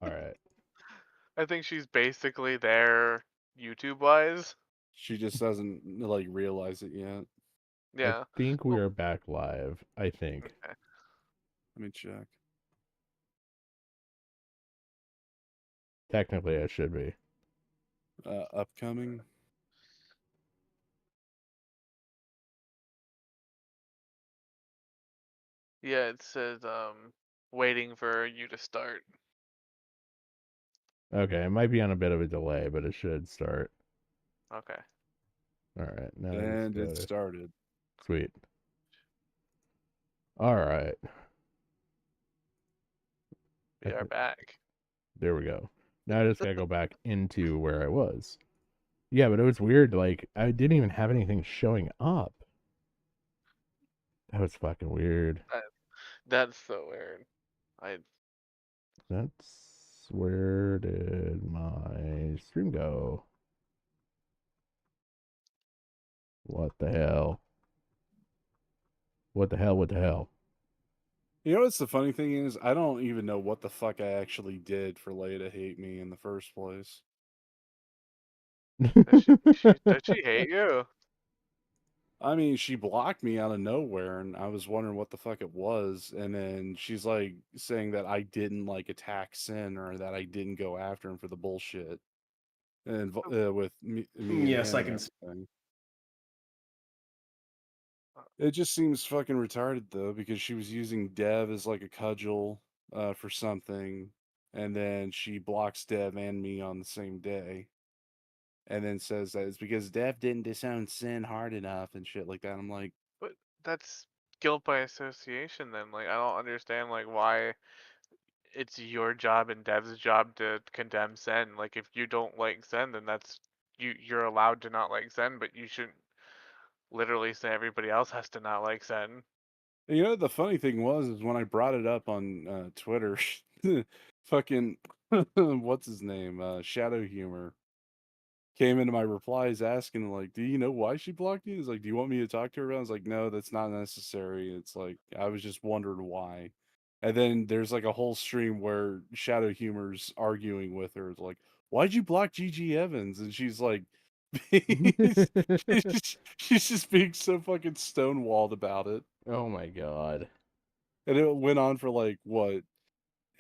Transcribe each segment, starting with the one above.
All right. I think she's basically there YouTube-wise. She just doesn't like realize it yet. I Yeah. think we Well, are back live. I think. okay. Let me check. Technically, I should be. Upcoming. Yeah, it says waiting for you to start. Okay, it might be on a bit of a delay, but it should start. Okay. All right. Now I just And go it to started. sweet. All right. We are back. There we go. Now I just gotta go back into where I was. Yeah, but it was weird. Like I didn't even have anything showing up. That was fucking weird. That's so weird. I That's where did my stream go? What the hell? What the hell? What the hell? You know what's the funny thing is? I don't even know what the fuck I actually did for Leia to hate me in the first place. does she hate you? I mean, she blocked me out of nowhere, and I was wondering what the fuck it was. And then she's like saying that I didn't like attack Sin or that I didn't go after him for the bullshit. And with me and Yes, him I and can. everything. It just seems fucking retarded though, because she was using Dev as like a cudgel for something, and then she blocks Dev and me on the same day, and then says that it's because Dev didn't disown Sin hard enough and shit like that. I'm like, But that's guilt by association then. Like I don't understand like why it's your job and Dev's job to condemn Zen. Like if you don't like Zen, then that's you're allowed to not like Zen, but you shouldn't literally say everybody else has to not like Zen. you know, the funny thing was is when I brought it up on Twitter, fucking what's his name, Shadow Humor came into my replies asking like, "Do you know why she blocked you?" He's like, "Do you want me to talk to her about it?" I was like, "No, that's not necessary." It's like I was just wondering why. And then there's like a whole stream where Shadow Humor's arguing with her. It's like, "Why'd you block Gigi Evans?" And she's like, she's just being so fucking stonewalled about it. Oh my god. And it went on for like what,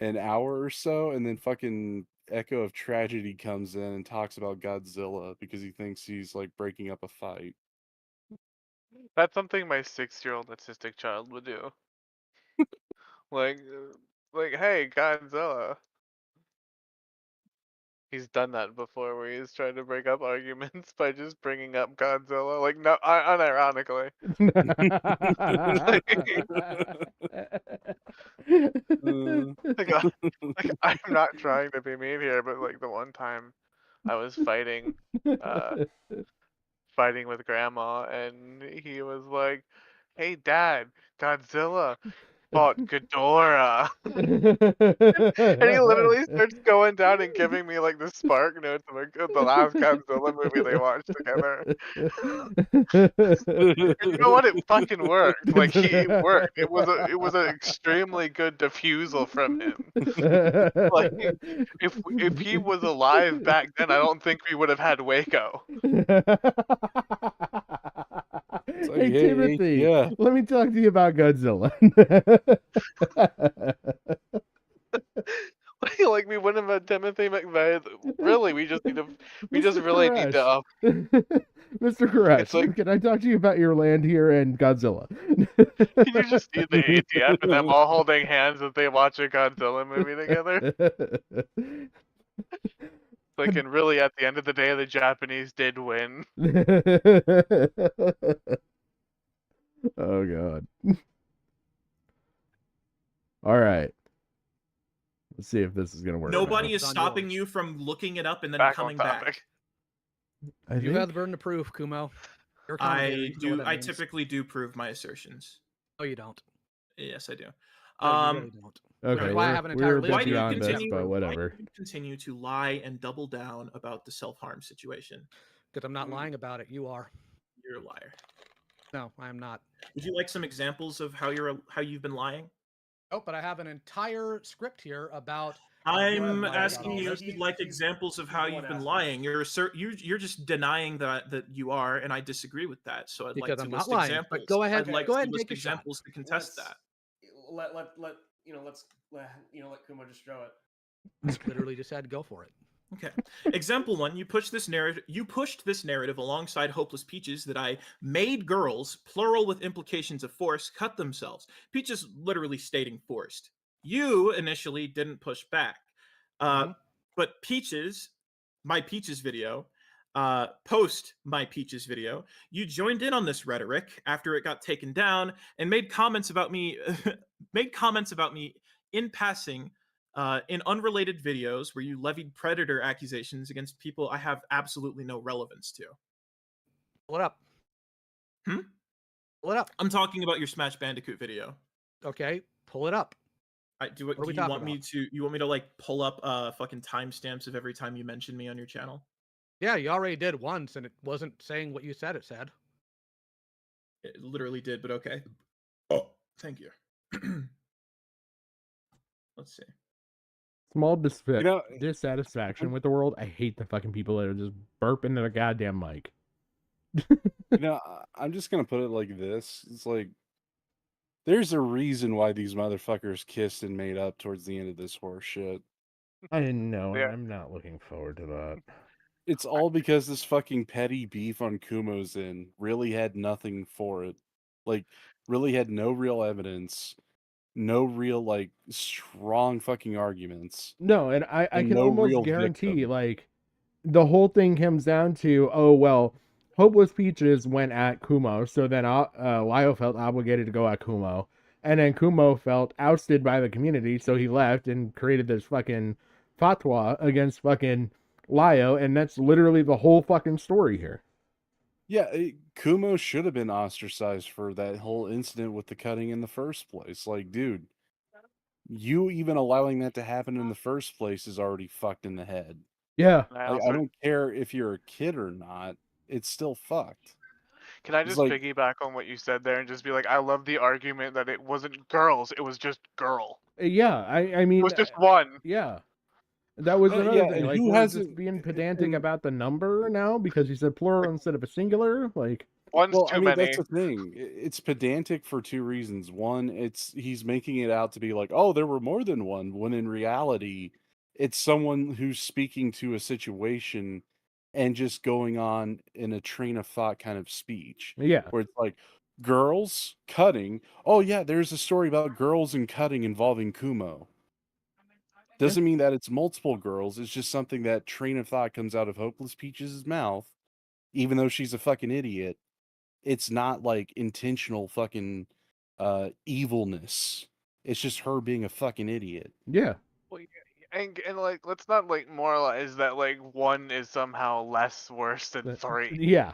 an hour or so, and then fucking Echo of Tragedy comes in and talks about Godzilla because he thinks he's like breaking up a fight. That's something my 6-year-old autistic child would do. Like, hey, Godzilla. He's done that before, where he's tried to break up arguments by just bringing up Godzilla. Like, no, unironically. Like, like, I'm not trying to be mean here, but like the one time I was uh, fighting with Grandma, and he was like, "Hey, Dad, Godzilla fought Ghidorah." And he literally starts going down and giving me like the spark notes of like, the last Godzilla movie they watched together. And you know what? It fucking worked. Like it worked. It was an extremely good diffusal from him. Like if he was alive back then, I don't think we would have had Waco. It's like, Hey hey, Timothy, yeah. let me talk to you about Godzilla. Like we wouldn't have had Timothy McVeigh. Really, we just Mr. really need to Koresh. Mr. it's like, Koresh, can I talk to you about your land here and Godzilla? can you just see the ATF and them all holding hands as they watch a Godzilla movie together? Like, and really, at the end of the day, the Japanese did win. Oh god. All right. Let's see if this is gonna work. Nobody now. is stopping you from looking it up and then Back on coming back. topic. I You think have the burden of proof, Kumo. You're commentator, you know what that I means. typically do prove my assertions. No, you don't. Yes, I do. No, you really don't. okay. Which is why I have an entire We're a list Why bit do you beyond this, continue? but Why whatever. do you continue to lie and double down about the self-harm situation? Because I'm not lying about it. You are. You're a liar. No, I am not. Would you like some examples of how you've been lying? Oh, but I have an entire script here about. I'm lying about asking all you this. if you'd like examples of how you've been lying. You're just denying that you are, and I disagree with that. So I'd like Because to I'm not list lying. But examples. go ahead. I'd like Go to ahead and list take a shot. examples to contest that. Let Kumo just show it. I literally just said go for it. Okay. Example 1, you pushed this narrative alongside Hopeless Peaches that I made girls, plural with implications of force, cut themselves. Peaches literally stating forced. You initially didn't push back. But Peaches, my Peaches video, post my Peaches video, you joined in on this rhetoric after it got taken down and made comments about me in passing in unrelated videos where you levied predator accusations against people I have absolutely no relevance to. Pull it up. Hmm? Pull it up. I'm talking about your Smash Bandicoot video. Okay, pull it up. Do you want me to like pull up fucking timestamps of every time you mention me on your channel? Yeah, you already did once, and it wasn't saying what you said it said. It literally did, but okay. Oh, thank you. Let's see. Small dissatisfaction with the world. I hate the fucking people that are just burping into the goddamn mic. I'm just gonna put it like this. It's like there's a reason why these motherfuckers kissed and made up towards the end of this horse shit. I didn't know, and Yeah. I'm not looking forward to that. It's all because this fucking petty beef on Kumo's end really had nothing for it. Like, really had no real evidence, no real, like, strong fucking arguments, No, and I and can no almost real guarantee, victim. like, the whole thing comes down to, oh, well, Hopeless Peaches went at Kumo, so then Lio felt obligated to go at Kumo. And then Kumo felt ousted by the community, so he left and created this fucking fatwa against fucking Lio, and that's literally the whole fucking story here. Yeah, Kumo should have been ostracized for that whole incident with the cutting in the first place. Like, dude, you even allowing that to happen in the first place is already fucked in the head. Yeah. I don't care if you're a kid or not, it's still fucked. Can I It's just like, piggyback on what you said there and just be like, I love the argument that it wasn't girls, it was just girl. Yeah, I It mean, was just one. yeah. That was another yeah, thing. and Like, who we're just hasn't? being pedantic And about the number now because you said plural instead of a singular. Like, One's well, too I mean, many. that's the thing. It's pedantic for two reasons. One, he's making it out to be like, oh, there were more than one, when in reality, it's someone who's speaking to a situation and just going on in a train of thought kind of speech, yeah, where it's like, girls cutting. Oh yeah, there's a story about girls and cutting involving Kumo. Doesn't mean that it's multiple girls. It's just something that train of thought comes out of Hopeless Peach's mouth, even though she's a fucking idiot. It's not like intentional fucking evilness. It's just her being a fucking idiot. yeah. Well, and like, let's not like moralize that like one is somehow less worse than three. Yeah.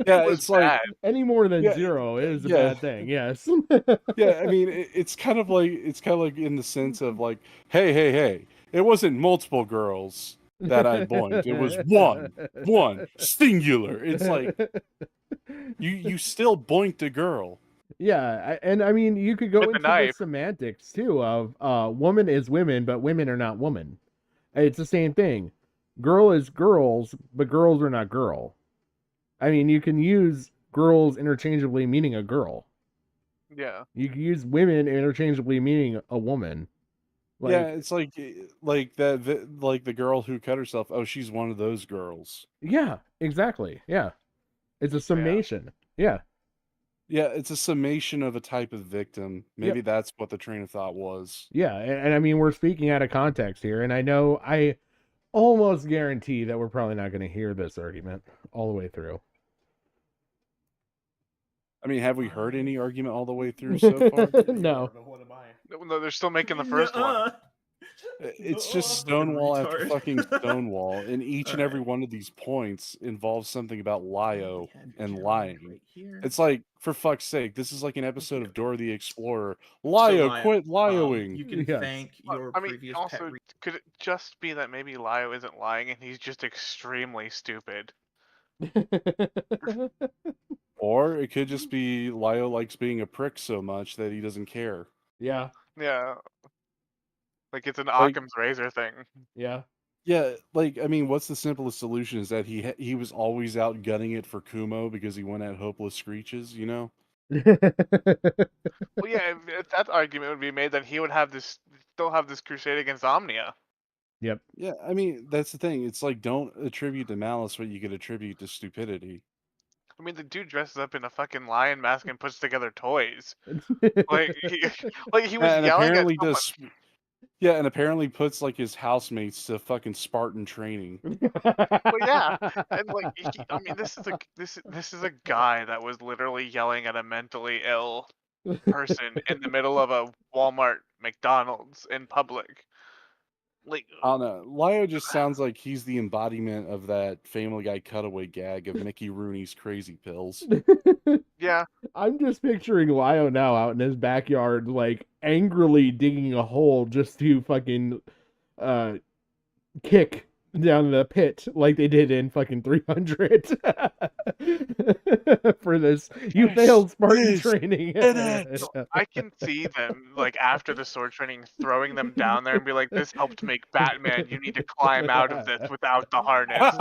Yeah, It was it's like bad. Any more than yeah, zero is a yeah, bad thing. Yes. yeah. I mean, it's kind of like in the sense of like, hey, it wasn't multiple girls that I boinked. It was one singular. It's like you still boinked a girl. Yeah, and I mean, you could go With a into the knife. semantics too of woman is women, but women are not woman. It's the same thing. Girl is girls, but girls are not girl. I mean, you can use girls interchangeably meaning a girl. Yeah. You can use women interchangeably meaning a woman. Yeah, Like, it's like that like the girl who cut herself. Oh, she's one of those girls. yeah, exactly. Yeah. It's a Yeah. summation. Yeah. Yeah, it's a summation of a type of victim. Maybe that's what the train of thought was. Yeah, and I mean, we're speaking out of context here, and I almost guarantee that we're probably not going to hear this argument all the way through. I mean, have we heard any argument all the way through so far? No. But what am I? No, they're still making the first one. It's just Fucking Stonewall after retard. fucking Stonewall, and each and every Alright. one of these points involves something about Lio and Right lying. here. It's like, for fuck's sake, this is like an episode of Dora the Explorer. So, Lio, Lio, quit Lioing. You can Yes. thank your I mean, previous also, pet. could it just be that maybe Lio isn't lying and he's just extremely stupid? Or it could just be Lio likes being a prick so much that he doesn't care. Yeah, Yeah, like it's an Like, Occam's razor thing. yeah. yeah, like I mean, what's the simplest solution? Is that he was always out gunning it for Kumo because he went at hopeless screeches, you know? Well, yeah, if that argument would be made, then he would have this still have this crusade against Omnia. Yep. Yeah, I mean, that's the thing. It's like don't attribute to malice what you could attribute to stupidity. I mean, the dude dresses up in a fucking lion mask and puts together toys. Like he was And yelling at apparently someone. does yeah, and apparently puts like his housemates to fucking Spartan training. Well, yeah, and like I mean, this is a guy that was literally yelling at a mentally ill person in the middle of a Walmart, McDonald's in public. Like, I don't know. Lio just sounds like he's the embodiment of that Family Guy cutaway gag of Mickey Rooney's crazy pills. yeah, I'm just picturing Lio now out in his backyard, like angrily digging a hole just to fucking uh kick down the pit like they did in fucking 300 for this. You Yes, failed Spartan yes, training. it. I can see them like after the sword training, throwing them down there and be like, "This helped make Batman. You need to climb out of this without the harness."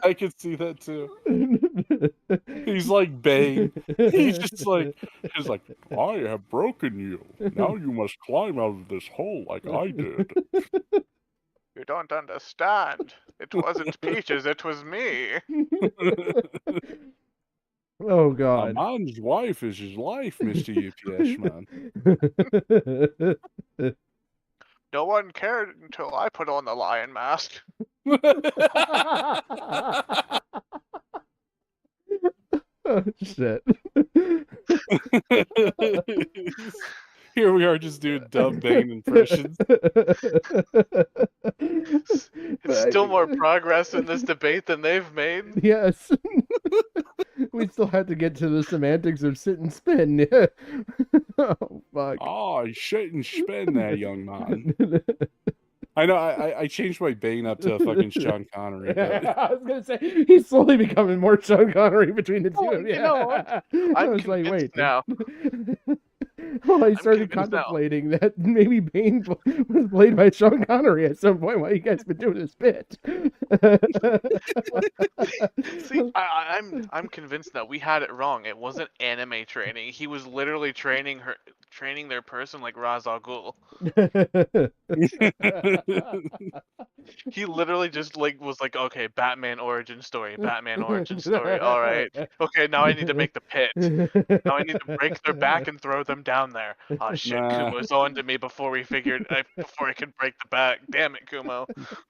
I could see that too. He's like Bane. He's like, I have broken you. Now you must climb out of this hole like I did. You don't understand. It wasn't Peaches. It was me. Oh A god. man's wife is his life, Mr. UPS man. No one cared until I put on the lion mask. Oh, shit. Here we are just doing dumb Bane impressions. It's still more progress in this debate than they've made. Yes. We still have to get to the semantics of sit and spin. Oh, fuck. Oh, shit and spin there, young man. I know, I changed my Bane up to fucking Sean Connery, but... I was gonna say he's slowly becoming more Sean Connery between the two Oh, of you. you know what? I I'm was like, convinced wait. now. Well, I I'm started convinced now. contemplating that maybe Bane was played by Sean Connery at some point while you guys been doing this bit. See, I'm convinced now. We had it wrong. It wasn't anime training. He was literally training their person like Ra's al Ghul. He literally just like was like, okay, Batman origin story, Batman origin story. All right, okay, now I need to make the pit. Now I need to break their back and throw them down there. Oh shit, Nah. Kumo's on to me before I could break the back. Damn it, Kumo.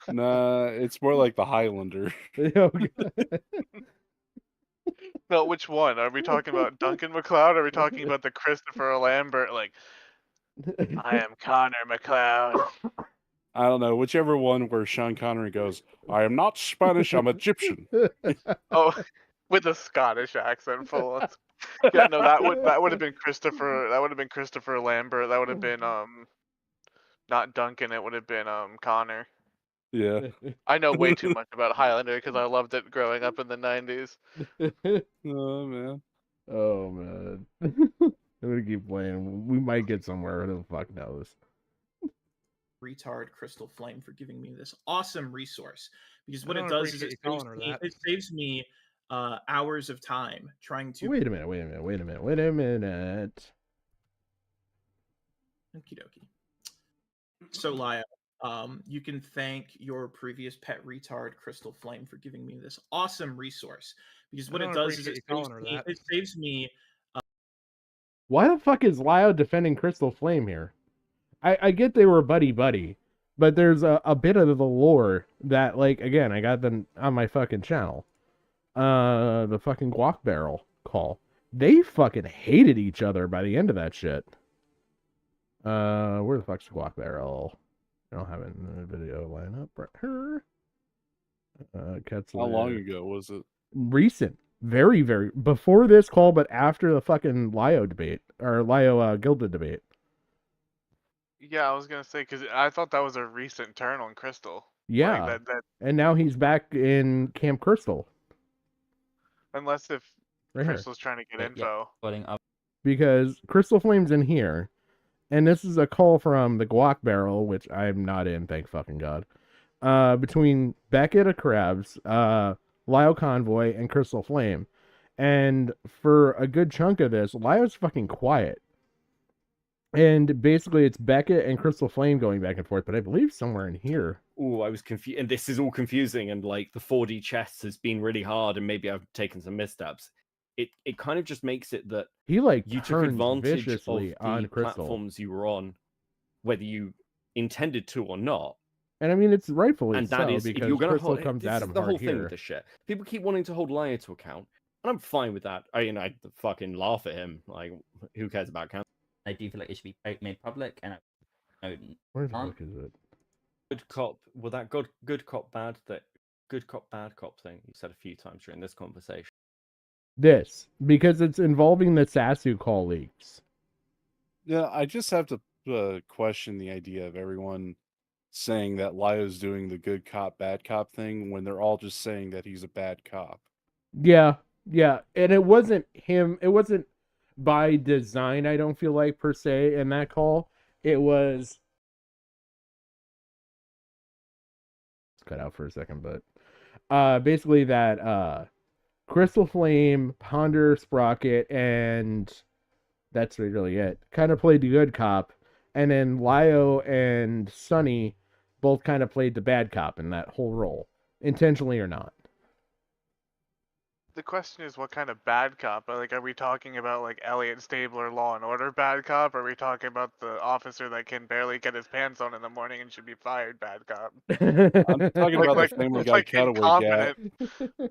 Nah, it's more like the Highlander. No, which one? Are we talking about Duncan MacLeod? Or are we talking about the Christopher Lambert? Like, I am Connor MacLeod. I don't know, whichever one where Sean Connery goes, I am not Spanish, I'm Egyptian. Oh, with a Scottish accent, full on. Yeah, no, that would have been Christopher. That would have been Christopher Lambert. That would have been not Duncan. It would have been Connor. Yeah. I know way too much about Highlander because I loved it growing up in the 90s. Oh, man. Oh man. I'm gonna keep playing. We might get somewhere. Who the fuck knows? Retard Crystal Flame for giving me this awesome resource, because what I it don't does is appreciate you calling her that. it saves me hours of time trying to. Wait a minute. Okie dokie. So Lio, you can thank your previous pet retard Crystal Flame for giving me this awesome resource, because what I it don't does is appreciate you calling her that. it saves me. Why the fuck is Lio defending Crystal Flame here? I get they were buddy, but there's a bit of the lore that, like, again, I got them on my fucking channel. The fucking guac barrel call. They fucking hated each other by the end of that shit. Where the fuck's the guac barrel? I don't have it in the video lineup right here. How long ago was it? Recent. Very, very before this call, but after the fucking Lio debate or Lio Gilda debate. Yeah, I was gonna say because I thought that was a recent turn on Crystal. Yeah. Like that And now he's back in Camp Crystal. unless if Right here. Crystal's trying to get Yeah, info. putting up. Because Crystal Flame's in here. And this is a call from the Guac Barrel, which I'm not in, thank fucking God. Between Beckett of Krebs, Lyle Convoy, and Crystal Flame. And for a good chunk of this, Lyle's fucking quiet. And basically it's Beckett and Crystal Flame going back and forth, but I believe somewhere in here. Oh, I was confused, and this is all confusing, and like the 4D chess has been really hard, and maybe I've taken some missteps. It kind of just makes it that He like you took turns advantage of viciously on the Crystal. platforms you were on, whether you intended to or not. And I mean, it's rightfully And that so is, if because you're going to Crystal hold, comes this at is him the hard whole thing here. with this shit. People keep wanting to hold Lio to account, and I'm fine with that. I fucking laugh at him. Like, who cares about count? I do feel like it should be made public, and Where the fuck is it? Good cop. Well, that good cop bad bad cop thing you said a few times during this conversation. This, because it's involving the Sasu call leaks. Yeah, I just have to question the idea of everyone saying that Lio's doing the good cop, bad cop thing when they're all just saying that he's a bad cop. Yeah, yeah. And it wasn't him. It wasn't by design, I don't feel like, per se, in that call. It was... It's cut out for a second, but... basically that, Crystal Flame, Ponder, Sprocket, and... That's really it. Kind of played the good cop. And then Lio and Sunny both kind of played the bad cop in that whole role. Intentionally or not. The question is, what kind of bad cop? Like, are we talking about like Elliot Stabler, Law and Order bad cop? Or are we talking about the officer that can barely get his pants on in the morning and should be fired bad cop? I'm talking about Like the Family it's Guy like cutaway gag. incompetent.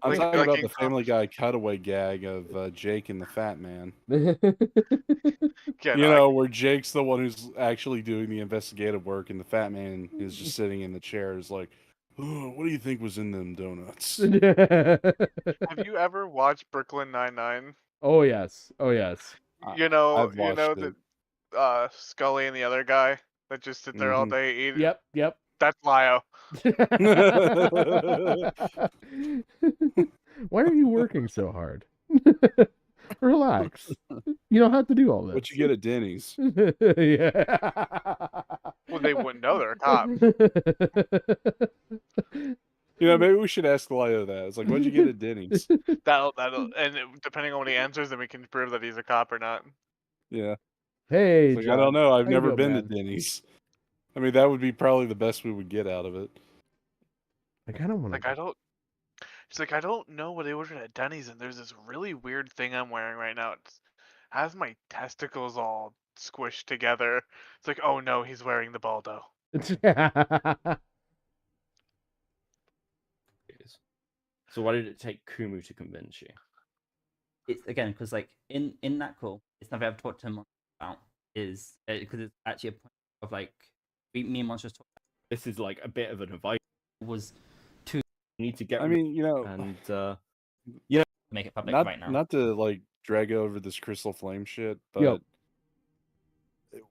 I'm Like- talking like about the Family Guy cutaway gag of Jake and the Fat Man. Yeah, You no, know, where Jake's the one who's actually doing the investigative work, and the Fat Man is just sitting in the chair, is like, oh, "What do you think was in them donuts?" have you ever watched Brooklyn Nine-Nine? Oh yes. Oh yes. You know, I've watched it. that Scully and the other guy that just sit there all Mhm. day eating. Yep. That's Lio. Why are you working so hard? Relax. You don't have to do all this. What you get at Denny's? Yeah. Well, they wouldn't know they're a cop. You know, maybe we should ask Lio that. It's like, what'd you get at Denny's? That'll, depending on what he answers, then we can prove that he's a cop or not. Yeah. Hey, It's like, John, I don't know. I've how you never doing, been man? to Denny's. I mean, that would be probably the best we would get out of it. I kind of want Like, to. I don't. She's like, I don't know what they ordered at Denny's, and there's this really weird thing I'm wearing right now. It has my testicles all squished together. It's like, oh no, he's wearing the Baldo. So why did it take Kumu to convince you? It's again because like in that call, it's something I've talked to him about. Is because it's actually a point of like me and Monsters talked. This is like a bit of an advice. Was You need to get I mean, you know, and make it public not right now. not to like drag over this Crystal Flame shit, but Yep.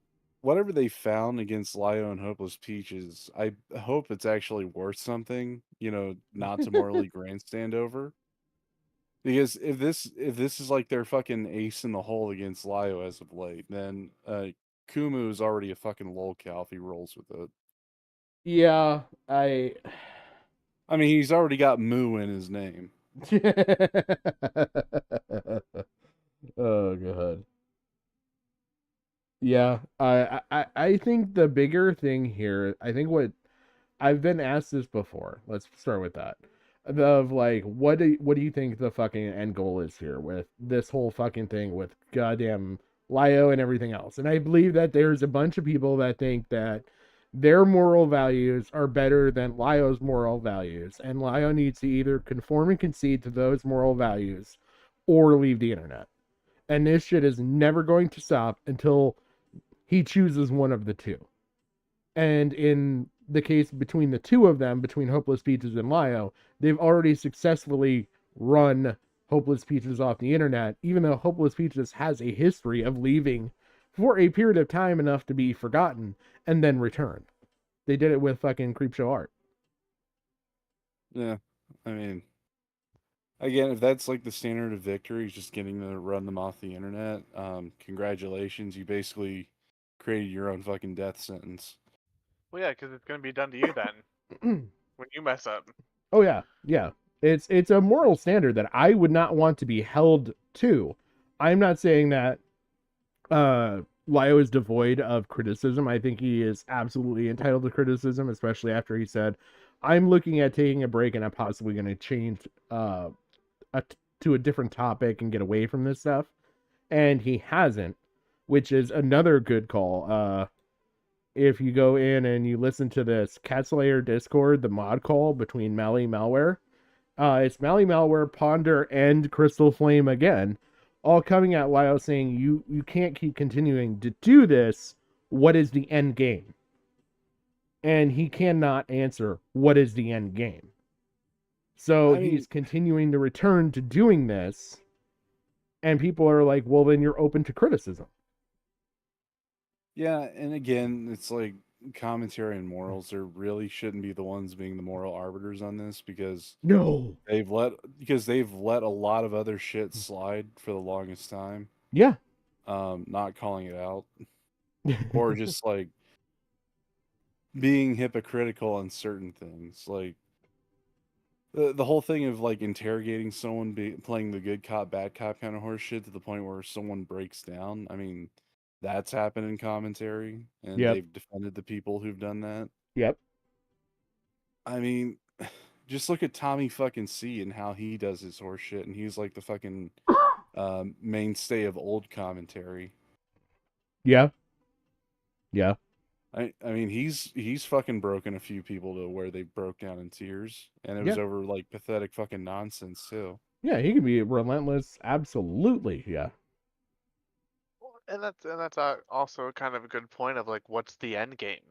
whatever they found against Lio and Hopeless Peaches, I hope it's actually worth something. You know, not to morally grandstand over. Because if this is like their fucking ace in the hole against Lio as of late, then Kumu is already a fucking lolcow if he rolls with it. Yeah, I mean, he's already got Moo in his name. Oh god. Yeah, I think the bigger thing here, I think what I've been asked this before. Let's start with that. Of like, what do you think the fucking end goal is here with this whole fucking thing with goddamn Lio and everything else? And I believe that there's a bunch of people that think that their moral values are better than Lio's moral values, and Lio needs to either conform and concede to those moral values or leave the internet. And this shit is never going to stop until he chooses one of the two. And in the case between the two of them, between Hopeless Peaches and Lio, they've already successfully run Hopeless Peaches off the internet, even though Hopeless Peaches has a history of leaving for a period of time enough to be forgotten and then return. They did it with fucking Creepshow art. Yeah, I mean, again, if that's like the standard of victory, is just getting to run them off the internet, congratulations, you basically created your own fucking death sentence. Well, yeah, because it's gonna be done to you then when you mess up. Oh yeah, yeah. It's a moral standard that I would not want to be held to. I'm not saying that Lio is devoid of criticism. I think he is absolutely entitled to criticism, especially after he said, "I'm looking at taking a break and I'm possibly going to change to a different topic and get away from this stuff." And he hasn't, which is another good call. If you go in and you listen to this Cat Slayer Discord, the mod call between Mally Malware, it's Mally Malware, Ponder, and Crystal Flame again, all coming at Lio saying, you can't keep continuing to do this. What is the end game? And he cannot answer what is the end game. So I mean, he's continuing to return to doing this, and people are like, well, then you're open to criticism. yeah, and again, it's like commentary and morals. There really shouldn't be the ones being the moral arbiters on this because No. they've let a lot of other shit slide for the longest time. Yeah. Not calling it out or just like being hypocritical on certain things. Like the whole thing of like interrogating someone, playing the good cop, bad cop kind of horse shit to the point where someone breaks down. I mean, that's happened in commentary, and Yep. they've defended the people who've done that. Yep. I mean, just look at Tommy fucking C and how he does his horse shit, and he's like the fucking mainstay of old commentary. Yeah. Yeah. I mean he's fucking broken a few people to where they broke down in tears, and it was Yeah. over like pathetic fucking nonsense too. Yeah, he can be relentless. Absolutely. Yeah. And that's also kind of a good point of like, what's the end game?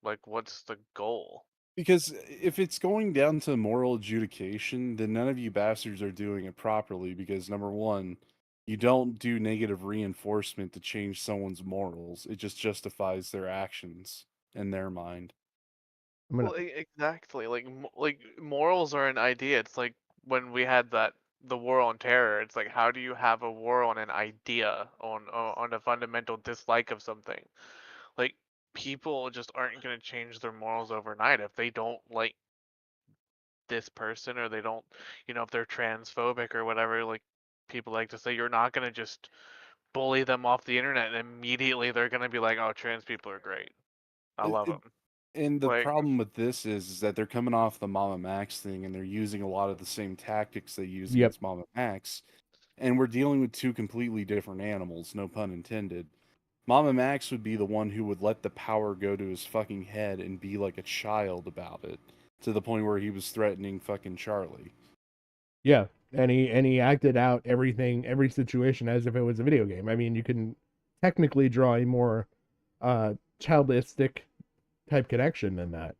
Like, what's the goal? Because if it's going down to moral adjudication, then none of you bastards are doing it properly. Because number one, you don't do negative reinforcement to change someone's morals. It just justifies their actions in their mind. I'm gonna. Well, exactly. Like morals are an idea. It's like when we had the war on terror. It's like, how do you have a war on an idea, on a fundamental dislike of something? Like, people just aren't going to change their morals overnight if they don't like this person, or they don't, if they're transphobic or whatever. Like, people like to say, you're not going to just bully them off the internet and immediately they're going to be like, oh, trans people are great. I It, love it, them. and the Like, problem with this is that they're coming off the Mama Max thing, and they're using a lot of the same tactics they use Yep. against Mama Max. And we're dealing with two completely different animals, no pun intended. Mama Max would be the one who would let the power go to his fucking head and be like a child about it, to the point where he was threatening fucking Charlie. Yeah. And he acted out every situation as if it was a video game. I mean, you can technically draw a more childistic type connection than that.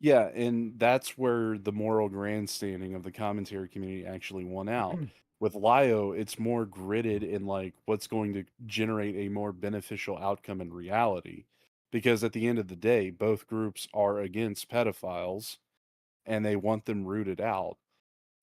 Yeah, and that's where the moral grandstanding of the commentary community actually won out. With Lio, it's more gridded in like what's going to generate a more beneficial outcome in reality. Because at the end of the day, both groups are against pedophiles and they want them rooted out.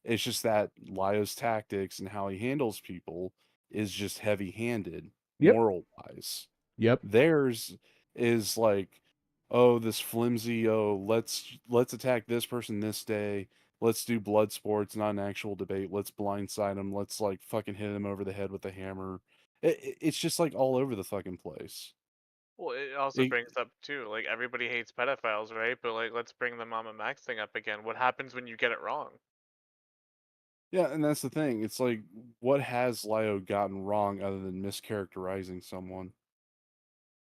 It's just that Lio's tactics and how he handles people is just heavy handed, Yep. moral wise. Yep. Theirs is like, oh, this flimsy, oh, let's attack this person this day. Let's do blood sports, not an actual debate. Let's blindside him. Let's like fucking hit him over the head with a hammer. It's just like all over the fucking place. well, it also It- brings up too, like, everybody hates pedophiles, right? But like, let's bring the Mama Max thing up again. What happens when you get it wrong? yeah, and that's the thing. It's like, what has Lio gotten wrong other than mischaracterizing someone?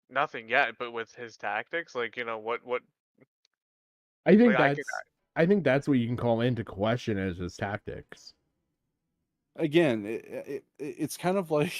Nothing yet, but with his tactics, like, what I think like I think that's what you can call into question as his tactics. Again, it's kind of like,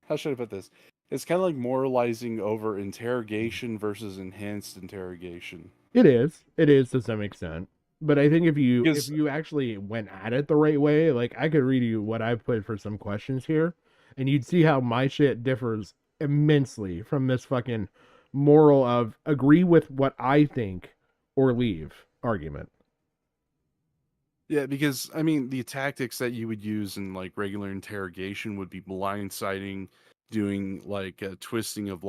how should I put this? It's kind of like moralizing over interrogation versus enhanced interrogation. It is to some extent. But I think if Because you actually went at it the right way, like I could read you what I've put for some questions here. and you'd see how my shit differs immensely from this fucking moral of agree with what I think or leave argument. Yeah, because I mean, the tactics that you would use in like regular interrogation would be blindsiding, doing like a twisting of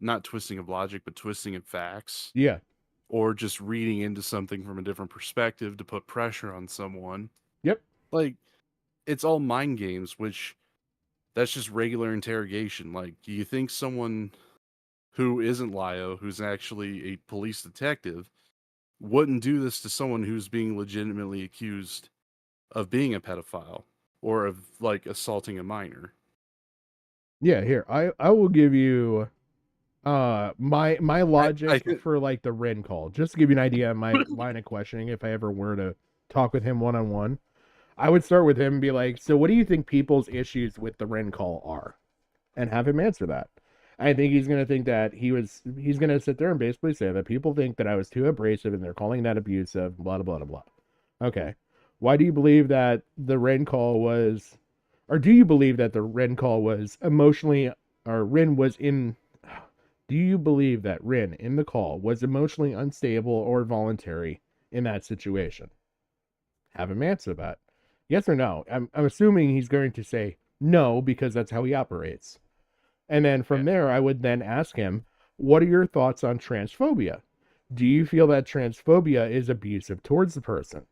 not twisting of logic, but twisting of facts, Yeah. or just reading into something from a different perspective to put pressure on someone. Yep. Like, it's all mind games, which that's just regular interrogation. Like, do you think someone who isn't Lio, who's actually a police detective, wouldn't do this to someone who's being legitimately accused of being a pedophile or of like assaulting a minor? Yeah, here. I will give you my logic think for like the Rin call. Just to give you an idea of my line of questioning if I ever were to talk with him one on one. I would start with him and be like, so what do you think people's issues with the Rin call are? And have him answer that. I think he's gonna think that he's gonna sit there and basically say that people think that I was too abrasive and they're calling that abusive, blah blah blah blah. Okay. Why do you believe that the Rin call was, or do you believe that the Rin call was emotionally, or Rin was in, do you believe that Rin in the call was emotionally unstable or voluntary in that situation? Have him answer that. Yes or no? I'm assuming he's going to say no because that's how he operates. And then from there, I would then ask him, what are your thoughts on transphobia? Do you feel that transphobia is abusive towards the person?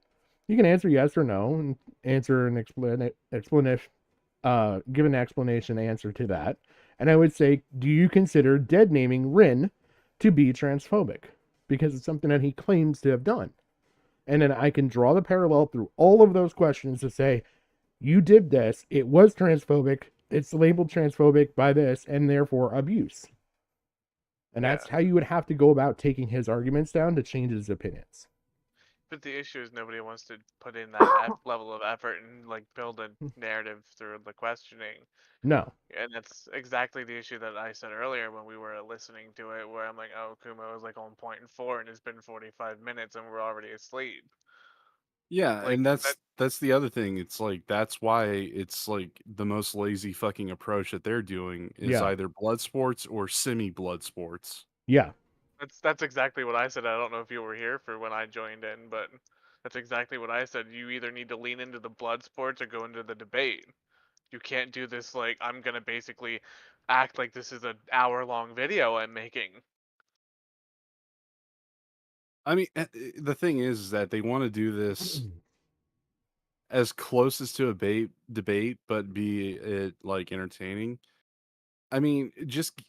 You can answer yes or no and answer an explanation, give an explanation answer to that. And I would say, do you consider dead naming Rin to be transphobic? Because it's something that he claims to have done. And then I can draw the parallel through all of those questions to say, you did this, it was transphobic, it's labeled transphobic by this, and therefore abuse. And that's how you would have to go about taking his arguments down to change his opinions. But the issue is nobody wants to put in that level of effort and like build a narrative through the questioning. No. And that's exactly the issue that I said earlier when we were listening to it, where I'm like, oh, Kumo is like on point and four, and it's been 45 minutes, and we're already asleep. Yeah, Like and that, that's the other thing. It's like that's why it's like the most lazy fucking approach that they're doing is Yeah. either blood sports or semi blood sports. Yeah. that's exactly what I said. I don't know if you were here for when I joined in, but that's exactly what I said. You either need to lean into the blood sports or go into the debate. You can't do this like I'm gonna basically act like this is an hour-long video I'm making. I mean, the thing is that they want to do this as close as to a debate, but be it like entertaining. I mean, just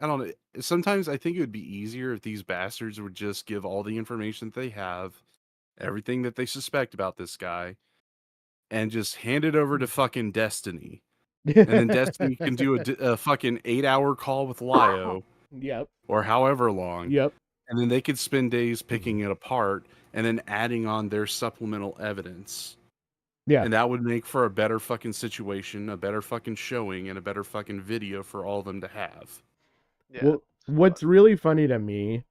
I don't know. Sometimes I think it would be easier if these bastards would just give all the information that they have, everything that they suspect about this guy, and just hand it over to fucking Destiny. And then Destiny can do a fucking 8-hour call with Lio Yep. or however long. Yep. And then they could spend days picking it apart and then adding on their supplemental evidence. Yeah. And that would make for a better fucking situation, a better fucking showing, and a better fucking video for all of them to have. Yeah. Well, what's really funny to me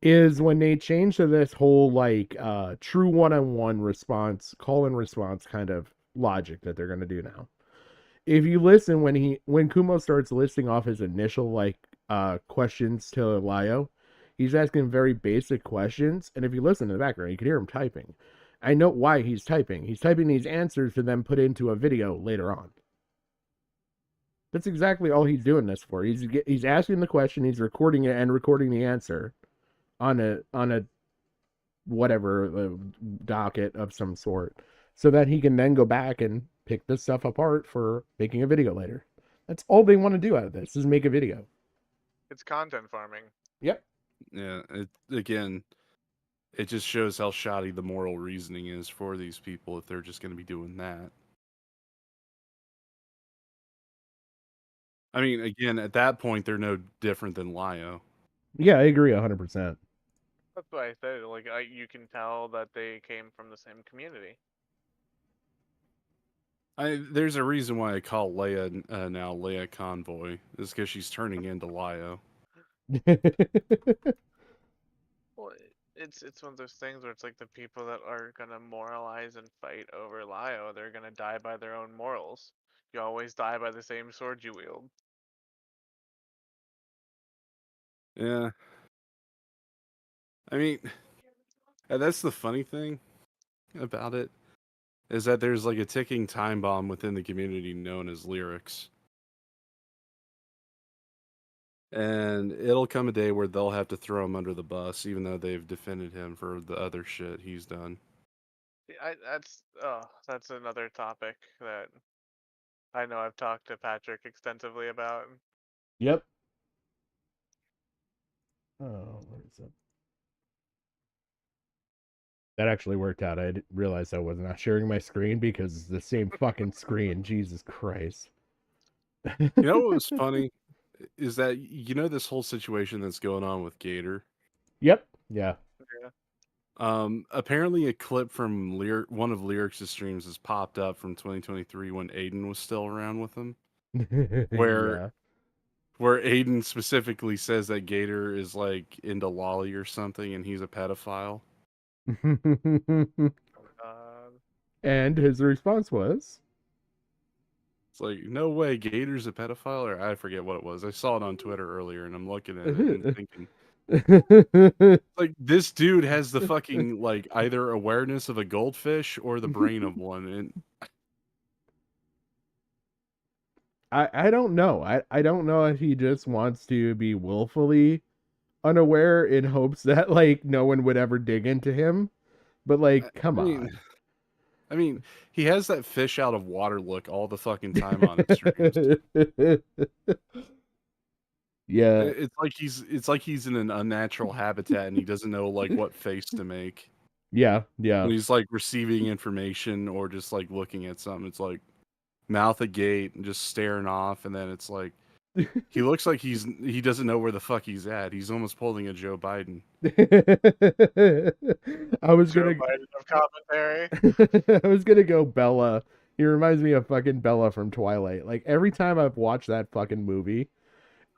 is when they change to this whole like true one-on-one response, call and response kind of logic that they're gonna do now. If you listen when Kumo starts listing off his initial like questions to Lio, he's asking very basic questions, and if you listen to the background, you can hear him typing. I know why he's typing. He's typing these answers to then put into a video later on. That's exactly all he's doing this for. He's asking the question, he's recording it and recording the answer on a whatever docket of some sort, so that he can then go back and pick this stuff apart for making a video later. That's all they want to do out of this is make a video. It's content farming. Yep. Yeah, again, it just shows how shoddy the moral reasoning is for these people if they're just going to be doing that. I mean, again, at that point, they're no different than Lio. Yeah, I agree 100%. That's why I said like you can tell that they came from the same community. There's a reason why I call Leia now Leia Convoy. Is because she's turning into Lio. Well, it's one of those things where it's like the people that are gonna moralize and fight over Lio, they're gonna die by their own morals. You always die by the same sword you wield. Yeah. I mean, and that's the funny thing about it, is that there's like a ticking time bomb within the community known as lyrics. And it'll come a day where they'll have to throw him under the bus, even though they've defended him for the other shit he's done. That's another topic that I know I've talked to Patrick extensively about. Yep. Oh, where is it? That actually worked out. I didn't realize I was not sharing my screen because it's the same fucking screen. Jesus Christ. You know what was funny? Is that, you know, this whole situation that's going on with Gator? Yep. Yeah. Yeah. Apparently a clip from one of Lyrics' streams has popped up from 2023 when Aiden was still around with him, where Yeah. where Aiden specifically says that Gator is like into Lolly or something and he's a pedophile. Uh, And his response was, It's like, no way, Gator's a pedophile, or I forget what it was. I saw it on Twitter earlier and I'm looking at it and thinking, like, this dude has the fucking, like, either awareness of a goldfish or the brain of one. And I don't know. I don't know if he just wants to be willfully unaware in hopes that like no one would ever dig into him. But like, come on. I mean, he has that fish out of water look all the fucking time on his streams. Yeah. It's like he's in an unnatural habitat and he doesn't know like what face to make. Yeah. Yeah. When he's like receiving information or just like looking at something, it's like mouth agape and just staring off, and then it's like he looks like he doesn't know where the fuck he's at. He's almost pulling a Joe Biden. I was Joe gonna Biden of commentary. I was gonna go Bella. He reminds me of fucking Bella from Twilight. Like every time I've watched that fucking movie,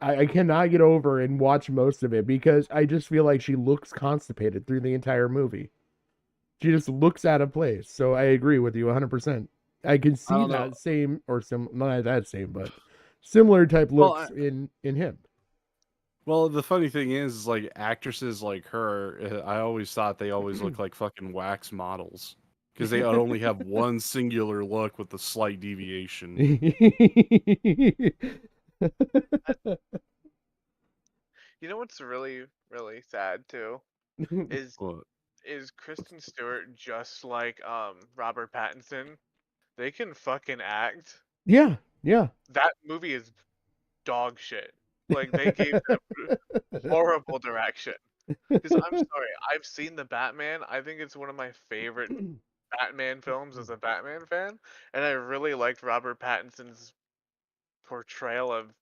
I cannot get over and watch most of it because I just feel like she looks constipated through the entire movie. She just looks out of place. So I agree with you 100%. I can see don't know. that same or not that same, but similar type Well, looks in him. Well, the funny thing is like actresses like her, I always thought they always look like fucking wax models because they only have one singular look with a slight deviation. You know what's really, really sad too is What? is Kristen Stewart just like Robert Pattinson? They can fucking act. Yeah, yeah. That movie is dog shit. Like they gave them horrible direction. Because I'm sorry, I've seen the Batman. I think it's one of my favorite Batman films as a Batman fan, and I really liked Robert Pattinson's portrayal of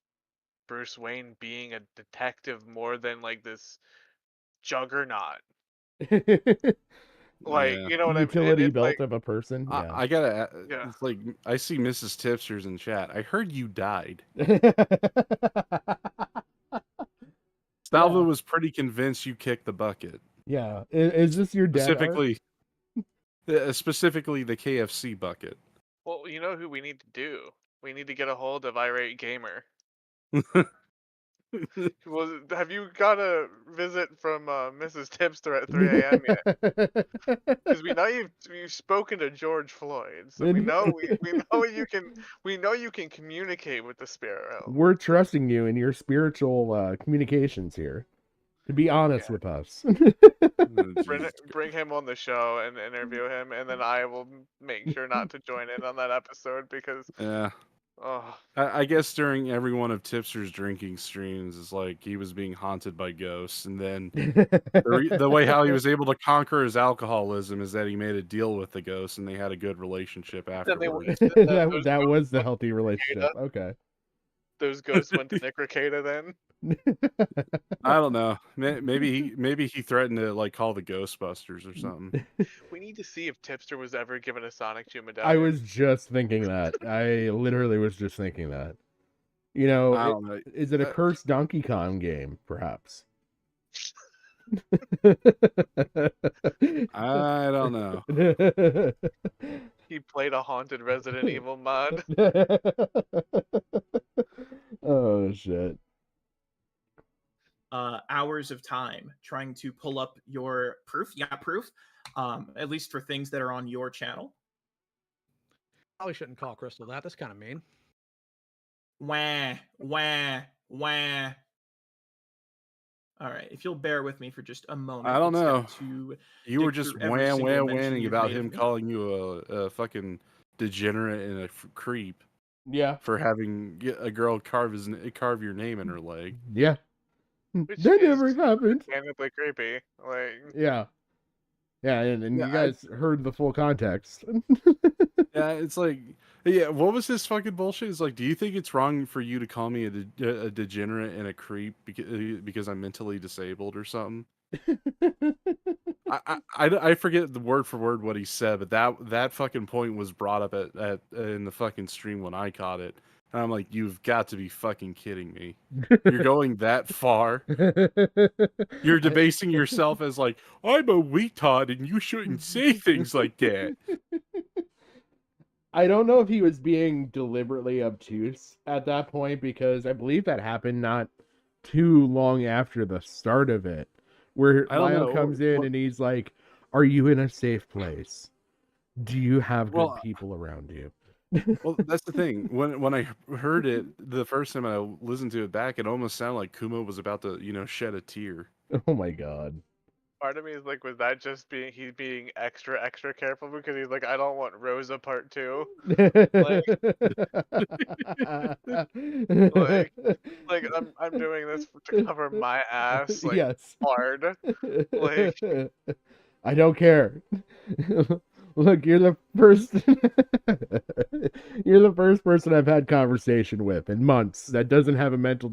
Bruce Wayne being a detective more than like this juggernaut. Like, Yeah. you know what I mean? Utility It's belt like, of a person. Yeah. I gotta. yeah. It's like I see Mrs. Tipsters in chat. I heard you died. Salva was pretty convinced you kicked the bucket. Yeah. Is this your dad? Specifically the KFC bucket. Well, you know who we need to do? We need to get a hold of Irate Gamer. Well, have you got a visit from Mrs. Tipster at 3 a.m. yet? Because we know you've spoken to George Floyd, so we know you can communicate with the spirit realm. We're trusting you in your spiritual communications here. To be honest Yeah. with us. Bring him on the show and interview him, and then I will make sure not to join in on that episode because Yeah. oh, I guess during every one of Tipster's drinking streams is like he was being haunted by ghosts, and then the way how he was able to conquer his alcoholism is that he made a deal with the ghosts, and they had a good relationship then they afterwards. that was the healthy relationship. Okay. those ghosts went to Nick Ricada then. I don't know. Maybe he threatened to like call the Ghostbusters or something. We need to see if Tipster was ever given a Sonic 2 medallion. I was just thinking that. I literally was just thinking that. You know, I don't know. is it a cursed Donkey Kong game, perhaps? I don't know. He played a haunted Resident Evil mod. Oh shit. Hours of time trying to pull up your proof. You got proof, at least for things that are on your channel. Probably shouldn't call Crystal that. That's kind of mean. Wah, wah, wah. All right, if you'll bear with me for just a moment, I don't it's know. going to You were dig just through every single mention whanning you've about made of him me. calling you a fucking degenerate and a creep Yeah. for having a girl carve your name in her leg. Yeah. Which That is never happened. candidly creepy. Like, Yeah. Yeah, and Yeah, you guys heard the full context. Yeah, it's like, yeah, what was this fucking bullshit? It's like, do you think it's wrong for you to call me a degenerate and a creep because I'm mentally disabled or something? I forget the word for word what he said, but that fucking point was brought up at in the fucking stream when I caught it, and I'm like, you've got to be fucking kidding me. You're going that far. You're debasing yourself as like, I'm a retard and you shouldn't say things like that. I don't know if he was being deliberately obtuse at that point because I believe that happened not too long after the start of it, where I don't Lyle know. comes in and he's like, "Are you in a safe place? Do you have good Well, people around you?" Well, that's the thing. When I heard it the first time I listened to it back, it almost sounded like Kumo was about to, shed a tear. Oh my god. part of me is like, was that just he being extra careful because he's like, I don't want Rosa part 2. Like, like I'm doing this to cover my ass, like, Yes. hard. Like, I don't care. Look, you're the first you're the first person I've had conversation with in months that doesn't have a mental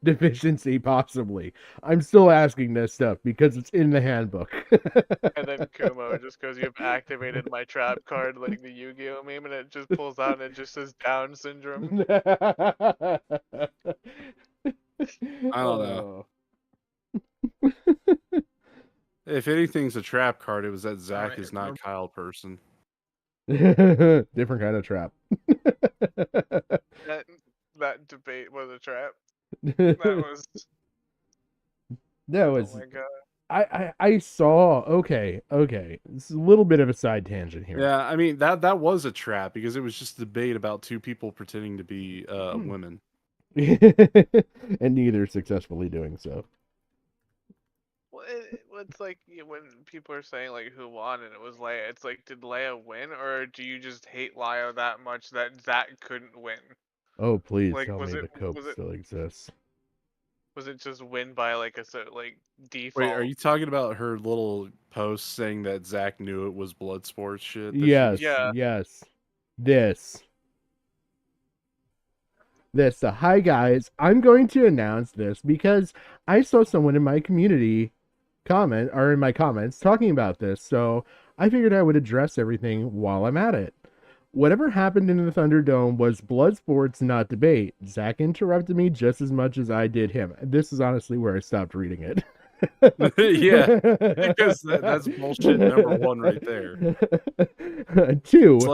deficiency possibly. I'm still asking this stuff because it's in the handbook. and then Kumo just goes, "You've activated my trap card," like the Yu-Gi-Oh meme, and it just pulls out and it just says Down syndrome. I don't know. If anything's a trap card, it was that Zach right, is not Kyle person. Different kind of trap. That debate was a trap. That was. That was. Oh my god. I saw. Okay. It's a little bit of a side tangent here. Yeah, I mean that was a trap because it was just a debate about two people pretending to be women. And neither successfully doing so. Well, it's like when people are saying like who won and it was Leia. It's like, did Leia win, or do you just hate Lio that much that Zach couldn't win? Oh, please Like, tell me the cope still exists. Was it just win by like default? Wait, are you talking about her little post saying that Zach knew it was blood sports shit? Yes. Yeah. Yes. This. So hi guys, I'm going to announce this because I saw someone in my community comment or in my comments talking about this, so I figured I would address everything while I'm at it. Whatever happened in the Thunderdome was blood sports, not debate. Zach interrupted me just as much as I did him. This is honestly where I stopped reading it. Yeah, because that's bullshit number one right there. Two. It's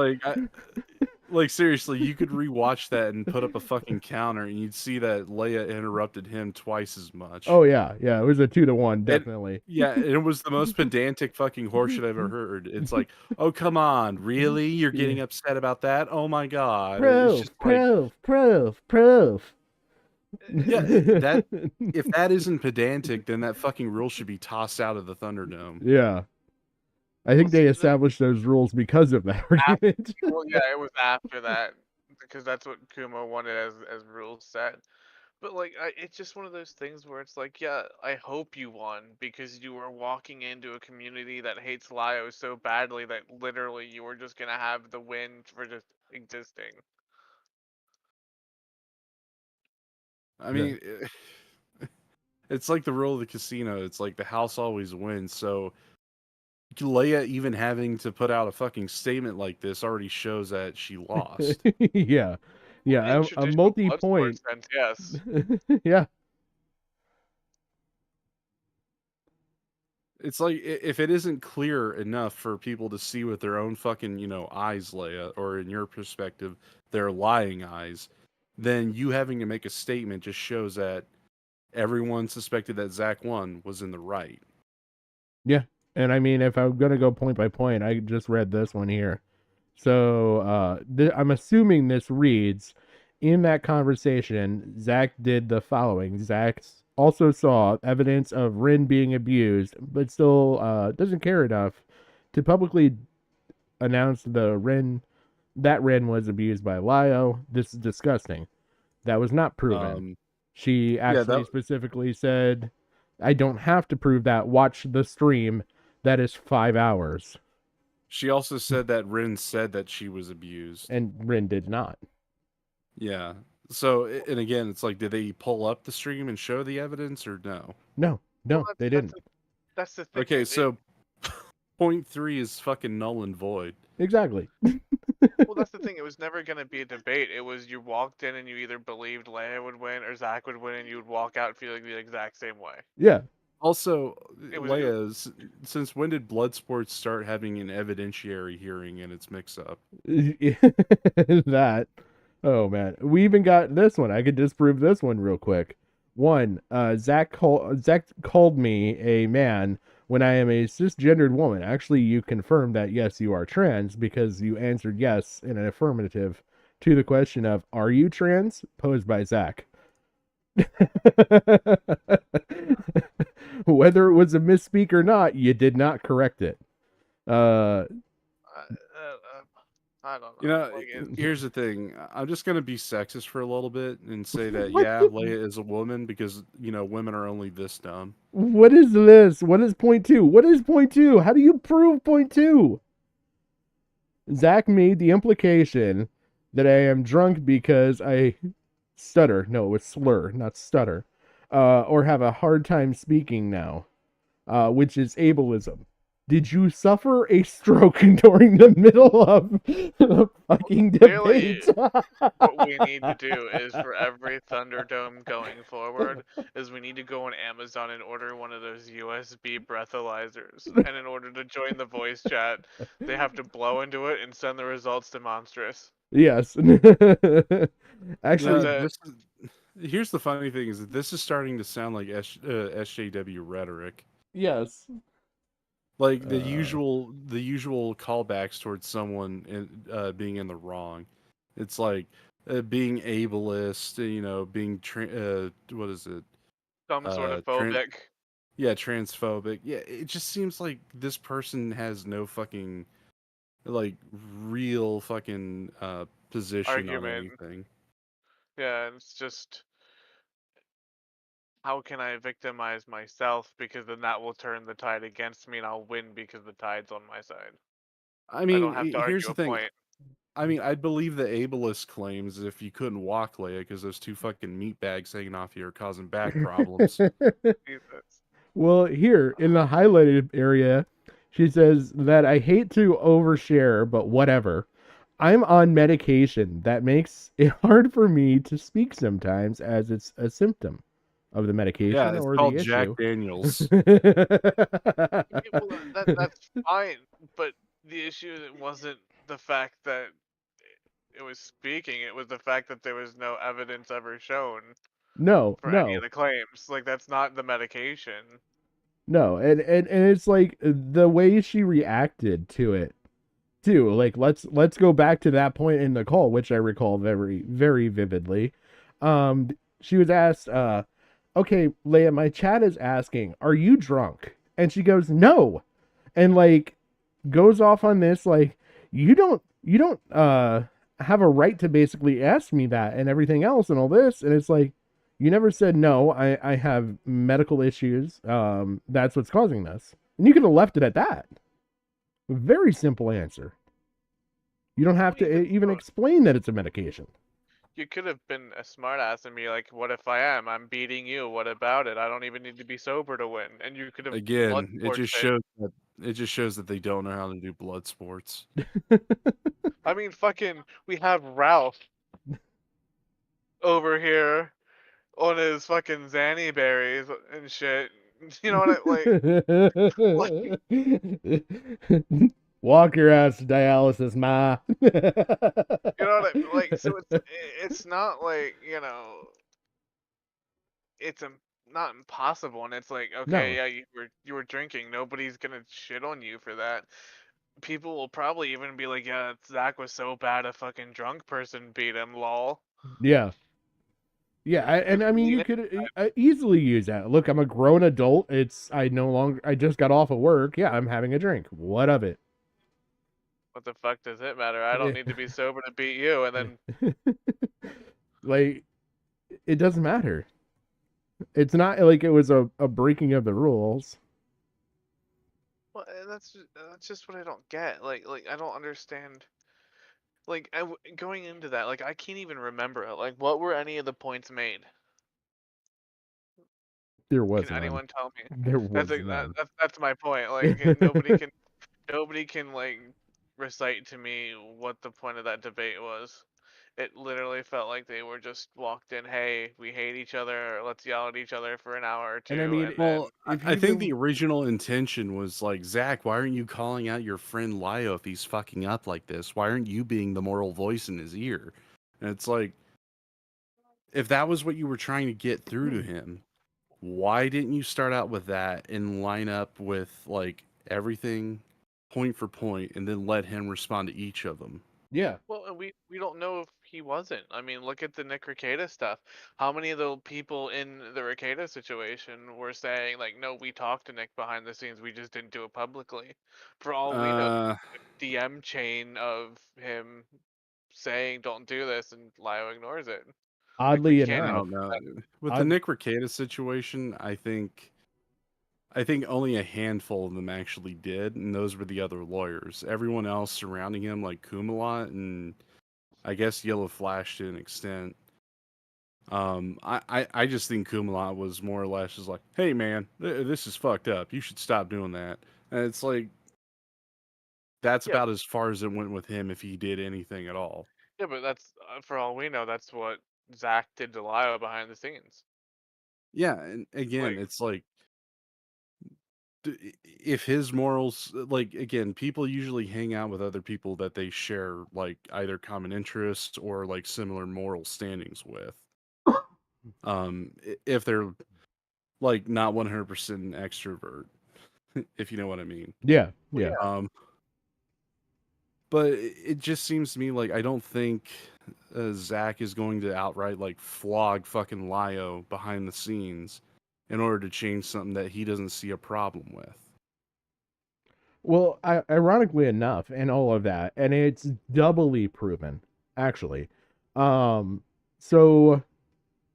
like seriously, you could rewatch that and put up a fucking counter, and you'd see that Leia interrupted him twice as much. Oh yeah, it was a 2-1, definitely. It was the most pedantic fucking horseshit I've ever heard. It's like, oh come on, really? You're getting upset about that? Oh my god! It's just Proof. Yeah, that if that isn't pedantic, then that fucking rule should be tossed out of the Thunderdome. Yeah. I think they established those rules because of that argument. Well, yeah, it was after that because that's what Kumo wanted as rules set. But like, it's just one of those things where it's like, yeah, I hope you won because you were walking into a community that hates Lio so badly that literally you were just gonna have the win for just existing. I mean, it's like the rule of the casino. It's like the house always wins. So Leia even having to put out a fucking statement like this already shows that she lost. Yeah. In A traditional multi-point. Bloodsport sense, yes. Yeah. It's like if it isn't clear enough for people to see with their own fucking, eyes, Leia, or in your perspective, their lying eyes, then you having to make a statement just shows that everyone suspected that Zach 1 was in the right. Yeah. And I mean, if I'm going to go point by point, I just read this one here. So I'm assuming this reads, in that conversation, Zach did the following. Zach also saw evidence of Rin being abused, but still doesn't care enough to publicly announce that Rin was abused by Lio. This is disgusting. That was not proven. She actually specifically said, I don't have to prove that. Watch the stream. That is 5 hours. She also said that Rin said that she was abused. And Rin did not. Yeah. So, and again, it's like, did they pull up the stream and show the evidence or no? No, they didn't. That's the thing. Okay, so point 3 is fucking null and void. Exactly. Well, that's the thing. It was never going to be a debate. It was you walked in and you either believed Leia would win or Zach would win, and you would walk out feeling the exact same way. Yeah. Also, It was Leia, since when did Bloodsport start having an evidentiary hearing in its mix-up? That. Oh, man. We even got this one. I could disprove this one real quick. One, Zach called me a man when I am a cisgendered woman. Actually, you confirmed that, yes, you are trans because you answered yes in an affirmative to the question of, are you trans? Posed by Zach. Whether it was a misspeak or not, you did not correct it. I don't know. Here's the thing. I'm just going to be sexist for a little bit and say that, What yeah, the- Leia is a woman because, women are only this dumb. What is this? What is point 2? What is point 2? How do you prove point 2? Zach made the implication that I am drunk because I stutter. No, it was slur, not stutter. Or have a hard time speaking now, which is ableism. Did you suffer a stroke during the middle of the fucking debate? What we need to do is for every Thunderdome going forward is we need to go on Amazon and order one of those USB breathalyzers. And in order to join the voice chat, they have to blow into it and send the results to Monstrous. Yes. Actually, here's the funny thing is that this is starting to sound like SJW rhetoric. yes. Like the usual callbacks towards someone being in the wrong. It's like being ableist, being what is it? Some sort of phobic. Transphobic. Yeah, it just seems like this person has no fucking real fucking position on anything. Yeah, it's just, how can I victimize myself, because then that will turn the tide against me and I'll win because the tide's on my side. I mean, I don't have to here's argue the a thing. point. I mean, I'd believe the ableist claims if you couldn't walk, Leia, because those 2 fucking meat bags hanging off you are causing back problems. Jesus. Well, here in the highlighted area, she says that I hate to overshare, but whatever. I'm on medication that makes it hard for me to speak sometimes, as it's a symptom of the medication Yeah, it's or called the Jack issue. Daniels. Well, that's fine, but the issue wasn't the fact that it was speaking, it was the fact that there was no evidence ever shown No, for any of the claims. Like, that's not the medication. no, and it's like the way she reacted to it too. Like let's go back to that point in the call, which I recall very very vividly. She was asked, "Okay, Leia, my chat is asking, are you drunk?" And she goes, "No," and like goes off on this like you don't have a right to basically ask me that and everything else and all this, and it's like, you never said no. I have medical issues. That's what's causing this. And you could have left it at that. Very simple answer. You don't have to even explain that it's a medication. You could have been a smartass and be like, "What if I am? I'm beating you. What about it? I don't even need to be sober to win." And you could have Again, it just blood shows that they don't know how to do blood sports. I mean, fucking, we have Ralph over here on his fucking Zanny berries and shit, You know what I like? Walk your ass to dialysis, ma. You know what I like? So it's not like, it's not impossible, and it's like, okay, No. yeah, you were drinking. Nobody's gonna shit on you for that. People will probably even be like, yeah, Zach was so bad, a fucking drunk person beat him, lol. Yeah. Yeah, and I mean, you could easily use that. Look, I'm a grown adult. I just got off of work. Yeah, I'm having a drink. What of it? What the fuck does it matter? I don't need to be sober to beat you. And then, Like, it doesn't matter. It's not like it was a breaking of the rules. well, that's just what I don't get. Like I don't understand. Like going into that, like I can't even remember it. Like, what were any of the points made? There was Can none. anyone tell me? There was none. That's my point. Like nobody can like recite to me what the point of that debate was. It literally felt like they were just walked in, hey, we hate each other, let's yell at each other for an hour or And I two, mean, and then Well, if I you think do, the original intention was like, Zach, why aren't you calling out your friend Lio if he's fucking up like this? Why aren't you being the moral voice in his ear? And it's like, if that was what you were trying to get through to him, why didn't you start out with that and line up with like everything point for point and then let him respond to each of them? yeah, well, and we don't know if he wasn't. I mean, look at the Nick Rekieta stuff. How many of the people in the Rekieta situation were saying like, no, we talked to Nick behind the scenes, we just didn't do it publicly. For all we know, Uh, DM chain of him saying don't do this, and Lio ignores it. Like we oddly can't. I enough, don't know. With the odd, Nick Rekieta situation, I think only a handful of them actually did, and those were the other lawyers. Everyone else surrounding him, like Kumalot and I guess Yellow Flash to an extent. I just think Kumalot was more or less just like, hey man, this is fucked up. You should stop doing that. And it's like that's Yeah, about as far as it went with him if he did anything at all. yeah, but that's for all we know, that's what Zach did to Lio behind the scenes. Yeah, and again, Like, it's like if his morals, like again, people usually hang out with other people that they share like either common interests or like similar moral standings with. If they're like not 100% extrovert, if you know what I mean. yeah, well, yeah. yeah, But it just seems to me like I don't think Zach is going to outright like flog fucking Lio behind the scenes in order to change something that he doesn't see a problem with. Well, ironically enough, and all of that, and it's doubly proven, actually. Um, so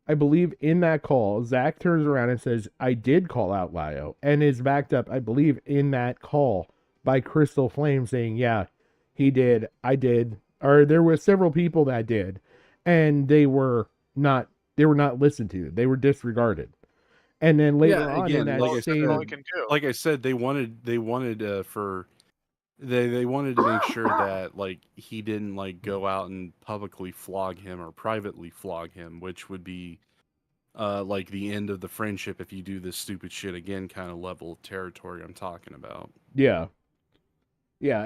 I believe in that call, Zach turns around and says, I did call out Lio, and is backed up, I believe, in that call by Crystal Flame saying, yeah, he did, I did, or there were several people that did, and not they were not listened to. They were disregarded. And then Yeah, later on in again, that that's all we same can do. like I said, they wanted to make sure that like he didn't like go out and publicly flog him or privately flog him, which would be like the end of the friendship if you do this stupid shit again kind of level of territory I'm talking about. yeah. Yeah,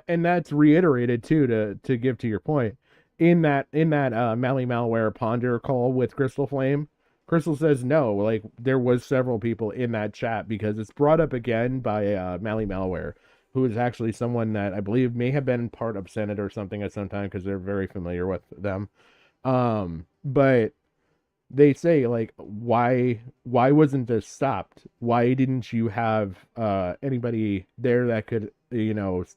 and that's reiterated too to give to your point. In that Mally Malware Ponder call with Crystal Flame, Crystal says no, like there was several people in that chat because it's brought up again by Mally Malware, who is actually someone that I believe may have been part of Senate or something at some time because they're very familiar with them. But they say like why wasn't this stopped? Why didn't you have anybody there that could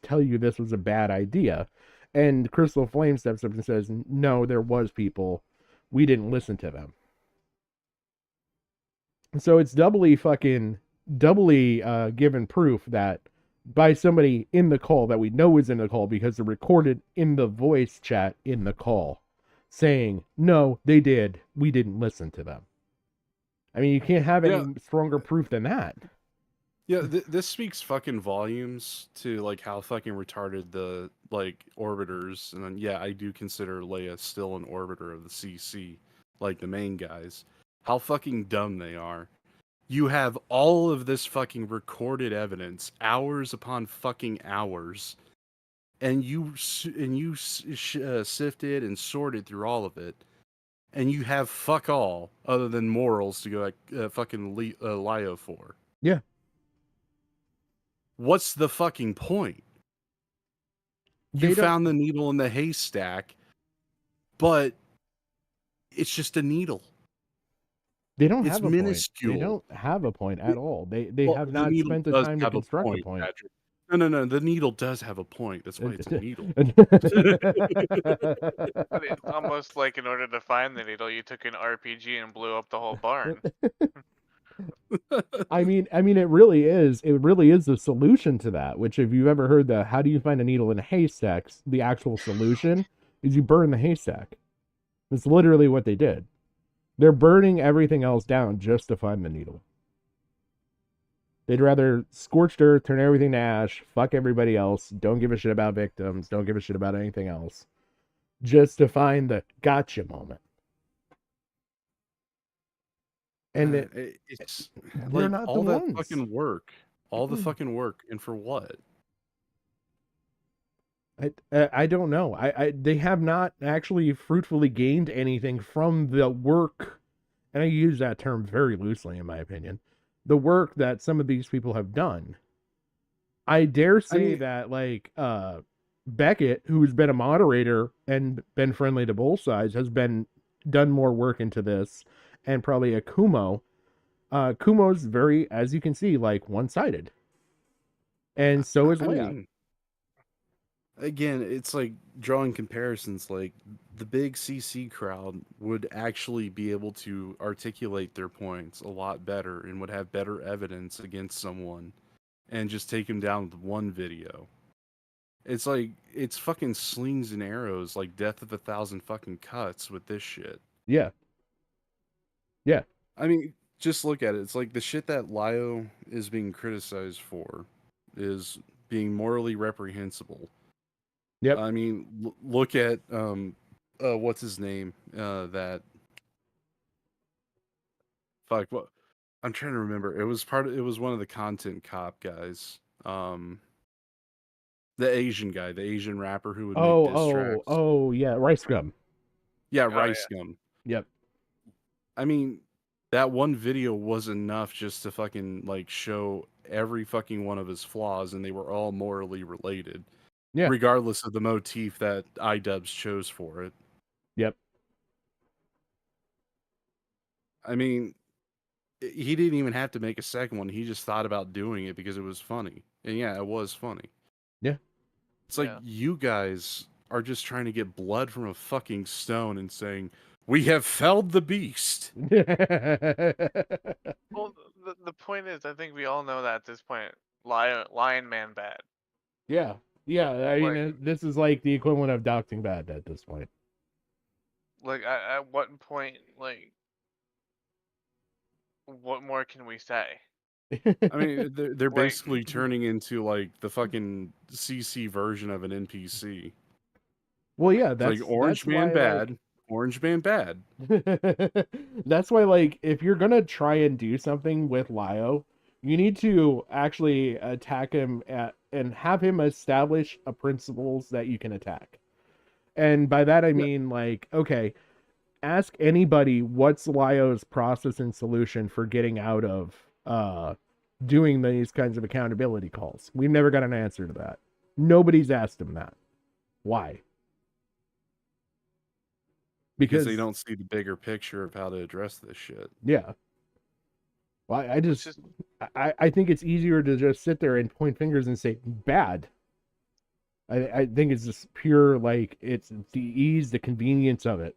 tell you this was a bad idea? And Crystal Flame steps up and says, no, there was people, we didn't listen to them. So it's doubly given proof that by somebody in the call that we know is in the call because they're recorded in the voice chat in the call saying, no, they did. We didn't listen to them. I mean, you can't have Yeah, any stronger proof than that. yeah. This speaks fucking volumes to like how fucking retarded the like orbiters, and then yeah, I do consider Leia still an orbiter of the CC, like the main guys. How fucking dumb they are. You have all of this fucking recorded evidence, hours upon fucking hours, and you sifted and sorted through all of it, and you have fuck all other than morals to go like fucking Lio for. Yeah. What's the fucking point? You found the needle in the haystack, but it's just a needle. They don't It's have a minuscule. point. They don't have a point at all. They Well, have the not needle spent the does time to have a construct a point, point. Patrick. No. The needle does have a point. That's why it's a needle. But it's almost like in order to find the needle, you took an RPG and blew up the whole barn. I mean, it really is. It really is the solution to that. Which, if you've ever heard the "how do you find a needle in a haystack," the actual solution is you burn the haystack. That's literally what they did. They're burning everything else down just to find the needle. They'd rather scorched earth, turn everything to ash, fuck everybody else, don't give a shit about victims, don't give a shit about anything else, just to find the gotcha moment. And it's they're like not all the that ones. fucking work, all the fucking work, and for what? I don't know. They have not actually fruitfully gained anything from the work, and I use that term very loosely in my opinion. The work that some of these people have done. I dare say that like Beckett, who's been a moderator and been friendly to both sides, has done more work into this, and probably a Kumo. Kumo's very, as you can see, like one-sided, and so is Leia. Again, it's like drawing comparisons. Like the big CC crowd would actually be able to articulate their points a lot better and would have better evidence against someone, and just take him down with one video. It's like it's fucking slings and arrows, like Death of a Thousand fucking cuts with this shit. Yeah. Yeah. I mean, just look at it. It's like the shit that Lio is being criticized for is being morally reprehensible. Yep. I mean, look at what's his name? That fuck. What? I'm trying to remember. It was It was one of the content cop guys. The Asian guy, the Asian rapper who would make diss tracks. Oh, yeah, Rice Gum. Yeah, Rice Gum. Yep. I mean, that one video was enough just to fucking like show every fucking one of his flaws, and they were all morally related. Yeah. Regardless of the motif that iDubbbz chose for it. Yep. I mean, he didn't even have to make a second one. He just thought about doing it because it was funny. And yeah, it was funny. Yeah. It's like you guys are just trying to get blood from a fucking stone and saying, "We have felled the beast." Well, the point is, I think we all know that at this point, Lion Man bad. Yeah. Yeah. I mean, this is like the equivalent of doxing bad at this point. Like, at what point, like, what more can we say? I mean, they're basically turning into like the fucking CC version of an NPC. Well, yeah, it's that's like Orange that's Man why, bad, like, Orange Man bad. That's why, like, if you're gonna try and do something with Lio, you need to actually attack him and have him establish a principles that you can attack. And by that I mean, like, okay, ask anybody what's Lio's process and solution for getting out of doing these kinds of accountability calls. We've never got an answer to that. Nobody's asked him that. Why? Because they don't see the bigger picture of how to address this shit. Yeah. Well, I think it's easier to just sit there and point fingers and say bad. I think it's just pure, like, it's the ease, the convenience of it.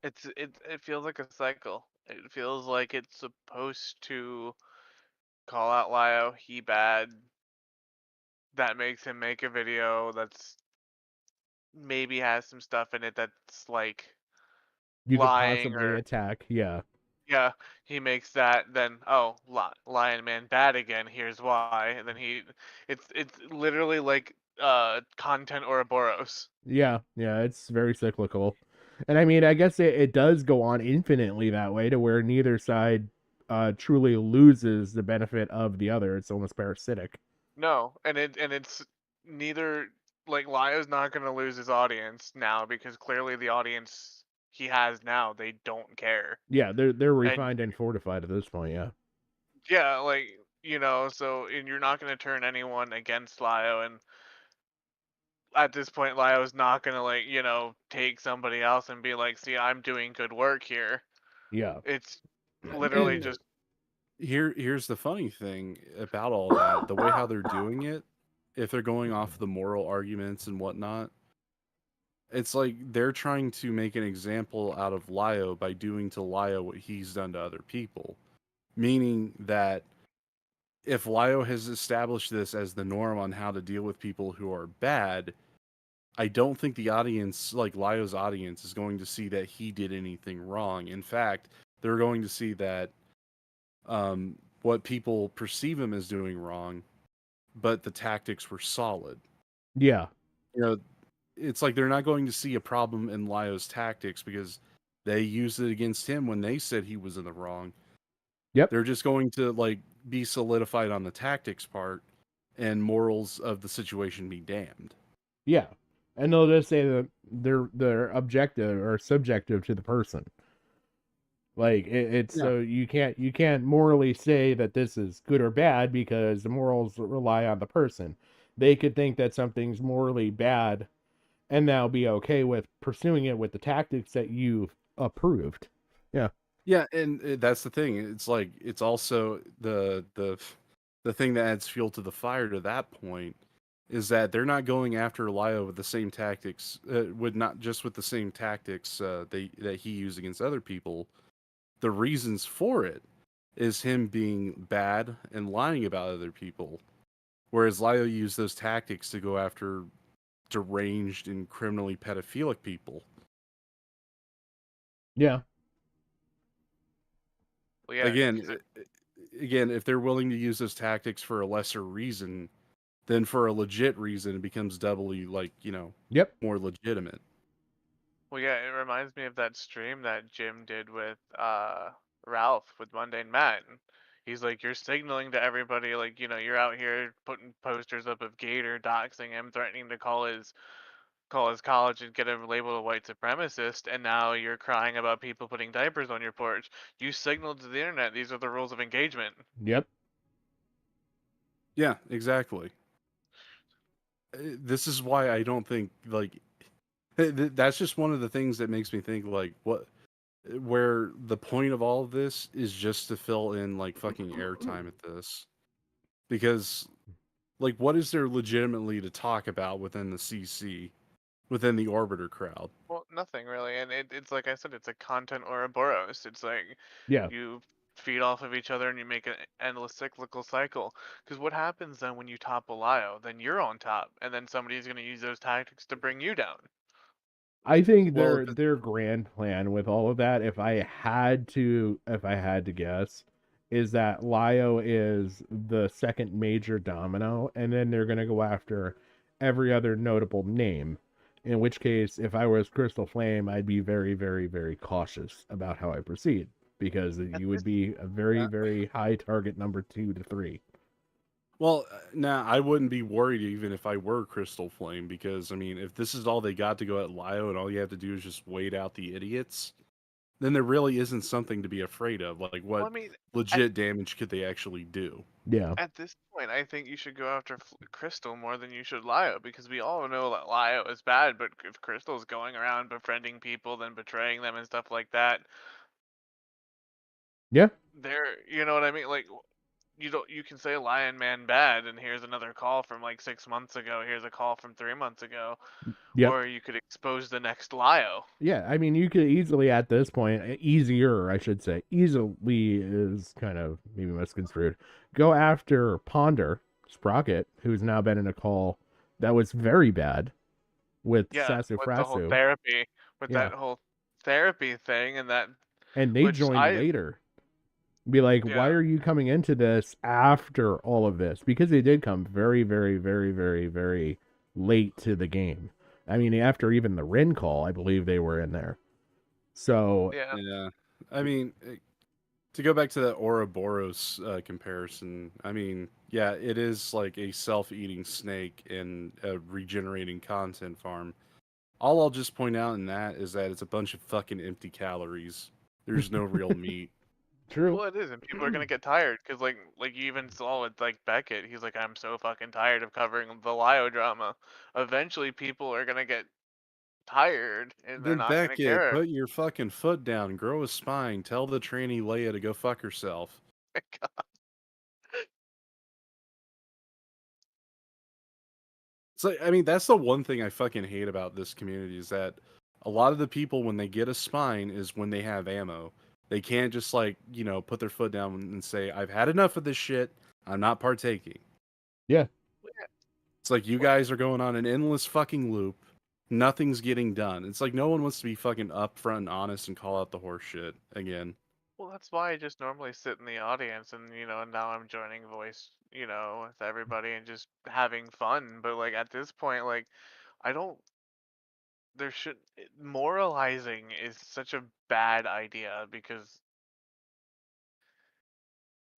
It feels like a cycle. It feels like it's supposed to call out Lio, he bad. That makes him make a video that's maybe has some stuff in it that's like You could lying possibly attack, yeah. Yeah, he makes that. Then Lion Man bad again. Here's why. And then it's literally like content Ouroboros. Yeah, it's very cyclical. And I mean, I guess it does go on infinitely that way to where neither side truly loses the benefit of the other. It's almost parasitic. No, and it's neither. Like Lio's not gonna lose his audience now because clearly the audience he has now, they don't care. Yeah, they're And refined and fortified at this point. Yeah. yeah, like so and you're not gonna turn anyone against Lio, and at this point Lio's not gonna like take somebody else and be like, see, I'm doing good work here. Yeah. It's literally And just here's the funny thing about all that: the way how they're doing it, if they're going off the moral arguments and whatnot, it's like they're trying to make an example out of Lio by doing to Lio what he's done to other people. Meaning that if Lio has established this as the norm on how to deal with people who are bad, I don't think the audience, like Lio's audience, is going to see that he did anything wrong. In fact, they're going to see that what people perceive him as doing wrong, but the tactics were solid. Yeah. You know, it's like they're not going to see a problem in Lio's tactics because they used it against him when they said he was in the wrong. Yep. They're just going to like be solidified on the tactics part and morals of the situation be damned. Yeah. And they'll just say that they're objective or subjective to the person. Like it's Yeah. so you can't morally say that this is good or bad because the morals rely on the person. They could think that something's morally bad and now be okay with pursuing it with the tactics that you've approved. Yeah. Yeah, and that's the thing. It's like it's also the thing that adds fuel to the fire to that point is that they're not going after Lio with the same tactics, not just with the same tactics that he used against other people. The reasons for it is him being bad and lying about other people, whereas Lio used those tactics to go after deranged and criminally pedophilic people. Yeah. well, yeah. Again, if they're willing to use those tactics for a lesser reason, then for a legit reason, it becomes doubly Yep. more legitimate. Well, yeah, it reminds me of that stream that Jim did with Ralph with Mundane Matt. And he's like, you're signaling to everybody, like, you're out here putting posters up of Gator, doxing him, threatening to call his college and get him labeled a white supremacist, and now you're crying about people putting diapers on your porch. You signaled to the internet these are the rules of engagement. Yep. Yeah, exactly. This is why I don't think that's just one of the things that makes me think like where the point of all of this is just to fill in like fucking airtime at this. Because like what is there legitimately to talk about within the CC, within the Orbiter crowd? Well, nothing really, and it's like I said, it's a content Ouroboros. It's like Yeah. you feed off of each other and you make an endless cyclical cycle. Because what happens then when you topple Lio? Then you're on top, and then somebody's going to use those tactics to bring you down. I think Well, their grand plan with all of that, if I had to guess, is that Lio is the second major domino, and then they're gonna go after every other notable name. In which case, if I was Crystal Flame, I'd be very, very, very cautious about how I proceed because you would be a very, very high target number 2 to 3. Well, nah, I wouldn't be worried even if I were Crystal Flame because I mean, if this is all they got to go at Lio and all you have to do is just wait out the idiots, then there really isn't something to be afraid of. Like, Well, what I mean, legit damage could they actually do? Yeah. at this point, I think you should go after Crystal more than you should Lio, because we all know that Lio is bad, but if Crystal's going around befriending people, then betraying them and stuff like that, Yeah. you know what I mean? Like, you can say Lion Man bad, and here's another call from like 6 months ago. Here's a call from 3 months ago, Yep. or you could expose the next Lio. Yeah, I mean, you could easily at this point, easier, I should say, easily is kind of maybe misconstrued. Go after Ponder Sprocket, who's now been in a call that was very bad with Yeah, with the whole Sassafrasu. therapy, with Yeah, that whole therapy thing, and that, and they which joined later. Be like, why yeah, are you coming into this after all of this? Because they did come very, very, very, very, very late to the game. I mean, after even the Rin call, I believe they were in there. So yeah. Yeah, I mean, To go back to that Ouroboros comparison, I mean, yeah, it is like a self-eating snake and a regenerating content farm. All I'll just point out in that is that it's a bunch of fucking empty calories. There's no real meat. True. Well, it is, and people are gonna get tired because, like you even saw with like Beckett, he's like, I'm so fucking tired of covering the Lio drama. Eventually, people are gonna get tired, and they're Then not gonna Beckett, care. put your fucking foot down, grow a spine, tell the tranny Leia to go fuck herself. So I mean, that's the one thing I fucking hate about this community is that a lot of the people when they get a spine is when they have ammo. They can't just like, put their foot down and say, I've had enough of this shit. I'm not partaking. Yeah. It's like you guys are going on an endless fucking loop. Nothing's getting done. It's like no one wants to be fucking upfront and honest and call out the horse shit again. Well, that's why I just normally sit in the audience, and and now I'm joining voice, with everybody and just having fun. But like at this point, like I don't. There should moralizing is such a bad idea because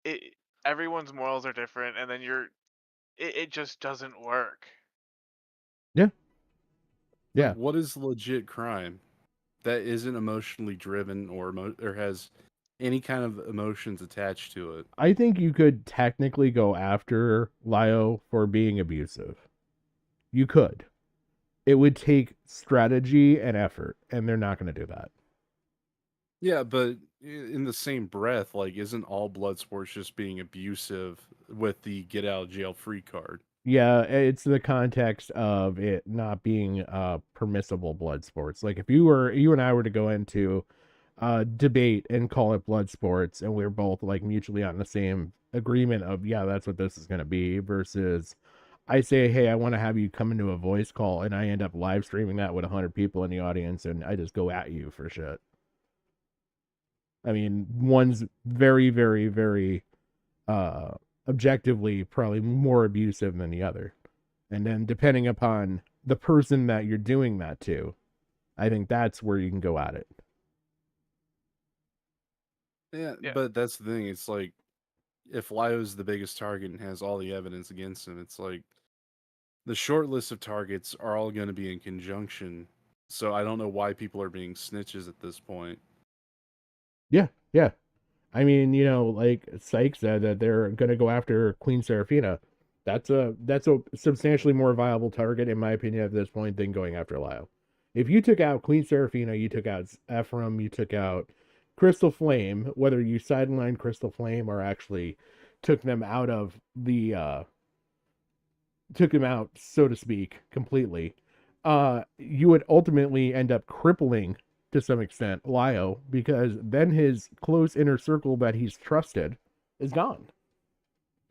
it everyone's morals are different, and then it just doesn't work. Yeah. Like, Yeah. what is legit crime that isn't emotionally driven or has any kind of emotions attached to it? I think you could technically go after Lio for being abusive. You could. It would take strategy and effort, and they're not going to do that. Yeah, but in the same breath, like, isn't all blood sports just being abusive with the get out of jail free card? Yeah, it's the context of it not being permissible blood sports. Like if you and I were to go into debate and call it blood sports and we're both like mutually on the same agreement of yeah, that's what this is going to be versus I say, "Hey, I want to have you come into a voice call," and I end up live streaming that with 100 people in the audience and I just go at you for shit. I mean, one's very very very uh objectively probably more abusive than the other. And then depending upon the person that you're doing that to, I think that's where you can go at it. Yeah, Yeah. but that's the thing. It's like if Lio's the biggest target and has all the evidence against him, it's like the short list of targets are all going to be in conjunction. So I don't know why people are being snitches at this point. Yeah, yeah. I mean, like Syke said that they're gonna go after Queen Serafina. That's a substantially more viable target in my opinion at this point than going after Lio. If you took out Queen Serafina, you took out Ephraim, you took out Crystal Flame, whether you sidelined Crystal Flame or actually took them out of the took him out, so to speak, completely, you would ultimately end up crippling to some extent Lio because then his close inner circle that he's trusted is gone.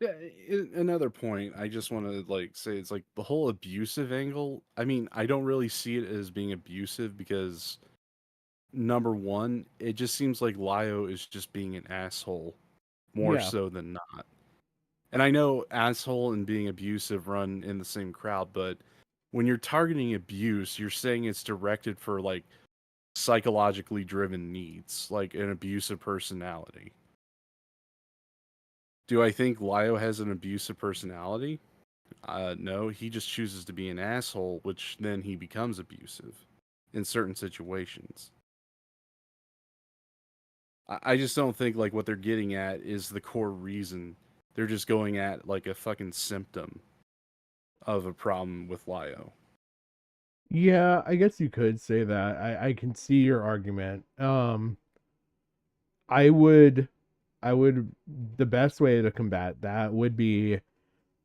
Yeah, another point I just want to like say it's like the whole abusive angle. I mean, I don't really see it as being abusive because number one, it just seems like Lio is just being an asshole more Yeah. so than not. And I know asshole and being abusive run in the same crowd, but when you're targeting abuse, you're saying it's directed for like psychologically driven needs, like an abusive personality. Do I think Lio has an abusive personality? No, he just chooses to be an asshole, which then he becomes abusive in certain situations. I just don't think like what they're getting at is the core reason. They're just going at like a fucking symptom of a problem with Lio. Yeah, I guess you could say that. I can see your argument. I would I would the best way to combat that would be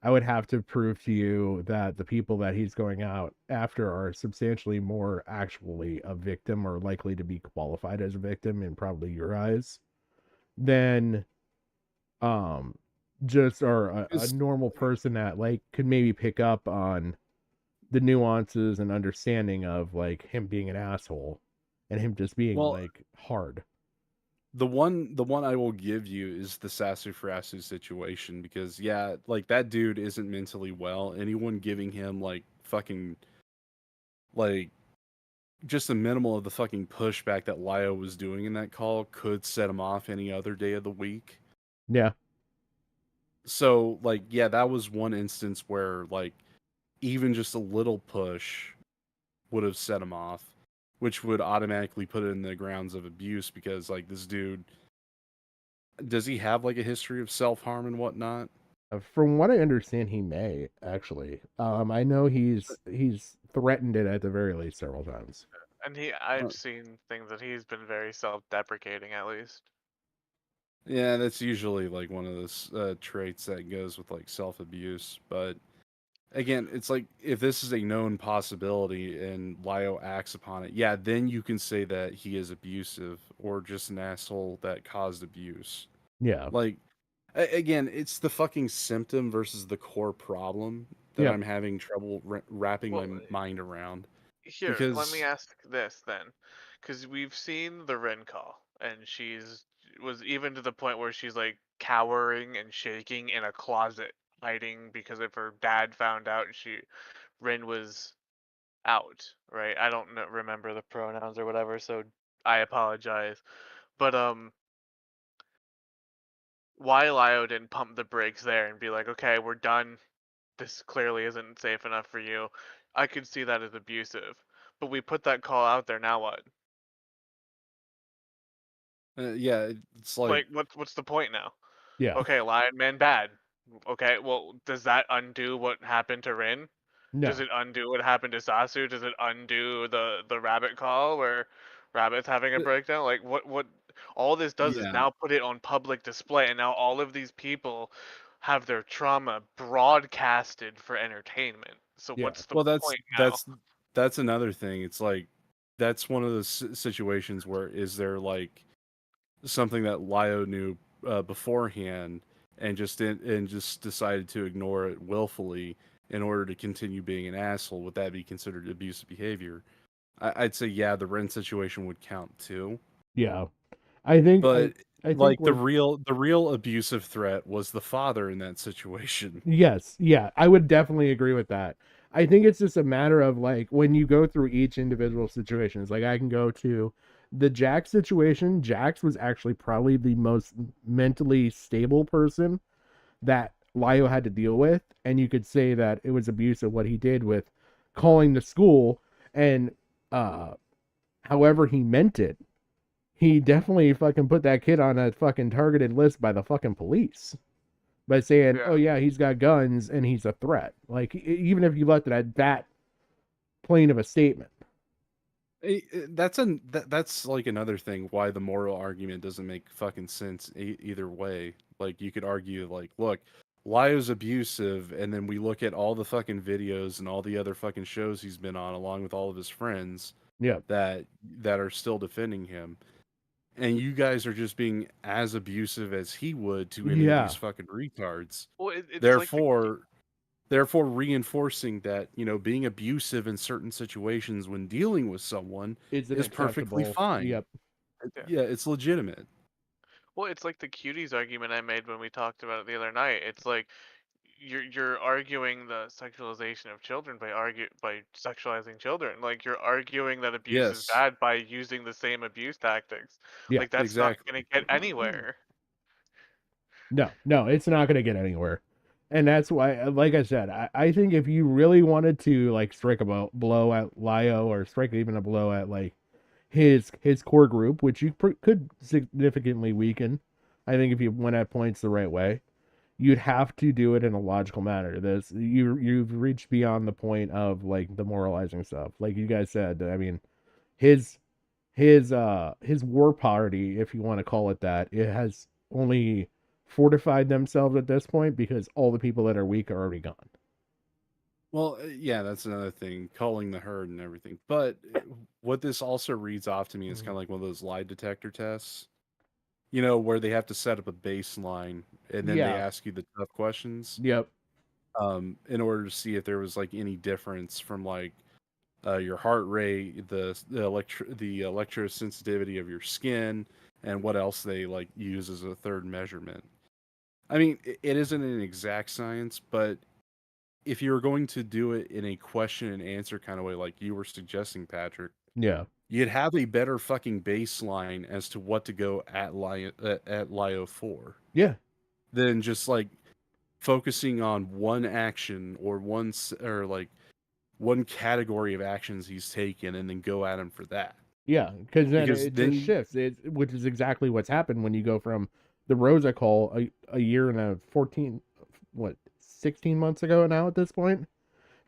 I would have to prove to you that the people that he's going out after are substantially more actually a victim or likely to be qualified as a victim in probably your eyes than um just are a It's, normal person that like could maybe pick up on the nuances and understanding of like him being an asshole and him just being well, like hard. the one I will give you is the Sasufrasu situation because yeah, like that dude isn't mentally well. Anyone giving him like fucking like just a minimal of the fucking pushback that Lio was doing in that call could set him off any other day of the week. Yeah. So, like, yeah, that was one instance where, like, even just a little push would have set him off, which would automatically put it in the grounds of abuse because, like, this dude, does he have, like, a history of self-harm and whatnot? From what I understand, he may actually. I know he's threatened it at the very least several times. And I've seen things that he's been very self-deprecating, at least. Yeah, that's usually, like, one of those traits that goes with, like, self-abuse, but again, it's like if this is a known possibility and Lio acts upon it, yeah, then you can say that he is abusive or just an asshole that caused abuse. Yeah. Like, again, it's the fucking symptom versus the core problem that Yep. I'm having trouble wrapping my Well, mind around. Here, let me Because, ask this then, because we've seen the Ren call, and was even to the point where she's like cowering and shaking in a closet, hiding because if her dad found out Ren was out, right? I don't remember the pronouns or whatever, so I apologize. But why Lio didn't pump the brakes there and be like, okay, we're done. This clearly isn't safe enough for you. I could see that as abusive. But we put that call out there, now what? yeah, it's like, Like, what's the point now? Yeah. Okay, Lion Man bad. Okay, well, does that undo what happened to Rin? Does No. it undo what happened to Sasu? Does it undo the rabbit call where Rabbit's having a breakdown? Like, what? All this does is yeah, now put it on public display, and now all of these people have their trauma broadcasted for entertainment. So Yeah. what's the well, point now? that's another thing. It's like, that's one of those situations where is there, like, something that Lio knew beforehand and just decided to ignore it willfully in order to continue being an asshole. Would that be considered abusive behavior? I'd say yeah, the Ren situation would count too. Yeah. I think But I think like what the real abusive threat was the father in that situation. yes, yeah, I would definitely agree with that. I think it's just a matter of like when you go through each individual situation. It's like I can go to the Jax situation. Jax was actually probably the most mentally stable person that Lio had to deal with, and you could say that it was abusive what he did with calling the school and however he meant it. He definitely fucking put that kid on a fucking targeted list by the fucking police by saying, Yeah. "Oh yeah, he's got guns and he's a threat." Like even if you left it at that plain of a statement. That's like another thing why the moral argument doesn't make fucking sense either way. Like, you could argue like, look, Lio's abusive, and then we look at all the fucking videos and all the other fucking shows he's been on, along with all of his friends Yeah, that are still defending him, and you guys are just being as abusive as he would to any of these yeah, fucking retards. Well, it's like Therefore, therefore reinforcing that, being abusive in certain situations when dealing with someone isn't is perfectly acceptable. fine. Yep. yeah. Yeah, it's legitimate. Well, it's like the cuties argument I made when we talked about it the other night. It's like you're arguing the sexualization of children by sexualizing children. Like you're arguing that abuse is Yes, bad by using the same abuse tactics. Yeah. Like that's not exactly. gonna get anywhere. No, no, it's not gonna get anywhere. And that's why, like I said, I think if you really wanted to like strike a blow at Lio or strike even a blow at like his core group, which you could significantly weaken, I think if you went at points the right way, you'd have to do it in a logical manner. This you've reached beyond the point of like the moralizing stuff. Like you guys said, I mean, his his war party, if you want to call it that, it has only fortified themselves at this point because all the people that are weak are already gone. Well, yeah, that's another thing, calling the herd and everything. But what this also reads off to me is kind of like one of those lie detector tests, where they have to set up a baseline and then they Yeah. ask you the tough questions, Yep. in order to see if there was like any difference from like your heart rate, the electrosensitivity of your skin, and what else they like use as a third measurement. I mean, it isn't an exact science, but if you were going to do it in a question and answer kind of way, like you were suggesting, Patrick, Yeah. You'd have a better fucking baseline as to what to go at Lio for Yeah. than just like focusing on one action or or like one category of actions he's taken and then go at him for that. Yeah, because then Because it just then shifts, which is exactly what's happened when you go from the Rosa call a year and a 14, 16 months ago now at this point,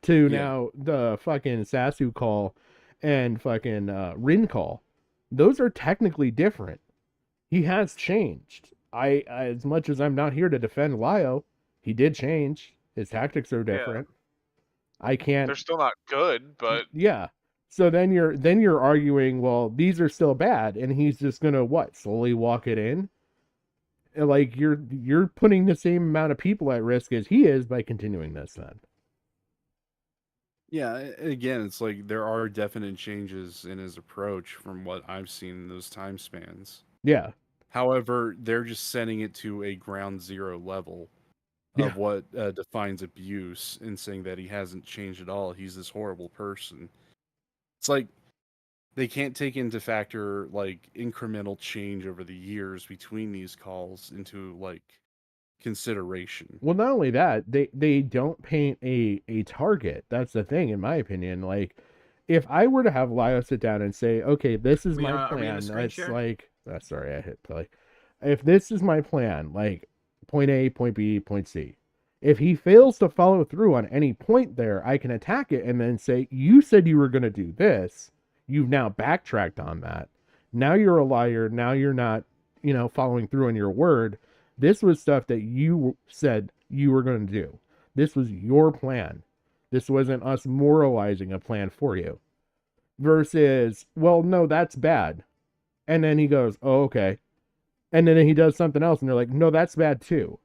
to yeah, now the fucking Sasu call and fucking Rin call. Those are technically different. He has changed. As much as I'm not here to defend Lio, he did change. His tactics are Yeah. different. I can't. They're still not good, but Yeah. So then you're arguing, well, these are still bad, and he's just gonna what, slowly walk it in? Like you're putting the same amount of people at risk as he is by continuing this then. yeah. Again, it's like there are definite changes in his approach from what I've seen in those time spans. Yeah. However, they're just setting it to a ground zero level Yeah. of what defines abuse and saying that he hasn't changed at all. He's this horrible person. It's like they can't take into factor like incremental change over the years between these calls into like consideration. Well, not only that, they don't paint a target. That's the thing, in my opinion. Like, if I were to have Lio sit down and say, "Okay, this is my Are we in the plan," screen it's share? like, sorry, I hit play. If this is my plan, like point A, point B, point C, if he fails to follow through on any point there, I can attack it and then say, "You said you were going to do this. You've now backtracked on that. Now you're a liar. Now you're not, following through on your word. This was stuff that you said you were going to do. This was your plan. This wasn't us moralizing a plan for you." Versus, well, no, that's bad. And then he goes, "Oh, okay." And then he does something else, and they're like, "No, that's bad too."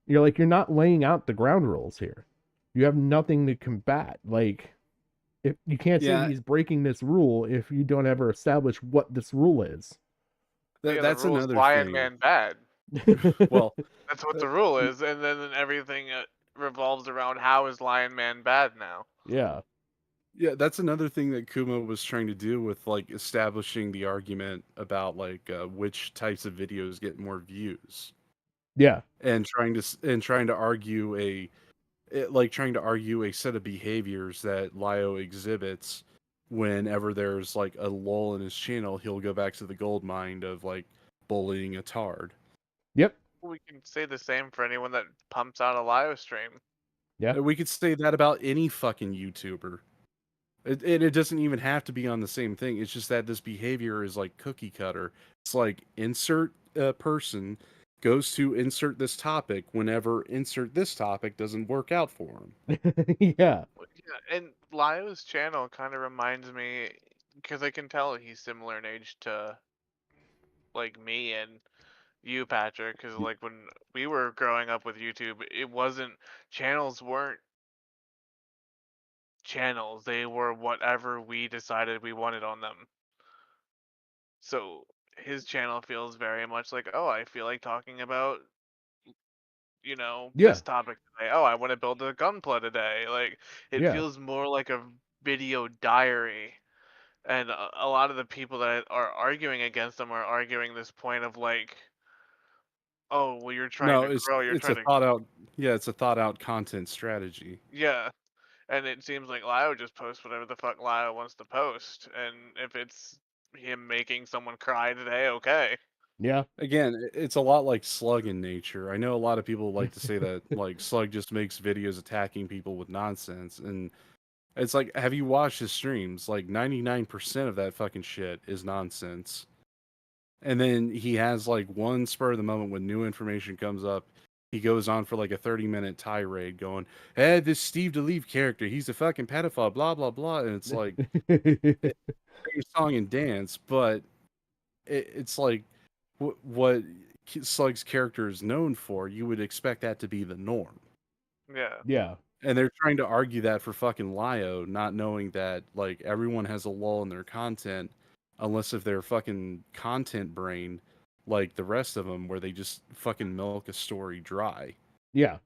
You're like, you're not laying out the ground rules here. You have nothing to combat. Like, if you can't say Yeah, he's breaking this rule if you don't ever establish what this rule is. yeah, the that's rule is another Lion thing. Man bad. Well, That's what the rule is, and then everything revolves around how is Lion Man bad now. Yeah. yeah, that's another thing that Kuma was trying to do with like establishing the argument about like which types of videos get more views Yeah. and trying to argue like trying to argue a set of behaviors that Lio exhibits whenever there's like a lull in his channel, he'll go back to the gold mine of like bullying a tard. Yep. We can say the same for anyone that pumps out a Lio stream. Yeah. We could say that about any fucking YouTuber. It doesn't even have to be on the same thing. It's just that this behavior is like cookie cutter. It's like insert person goes to insert this topic whenever insert this topic doesn't work out for him. Yeah. Yeah, and Lio's channel kind of reminds me, because I can tell he's similar in age to like me and you, Patrick. Because like when we were growing up with YouTube, it wasn't channels weren't channels; they were whatever we decided we wanted on them. So his channel feels very much like, oh, I feel like talking about Yeah. this topic today. Oh, I want to build a gunpla today. Like it Yeah. feels more like a video diary. And a lot of the people that are arguing against them are arguing this point of like, oh, well, you're trying No, to grow, you're it's trying a to, thought out. Yeah, it's a thought out content strategy. yeah. And it seems like Lio just posts whatever the fuck Lio wants to post, and if it's him making someone cry today, okay. Yeah. Again, it's a lot like Slug in nature. I know a lot of people like to say that like Slug just makes videos attacking people with nonsense, and it's like, have you watched his streams? Like 99% of that fucking shit is nonsense. And then he has like one spur of the moment when new information comes up. He goes on for like a 30-minute tirade going, hey, this Steve DeLeave character, he's a fucking pedophile, blah, blah, blah. And it's like, it's song and dance, but it's like what Slug's character is known for. You would expect that to be the norm. Yeah. Yeah. And they're trying to argue that for fucking Lio, not knowing that like everyone has a lull in their content, unless if they're fucking content brain like the rest of them, where they just fucking milk a story dry. Yeah.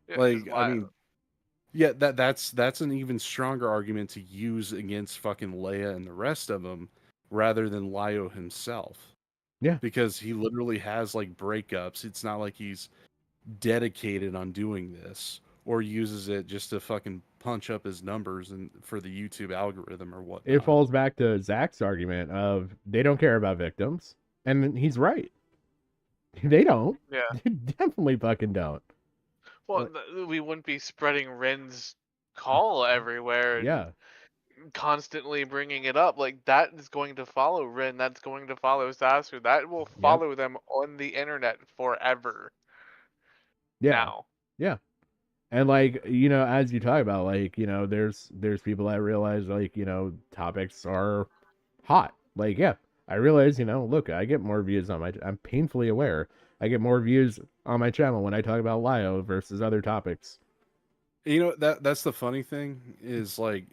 Yeah, 'cause Like, I mean, Yeah, that's an even stronger argument to use against fucking Leia and the rest of them, rather than Lio himself. Yeah. Because he literally has like breakups. It's not like he's dedicated on doing this or uses it just to fucking punch up his numbers and for the YouTube algorithm or It whatnot. falls back to Zach's argument of they don't care about victims, and he's right. They don't. Yeah. They definitely fucking don't. Well, we wouldn't be spreading Ren's call everywhere and Yeah. constantly bringing it up. Like, that is going to follow Ren. That's going to follow Sasu. That will Yep. follow them on the internet forever. Yeah. Now. Yeah. And like, you know, as you talk about, like, you know, there's people that realize, like, you know, topics are hot. Like, yeah, I realize, you know, look, I get more views on my I'm painfully aware. I get more views on my channel when I talk about Lio versus other topics. You know, that's the funny thing is like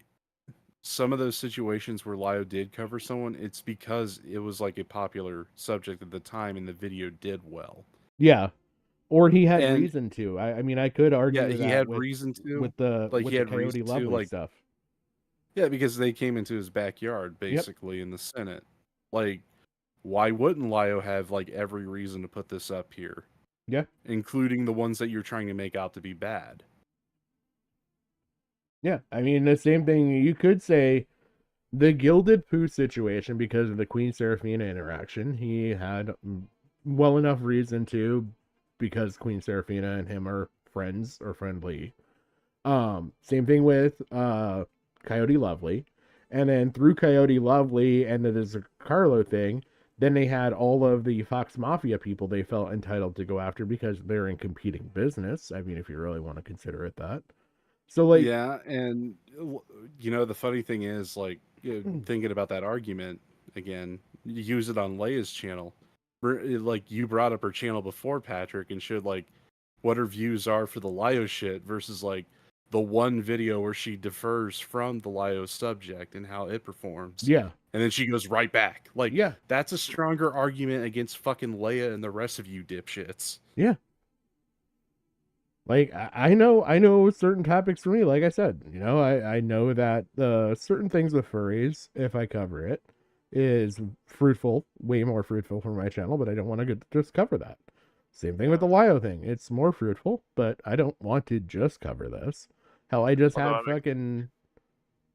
some of those situations where Lio did cover someone, it's because it was like a popular subject at the time and the video did well. Yeah. Or he had And reason to. I mean, I could argue yeah, he that had with reason to. with the Like with he the had Coyote reason to, Lovely like stuff. yeah, because they came into his backyard basically in the Senate. Like, why wouldn't Lio have like every reason to put this up here? Yeah. Including the ones that you're trying to make out to be bad. Yeah. I mean, the same thing you could say the Gilded Pooh situation because of the Queen Seraphina interaction. He had well enough reason to because Queen Seraphina and him are friends or friendly. Same thing with Coyote Lovely. And then through Coyote Lovely and the Carlo thing, then they had all of the Fox Mafia people they felt entitled to go after because they're in competing business. I mean, if you really want to consider it that. So like Yeah, and you know the funny thing is like thinking about that argument again, you use it on Leia's channel. Like you brought up her channel before, Patrick, and showed like what her views are for the Lio shit versus like the one video where she differs from the Lio subject and how it performs. yeah. And then she goes right back. Like Yeah. that's a stronger argument against fucking Leia and the rest of you dipshits. Yeah. Like I know certain topics for me, like I said, you know, I know that certain things with furries, if I cover it, is fruitful, way more fruitful for my channel, but I don't want to just cover that. Same thing with the Lio thing. It's more fruitful, but I don't want to just cover this. Hell, I just Although had fucking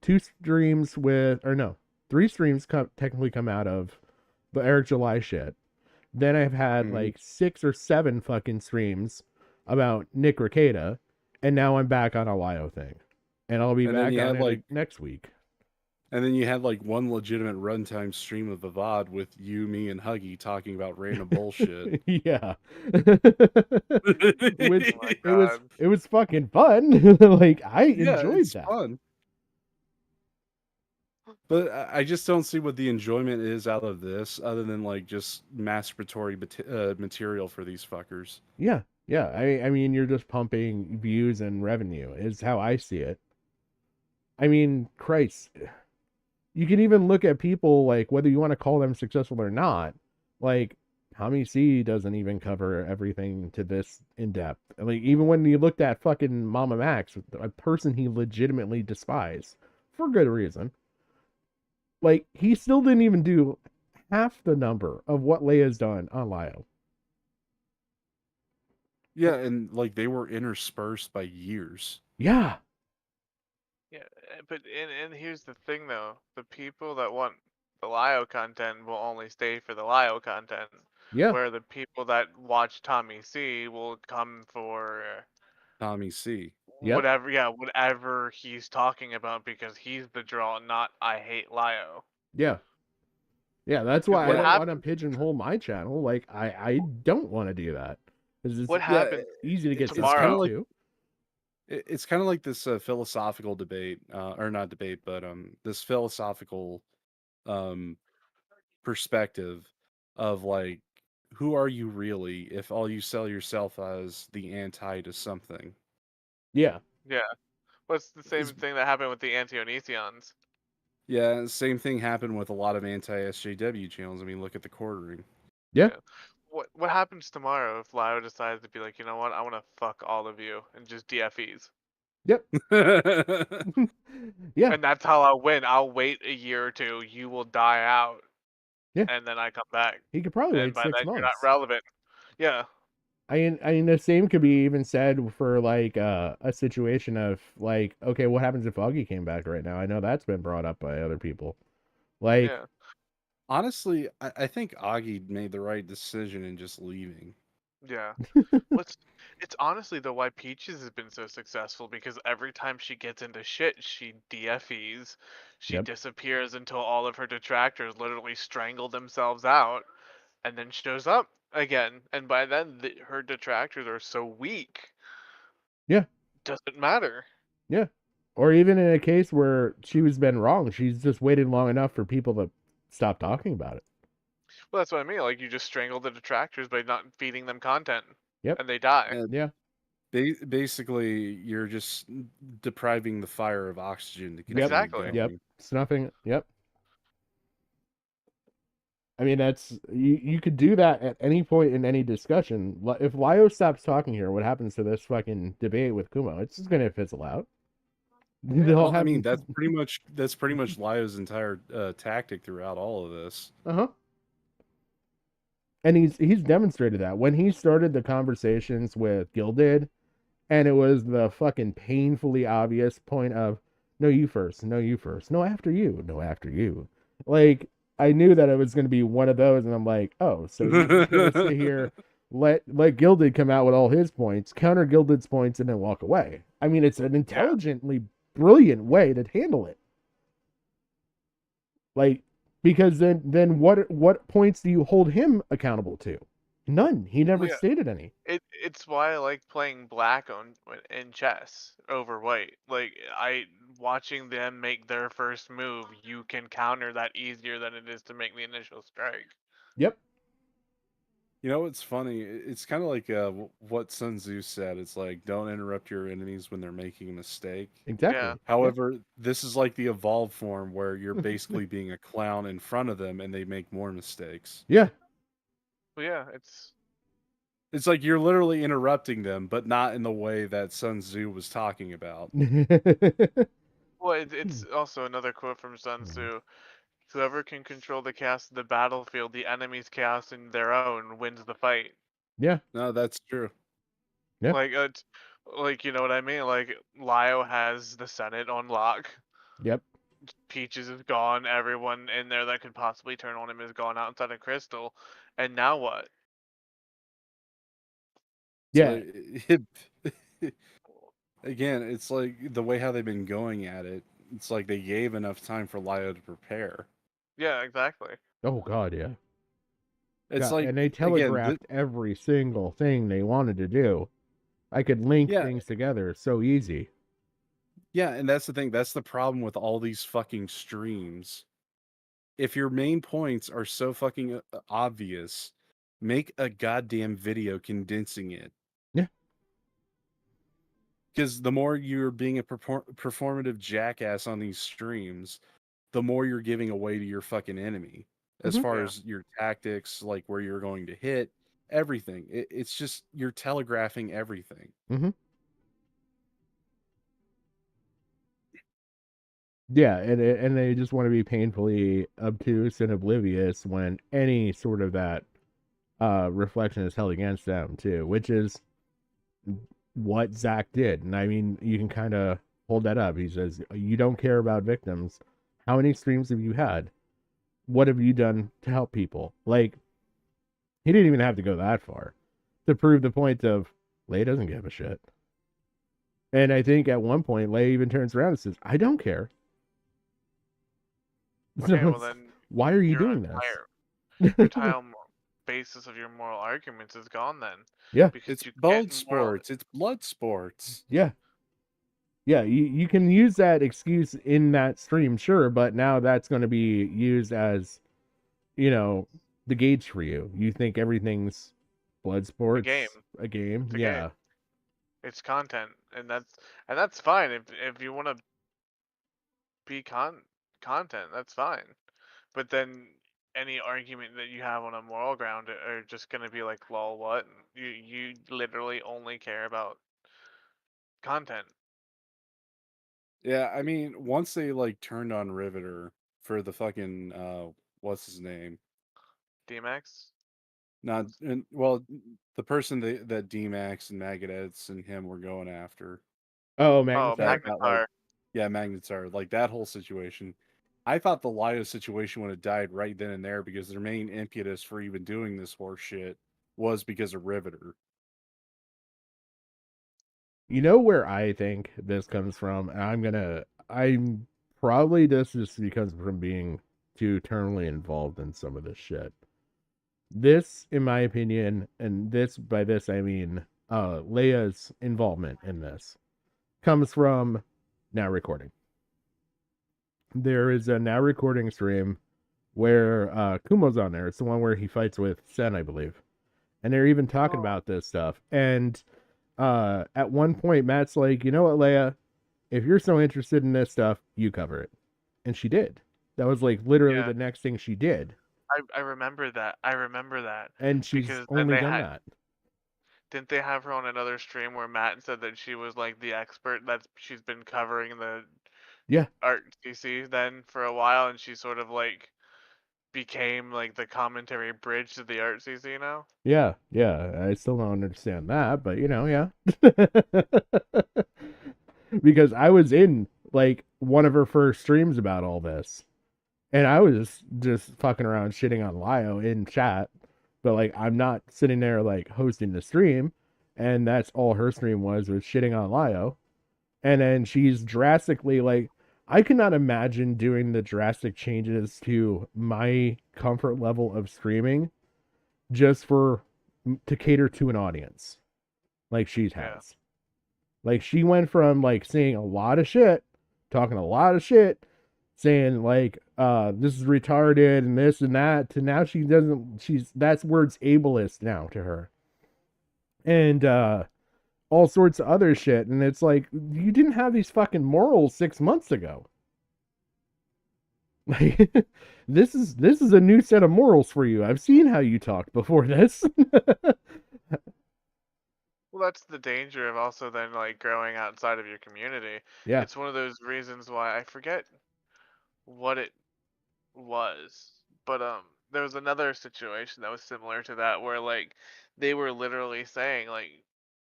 2 streams with, or no, 3 streams technically come out of the Eric July shit. Then I've had like 6 or 7 fucking streams about Nick Rekieta, and now I'm back on a Lio thing. And I'll be And then back you on had, it like- next week. And then you had like one legitimate runtime stream of a VOD with you, me, and Huggy talking about random bullshit. Yeah. Which Oh my it God. was fucking fun. Like I Yeah, enjoyed it's that. fun. But I just don't see what the enjoyment is out of this, other than like just masturbatory material for these fuckers. Yeah. Yeah. I mean you're just pumping views and revenue is how I see it. I mean, Christ. You can even look at people like whether you want to call them successful or not. Like Tommy C doesn't even cover everything to this in depth. Like even when you looked at fucking Mama Max, a person he legitimately despised for good reason, like he still didn't even do half the number of what Leia's done on Lio. Yeah, and like they were interspersed by years. Yeah. Yeah, but and here's the thing though, the people that want the Lio content will only stay for the Lio content, Yeah. where the people that watch Tommy C will come for Tommy C. Yep. whatever he's talking about because he's the draw, not I hate Lio. Yeah. Yeah, that's why I What don't want to happened? pigeonhole my channel. Like I don't want to do that. It's What Yeah, happened easy to get it's sucked kind tomorrow? of like into. it's kind of like this philosophical debate, or not debate, but this philosophical perspective of like, who are you really if all you sell yourself as the anti to something? Yeah. Yeah. What's the same Is thing that happened with the Anti-Onisions? yeah, same thing happened with a lot of anti SJW channels. I mean, look at the quartering. Yeah. What happens tomorrow if Lio decides to be like, you know what, I want to fuck all of you and just DFEs? Yep. Yeah. And that's how I'll win. I'll wait a year or two. You will die out, Yeah. and then I come back, He could probably and wait by 6 then you're not months. relevant. Yeah. I mean, the same could be even said for like a situation of like, okay, what happens if Augie came back right now? I know that's been brought up by other people. Like, Yeah. Honestly, I think Augie made the right decision in just leaving. Yeah. What's it's honestly though why Peaches has been so successful because every time she gets into shit, she DFEs, she yep, disappears until all of her detractors literally strangle themselves out, and then shows up again. And by then, her detractors are so weak, yeah, doesn't matter. yeah. Or even in a case where she was been wrong, she's just waited long enough for people to stop talking about it. Well, that's what I mean. Like you just strangle the detractors by not feeding them content, Yep, and they die. And yeah, basically, you're just depriving the fire of oxygen to yep, continue Exactly. yep. going. Snuffing, yep. I mean, that's you could do that at any point in any discussion. If Lio stops talking here, what happens to this fucking debate with Kumo? It's just gonna fizzle out. Yeah. They'll Well, I have mean, that's pretty much Lio's entire tactic throughout all of this. uh-huh. And he's demonstrated that when he started the conversations with Gilded, and it was the fucking painfully obvious point of no, you first, no, you first, no, after you, no, after you. Like, I knew that it was going to be one of those, and I'm like, oh, so he's just going to sit here, let Gilded come out with all his points, counter Gilded's points, and then walk away. I mean, it's an Yeah. intelligently brilliant way to handle it. Like, because then what points do you hold him accountable to? None. He never Yeah. stated any. It's why I like playing black in chess over white. Like I watching them make their first move, you can counter that easier than it is to make the initial strike. Yep. You know what's funny? It's kind of like what Sun Tzu said. It's like don't interrupt your enemies when they're making a mistake. Exactly. Yeah. However, this is like the evolved form where you're basically being a clown in front of them and they make more mistakes. Yeah. Well, yeah, It's like you're literally interrupting them, but not in the way that Sun Tzu was talking about. it's also another quote from Sun Tzu. Whoever can control the chaos of the battlefield, the enemy's chaos in their own, wins the fight. Yeah. No, that's true. Yeah. Like it's like you know what I mean? Like Lio has the Senate on lock. Yep. Peaches is gone. Everyone in there that could possibly turn on him is gone outside of Crystal. And now what? Yeah. So again, it's like the way how they've been going at it. It's like they gave enough time for Lio to prepare. Yeah, exactly. Oh God, yeah. It's God, like and they again, telegraphed every single thing they wanted to do. I could link yeah, things together so easy. yeah, and that's the thing. That's the problem with all these fucking streams. If your main points are so fucking obvious, make a goddamn video condensing it. Yeah. Because the more you're being a performative jackass on these streams, the more you're giving away to your fucking enemy as Mhm. far Yeah. as your tactics, like where you're going to hit, everything. It's just you're telegraphing everything. Mhm. Yeah, and they just want to be painfully obtuse and oblivious when any sort of that reflection is held against them too, which is what Zach did. And I mean, you can kind of hold that up. He says, "You don't care about victims. How many streams have you had? What have you done to help people?" Like, he didn't even have to go that far to prove the point of Lay doesn't give a shit. And I think at one point, Lay even turns around and says, "I don't care." So Okay, well then why are you your doing this? entire basis of your moral arguments is gone then. Yeah, Because It's you bone can't moral sports. It's blood sports. yeah, yeah. You can use that excuse in that stream, sure, but now that's going to be used as, you know, the gauge for you. You think everything's blood a game. sports, a game? It's a Yeah. game. It's content. And that's fine. If you wanna be content, that's fine. But then any argument that you have on a moral ground are just gonna be like, lol, what? You literally only care about content. Yeah, I mean, once they like turned on Riveter for the fucking what's his name? D-Max? Not and well, the person that D-Max and Megadeths and him were going after. Oh, Oh, Magnetar. That like Magnetar. yeah, Magnetar, like that whole situation. I thought the Lio situation would have died right then and there because their main impetus for even doing this horse shit was because of Riveter. You know where I think this comes from? And I'm probably this just because from being too eternally involved in some of this shit. This, in my opinion, and this by this I mean Leia's involvement in this comes from Now Recording. There is a Now Recording stream where Kumo's on there. It's the one where he fights with Sen, I believe. And they're even talking Oh. about this stuff. And at one point, Matt's like, you know what, Leia? If you're so interested in this stuff, you cover it. And she did. That was like literally Yeah. the next thing she did. I remember that. I remember that. And she's Because then only they done had that. didn't they have her on another stream where Matt said that she was like the expert that she's been covering the Yeah. art CC then for a while, and she sort of like became like the commentary bridge to the art CC now? Yeah. Yeah. I still don't understand that, but you know, yeah. Because I was in like one of her first streams about all this. And I was just fucking around shitting on Lio in chat. But like I'm not sitting there like hosting the stream. And that's all her stream was shitting on Lio. And then she's drastically like I cannot imagine doing the drastic changes to my comfort level of streaming just for to cater to an audience like she has. Yeah. Like she went from like saying a lot of shit, talking a lot of shit, saying like this is retarded and this and that to now she doesn't she's that's words ableist now to her. And all sorts of other shit and it's like you didn't have these fucking morals 6 months ago. Like this is a new set of morals for you. I've seen how you talked before this. Well, that's the danger of also then like growing outside of your community. Yeah. It's one of those reasons why I forget what it was, but there was another situation that was similar to that where like they were literally saying like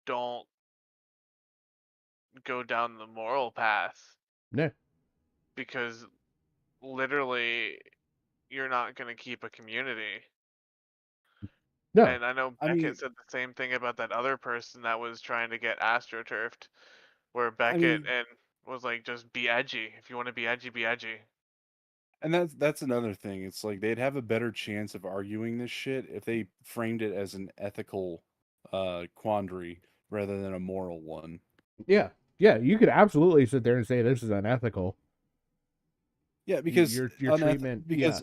don't go down the moral path Yeah. because literally you're not going to keep a community. No. And I know I Beckett mean, said the same thing about that other person that was trying to get astroturfed, where I Beckett mean, and was like, just be edgy. If you want to be edgy, be edgy. and that's another thing. It's like they'd have a better chance of arguing this shit if they framed it as an ethical quandary rather than a moral one. Yeah. Yeah, you could absolutely sit there and say this is unethical. Yeah, because Your treatment, yeah.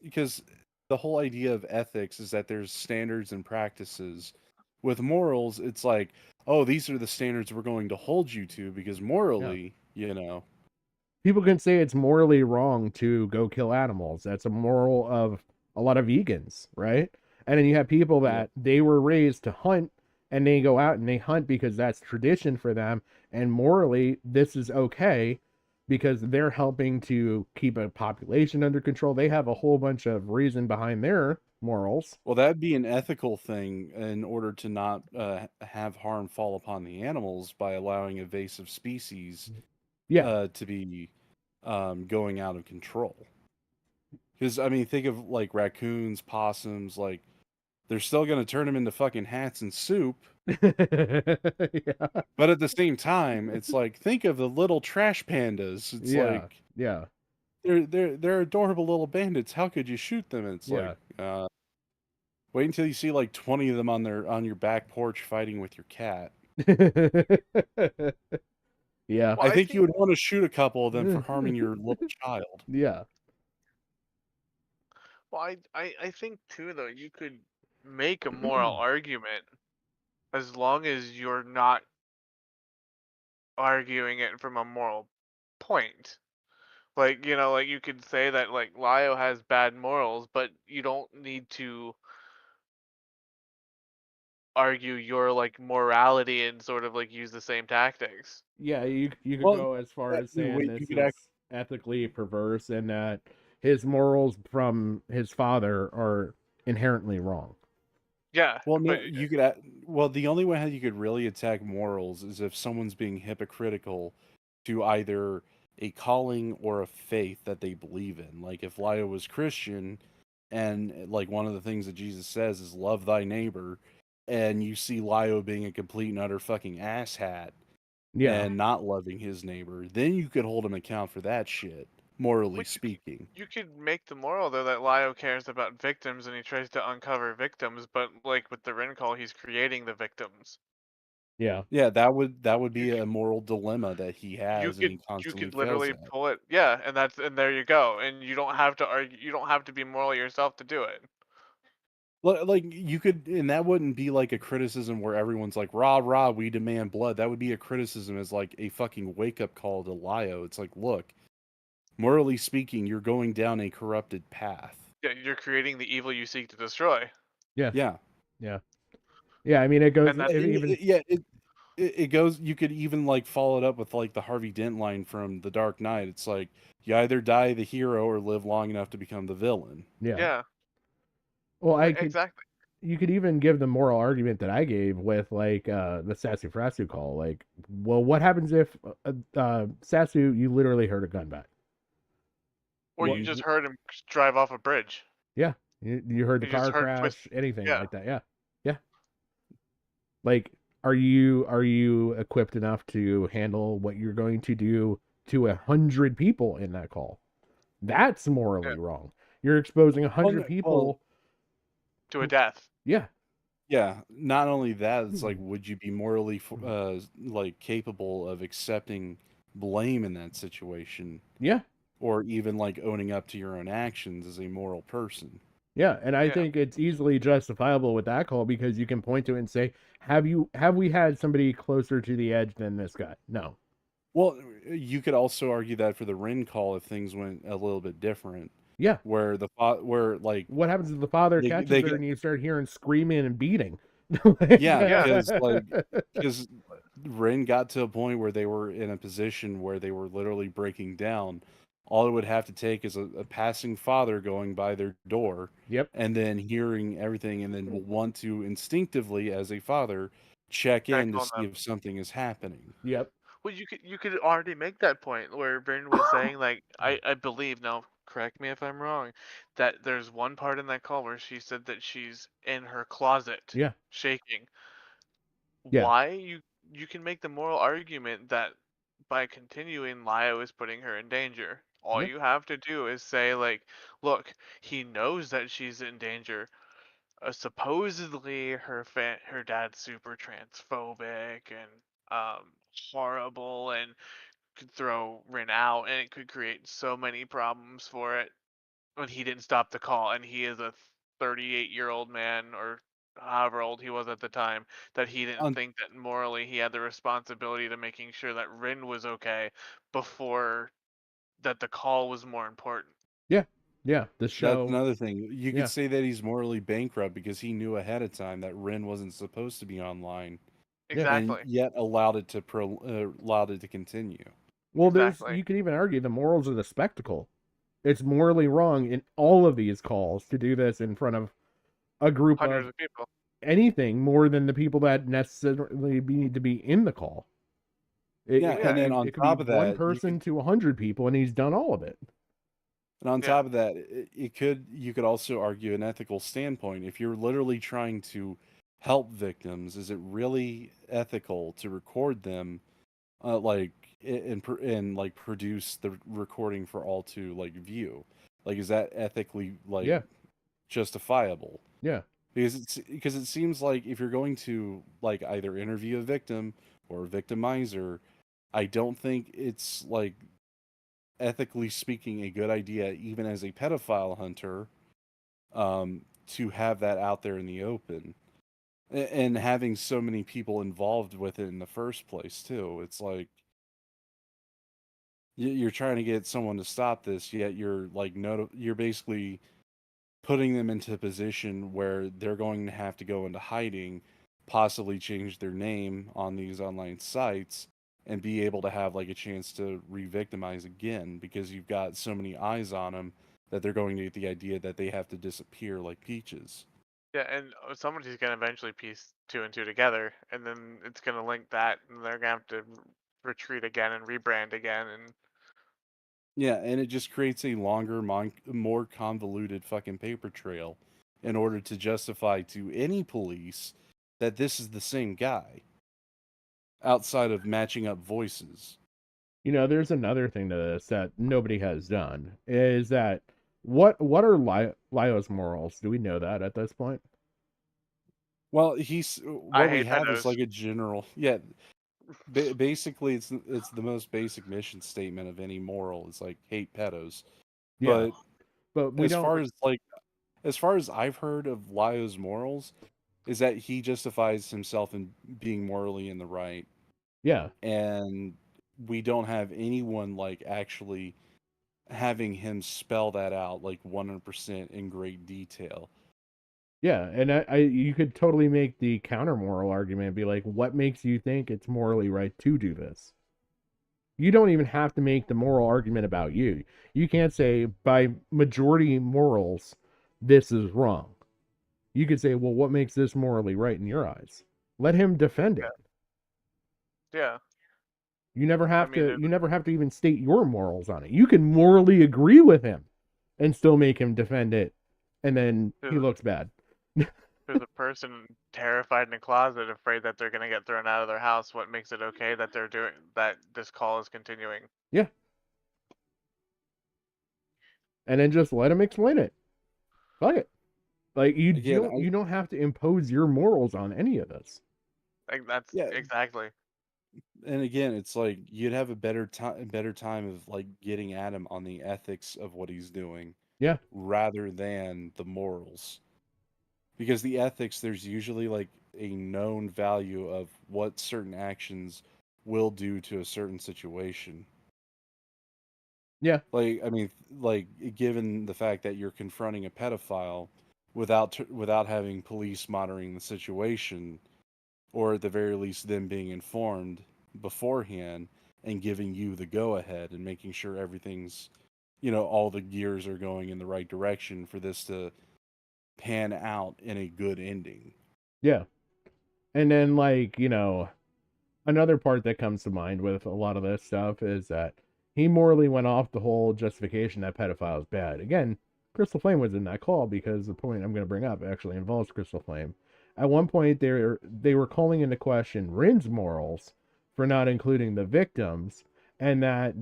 because the whole idea of ethics is that there's standards and practices. With morals, it's like, oh, these are the standards we're going to hold you to because morally, you know. People can say it's morally wrong to go kill animals. That's a moral of a lot of vegans, right? And then you have people Yeah. that they were raised to hunt and they go out and they hunt because that's tradition for them. And morally, this is okay because they're helping to keep a population under control. They have a whole bunch of reason behind their morals. Well, that'd be an ethical thing in order to not have harm fall upon the animals by allowing invasive species Yeah. to be going out of control. Because, I mean, think of like raccoons, possums, like, they're still going to turn them into fucking hats and soup. Yeah. But at the same time, it's like, think of the little trash pandas. It's Yeah. like, Yeah. they're adorable little bandits. How could you shoot them? It's Yeah. like, wait until you see like 20 of them on your back porch fighting with your cat. Yeah. Well, I I think you think would want to shoot a couple of them for harming your little child. Yeah. well, I think too though you could make a moral argument as long as you're not arguing it from a moral point. Like, you know, like you could say that like Lio has bad morals, but you don't need to argue your like morality and sort of like use the same tactics. Yeah, you could Well, go as far as saying wait, this is ethically perverse and that his morals from his father are inherently wrong. Yeah, well, but no, you could. Well, the only way how you could really attack morals is if someone's being hypocritical to either a calling or a faith that they believe in. Like if Lio was Christian, and like one of the things that Jesus says is love thy neighbor, and you see Lio being a complete and utter fucking asshat Yeah. and not loving his neighbor, then you could hold him account for that shit, morally But speaking. you could make the moral though that Lio cares about victims and he tries to uncover victims, but like with the Rin call, he's creating the victims. Yeah. Yeah, that would You be a moral dilemma that he you has and could he you constantly could fails literally at. pull it, yeah, and there you go, and you don't have to argue, you don't have to be moral yourself to do it. Like you could, and that wouldn't be like a criticism where everyone's like, "Rah rah, we demand blood." That would be a criticism as like a fucking wake up call to Lio. It's like, look, morally speaking, you're going down a corrupted path. Yeah, you're creating the evil you seek to destroy, Yeah. Yeah, Yeah. Yeah. I mean, it goes and that's even. yeah. It goes. You could even like follow it up with like the Harvey Dent line from The Dark Knight. It's like you either die the hero or live long enough to become the villain. Yeah. yeah, Well, exactly. you could even give the moral argument that I gave with like the Sassafrasu call. Like, well, what happens if Sassu, you literally heard a gun back? Or What? you just heard him drive off a bridge. Yeah, you heard the You just car heard twist. crash, anything Yeah, like that. Yeah, yeah. Like, are you equipped enough to handle what you're going to do to 100 people in that call? That's yeah, morally wrong. You're exposing Well, 100 people. to a death. Yeah, yeah, not only that, it's like, Hmm. would you be morally like capable of accepting blame in that situation, yeah, or even like owning up to your own actions as a moral person? yeah. And I Yeah, think it's easily justifiable with that call because you can point to it and say, have we had somebody closer to the edge than this guy? No. Well, you could also argue that for the Rin call if things went a little bit different, Yeah. where where like What happens if the father catches they her get and you start hearing screaming and beating? yeah, yeah, because Rin got to a point where they were in a position where they were literally breaking down. All it would have to take is a passing father going by their door Yep. and then hearing everything, and then will want to instinctively, as a father, check check in to on see them. if something is happening. Yep. Well, you could already make that point where Vern was saying like I believe, now correct me if I'm wrong, that there's one part in that call where she said that she's in her closet Yeah. shaking. Yeah. Why? You can make the moral argument that by continuing, Lio is putting her in danger. All Yeah. you have to do is say like, look, he knows that she's in danger. Supposedly her dad's super transphobic and horrible and could throw Rin out, and it could create so many problems for it. But he didn't stop the call, and he is a 38-year-old man, or however old he was at the time, that he didn't On think that morally he had the responsibility to making sure that Rin was okay before that the call was more important. Yeah. Yeah. The That's show. another thing. You could Yeah. say that he's morally bankrupt because he knew ahead of time that Rin wasn't supposed to be online, Yeah. and Exactly. yet allowed it to continue. Well, there's Exactly. you could even argue the morals of the spectacle. It's morally wrong in all of these calls to do this in front of a group Hundreds of of people. anything more than the people that necessarily need to be in the call. Yeah, Well, yeah. and then on It could be top of one that, you could person to 100 people, and he's done all of it. And on Yeah. top of that, you could also argue an ethical standpoint. If you're literally trying to help victims, is it really ethical to record them, like and like produce the recording for all to like view? Like, is that ethically like Yeah. justifiable? Yeah. Because it seems like if you're going to like either interview a victim or a victimizer, I don't think it's like ethically speaking a good idea even as a pedophile hunter to have that out there in the open and having so many people involved with it in the first place too. It's like you're trying to get someone to stop this, yet you're like you're basically putting them into a position where they're going to have to go into hiding possibly change their name on these online sites and be able to have like a chance to re-victimize again, because you've got so many eyes on them that they're going to get the idea that they have to disappear like Peaches. Yeah, and somebody's gonna eventually piece two and two together, and then it's gonna link that, and they're gonna have to retreat again and rebrand again, and Yeah, and it just creates a longer, more convoluted fucking paper trail in order to justify to any police that this is the same guy, outside of matching up voices. You know, there's another thing to this that nobody has done is that what are Lio's morals? Do we know that at this point? Well, I what we hate have is pedos. like a general, yeah. Basically, it's the most basic mission statement of any moral. It's like hate pedos. Yeah, But but we as don't. far as like, as far as I've heard of Lio's morals, is that he justifies himself in being morally in the right, Yeah, and we don't have anyone like actually having him spell that out like 100% in great detail. yeah, and you could totally make the counter moral argument, be like, what makes you think it's morally right to do this? You don't even have to make the moral argument about you. You can't say by majority morals, this is wrong. You could say, well, what makes this morally right in your eyes? Let him defend Yeah, it. yeah. You never I have mean, to you never have to even state your morals on it. You can morally agree with him and still make him defend it, and then he there's, looks bad. there's a person terrified in a closet, afraid that they're gonna get thrown out of their house. What makes it okay that they're doing that? This call is continuing. Yeah. And then just let him explain it. Fuck it. Like Again, you don't have to impose your morals on any of this. Like that's yeah, exactly. and again, it's like you'd have a better time of like getting at him on the ethics of what he's doing Yeah. rather than the morals. Because the ethics, there's usually like a known value of what certain actions will do to a certain situation. Yeah. Like, I mean, like given the fact that you're confronting a pedophile without having police monitoring the situation, or at the very least them being informed beforehand and giving you the go ahead and making sure everything's, all the gears are going in the right direction for this to pan out in a good ending. Yeah. And then like, another part that comes to mind with a lot of this stuff is that he morally went off the whole justification that pedophile is bad. Again, Crystal Flame was in that call because the point I'm going to bring up actually involves Crystal Flame. At one point, they were calling into question Rin's morals for not including the victims, and that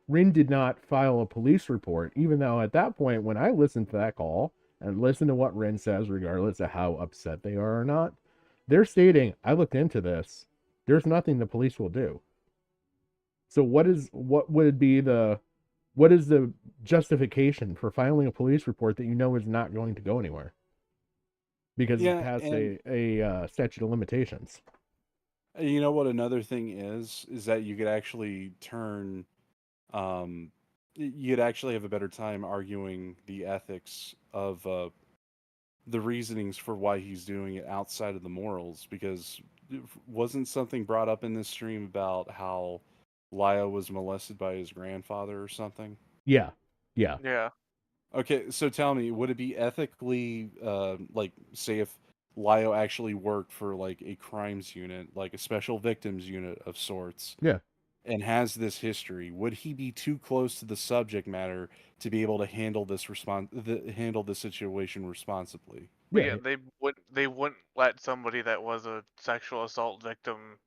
Rin did not file a police report, even though at that point, when I listened to that call and listened to what Rin says, regardless of how upset they are or not, they're stating, I looked into this. There's nothing the police will do. So what is the justification for filing a police report that you know is not going to go anywhere because it's Yeah, past and a statute of limitations? you know what another thing is that you could actually you'd actually have a better time arguing the ethics of the reasonings for why he's doing it outside of the morals, because wasn't something brought up in this stream about how Lio was molested by his grandfather or something? Yeah, yeah, Yeah. Okay, so tell me, would it be ethically, like, say if Lio actually worked for like a crimes unit, like a special victims unit of sorts, yeah, and has this history, would he be too close to the subject matter to be able to handle handle the situation responsibly? But yeah, yeah, they wouldn't let somebody that was a sexual assault victim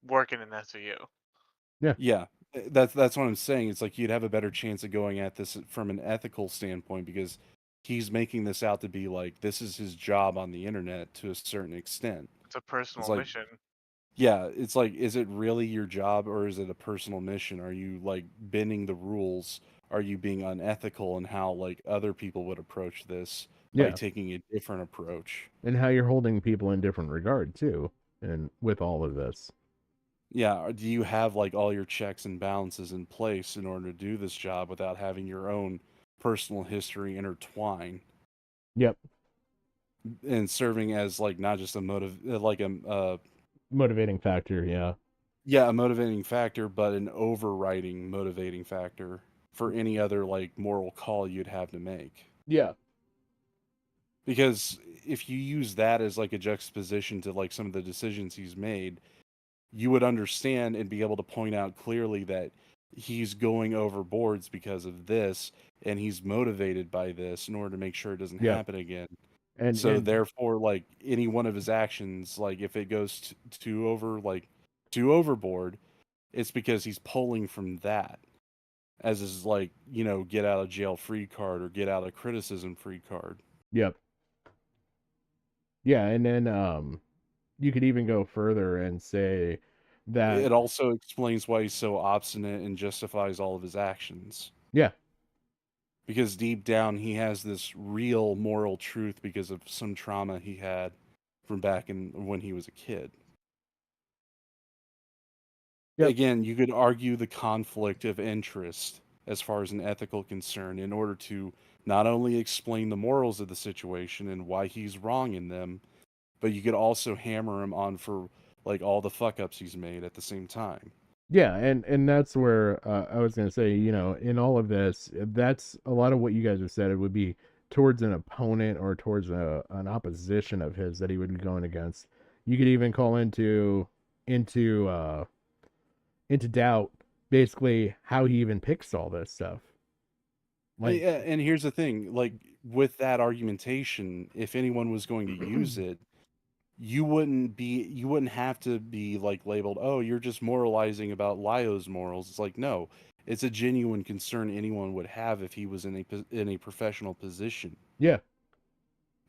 work in an SVU. yeah, Yeah, that's what I'm saying. It's like you'd have a better chance of going at this from an ethical standpoint, because he's making this out to be like this is his job on the internet to a certain extent. It's a It's personal like, mission. yeah, it's like, is it really your job or is it a personal mission? Are you like bending the rules? Are you being unethical in how like other people would approach this by yeah. taking a different approach? And how you're holding people in different regard too, and with all of this. Yeah, or do you have like all your checks and balances in place in order to do this job without having your own personal history intertwine? Yep. and serving as like not just a Motivating factor, yeah. a motivating factor, but an overriding motivating factor for any other like moral call you'd have to make. Yeah. Because if you use that as like a juxtaposition to like some of the decisions he's made, you would understand and be able to point out clearly that he's going overboards because of this, and he's motivated by this in order to make sure it doesn't Yeah. happen again. And So therefore, like any one of his actions, like if it goes too overboard, it's because he's pulling from that as his like get out of jail free card or get out of criticism free card. yep. Yeah, and then you could even go further and say that It also explains why he's so obstinate and justifies all of his actions. yeah, Because deep down, he has this real moral truth because of some trauma he had from back in when he was a kid. Yep. Again, you could argue the conflict of interest as far as an ethical concern in order to not only explain the morals of the situation and why he's wrong in them, but you could also hammer him on for like all the fuck ups he's made at the same time. yeah, and that's where I was gonna say, in all of this, that's a lot of what you guys have said. It would be towards an opponent or towards an opposition of his that he would be going against. You could even call into uh into doubt basically how he even picks all this stuff. Like, Yeah, and here's the thing, like with that argumentation, if anyone was going to use it, you wouldn't have to be like labeled, "Oh, you're just moralizing about Lio's morals." It's like, no, it's a genuine concern anyone would have if he was in a professional position. yeah,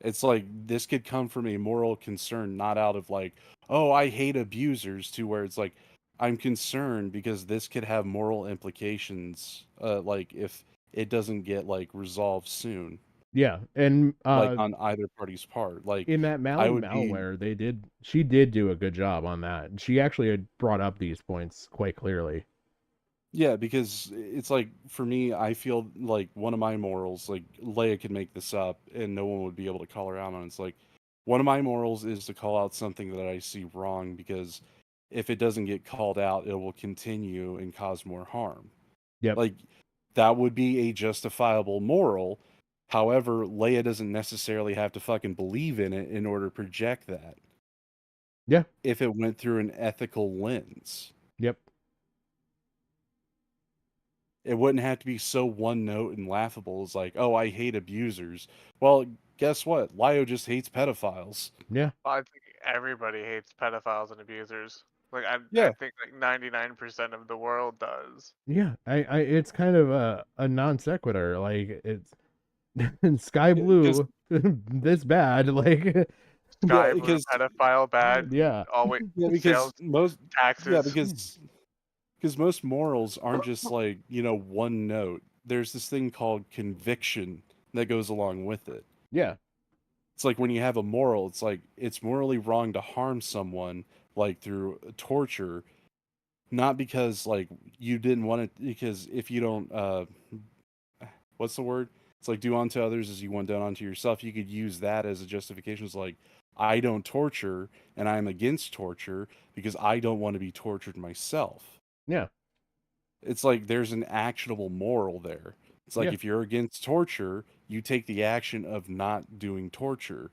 It's like this could come from a moral concern, not out of like, "Oh, I hate abusers," to where it's like, I'm concerned because this could have moral implications, like if it doesn't get like resolved soon, yeah, and like on either party's part. Like in that I Mally would be, malware, she did do a good job on that. She actually had brought up these points quite clearly. yeah, because it's like for me, I feel like one of my morals, like Leia could make this up and no one would be able to call her out on it. It's like one of my morals is to call out something that I see wrong because if it doesn't get called out, it will continue and cause more harm. Yep. Like that would be a justifiable moral. However, Leia doesn't necessarily have to fucking believe in it in order to project that. Yeah. If it went through an ethical lens. Yep. It wouldn't have to be so one note and laughable as like, oh, I hate abusers. Well, guess what? Lio just hates pedophiles. Yeah. Well, I think everybody hates pedophiles and abusers. Like I Yeah. think like 99% of the world does. Yeah. It's kind of a non sequitur. Like it's sky blue this bad. Like Sky blue, because pedophile, bad. yeah. Always because sales, most taxes. because most morals aren't just like, one note. There's this thing called conviction that goes along with it. Yeah. It's like when you have a moral, it's like it's morally wrong to harm someone like through torture, not because like you didn't want it, because if you don't what's the word? It's like do unto others as you want done unto yourself. You could use that as a justification. It's like I don't torture and I'm against torture because I don't want to be tortured myself. Yeah. It's like there's an actionable moral there. It's like Yeah. if you're against torture, you take the action of not doing torture.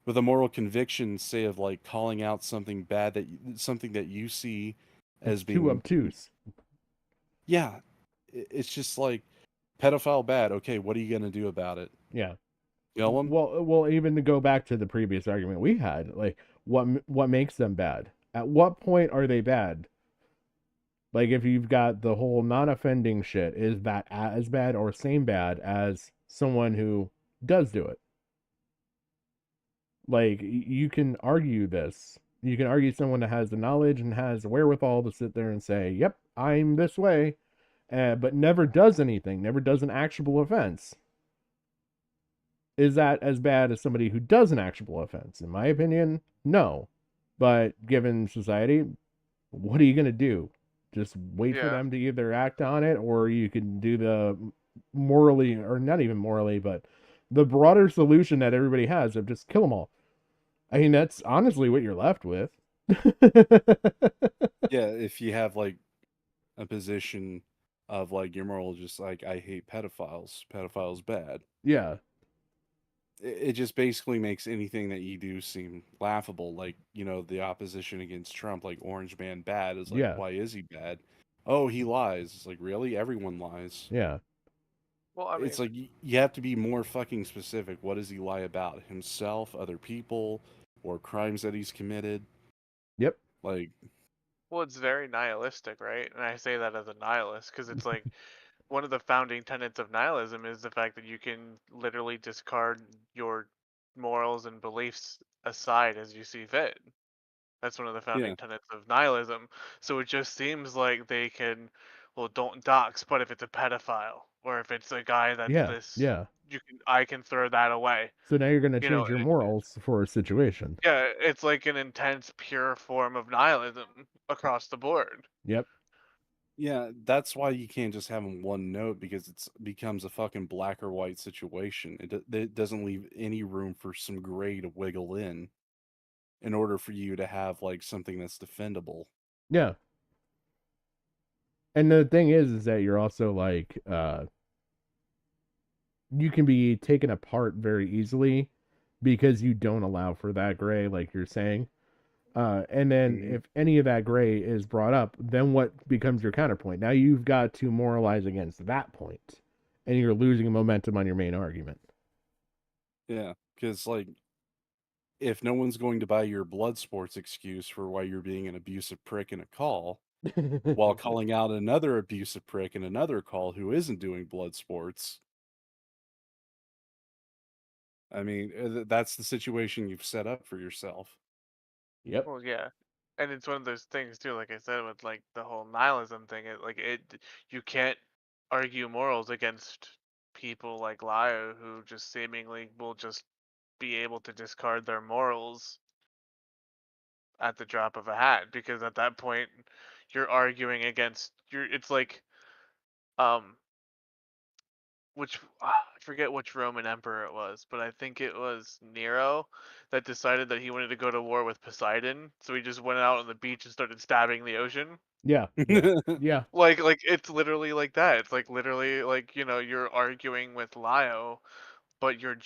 With a moral conviction, say of like calling out something bad something that you see as It's too being obtuse. yeah, it's just like pedophile bad. Okay, what are you gonna do about it? Yeah. Kill him? Well, even to go back to the previous argument we had, like what makes them bad? At what point are they bad? Like if you've got the whole non-offending shit, is that as bad or same bad as someone who does do it? Like you can argue this. You can argue someone that has the knowledge and has the wherewithal to sit there and say, "Yep, I'm this way," but never does anything, never does an actionable offense. Is that as bad as somebody who does an actionable offense? In my opinion, no. But given society, what are you going to do? Just wait for Yeah. them to either act on it, or you can do the morally, or not even morally, but the broader solution that everybody has of just kill them all. I mean, that's honestly what you're left with. Yeah, if you have like a position of like your moral, just like I hate pedophiles, pedophiles bad. Yeah, It just basically makes anything that you do seem laughable. Like, the opposition against Trump, like Orange Man bad, is like, yeah, why is he bad? Oh, he lies. It's like, really? Everyone lies. yeah, Well, I It's mean, like you have to be more fucking specific. What does he lie about? Himself, other people, or crimes that he's committed? yep, Like, well, it's very nihilistic, right? And I say that as a nihilist because it's like one of the founding tenets of nihilism is the fact that you can literally discard your morals and beliefs aside as you see fit. That's one of the yeah, founding tenets of nihilism. So it just seems like they can, well, don't dox, but if it's a pedophile or if it's a guy that's yeah, this, yeah. I can throw that away. So now you're gonna You know, change your morals for a situation. yeah, it's like an intense, pure form of nihilism across the board. Yep. yeah. That's why you can't just have them one note because it's becomes a fucking black or white situation. It doesn't leave any room for some gray to wiggle in order for you to have like something that's defendable. Yeah. And the thing is that you're also like, you can be taken apart very easily because you don't allow for that gray, like you're saying. And then Hmm. if any of that gray is brought up, then what becomes your counterpoint? Now you've got to moralize against that point, and you're losing momentum on your main argument. Yeah, because like if no one's going to buy your blood sports excuse for why you're being an abusive prick in a call, while calling out another abusive prick in another call who isn't doing blood sports, I mean, that's the situation you've set up for yourself. Yep. Well, yeah, and it's one of those things too. Like I said, with like the whole nihilism thing, you can't argue morals against people like Lio who just seemingly will just be able to discard their morals at the drop of a hat because at that point you're arguing against your. It's like um I forget which Roman emperor it was, but I think it was Nero that decided that he wanted to go to war with Poseidon, so he just went out on the beach and started stabbing the ocean. Yeah. Yeah. Yeah. Like it's literally like that. It's like literally like, you're arguing with Lio, but you're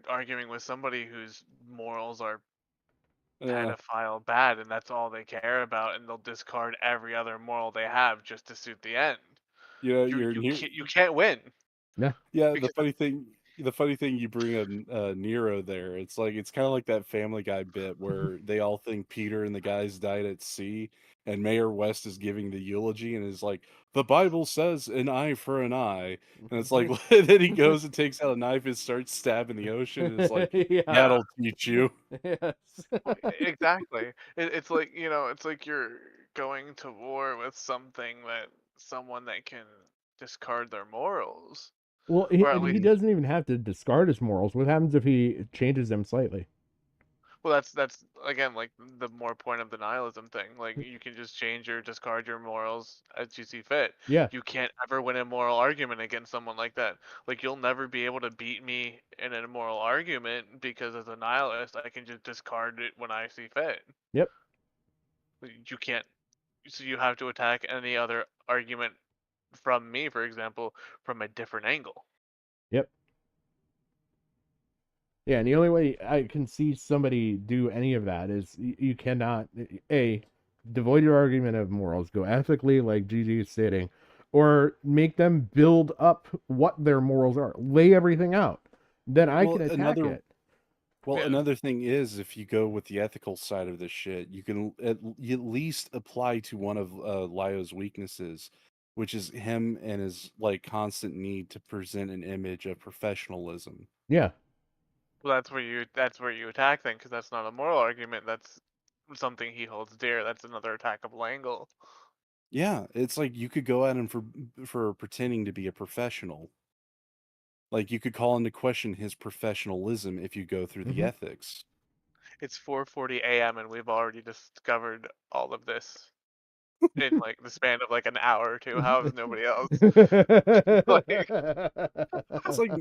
arguing with somebody whose morals are Yeah, pedophile bad and that's all they care about and they'll discard every other moral they have just to suit the end. You you're you near. can't you can't win Yeah. Yeah, because the funny thing you bring up Nero there. It's like it's kind of like that Family Guy bit where they all think Peter and the guys died at sea, and Mayor West is giving the eulogy and is like, "The Bible says an eye for an eye," and it's like then he goes and takes out a knife and starts stabbing the ocean, and it's like, Yeah. yeah. "That'll teach you." Yes. Exactly. It's like, it's like you're going to war with someone that can discard their morals, Well, or at and he least, doesn't even have to discard his morals. What happens if he changes them slightly? well, that's again like the more point of the nihilism thing. Like you can just change or discard your morals as you see fit. Yeah. You can't ever win a moral argument against someone like that. Like you'll never be able to beat me in a moral argument because as a nihilist, I can just discard it when I see fit. Yep. You can't. So you have to attack any other argument from me, for example, from a different angle. Yep. Yeah, and the only way I can see somebody do any of that is you cannot a devoid your argument of morals, go ethically, like Gigi is stating, or make them build up what their morals are, lay everything out. Then I Well, can attack another it. well, Yeah. another thing is if you go with the ethical side of this shit, you can at least apply to one of Lio's weaknesses, which is him and his like constant need to present an image of professionalism. Yeah. Well, that's where you attack then, because that's not a moral argument. That's something he holds dear. That's another attackable angle. Yeah, it's like you could go at him for pretending to be a professional. Like you could call into question his professionalism if you go through the Hmm. ethics. It's 4:40 a.m. and we've already discovered all of this. in like the span of like an hour or two. How is nobody else? It's like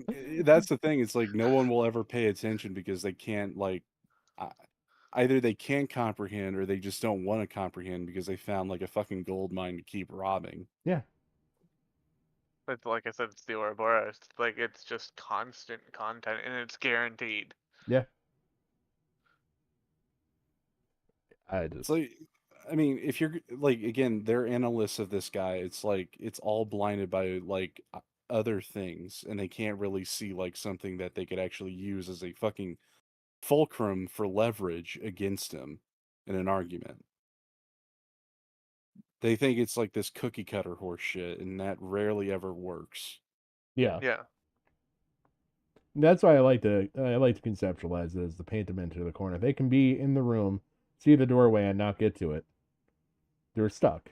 that's the thing. It's like no one will ever pay attention because they can't like uh, either they can't comprehend or they just don't want to comprehend because they found like a fucking gold mine to keep robbing. Yeah. But like I said, it's the Ouroboros. Like it's just constant content and it's guaranteed. Yeah. I It's just like, I mean, if you're like, again, they're analysts of this guy. It's like it's all blinded by like other things, and they can't really see like something that they could actually use as a fucking fulcrum for leverage against him in an argument. They think it's like this cookie cutter horse shit, and that rarely ever works. yeah. Yeah. That's why I like to conceptualize it as to paint them into the corner. They can be in the room, see the doorway, and not get to it. They're stuck.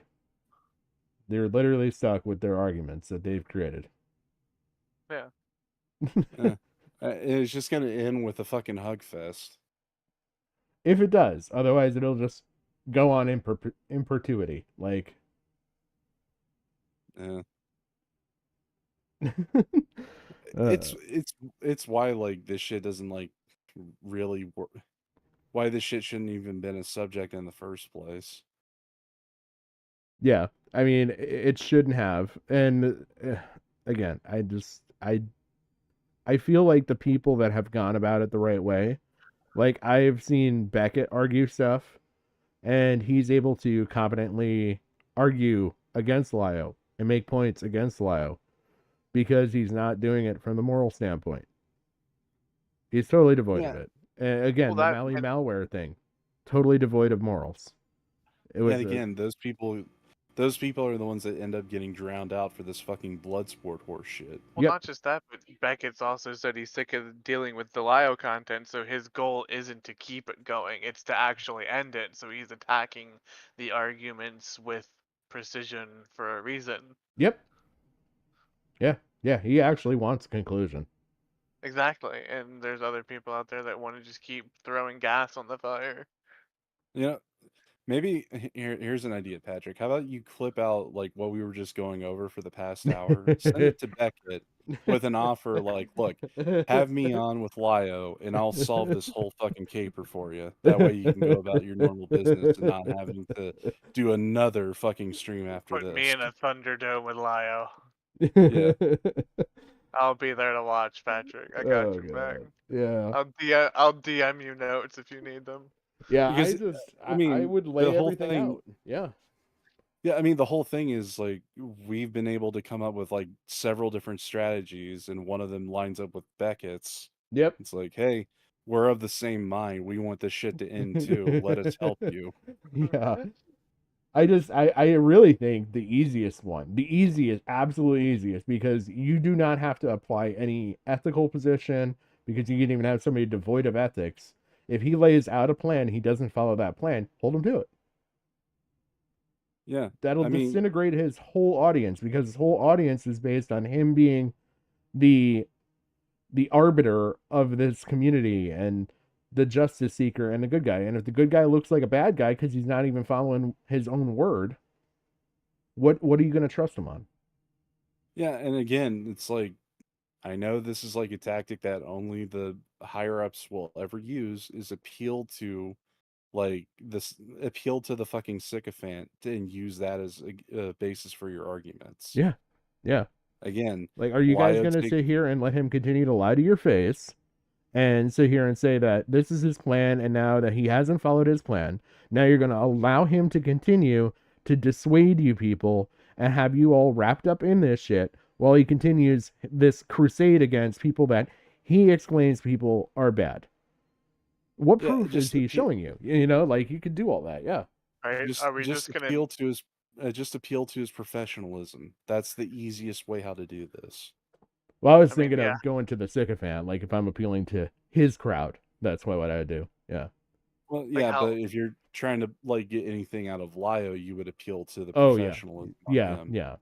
They're literally stuck with their arguments that they've created. Yeah. It's just gonna end with a fucking hug fest. If it does, otherwise it'll just go on in perpetuity. Like, Yeah. uh, It's why like this shit doesn't like really work. Why this shit shouldn't even been a subject in the first place. yeah. I mean, it shouldn't have. And again, I feel like the people that have gone about it the right way, like I've seen Beckett argue stuff, and he's able to competently argue against Lio and make points against Lio because he's not doing it from the moral standpoint. He's totally devoid of Yeah. it. Again, Well, the that Mally and malware thing, totally devoid of morals. It And was again, those people are the ones that end up getting drowned out for this fucking blood sport horse shit. well, Yep. not just that, but Beckett's also said he's sick of dealing with the Lio content, so his goal isn't to keep it going, it's to actually end it. So he's attacking the arguments with precision for a reason. Yep. Yeah. Yeah. He actually wants a conclusion. Exactly. And there's other people out there that want to just keep throwing gas on the fire. You know, maybe here's an idea, Patrick. How about you clip out like what we were just going over for the past hour, send it to Beckett with an offer like, look, have me on with Lio and I'll solve this whole fucking caper for you. That way you can go about your normal business and not having to do another fucking stream after Put me this. in a Thunderdome with Lio. Yeah. I'll be there to watch, Patrick. I got Oh your back. god. Yeah. I'll DM you notes if you need them. Yeah. Because I I mean, would the lay whole everything thing out. Yeah. Yeah, I mean, the whole thing is like we've been able to come up with like several different strategies, and one of them lines up with Beckett's. Yep. It's like, hey, we're of the same mind. We want this shit to end too. Let us help you. Yeah. I really think the easiest one, the easiest, absolute easiest, because you do not have to apply any ethical position because you can even have somebody devoid of ethics. If he lays out a plan, he doesn't follow that plan, hold him to it. Yeah, That'll I mean, disintegrate his whole audience because his whole audience is based on him being the arbiter of this community and the justice seeker and the good guy. And if the good guy looks like a bad guy because he's not even following his own word, what are you going to trust him on? yeah, and again, it's like I know this is like a tactic that only the higher ups will ever use is appeal to the fucking sycophant and use that as a basis for your arguments. Yeah. Yeah. Again, Like, are you guys Lio going to take sit here and let him continue to lie to your face and sit here and say that this is his plan, and now that he hasn't followed his plan, now you're going to allow him to continue to dissuade you people and have you all wrapped up in this shit while he continues this crusade against people that he explains people are bad? What yeah, proof is just he showing you? You know, like you could do all that. Yeah. Right? just Are we just just gonna appeal to his professionalism. That's the easiest way how to do this. Well, I was I mean, thinking yeah. of going to the sycophant, like if I'm appealing to his crowd, that's what I would do. Yeah. Well, Like yeah, how but if you're trying to like get anything out of Lio, you would appeal to the Oh yeah. professionalism of Yeah. him. Yeah.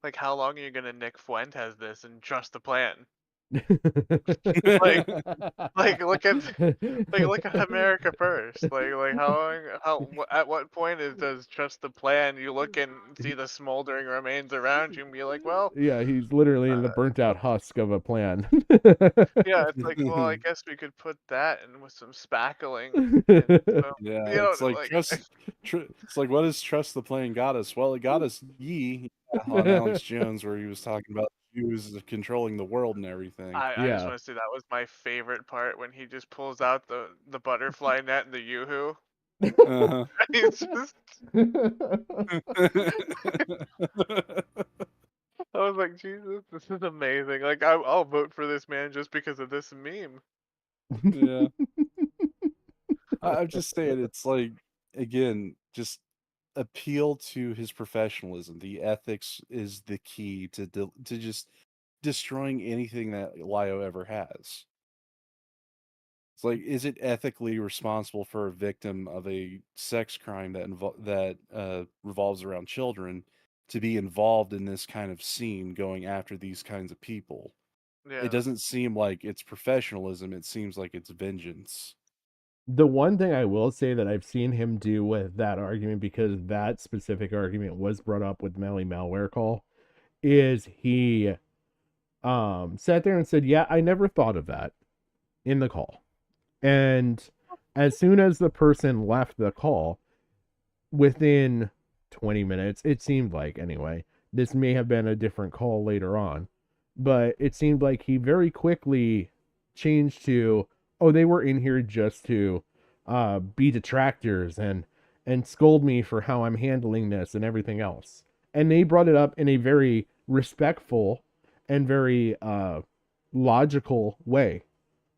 like how long are you gonna Nick Fuentes this and trust the plan? Like, look at America first. Like at what point does trust the plan? You look and see the smoldering remains around you and be like, well, Yeah, he's literally in the burnt out husk of a plan. yeah, it's like, well, I guess we could put that in with some spackling and some, Yeah, you know, it's like like it's like, what does trust the plan got us? Well, it got us Yi on Alex Jones, where he was talking about Jews controlling the world and everything. I just Yeah. want to say that was my favorite part when he just pulls out the butterfly net and the yoo-hoo. Uh-huh. He's just, I was like, Jesus, this is amazing. Like, I'll vote for this man just because of this meme. Yeah. I'm just saying, it's like, again, just appeal to his professionalism. The ethics is the key to just destroying anything that Lio ever has. It's like, is it ethically responsible for a victim of a sex crime that revolves around children to be involved in this kind of scene, going after these kinds of people? Yeah. It doesn't seem like it's professionalism. It seems like it's vengeance. The one thing I will say that I've seen him do with that argument, because that specific argument was brought up with Melly Malware Call, is he sat there and said, "Yeah, I never thought of that," in the call. And as soon as the person left the call, within 20 minutes, it seemed like, anyway, this may have been a different call later on, but it seemed like he very quickly changed to, oh, they were in here just to be detractors and scold me for how I'm handling this and everything else. And they brought it up in a very respectful and very logical way.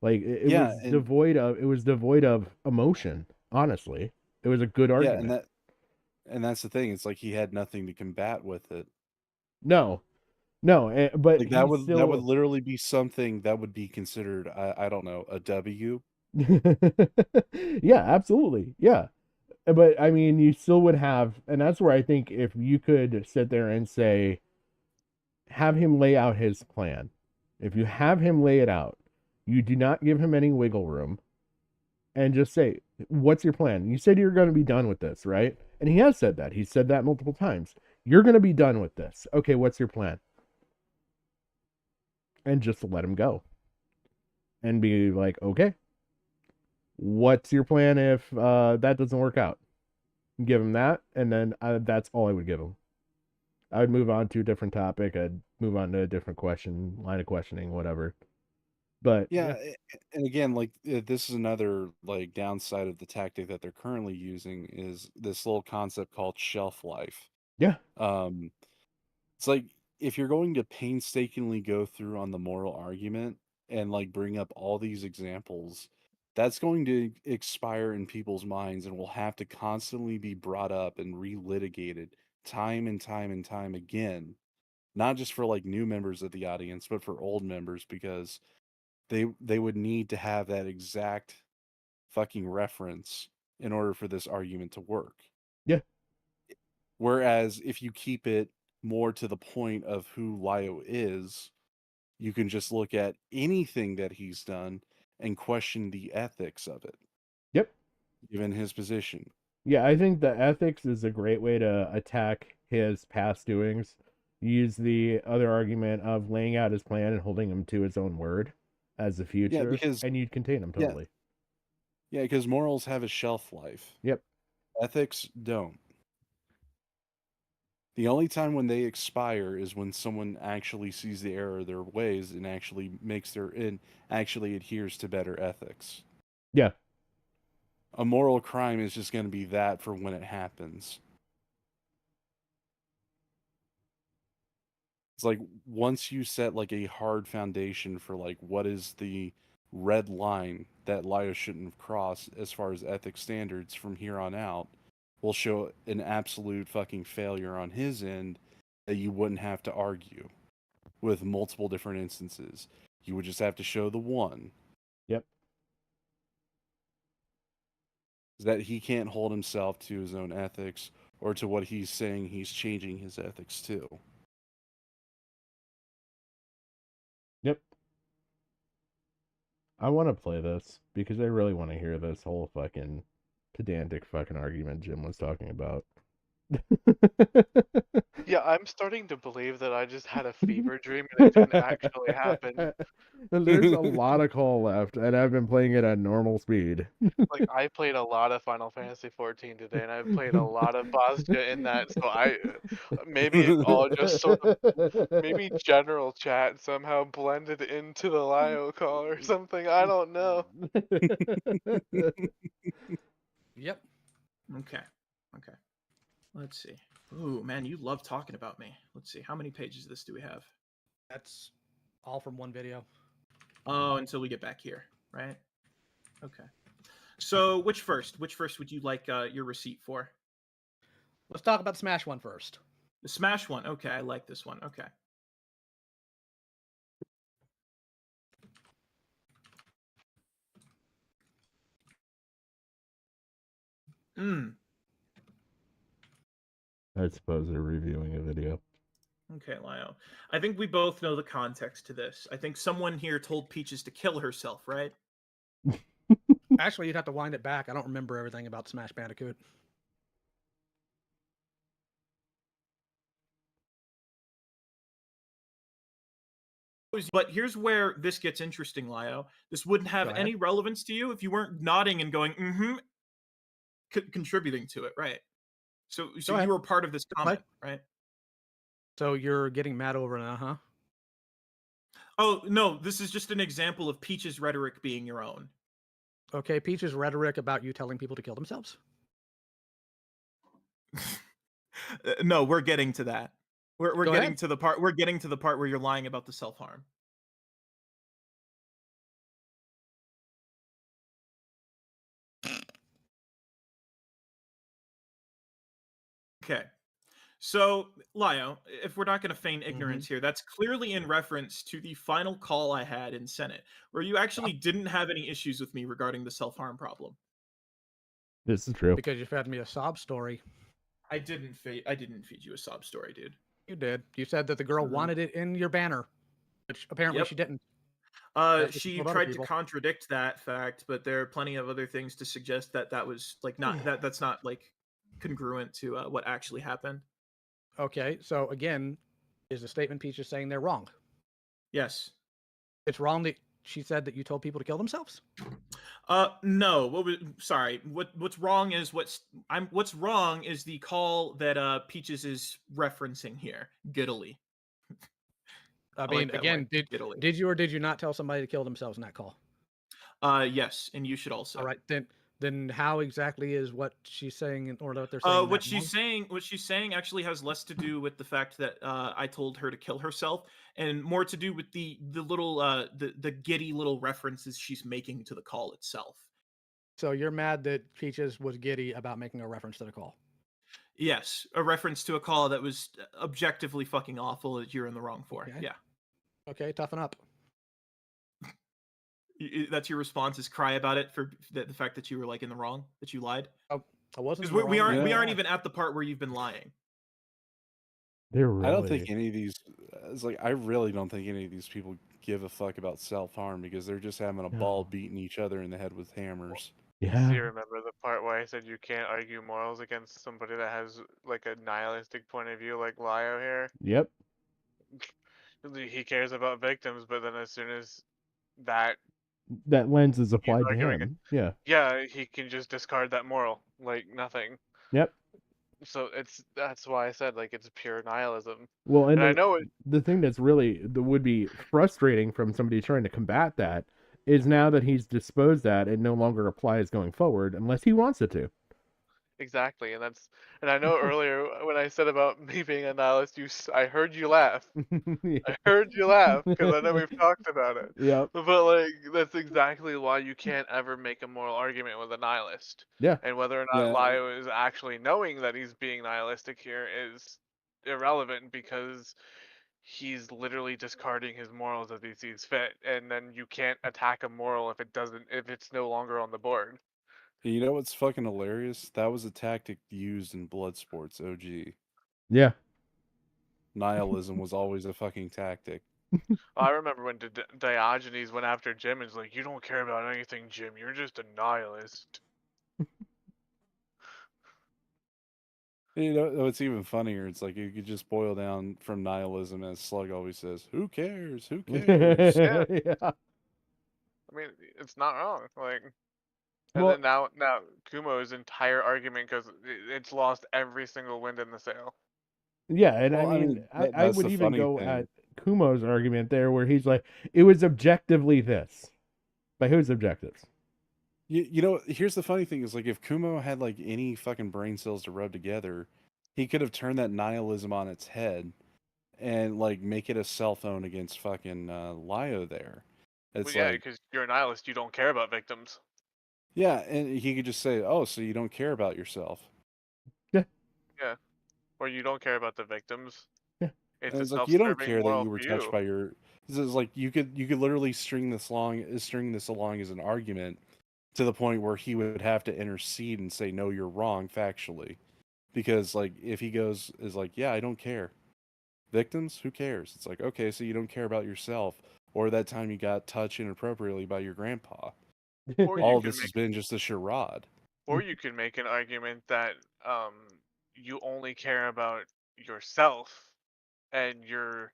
Like Yeah, and it was devoid of emotion, honestly. It was a good yeah, argument. and that's the thing. It's like he had nothing to combat with it. No, no, but Like he that would still. literally be something that would be considered, I don't know, a W. Yeah, absolutely. Yeah. But I mean, you still would have, and that's where I think if you could sit there and say, have him lay out his plan. If you have him lay it out, you do not give him any wiggle room and just say, what's your plan? You said you're going to be done with this, right? And he has said that. He said that multiple times. You're going to be done with this. Okay, what's your plan? And just let him go and be like, okay, what's your plan if that doesn't work out? Give him that, and then that's all I would give him. I would move on to a different topic. I'd move on to a different line of questioning, whatever. But Yeah, and again, like, this is another like downside of the tactic that they're currently using, is this little concept called shelf life. yeah, Um, it's like, if you're going to painstakingly go through on the moral argument and like bring up all these examples, that's going to expire in people's minds and will have to constantly be brought up and relitigated time and time and time again. Not just for like new members of the audience, but for old members, because they would need to have that exact fucking reference in order for this argument to work. yeah, Whereas if you keep it more to the point of who Lio is, you can just look at anything that he's done and question the ethics of it, yep. given his position. Yeah, I think the ethics is a great way to attack his past doings. Use the other argument of laying out his plan and holding him to his own word as the Yeah, future, because and you'd contain him yeah, totally. yeah, because morals have a shelf life. Yep. Ethics don't. The only time when they expire is when someone actually sees the error of their ways and actually adheres to better ethics. Yeah. A moral crime is just going to be that for when it happens. It's like, once you set like a hard foundation for like what is the red line that Lio shouldn't have crossed as far as ethics standards, from here on out will show an absolute fucking failure on his end that you wouldn't have to argue with multiple different instances. You would just have to show the one, Yep. that he can't hold himself to his own ethics, or to what he's saying he's changing his ethics to. Yep. I want to play this because I really want to hear this whole fucking pedantic fucking argument Jim was talking about. Yeah, I'm starting to believe that I just had a fever dream and it didn't actually happen. There's a lot of call left, and I've been playing it at normal speed. Like, I played a lot of Final Fantasy 14 today, and I've played a lot of Bosca in that, so maybe it all just sort of, maybe general chat somehow blended into the Lio call or something, I don't know. Yep. Okay. Okay. Let's see. Ooh, man, you love talking about me. Let's see. How many pages of this do we have? That's all from one video. Oh, until we get back here, right? Okay. So, which first? Which first would you like your receipt for? Let's talk about the Smash one first. The Smash one. Okay, I like this one. Okay. Hmm. I suppose they're reviewing a video. Okay, Lio. I think we both know the context to this. I think someone here told Peaches to kill herself, right? Actually, you'd have to wind it back. I don't remember everything about Smash Bandicoot. But here's where this gets interesting, Lio. This wouldn't have Go ahead. any relevance to you if you weren't nodding and going, mm-hmm, contributing to it, right? So Go ahead. you were part of this Go comment, right? So you're getting mad over now, huh? Oh, no, this is just an example of Peach's rhetoric being your own. Okay, Peach's rhetoric about you telling people to kill themselves. No, we're getting to that. We're Go getting ahead. to the part. We're getting to the part where you're lying about the self harm. Okay. So, Lio, if we're not going to feign ignorance here, that's clearly in reference to the final call I had in Senate, where you actually didn't have any issues with me regarding the self harm problem. This is true. Because you fed me a sob story. I didn't feed you a sob story, dude. You did. You said that the girl wanted it in your banner, which apparently Yep. she didn't. That's what She told other tried to people. contradict that fact, but there are plenty of other things to suggest that that was like not that's not like congruent to what actually happened. Okay, so again, is the statement Peach is saying they're wrong? Yes. It's wrong that she said that you told people to kill themselves? No. Sorry. What's wrong is what's wrong is the call that Peaches is referencing here. Giddily. I like mean, that again, word, giddily. did you or did you not tell somebody to kill themselves in that call? Yes, and you should also. All right, then how exactly is what she's saying or what they're saying? What she's saying actually has less to do with the fact that I told her to kill herself, and more to do with the little the giddy little references she's making to the call itself. So you're mad that Peaches was giddy about making a reference to the call? Yes, a reference to a call that was objectively fucking awful that you're in the wrong for. Okay. Yeah. Okay, toughen up. That's your response is cry about it for the fact that you were like in the wrong, that you lied. Oh, I wasn't. Because we aren't Yeah. even at the part where you've been lying. They're really. I don't think any of these. It's like I really don't think any of these people give a fuck about self harm because they're just having a ball No. beating each other in the head with hammers. Do you Yeah. remember the part where I said you can't argue morals against somebody that has like a nihilistic point of view like Lio here? Yep. He cares about victims, but then as soon as that That lens is he's applied to arguing, him. Yeah. yeah, he can just discard that moral like nothing. Yep. So that's why I said like it's pure nihilism. Well, and And I know it. the thing that would be frustrating from somebody trying to combat that is now that he's disposed that it no longer applies going forward unless he wants it to. Exactly, and I know earlier when I said about me being a nihilist, I heard you laugh. I heard you laugh because I know we've talked about it. Yep. But like that's exactly why you can't ever make a moral argument with a nihilist. Yeah. And whether or not Yeah. Lio is actually knowing that he's being nihilistic here is irrelevant because he's literally discarding his morals as he sees fit, and then you can't attack a moral if it's no longer on the board. You know what's fucking hilarious? That was a tactic used in Bloodsports OG. Yeah. Nihilism was always a fucking tactic. I remember when Diogenes went after Jim and was like, "You don't care about anything, Jim. You're just a nihilist." You know what's even funnier? It's like you could just boil down from nihilism, as Slug always says, "Who cares? Who cares?" Yeah. Yeah. I mean, it's not wrong. Like, and Well, then now Kumo's entire argument goes, it's lost every single wind in the sail. yeah, and I Well, I mean, mean, I that's would the even funny go thing. at Kumo's argument there, where he's like, it was objectively this. By whose objectives? You know, here's the funny thing is like if Kumo had like any fucking brain cells to rub together, he could have turned that nihilism on its head and like make it a cell phone against fucking Lio there. Well, It's yeah, like, because you're a nihilist. You don't care about victims. yeah, and he could just say, "Oh, so you don't care about yourself." Yeah, Yeah. Or you don't care about the victims. yeah, It's And a it's like you don't self-serving care that moral you were for touched you. by your. This is like you could literally string this along as an argument to the point where he would have to intercede and say, "No, you're wrong factually," because like if he goes is like, "Yeah, I don't care." Victims, who cares? It's like, okay, so you don't care about yourself or that time you got touched inappropriately by your grandpa. Or you All of can this make has been just a charade. an argument that you only care about yourself and you're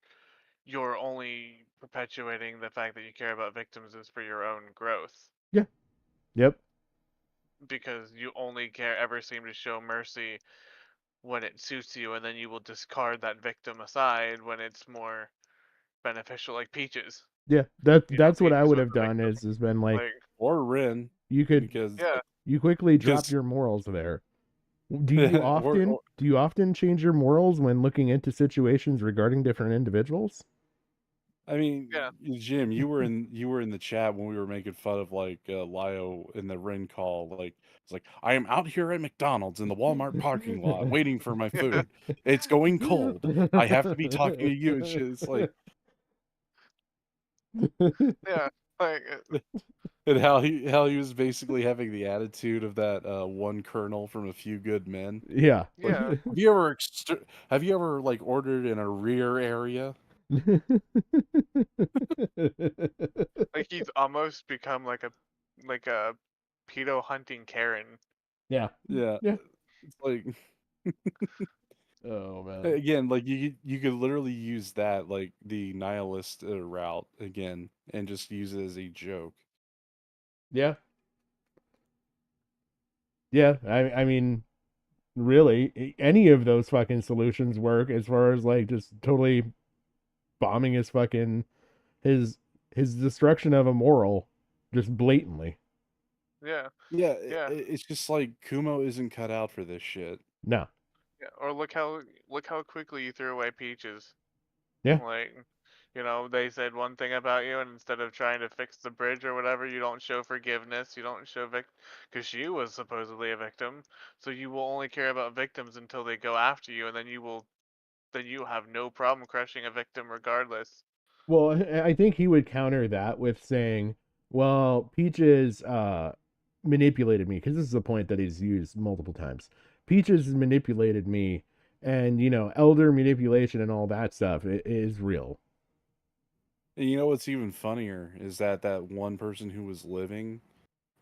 only perpetuating the fact that you care about victims is for your own growth yeah, yep, because you only care ever seem to show mercy when it suits you and then you will discard that victim aside when it's more beneficial, like Peaches. yeah. That's what I Peaches would was have a done victim. is been like, Like, Or Rin, you could because yeah. you quickly dropped because your morals there. or Do you often change your morals when looking into situations regarding different individuals? I mean, Yeah. Jim, you were in the chat when we were making fun of like Lio in the Rin call. Like it's like I am out here at McDonald's in the Walmart parking lot waiting for my food. It's going cold. I have to be talking to you and shit. It's like Yeah. Like, and how he was basically having the attitude of that one colonel from A Few Good Men. Yeah. Like, yeah. have you ever like ordered in a rear area? Like he's almost become like a pedo hunting Karen. Yeah. Yeah, Yeah. it's like Oh man. again, like you could literally use that like the nihilist route again and just use it as a joke. Yeah. Yeah. I mean, really, any of those fucking solutions work as far as like just totally bombing his his destruction of a moral just blatantly. Yeah. Yeah, Yeah. it's just like Kumo isn't cut out for this shit. No. Yeah. Or look how quickly you threw away Peaches. Yeah. Like, they said one thing about you, and instead of trying to fix the bridge or whatever, you don't show forgiveness. You don't show because she was supposedly a victim. So you will only care about victims until they go after you, and then you have no problem crushing a victim regardless. Well, I think he would counter that with saying, "Well, Peaches manipulated me," because this is a point that he's used multiple times. Peaches manipulated me, and elder manipulation and all that stuff is real. And you know what's even funnier is that that one person who was living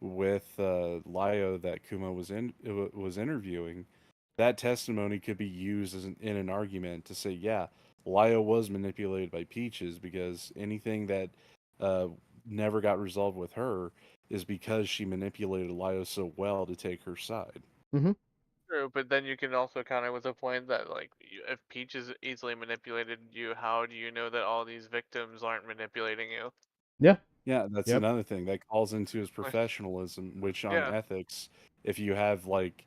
with Lio that Kumo was interviewing, that testimony could be used in an argument to say, yeah, Lio was manipulated by Peaches because anything that uh, never got resolved with her is because she manipulated Lio so well to take her side. Mm-hmm. True, but then you can also counter with the point that like if Peach is easily manipulated you, how do you know that all these victims aren't manipulating you? Yeah. Yeah, that's Yep. another thing that calls into his professionalism, which on Yeah. ethics, if you have like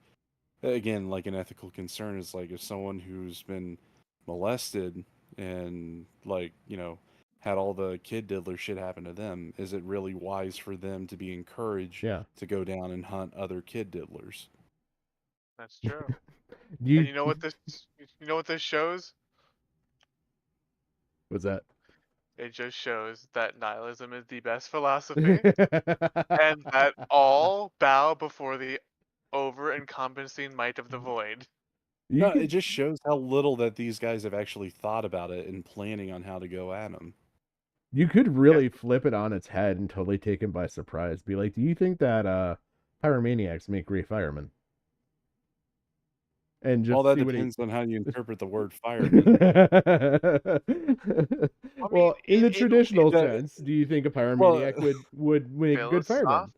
again like an ethical concern is like if someone who's been molested and like had all the kid diddler shit happen to them, is it really wise for them to be encouraged Yeah. to go down and hunt other kid diddlers? That's true. And You you know what this shows? what's that? It just shows that nihilism is the best philosophy and that all bow before the over encompassing might of the void. You No, it could just shows how little that these guys have actually thought about it and planning on how to go at them. You could really flip it on its head and totally take him by surprise. Be like, do you think that pyromaniacs make great firemen? And Well, just that see what he. depends on how you interpret the word fireman. Well, in the traditional Yeah, sense, do you think a well, pyromaniac would make a good fireman?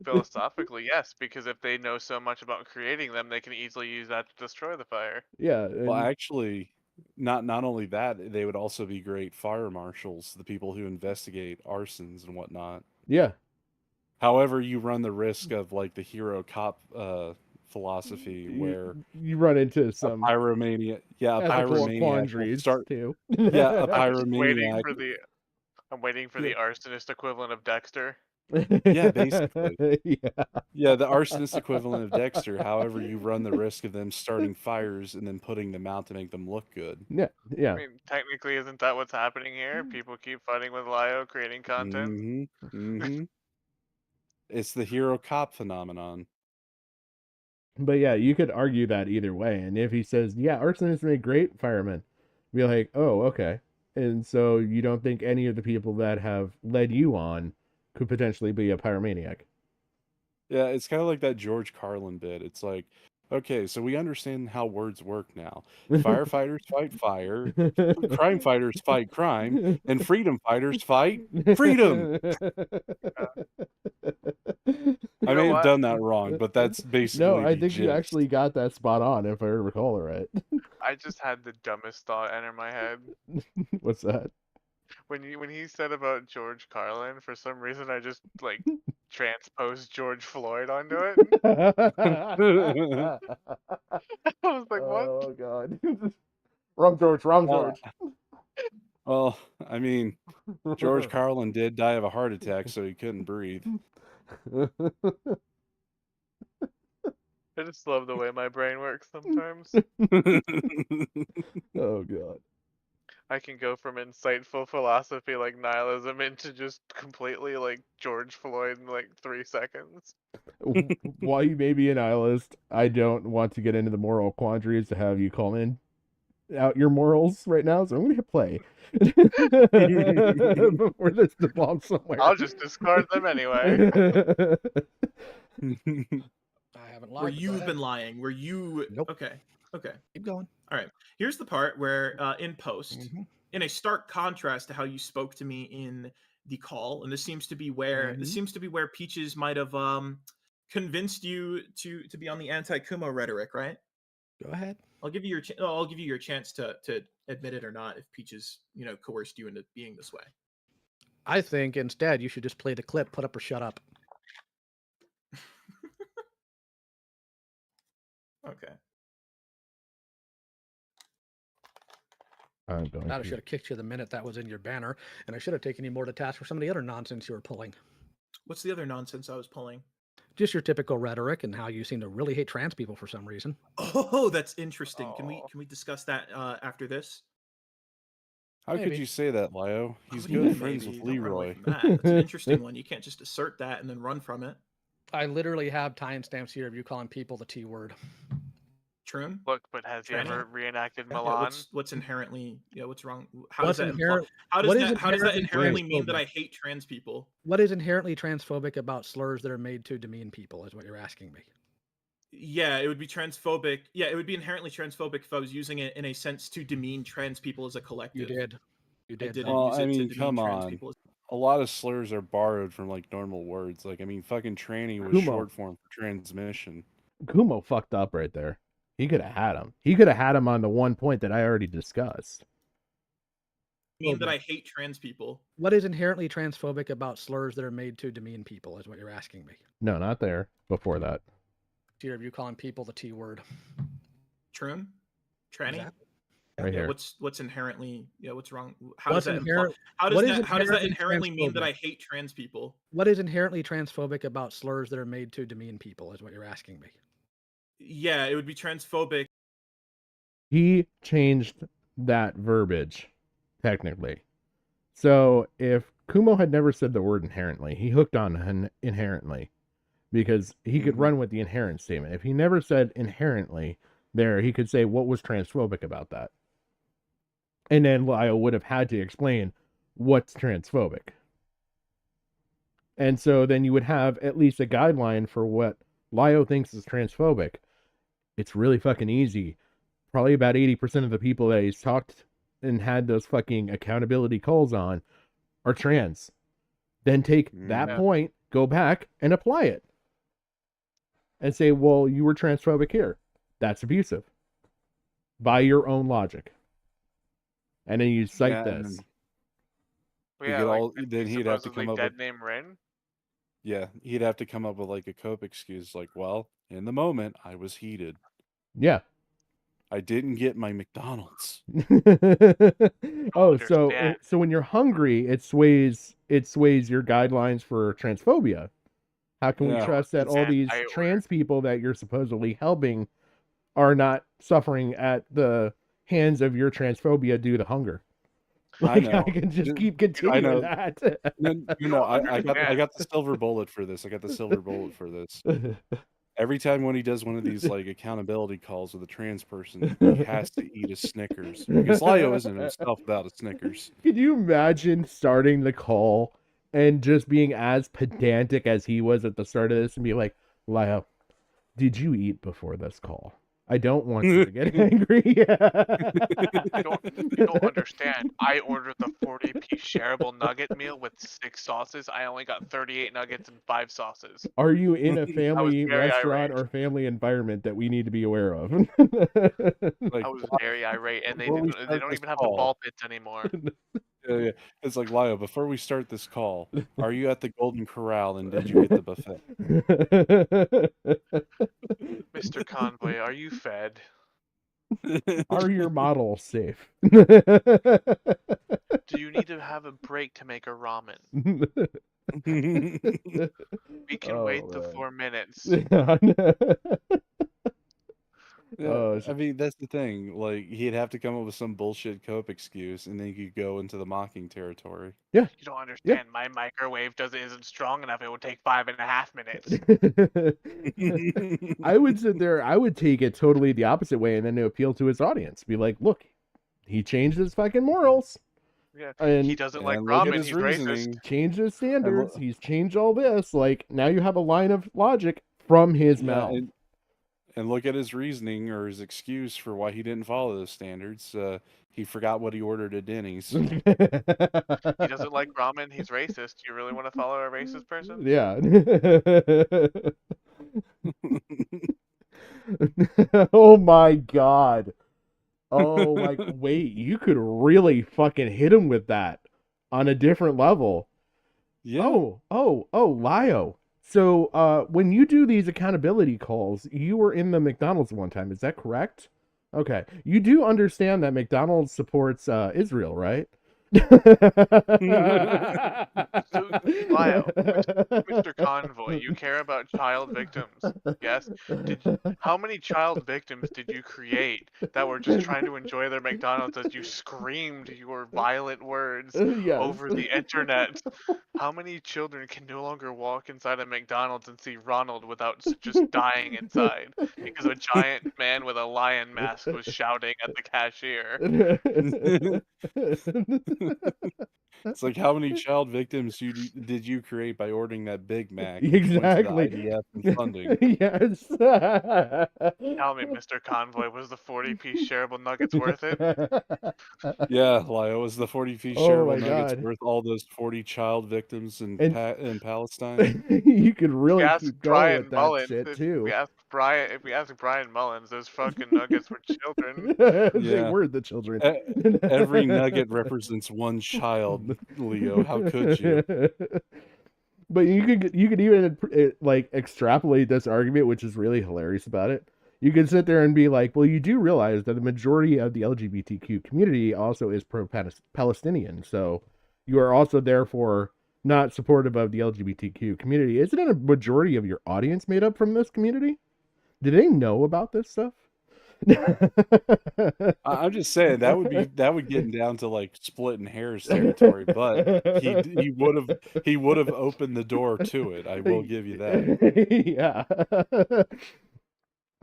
Philosophically, yes, because if they know so much about creating them, they can easily use that to destroy the fire. Yeah, well, and actually, not only that, they would also be great fire marshals, the people who investigate arsons and whatnot. yeah, However, you run the risk of like the hero cop philosophy, where you run into a some pyromaniac, yeah, a ethical pyromaniac will quandaries start, too. yeah, a I'm just waiting pyromaniac, for the I'm waiting for the arsonist equivalent of Dexter. yeah, basically. Yeah. Yeah, the arsonist equivalent of Dexter. However, you run the risk of them starting fires and then putting them out to make them look good. Yeah, I yeah. mean, technically, isn't that what's happening here? People keep fighting with Lio, creating content. Mm-hmm. It's the hero cop phenomenon. But yeah, you could argue that either way. And if he says, yeah, arsonists make great firemen, be like, oh, okay. And so you don't think any of the people that have led you on could potentially be a pyromaniac? Yeah, it's kind of like that George Carlin bit. It's like, okay, so we understand how words work now. Firefighters fight fire, crime fighters fight crime, and freedom fighters fight freedom. You I know may have what? done that wrong, but that's No, basically I the think you gist. actually got that spot on, if I recall it right. I just had the dumbest thought enter my head What's that? when he said about George Carlin. For some reason, I just like transposed George Floyd onto it. I was like, what? Oh god. Wrong George, wrong Well, George. well, I mean, George Carlin did die of a heart attack, so he couldn't breathe. I just love the way my brain works sometimes. Oh god. I can go from insightful philosophy like nihilism into just completely like George Floyd in like 3 seconds. While you may be a nihilist, I don't want to get into the moral quandaries to have you call in out your morals right now, so I'm gonna hit play before this devolves somewhere. I'll just discard them anyway. I haven't lied. Where but go you've ahead. been lying, where you Nope. Okay. Keep going. All right. Here's the part where in post, Mhm. in a stark contrast to how you spoke to me in the call, and this seems to be where Peaches might have convinced you to be on the anti-Kumo rhetoric, right? Go ahead. I'll give you your chance to admit it or not if Peaches, coerced you into being this way. I think instead you should just play the clip, put up or shut up. Okay. I'm going I to. should have kicked you the minute that was in your banner, and I should have taken you more to task for some of the other nonsense you were pulling. What's the other nonsense I was pulling? Just your typical rhetoric and how you seem to really hate trans people for some reason. Oh, that's interesting. Can Oh. we discuss that after this? How could Maybe. you say that, Lio? He's What do you good mean, friends maybe? with Don't run away Leroy. from that. That's an interesting one. You can't just assert that and then run from it. I literally have timestamps here of you calling people the T word. True. Look, but has he Tranny? ever reenacted Yeah, Milan? What's inherently what's wrong? How What's does that inherent- how does what that is how does that inherently inherently mean that transphobic? I hate trans people? What is inherently transphobic about slurs that are made to demean people is what you're asking me. Yeah, it would be transphobic. Yeah, it would be inherently transphobic if I was using it in a sense to demean trans people as a collective. You did. You I did. didn't Well, use I it to mean, demean come trans on. people. A lot of slurs are borrowed from like normal words. Like, I mean, fucking tranny was Kumo. short form for transmission. Kumo fucked up right there. He could have had him. He could have had him on the one point that I already discussed. Mean that I hate trans people. What is inherently transphobic about slurs that are made to demean people is what you're asking me. No, not there. Before that. Here of you calling people the T word. Troon? Tranny? Exactly. Right here. What's inherently what's wrong? How What's does that inherent- how does what is that how does that inherently inherently mean that transphobic? I hate trans people? What is inherently transphobic about slurs that are made to demean people is what you're asking me. Yeah, it would be transphobic. He changed that verbiage, technically. So if Kumo had never said the word inherently, he hooked on inherently because he could run with the inherent statement. If he never said inherently there, he could say what was transphobic about that. And then Lyle would have had to explain what's transphobic. And so then you would have at least a guideline for what Lio thinks is transphobic. It's really fucking easy. Probably about 80% of the people that he's talked and had those fucking accountability calls on are trans. Then take that Yeah. point, go back and apply it. And say, well, you were transphobic here. That's abusive. By your own logic. And then you cite Yeah, and this. then But You yeah, get like all- did then he he'd have to supposedly come up dead with- name Rin? Yeah, he'd have to come up with like a cope excuse, like, well, in the moment, I was heated. Yeah. I didn't get my McDonald's. Oh, so understand. so when you're hungry, it sways your guidelines for transphobia. How can we Yeah. trust that all Understand. these I trans people that you're supposedly helping are not suffering at the hands of your transphobia due to hunger? I Like, know. can just Ju- keep continuing know. that. No, I understand. got the silver bullet for this. I got the silver bullet for this. Every time when he does one of these like accountability calls with a trans person, he has to eat a Snickers because Lio isn't himself without a Snickers. Can you imagine starting the call and just being as pedantic as he was at the start of this and be like, Lio, did you eat before this call? I don't want you to get angry. You don't understand. I ordered the 40-piece shareable nugget meal with 6 sauces. I only got 38 nuggets and 5 sauces. Are you in a family very restaurant irate. or family environment that we need to be aware of? Like, I was very irate, and they before we don't start even this have the call- ball pits anymore. yeah. It's like, Lio, before we start this call, are you at the Golden Corral and did you get the buffet? Mr. Convoy, are you fed? Are your models safe? Do you need to have a break to make a ramen? We can Oh, wait the man. 4 minutes. Yeah, Oh, I mean, that's the thing. Like, he'd have to come up with some bullshit cope excuse, and then you could go into the mocking territory. You don't understand. My microwave isn't strong enough. It would take 5.5 minutes. I would sit there, I would take it totally the opposite way and then to appeal to his audience. Be like, look, he changed his fucking morals. Yeah, And he doesn't like and look at ramen. his He's racist. reasoning. changed his standards. He's changed all this. Like, now you have a line of logic from his Yeah, mouth. and look at his reasoning or his excuse for why he didn't follow those standards. He forgot what he ordered at Denny's. He doesn't like ramen. He's racist. You really want to follow a racist person? Yeah. Oh my god. Oh, like, wait, you could really fucking hit him with that on a different level. Yeah. Oh, Lio. So, when you do these accountability calls, you were in the McDonald's one time, is that correct? Okay. You do understand that McDonald's supports Israel, right? Lio, Mr. Convoy, you care about child victims. Yes. How many child victims did you create that were just trying to enjoy their McDonald's as you screamed your violent words Yes. over the internet? How many children can no longer walk inside a McDonald's and see Ronald without just dying inside because a giant man with a lion mask was shouting at the cashier? It's like, how many child victims did you create by ordering that Big Mac? which went to the Exactly. IDF and funding. Yes. Tell me, Mr. Convoy, was the 40-piece shareable nuggets worth it? Yeah, Lio, was the 40-piece Oh shareable my nuggets God. worth all those 40 child victims in And- in Palestine? You could really ask keep going Brian with that Mullins. shit If too. we ask Brian Mullins, those fucking nuggets were children. They Yeah. were the children. Every nugget represents one child, Leo. How could you? But you could even like extrapolate this argument, which is really hilarious about it. You could sit there and be like, well, you do realize that the majority of the LGBTQ community also is pro-Palestinian, so you are also therefore not supportive of the LGBTQ community. Isn't it a majority of your audience made up from this community? Do they know about this stuff? I'm just saying that would get down to like splitting hairs territory, but he would have opened the door to it. I will give you that. Yeah.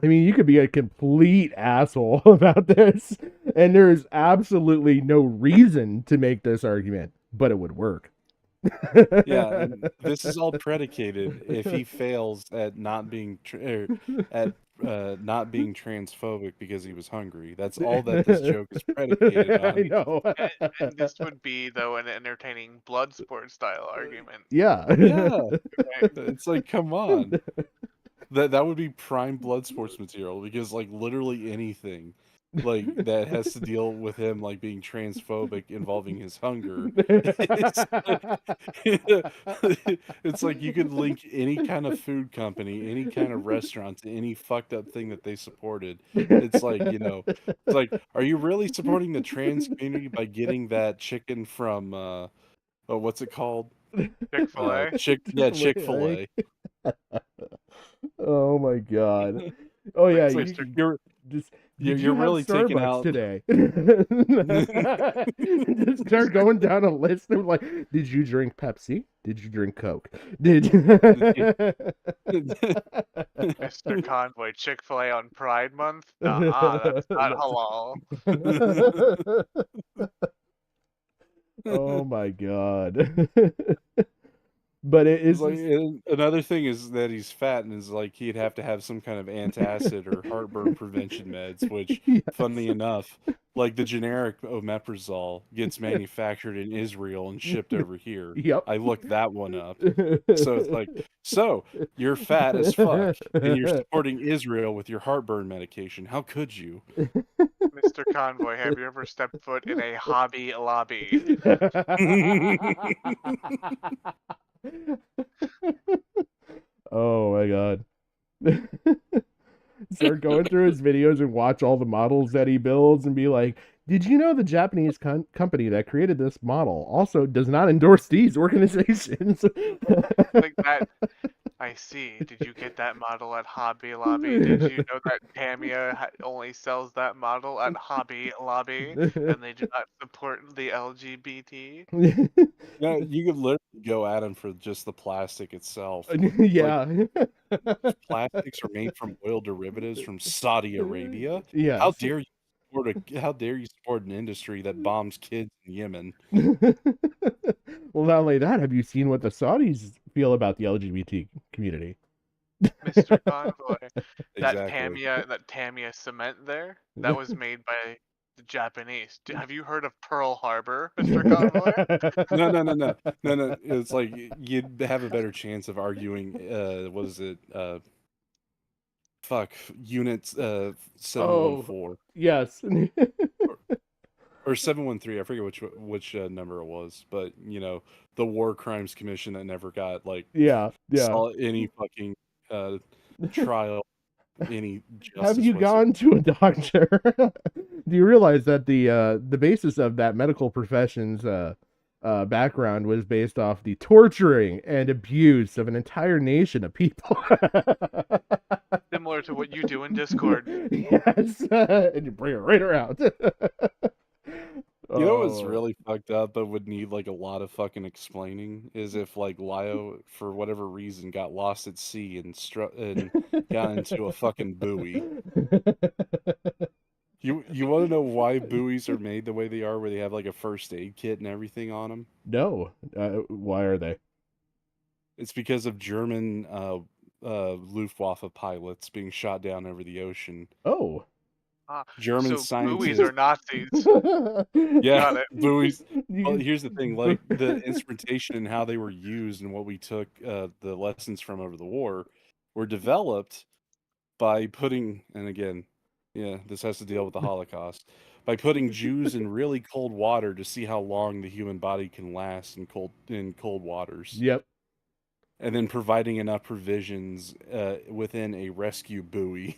I mean, you could be a complete asshole about this, and there is absolutely no reason to make this argument. but it would work. Yeah, and this is all predicated if he fails at not being not being transphobic because he was hungry. That's all that this joke is predicated I on. know. And this would be, though, an entertaining Bloodsport style argument. Yeah. Yeah, Right? it's like, come on. That would be prime blood sports material because like literally anything like that has to deal with him like being transphobic involving his hunger. It's it's like you could link any kind of food company, any kind of restaurant to any fucked up thing that they supported. It's like, it's like, are you really supporting the trans community by getting that chicken from oh, what's it called? Chick-fil-A. Chick-fil-A. Oh my god. Oh yeah, It's like Mr. you're did you're you have really taking Starbucks out today? Just start going down a list of like, did you drink Pepsi? Did you drink Coke? Did Mr. Convoy, Chick-fil-A on Pride Month? That's not halal. Oh my god. But it It's is like another thing is that he's fat and is like he'd have to have some kind of antacid or heartburn prevention meds, which, yes. funnily enough, like the generic omeprazole gets manufactured in Israel and shipped over here. Yep. I looked that one up. So it's like, so you're fat as fuck and you're supporting Israel with your heartburn medication. How could you? Mr. Convoy, have you ever stepped foot in a Hobby Lobby? Oh my god. Start going through his videos and watch all the models that he builds and be like, did you know the Japanese company that created this model also does not endorse these organizations? Like that. I see. Did you get that model at Hobby Lobby? Did you know that Tamiya only sells that model at Hobby Lobby and they do not support the LGBT? Yeah, you could literally go at him for just the plastic itself. Like, Yeah. plastics are made from oil derivatives from Saudi Arabia. Yes. How dare you support an industry that bombs kids in Yemen? Well, not only that, have you seen what the Saudis feel about the LGBT community? Mr. Convoy, Exactly. that Tamiya cement there, that was made by the Japanese. Have you heard of Pearl Harbor, Mr. Convoy? No. It's like you'd have a better chance of arguing. What is it? Unit 714 yes. or 713. I forget which number it was, but the War Crimes Commission that never got saw any fucking trial, any justice. Have you gone to a doctor? Do you realize that the basis of that medical profession's background was based off the torturing and abuse of an entire nation of people? Similar to what you do in Discord. Yes, and you bring it right around. You know what's really fucked up but would need like a lot of fucking explaining is if like Lio for whatever reason got lost at sea and got into a fucking buoy. You want to know why buoys are made the way they are, where they have like a first aid kit and everything on them? No, why are they? It's because of German Luftwaffe pilots being shot down over the ocean. Oh. German so scientists. buoys are Nazis. Yeah, Got it. buoys. Well, here's the thing: like the instrumentation and how they were used, and what we took the lessons from over the war, were developed by putting. And again, yeah, this has to deal with the Holocaust. By putting Jews in really cold water to see how long the human body can last in cold waters. Yep. And then providing enough provisions within a rescue buoy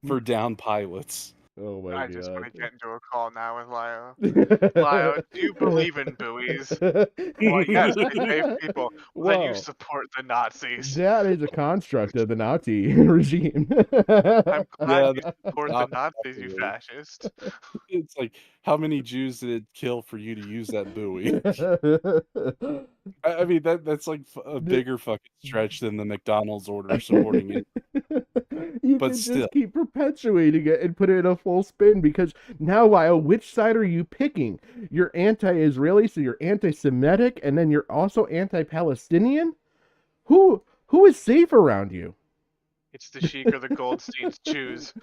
for down pilots. Oh my I god. just want to get into a call now with Lio. Lio, do you believe in buoys? Well, yes, they save people. Well, then you support the Nazis. That is a construct of the Nazi regime. I'm glad you support the Nazis, you fascist. It's like, how many Jews did it kill for you to use that buoy? I mean, that's like a bigger fucking stretch than the McDonald's order supporting it. You But can still. just keep perpetuating it and put it in a full spin because now, Lyle, which side are you picking? You're anti-Israeli, so you're anti-Semitic, and then you're also anti-Palestinian? Who is safe around you? It's the Sheik or the Goldsteins. Choose.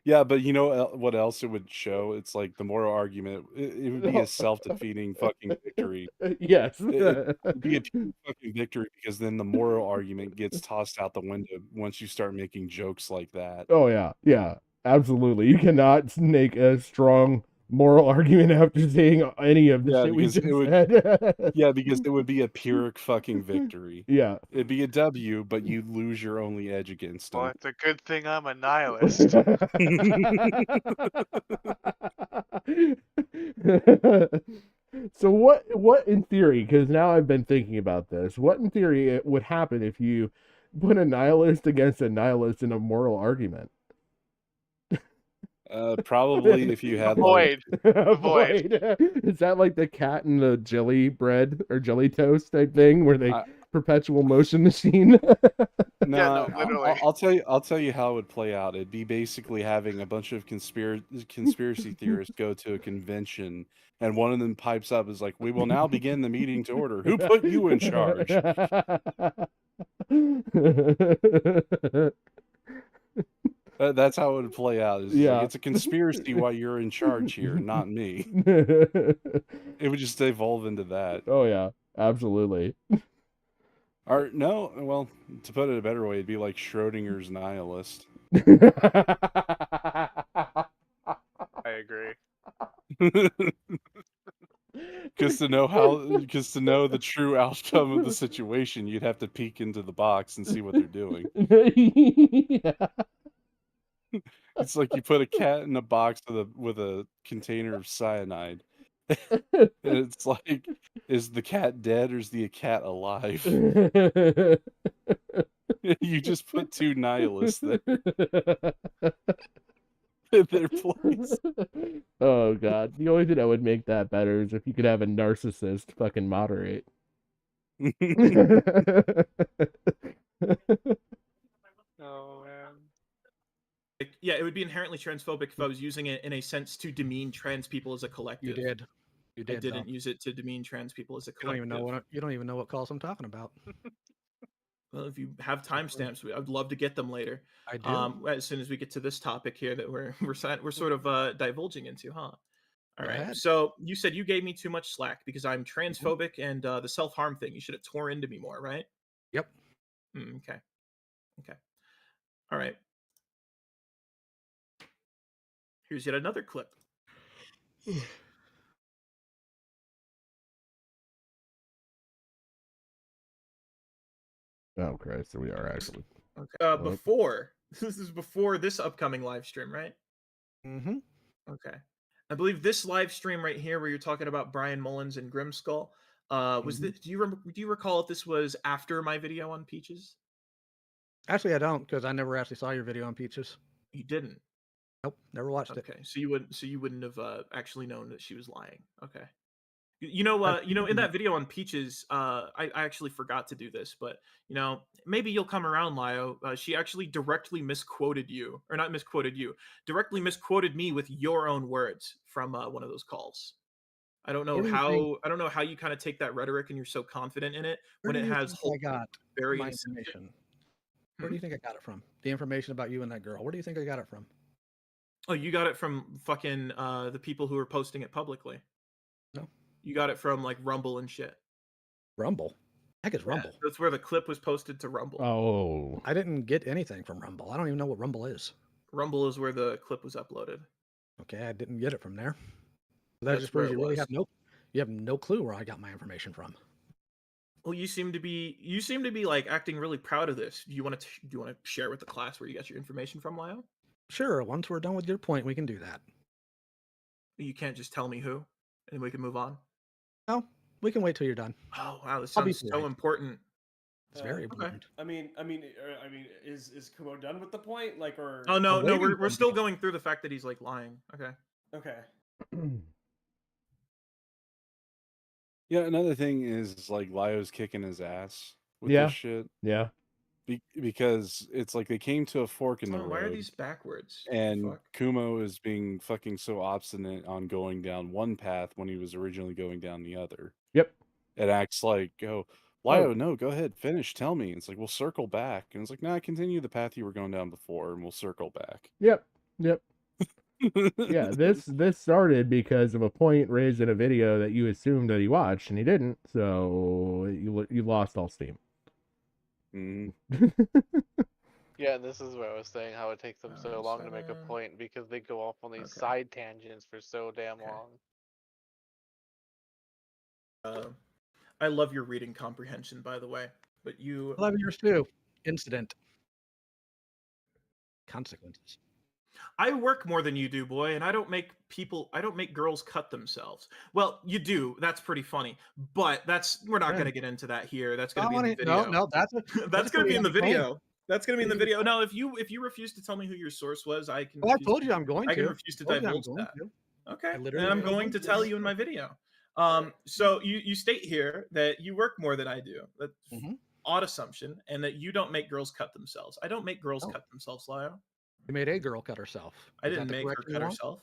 Yeah, but you know what else it would show? It's like the moral argument. It would be a self-defeating fucking victory. Yes. It'd be a fucking victory because then the moral argument gets tossed out the window once you start making jokes like that. Oh yeah, absolutely. You cannot make a strong moral argument after saying any of the Yeah, shit we because it just would. said. Yeah, because it would be a Pyrrhic fucking victory. Yeah. It'd be a W, but you'd lose your only edge against Well, them. it's a good thing I'm a nihilist. So what in theory, because now I've been thinking about this, what in theory it would happen if you put a nihilist against a nihilist in a moral argument? Probably if you had like Avoid. Is that like the cat and the jelly bread or jelly toast type thing where they perpetual motion machine? No, Yeah, no, literally. I'll tell you how it would play out. It'd be basically having a bunch of conspiracy theorists go to a convention, and one of them pipes up is like, "We will now begin the meeting to order. Who put you in charge?" That's how it would play out. It's Yeah. like, it's a conspiracy while you're in charge here, not me. It would just evolve into that. Oh yeah, absolutely. Or no, well, to put it a better way, it'd be like Schrodinger's nihilist. I agree. Because to know the true outcome of the situation, you'd have to peek into the box and see what they're doing. Yeah. It's like you put a cat in a box with a container of cyanide. And it's like, is the cat dead or is the cat alive? You just put two nihilists there in their place. Oh god. The only thing that would make that better is if you could have a narcissist fucking moderate. Oh man. Yeah, it would be inherently transphobic if I was using it in a sense to demean trans people as a collective. You did. You did. I didn't use it to demean trans people as a You don't collective. even know what calls I'm talking about. Well, if you have timestamps, I'd love to get them later. I do. As soon as we get to this topic here that we're sort of divulging into, huh? All Go right. ahead. So you said you gave me too much slack because I'm transphobic and the self harm thing. You should have tore into me more, right? Yep. Okay. Okay. All right. Here's yet another clip. Oh Christ, so we are actually. Okay. Before this is before this upcoming live stream, right? Mm-hmm. Okay. I believe this live stream right here, where you're talking about Brian Mullins and Grimskull, was Mhm. this? Do you recall if this was after my video on Peaches? Actually, I don't, because I never actually saw your video on Peaches. You didn't. Nope, never watched it. Okay, so you wouldn't have actually known that she was lying. Okay. You know, in that video on Peaches, I actually forgot to do this, but maybe you'll come around, Lio. She actually directly misquoted you, or not misquoted you, directly misquoted me with your own words from one of those calls. I don't know Where do you think- how. I don't know how you kind of take that rhetoric and you're so confident in it Where when do it you has think whole I got very my insensitive- information? Where do you think I got it from? The information about you and that girl. Where do you think I got it from? Oh, you got it from fucking the people who are posting it publicly. No. You got it from like Rumble and shit. Rumble. Heck is Yeah, Rumble. that's where the clip was posted to Rumble. Oh. I didn't get anything from Rumble. I don't even know what Rumble is. Rumble is where the clip was uploaded. Okay, I didn't get it from there. That That's just where proves it you really was. have no clue where I got my information from. Well, you seem to be like acting really proud of this. Do you want to share with the class where you got your information from, Lio? Sure, once we're done with your point, we can do that. You can't just tell me who, and we can move on. No, we can wait till you're done. Oh wow, this I'll be sounds so polite. important. It's very important. I mean, is Kumo done with the point? Like, or Oh no, I'm no, waiting for we're him still to. going through the fact that he's like lying. Okay. okay. Yeah, another thing is like Lio's kicking his ass with Yeah. this shit. Yeah. because it's like they came to a fork in the Oh, why are road, these backwards? The and fuck? Kumo is being fucking so obstinate on going down one path when he was originally going down the other. Yep. It acts like, oh, Lio, no, go ahead, finish, tell me. It's like, we'll circle back. And it's like, nah, continue the path you were going down before, and we'll circle back. Yep. Yep. Yeah, this started because of a point raised in a video that you assumed that he watched and he didn't, so you lost all steam. Mhm. Yeah, and this is where I was saying how it takes them so long to make a 7. point because they go off on these Okay. side tangents for so damn Okay. long. I love your reading comprehension, by the way. But you 11 years too. Incident. Consequences. I work more than you do, boy, and I don't make girls cut themselves. Well, you do. That's pretty funny. But we're not Yeah. going to get into that here. That's going I to be in the wanna- video. no, that's a That's going to be in the pretty epic video. That's going to be in the Pretty video. Now, if you refuse to tell me who your source was, I can Well, I refuse told to- you I'm going I to. can refuse to Told you I'm divulge going that. to. Okay. I And literally I'm told going you. to tell you in my video. So you state here that you work more than I do. That's Mhm. odd assumption, and that you don't make girls cut themselves. I don't make girls Oh. cut themselves, Lio. You made a girl cut herself. I Is that didn't the make her correct cut nuance? herself.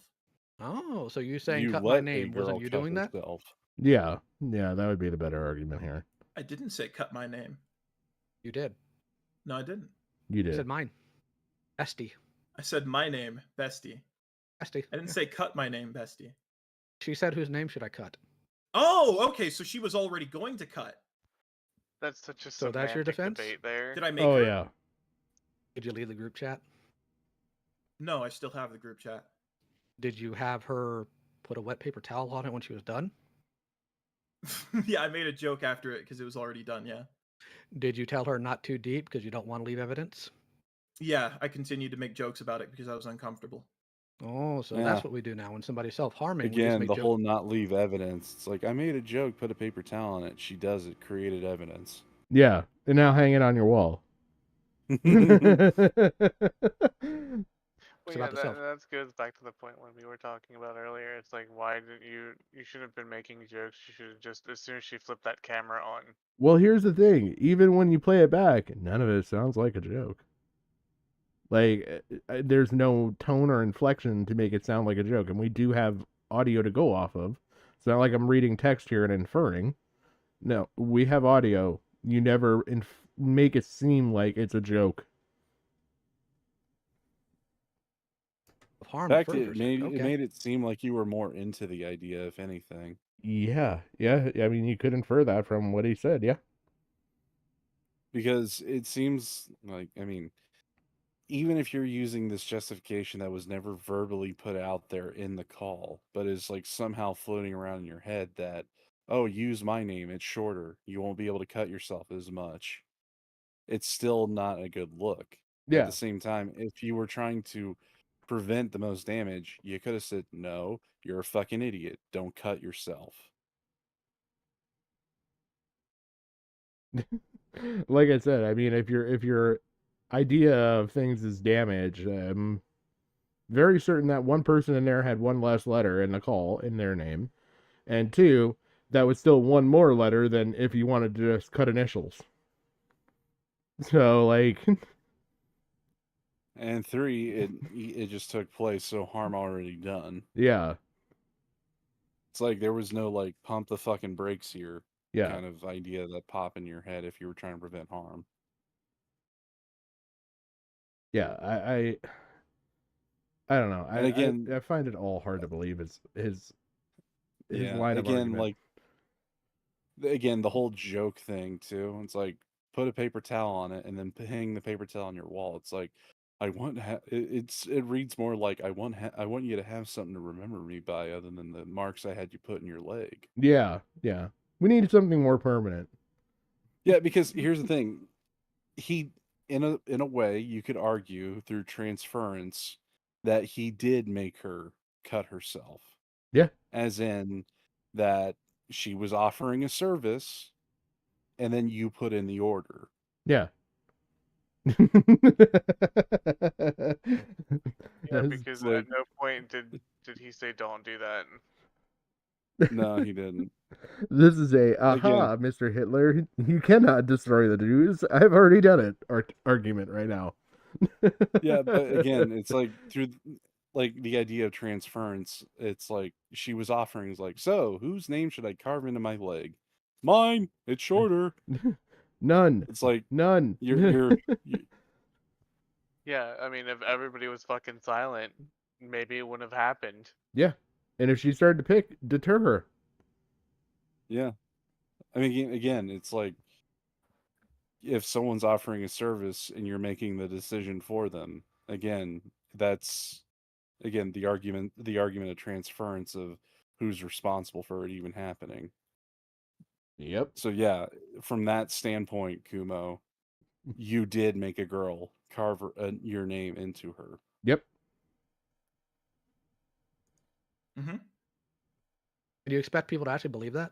Oh, so you saying You cut my let a name girl wasn't you cut doing that? herself. Yeah, that would be the better argument here. I didn't say cut my name. You did. No, I didn't. You You did. said mine. Bestie. I said my name, Bestie. Bestie. I didn't say cut my name, Bestie. She said whose name should I cut? Oh, okay. So she was already going to cut. That's such a So semantic that's your defense? debate there. Did I make Oh her? yeah. Did you leave the group chat? No, I still have the group chat. Did you have her put a wet paper towel on it when she was done? Yeah, I made a joke after it because it was already done. Yeah. Did you tell her not too deep because you don't want to leave evidence? Yeah, I continued to make jokes about it because I was uncomfortable. Oh, so Yeah. that's what we do now. When somebody's self-harming, we just Again, make the jokes. whole not leave evidence. It's like, I made a joke, put a paper towel on it. She does it, created evidence. Yeah, and now hang it on your wall. Well, It's about the self. that goes back to the point when we were talking about earlier. It's like, why didn't you should have been making jokes. You should have just, as soon as she flipped that camera on. Well, here's the thing. Even when you play it back, none of it sounds like a joke. Like, there's no tone or inflection to make it sound like a joke. And we do have audio to go off of. It's not like I'm reading text here and inferring. No, we have audio. You never make it seem like it's a joke. Harm In at fact, it first. made Okay. it made it seem like you were more into the idea, if anything. Yeah. I mean, you could infer that from what he said. Yeah. Because it seems like, I mean, even if you're using this justification that was never verbally put out there in the call, but is like somehow floating around in your head that, oh, use my name, it's shorter. You won't be able to cut yourself as much. It's still not a good look. At Yeah. the same time, if you were trying to prevent the most damage, you could have said, no, you're a fucking idiot. Don't cut yourself. Like I said, I mean, if your idea of things is damage, I'm very certain that one person in there had one less letter in the call in their name, and two, that was still one more letter than if you wanted to just cut initials. So like, And three, it just took place, so harm already done. yeah, It's like there was no like pump the fucking brakes here yeah, kind of idea that pop in your head if you were trying to prevent harm. yeah. I don't know. And again, I find it all hard to believe his yeah, line of again, argument. again, the whole joke thing too. It's like put a paper towel on it and then hang the paper towel on your wall. It's like I want it reads more like I want you to have something to remember me by other than the marks I had you put in your leg. Yeah. We need something more permanent. Yeah, because here's the thing. He in a way you could argue through transference that he did make her cut herself. Yeah. As in that she was offering a service and then you put in the order. Yeah. Yeah, That's because like- at no point did he say don't do that. No, he didn't. This is a aha, Mr. Hitler. You cannot destroy the Jews. I've already done it. Argument right now. Yeah, but again, it's like through like the idea of transference. It's like she was offering, is like, so whose name should I carve into my leg? Mine. It's shorter. None. It's like None. you're Yeah, I mean, if everybody was fucking silent, maybe it wouldn't have happened. Yeah. And if she started to pick, deter her. yeah. I mean, again, it's like if someone's offering a service and you're making the decision for them, again, that's the argument of transference of who's responsible for it even happening. Yep. So yeah, from that standpoint, Kumo, you did make a girl carve your name into her. Yep. Mm-hmm. Do you expect people to actually believe that?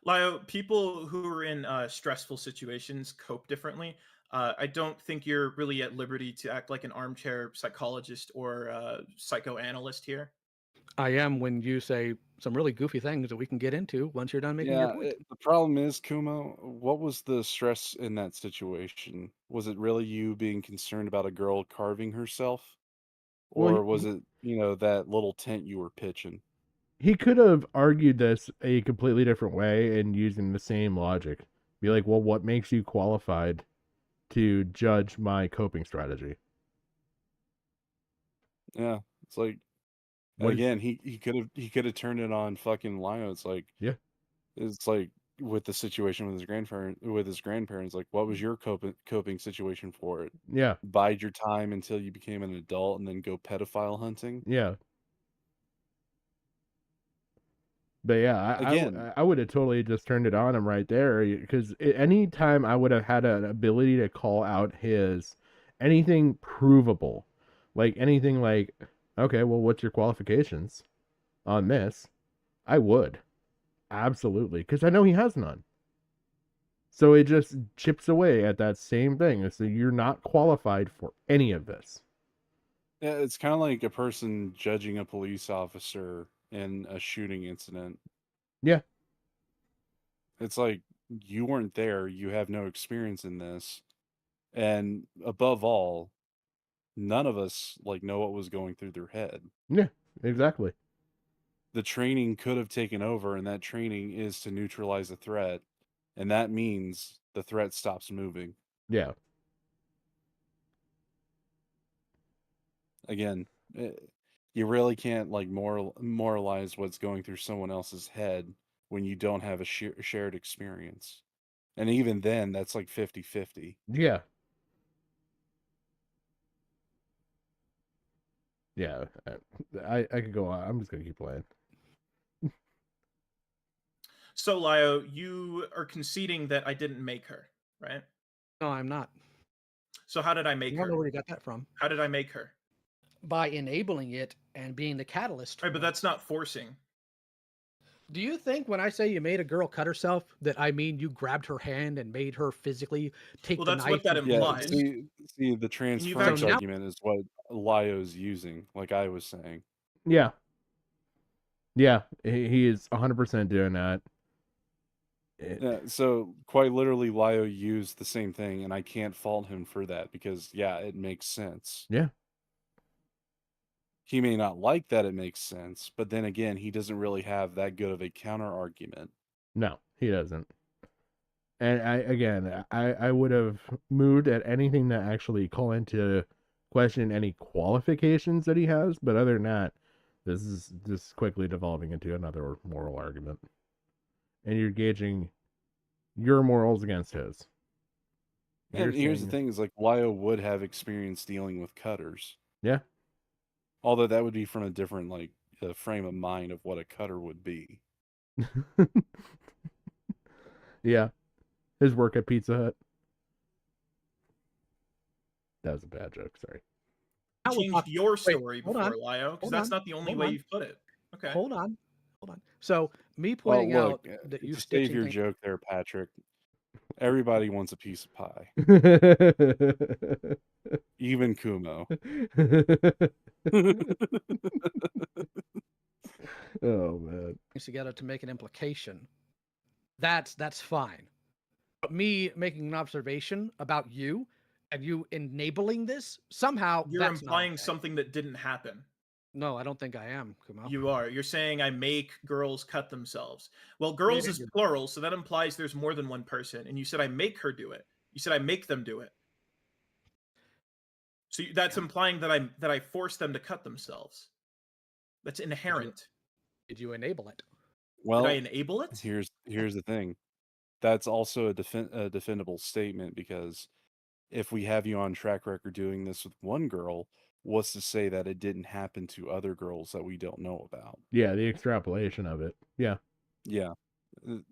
Lio, people who are in stressful situations cope differently. I don't think you're really at liberty to act like an armchair psychologist or psychoanalyst here. I am when you say some really goofy things that we can get into once you're done making your Yeah, point. the problem is, Kumo, what was the stress in that situation? Was it really you being concerned about a girl carving herself? Well, Or was it, that little tent you were pitching? he could have argued this a completely different way and using the same logic. Be like, well, what makes you qualified to judge my coping strategy? Yeah, it's like, and What is, again, he could have turned it on fucking Lio. yeah. It's like with the situation with his grandparents. Like, what was your coping situation for it? Yeah. Bide your time until you became an adult and then go pedophile hunting. Yeah. But yeah, Again, I would have totally just turned it on him right there because any time I would have had an ability to call out his anything provable, like anything like, okay, well, what's your qualifications on this? I would absolutely because I know he has none. So it just chips away at that same thing. So you're not qualified for any of this. yeah, it's kind of like a person judging a police officer in a shooting incident. Yeah. It's like you weren't there, you have no experience in this, and above all, none of us know what was going through their head. Yeah. Exactly. The training could have taken over, and that training is to neutralize a threat, and that means the threat stops moving. Yeah. Again, you really can't moralize what's going through someone else's head when you don't have a shared experience. And even then, that's like 50-50. Yeah. Yeah. I could go on. I'm just gonna keep playing. So, Lio, you are conceding that I didn't make her, right? No, I'm not. So how did I make I don't know her? where you got that from. How did I make her? By enabling it and being the catalyst. Right, but that's not forcing. Do you think when I say you made a girl cut herself that I mean you grabbed her hand and made her physically take Well, the that's knife? what that and- Yeah, implies. see, the transference actually- argument is what Lio's using, like I was saying. Yeah. Yeah. He is 100% doing that. Yeah, so quite literally, Lio used the same thing, and I can't fault him for that because, yeah, it makes sense. Yeah. He may not like that it makes sense, but then again, he doesn't really have that good of a counter argument. No, he doesn't. And I would have moved at anything that actually call into question any qualifications that he has, but other than that, this is just quickly devolving into another moral argument. And you're gauging your morals against his. And here's the thing: is like Lio would have experience dealing with cutters. Yeah. Although that would be from a different frame of mind of what a cutter would be. Yeah. His work at Pizza Hut. That was a bad joke, sorry. Changed your story hold before, on, Lio, because hold that's on, not the only hold way on. you've put it. Okay. Hold on. So me pointing Well, out look, that you to save stitching your things- joke there, Patrick. Everybody wants a piece of pie, even Kumo. Oh man. things together to make an implication, that's fine. But me making an observation about you and you enabling this somehow, You're that's not implying okay. something that didn't happen. No, I don't think I am, Kumo. You are. You're saying I make girls cut themselves. Well, girls is plural, so that implies there's more than one person. And you said I make her do it. You said I make them do it. So that's implying that I force them to cut themselves. That's inherent. Did you enable it? Well, Did I enable it? here's the thing. That's also a defendable statement, because if we have you on track record doing this with one girl, what's to say that it didn't happen to other girls that we don't know about? Yeah, the extrapolation of it. Yeah. Yeah.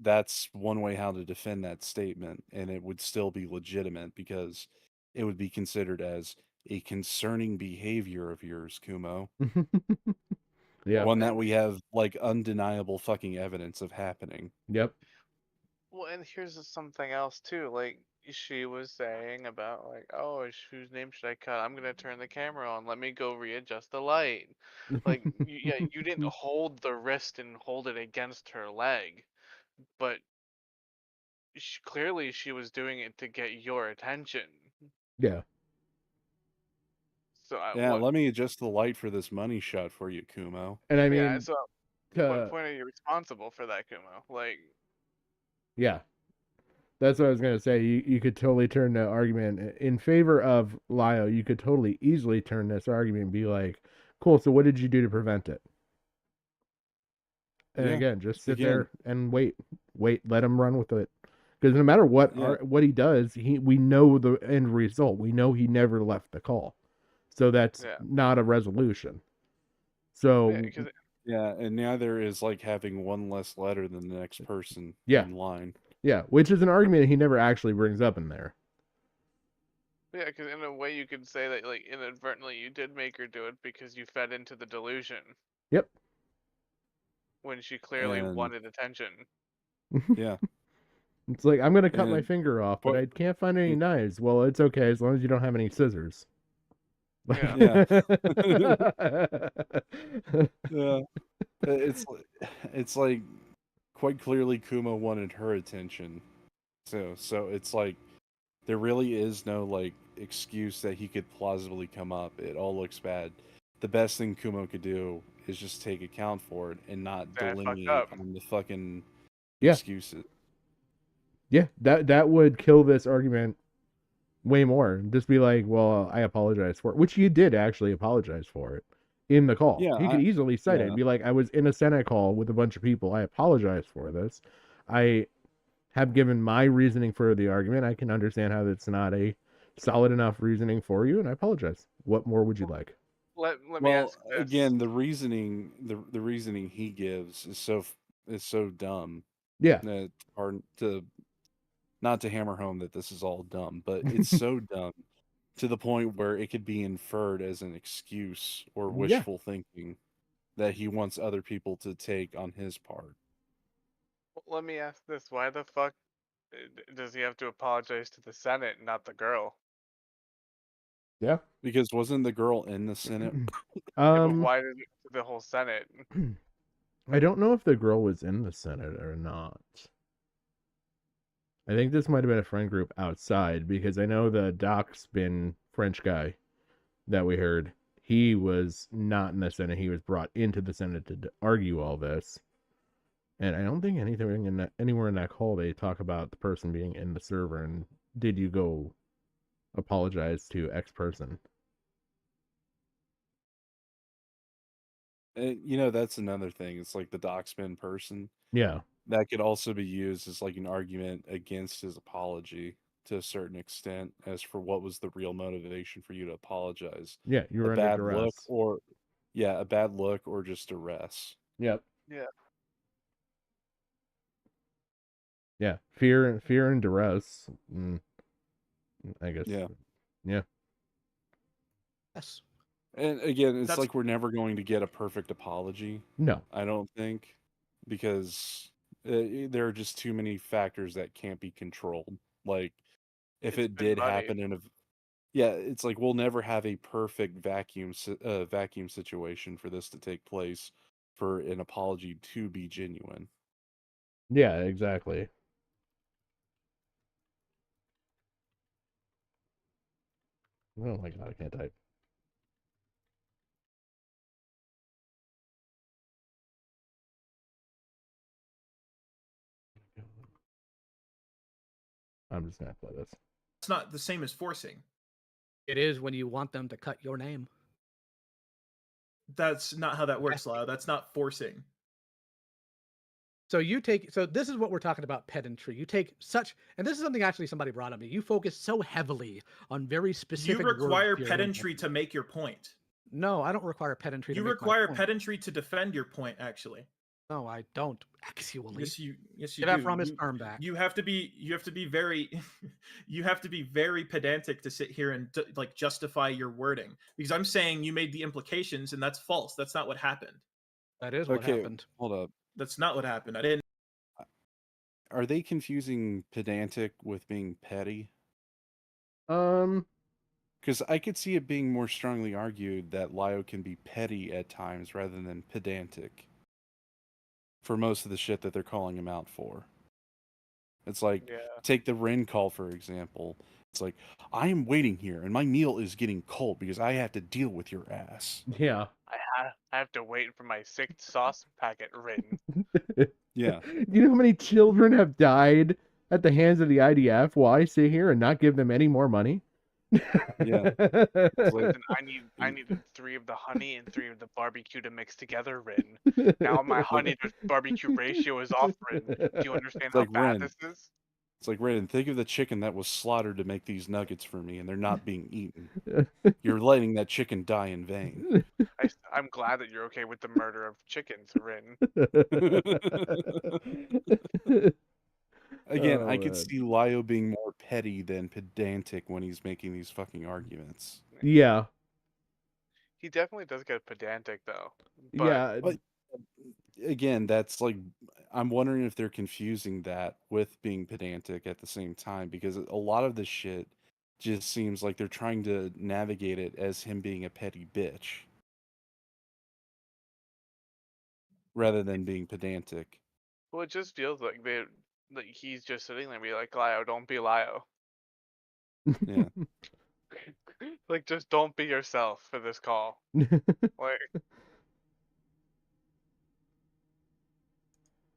That's one way how to defend that statement, and it would still be legitimate because it would be considered as a concerning behavior of yours, Kumo. Yeah. One that we have like undeniable fucking evidence of happening. Yep. Well, and here's something else too. Like she was saying about like, oh, whose name should I cut? I'm gonna turn the camera on. Let me go readjust the light. Like, yeah, you didn't hold the wrist and hold it against her leg, but clearly she was doing it to get your attention. Yeah. So Yeah, let me adjust the light for this money shot for you, Kumo. And I yeah, mean, so what point are you responsible for that, Kumo? Like, yeah, that's what I was gonna say. You could totally turn the argument in favor of Lio. You could totally easily turn this argument and be like, "Cool. So what did you do to prevent it?" And Yeah, again, just sit again. there and wait, let him run with it. Because no matter what Yeah. what he does, we know the end result. We know he never left the call, so that's yeah, not a resolution. So because Yeah, and neither is like having one less letter than the next person Yeah. in line. yeah, which is an argument he never actually brings up in there. yeah, because in a way you could say that like inadvertently you did make her do it because you fed into the delusion Yep. when she clearly And wanted attention. yeah, It's like I'm gonna cut my and finger off, but what- I can't find any Yeah. knives. Well, it's okay as long as you don't have any scissors. Yeah. yeah, it's like quite clearly Kuma wanted her attention. So it's like there really is no like excuse that he could plausibly come up. It all looks bad. The best thing Kumo could do is just take account for it and not Say, "I fucked delineate up." on the fucking Yeah. excuses. Yeah, that would kill this argument way more. Just be like, well, I apologize for it, which you did actually apologize for it in the call. Yeah, He could easily cite it yeah. and be like, I was in a Senate call with a bunch of people. I apologize for this. I have given my reasoning for the argument. I can understand how that's not a solid enough reasoning for you, and I apologize. What more would you like? Let me Well, ask this. again, the reasoning he gives is so dumb. Yeah. It's hard to not to hammer home that this is all dumb, but it's so dumb to the point where it could be inferred as an excuse or Yeah. wishful thinking that he wants other people to take on his part. Let me ask this: why the fuck does he have to apologize to the Senate, not the girl? Yeah. Because wasn't the girl in the Senate? Yeah, but why did the whole Senate? I don't know if the girl was in the Senate or not. I think this might have been a friend group outside because I know the Doc Spin French guy that we heard, he was not in the Senate. He was brought into the Senate to argue all this. And I don't think anything in that, anywhere in that call they talk about the person being in the server and did you go apologize to X person. And, that's another thing. It's like the dockspin person. Yeah. That could also be used as like an argument against his apology to a certain extent, as for what was the real motivation for you to apologize. Yeah, you were A under bad duress. look a bad look or just duress. Yep. Yeah. Yeah. Fear and duress. I guess. Yeah. Yeah. Yes. And again, it's That's- like we're never going to get a perfect apology. No. I don't think, because there are just too many factors that can't be controlled. Like, if It's it been did money. happen it's like we'll never have a perfect vacuum situation for this to take place. for an apology to be genuine. Yeah, exactly. Oh my god, I can't type. I'm just gonna play this. It's not the same as forcing. It is when you want them to cut your name. That's not how that works, Lyle. That's not forcing. So this is what we're talking about, pedantry. You take such, and this is something actually somebody brought up me. You focus so heavily on very specific. You require words here. pedantry to make your point. No, I don't require pedantry. You to make require my point. pedantry to defend your point, actually. No, I don't. Actually, Yes, you get do. that from his arm back. You have to be very you have to be very pedantic to sit here and like justify your wording, because I'm saying you made the implications and that's false. That's not what happened. That is what happened. Hold up. That's not what happened. I didn't. Are they confusing pedantic with being petty? Because I could see it being more strongly argued that Lio can be petty at times rather than pedantic for most of the shit that they're calling him out for. It's like, take the Ren call, for example. It's like, I am waiting here, and my meal is getting cold because I have to deal with your ass. Yeah. I have to wait for my 6th sauce packet written. Yeah. You know how many children have died at the hands of the IDF while I sit here and not give them any more money? Yeah. Listen, I needed 3 of the honey and 3 of the barbecue to mix together, Rin. Now my honey to barbecue ratio is off, Rin. Do you understand It's how like, bad Ren, this is? It's like, Ren, think of the chicken that was slaughtered to make these nuggets for me, and they're not being eaten. You're letting that chicken die in vain. I'm glad that you're okay with the murder of chickens, Rin. Again, I could see Lio being more petty than pedantic when he's making these fucking arguments. Yeah. He definitely does get pedantic, though. Yeah. But again, that's like, I'm wondering if they're confusing that with being pedantic at the same time, because a lot of this shit just seems like they're trying to navigate it as him being a petty bitch rather than being pedantic. Well, it just feels like he's just sitting there and be like, Lio, don't be Lio. Yeah. Like, just don't be yourself for this call. Like,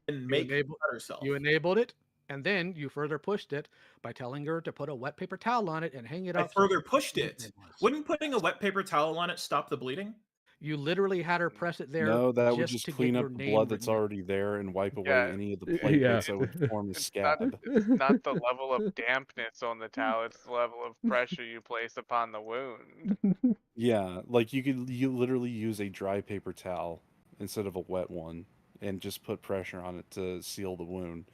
And make herself. You enabled it, and then you further pushed it by telling her to put a wet paper towel on it and hang it I up. further pushed it. Wouldn't putting a wet paper towel on it stop the bleeding? You literally had her press it there. No, that would just just clean up the blood that's written. already there and wipe away Yeah. any of the platelets that would form a it's scab. not the level of dampness on the towel, it's the level of pressure you place upon the wound. Yeah, like you literally use a dry paper towel instead of a wet one and just put pressure on it to seal the wound.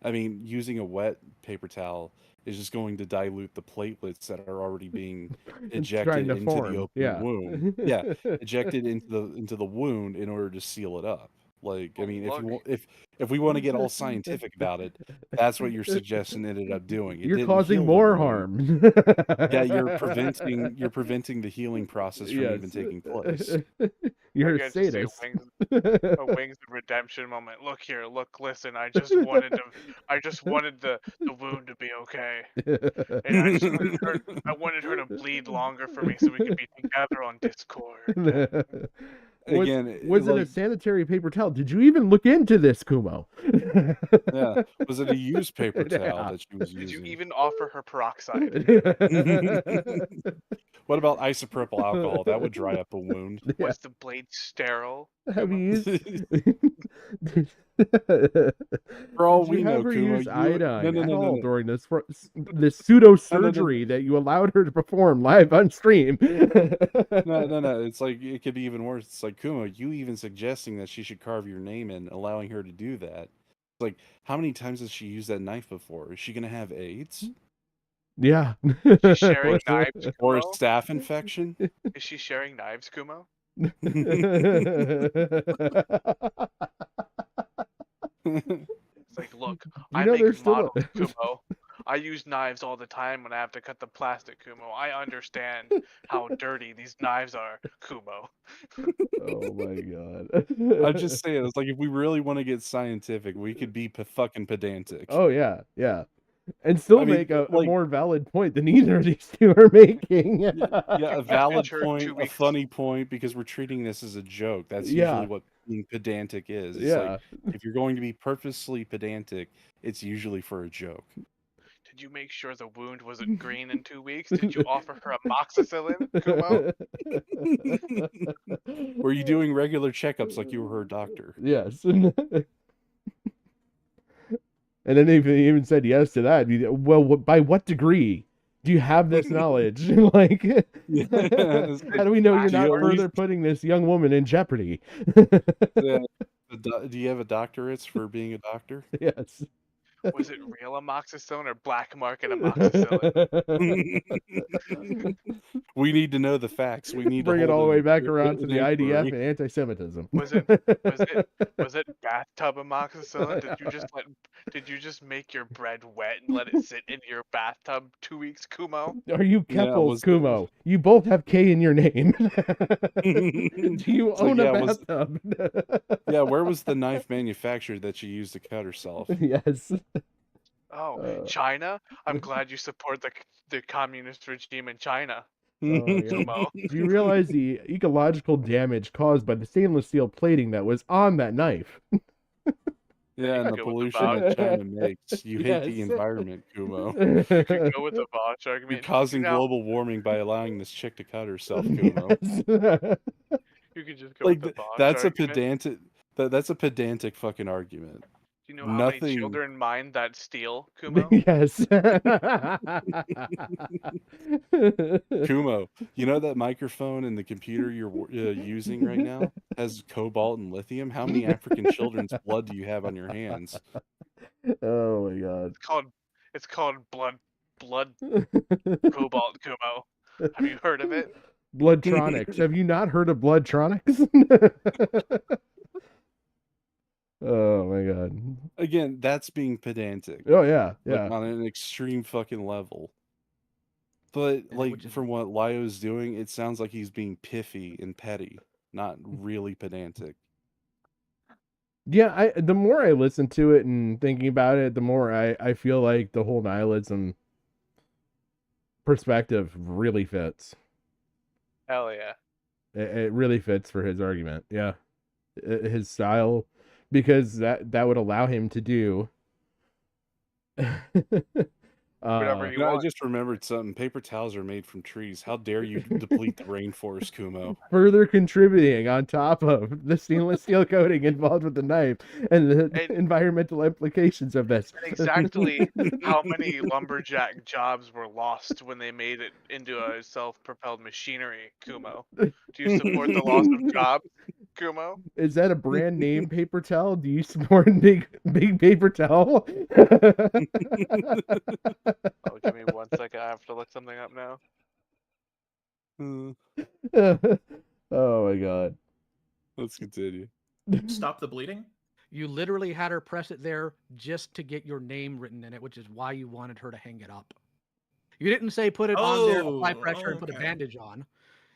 I mean, using a wet paper towel is just going to dilute the platelets that are already being ejected into the open wound. Yeah, ejected into the wound in order to seal it up. Like, I mean, if we want to get all scientific about it, that's what your suggestion ended up doing. It You're didn't causing heal more the wound. harm. Yeah, you're preventing the healing process from even taking place. You're I a get to see sadist. a Wings of Redemption moment. Look here, look, listen. I just wanted the wound to be okay, and I wanted her to bleed longer for me so we could be together on Discord. Was it a sanitary paper towel? Did you even look into this, Kumo? Yeah. Was it a used paper towel that she was Did using? you even offer her peroxide? What about isopropyl alcohol? That would dry up a wound. Was the blade sterile? Have you used? For all Did we you know, have her Kumo, use iodine at all no. during this pseudo surgery that you allowed her to perform live on stream? No. It's like, it could be even worse. It's like, Kumo, you even suggesting that she should carve your name in, allowing her to do that. It's like, how many times has she used that knife before? Is she gonna have AIDS? Yeah. She's sharing knives, Kumo? Or a staph infection? Is she sharing knives, Kumo? It's like, look, I make models, Kumo. I use knives all the time when I have to cut the plastic, Kumo. I understand how dirty these knives are, Kumo. Oh my god. I'm just saying, it's like if we really want to get scientific, we could be fucking pedantic. Oh yeah, yeah. And still I mean, make a like, more valid point than either of these two are making. yeah, a valid picture point, 2 a weeks. funny point, because we're treating this as a joke. That's Yeah. usually what being pedantic is. It's Yeah. like, if you're going to be purposely pedantic, it's usually for a joke. Did you make sure the wound wasn't green in 2 weeks? Did you offer her amoxicillin, Kumo? Were you doing regular checkups like you were her doctor? Yes. And then they even said yes to that. Well, by what degree do you have this knowledge? Like, Yes. how do we know you're Do you not at further least- putting this young woman in jeopardy? Yeah. Do you have a doctorate for being a doctor? Yes. Was it real amoxicillin or black market amoxicillin? We need to know the facts. We need Bring to it all the hold way back around to an the IDF inquiry. and anti-Semitism. Was it bathtub amoxicillin? Did you just make your bread wet and let it sit in your bathtub 2 weeks, Kumo? Are you Yeah, Keppels, was it- Kumo? You both have K in your name. Do you So, own a yeah, bathtub? Yeah, where was the knife manufactured that she used to cut herself? Yes. Oh, China? I'm glad you support the communist regime in China, Oh my God. Kumo. Do you realize the ecological damage caused by the stainless steel plating that was on that knife? Yeah, and the Go with the pollution vouch. that China makes. You hate the Yes. environment, Kumo. You could go with the Vosh argument. You're causing Now, global warming by allowing this chick to cut herself, Kumo. Yes. you could just go Like with the Vosh that's a argument. pedantic. That's a pedantic fucking argument. Do you know how many Nothing. children mind that steel, Kumo? Yes. Kumo, you know that microphone and the computer you're using right now has cobalt and lithium? How many African children's blood do you have on your hands? Oh my God. It's called blood cobalt, Kumo. Have you heard of it? Bloodtronics. Have you not heard of Bloodtronics? Oh my God. Again, that's being pedantic. Oh yeah, Like, yeah. on an extreme fucking level. But Yeah, like which is- from what Lio's doing, it sounds like he's being piffy and petty, not really pedantic. Yeah, the more I listen to it and thinking about it, the more I feel like the whole nihilism perspective really fits. Hell yeah. It really fits for his argument. Yeah. His style, because that would allow him to do Whatever you I want. just remembered something. Paper towels are made from trees. How dare you deplete the rainforest, Kumo? further contributing on top of the stainless steel coating involved with the knife and the And- environmental implications of this. Exactly how many lumberjack jobs were lost when they made it into a self-propelled machinery, Kumo? Do you support the loss of jobs, Kumo? Is that a brand name paper towel? Do you support big paper towel? Oh, give me 1 second. I have to look something up now. Oh my God. Let's continue. Stop the bleeding. You literally had her press it there just to get your name written in it, which is why you wanted her to hang it up. You didn't say put it on there, apply pressure, and put a okay. bandage on.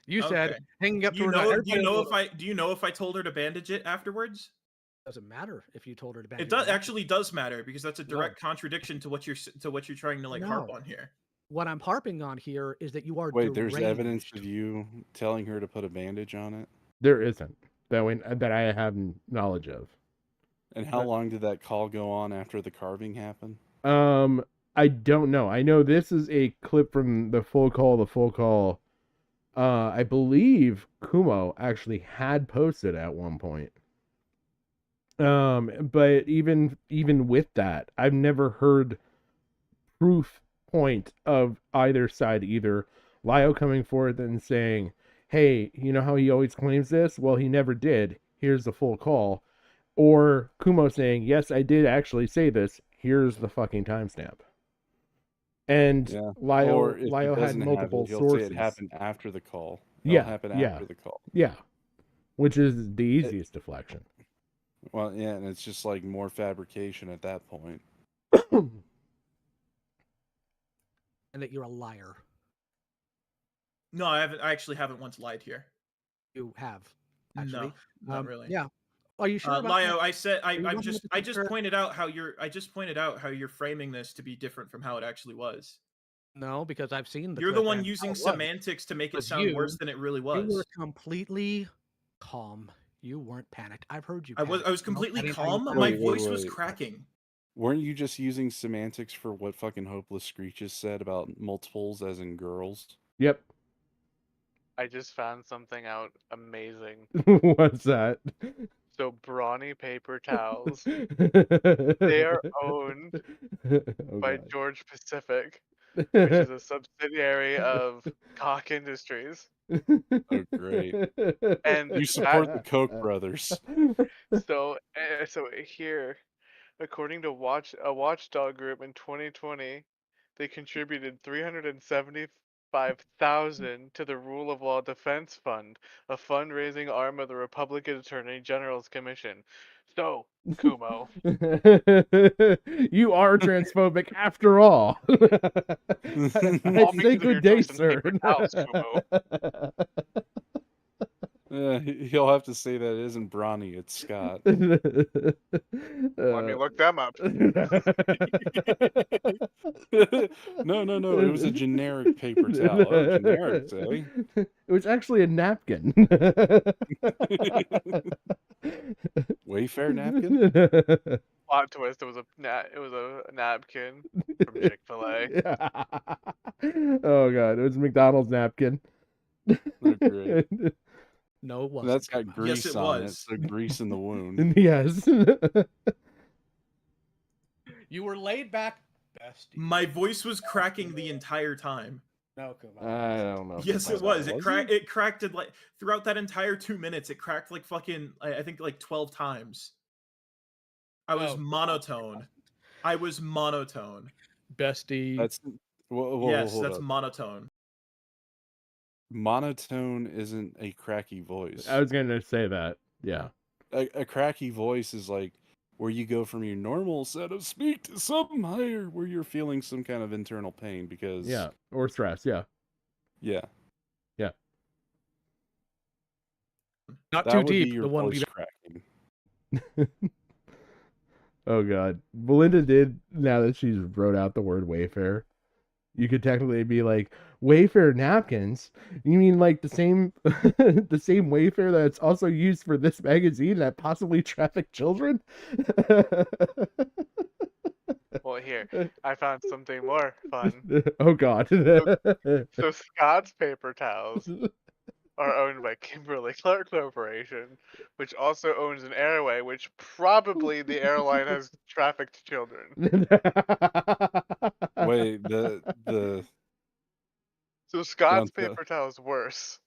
You said hanging up Do to you her. know? neck. Do you know if I? Do you know if I told her to bandage it afterwards? Doesn't matter if you told her to bandage It does or not. actually does matter because that's a direct contradiction to what you're trying to like harp No. on here. What I'm harping on here is that you are Wait, there's evidence deranged. of you telling her to put a bandage on it? There isn't that I have knowledge of. And how long did that call go on after the carving happened? I don't know. I know this is a clip from the full call. I believe Kumo actually had posted at one point. But even with that, I've never heard proof point of either side, either Lio coming forth and saying, hey, you know how he always claims this? Well, he never did. Here's the full call. Or Kumo saying, yes, I did actually say this. Here's the fucking timestamp. And Yeah. Lio Or if he had doesn't have it, multiple he'll sources. say it happened after the call. Yeah, It'll happen yeah. after the call. Yeah. Which is the easiest deflection. Well, yeah, and it's just like more fabrication at that point. and that you're a liar. No, I haven't. I actually haven't once lied here. You have, actually. No, not really. Yeah. Are you sure about Lio, that? I said Are you I 100% just sure? pointed out how you're framing this to be different from how it actually was. No, because I've seen the You're the clip one and using how it was. semantics to make it But sound worse than it really You were was. completely calm. You weren't panicked. I've heard you. I was panic. completely That ain't how you calm. sound. My Wait, voice wait, was wait. cracking. Weren't you just using semantics for what fucking Hopeless Screeches said about multiples as in girls? Yep. I just found something out amazing. What's that? So brawny paper towels, They they are owned by George Pacific, which is a subsidiary of Koch Industries. Oh, great. And You support the Koch brothers. so here, according to a watchdog group in 2020, they contributed 375,000 to the Rule of Law Defense Fund, a fundraising arm of the Republican Attorney General's Commission. So, Kumo, You are transphobic after all. I all say because of your good day, choice in sir. paper towels, Kumo. He'll have to say that isn't Brawny, it's Scott. Let me look them up. No, it was a generic paper towel. Oh, generic, eh? It was actually a napkin. Wayfair napkin? Plot twist: it was a napkin from Chick-fil-A. Oh god, it was a McDonald's napkin. Oh, great. No, it And wasn't. that's got grease it on it, was. so grease in the wound. Yes. You were laid back, bestie. My voice was cracking the entire time. No, come on. I don't know. Yes, it was was. that, It was cracked. It cracked it like throughout that entire 2 minutes. It cracked like fucking. I think like 12 times. I was No. monotone. I was monotone. Bestie. That's Yes, hold that's up. monotone. Monotone isn't a cracky voice. I was gonna say that. Yeah. A cracky voice is like where you go from your normal set of speak to something higher where you're feeling some kind of internal pain because Yeah. Or stress. Yeah. yeah, Not that too would be deep. your The one voice we cracking. Oh god. Belinda did, now that she's wrote out the word Wayfair, you could technically be like, Wayfair napkins? You mean like the same the same Wayfair that's also used for this magazine that possibly traffic children? Well, here, I found something more fun. Oh god. So Scott's paper towels are owned by Kimberly Clark Corporation, which also owns an airway, which probably the airline has trafficked children. Wait, the So Scott's don't paper towel is worse.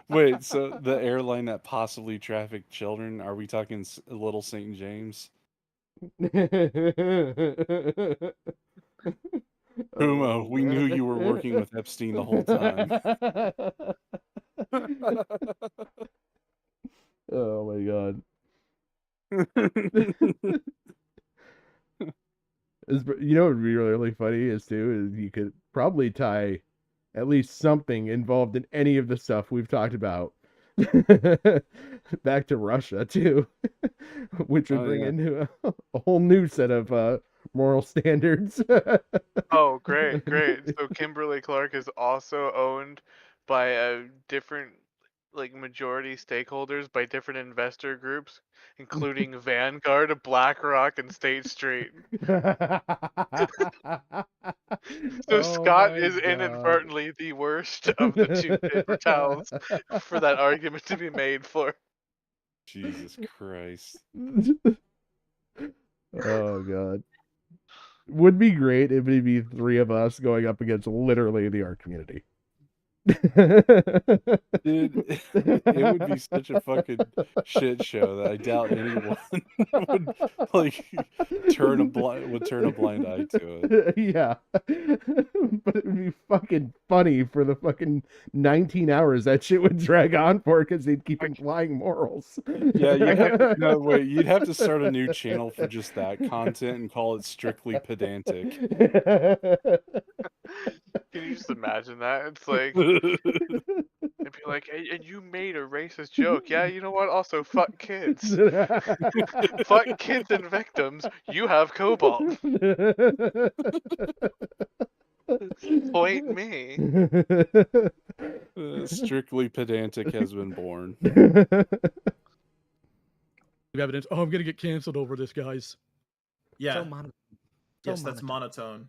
wait, so the airline that possibly trafficked children, are we talking Little St. James? Kumo, we knew you were working with Epstein the whole time. Oh my god. You know what would be really funny is too is you could probably tie at least something involved in any of the stuff we've talked about back to Russia too, which would Oh, bring yeah. into a whole new set of moral standards. Oh, great. So Kimberly Clark is also owned by a different, like, majority stakeholders by different investor groups, including Vanguard, BlackRock, and State Street. So Oh Scott my is God. inadvertently the worst of the two paper towels for that argument to be made for. Jesus Christ. Oh god. Would be great if it'd be three of us going up against literally the art community. Dude, it would be such a fucking shit show that I doubt anyone would like turn a blind eye to it. Yeah. But it would be fucking funny for the fucking 19 hours that shit would drag on for because they'd keep implying morals. Yeah, you'd have to, no wait, you'd have to start a new channel for just that content and call it Strictly Pedantic. Can you just imagine that? It's like it'd be like, and you made a racist joke. Yeah, you know what? Also, fuck kids. Fuck kids and victims. You have cobalt. Point me. Strictly Pedantic has been born. Evidence. Oh, I'm gonna get canceled over this, guys. Yeah. So monotone. So Yes, that's monotone. monotone.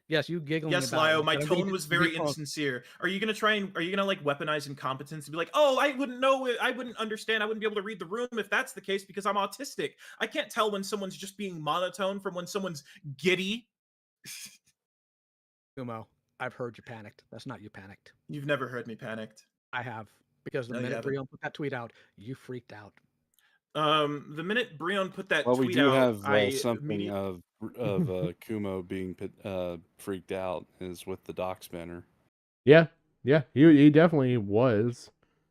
Yes, you giggling. Yes, about Lio, it, my but I'm gonna tone get was very recalled. insincere. Are you gonna like weaponize incompetence and be like, oh, I wouldn't know it, I wouldn't understand, I wouldn't be able to read the room if that's the case because I'm autistic. I can't tell when someone's just being monotone from when someone's giddy. Kumo, I've heard you panicked. That's not you panicked. You've never heard me panicked. I have. Because the No, you minute haven't. Brion put that tweet out, you freaked out. The minute Brion put that Well, we tweet do out, have I something immediately of Kumo being freaked out is with the dock spinner. Yeah, he definitely was,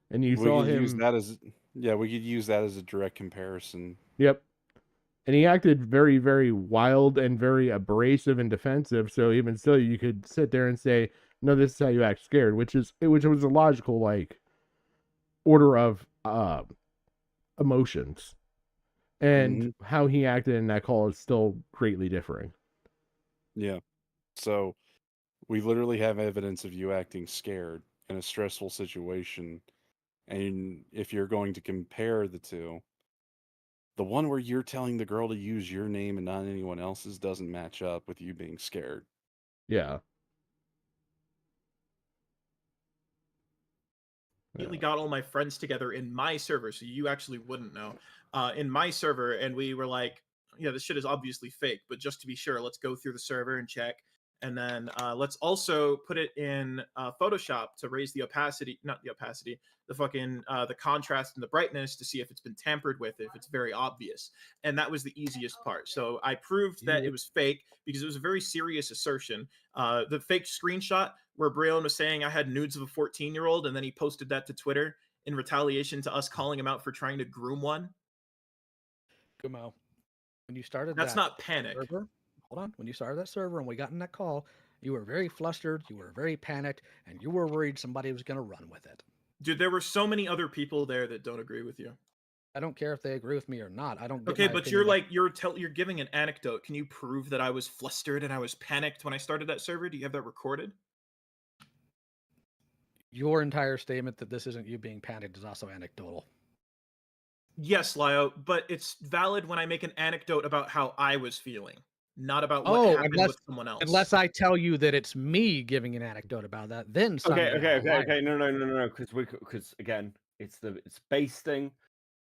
and you We saw could use him. that as we could use that as a direct comparison. Yep, and he acted very, very wild and very abrasive and defensive. So even still, you could sit there and say, "No, this is how you act scared," which was a logical like order of emotions, and how he acted in that call is still greatly differing. Yeah. So we literally have evidence of you acting scared in a stressful situation. And if you're going to compare the two, the one where you're telling the girl to use your name and not anyone else's doesn't match up with you being scared. Yeah. immediately got all my friends together in my server, so you actually wouldn't know. In my server, and we were like, yeah, this shit is obviously fake, but just to be sure, let's go through the server and check. And then let's also put it in Photoshop to raise the opacity, not the opacity, the fucking the contrast and the brightness to see if it's been tampered with, if it's very obvious. And that was the easiest part. So I proved that it was fake because it was a very serious assertion. The fake screenshot where Brion was saying I had nudes of a 14-year-old, and then he posted that to Twitter in retaliation to us calling him out for trying to groom one. Kumo, when you started That's that not panic. server, hold on. When you started that server and we got in that call, you were very flustered, you were very panicked, and you were worried somebody was going to run with it. Dude, there were so many other people there that don't agree with you. I don't care if they agree with me or not. I don't. Get Okay, my but opinion you're you're giving an anecdote. Can you prove that I was flustered and I was panicked when I started that server? Do you have that recorded? Your entire statement that this isn't you being panicked is also anecdotal. Yes, Lio, but it's valid when I make an anecdote about how I was feeling, not about what happened with someone else. Unless I tell you that it's me giving an anecdote about that, then Okay. No. Because again, it's base thing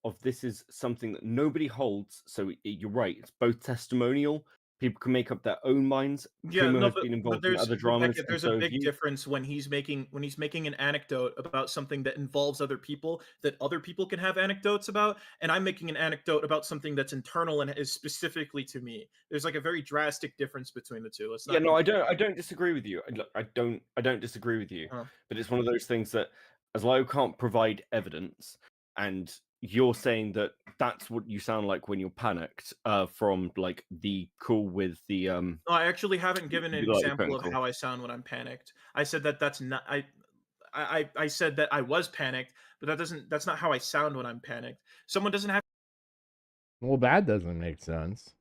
of this is something that nobody holds. So you're right. It's both testimonial. People can make up their own minds. Yeah, Kumo no, has been but involved in other dramas. there's a big difference when he's making an anecdote about something that involves other people that other people can have anecdotes about, and I'm making an anecdote about something that's internal and is specifically to me. There's like a very drastic difference between the two. Let's not. Yeah, no, I don't disagree with you. Look, I don't disagree with you. But it's one of those things that as Lio can't provide evidence, and you're saying that that's what you sound like when you're panicked, from like the call with the No, I actually haven't given an like, example of call. how I sound when I'm panicked. I said that that's not I said that I was panicked, but that's not how I sound when I'm panicked. Someone doesn't have. Well, that doesn't make sense.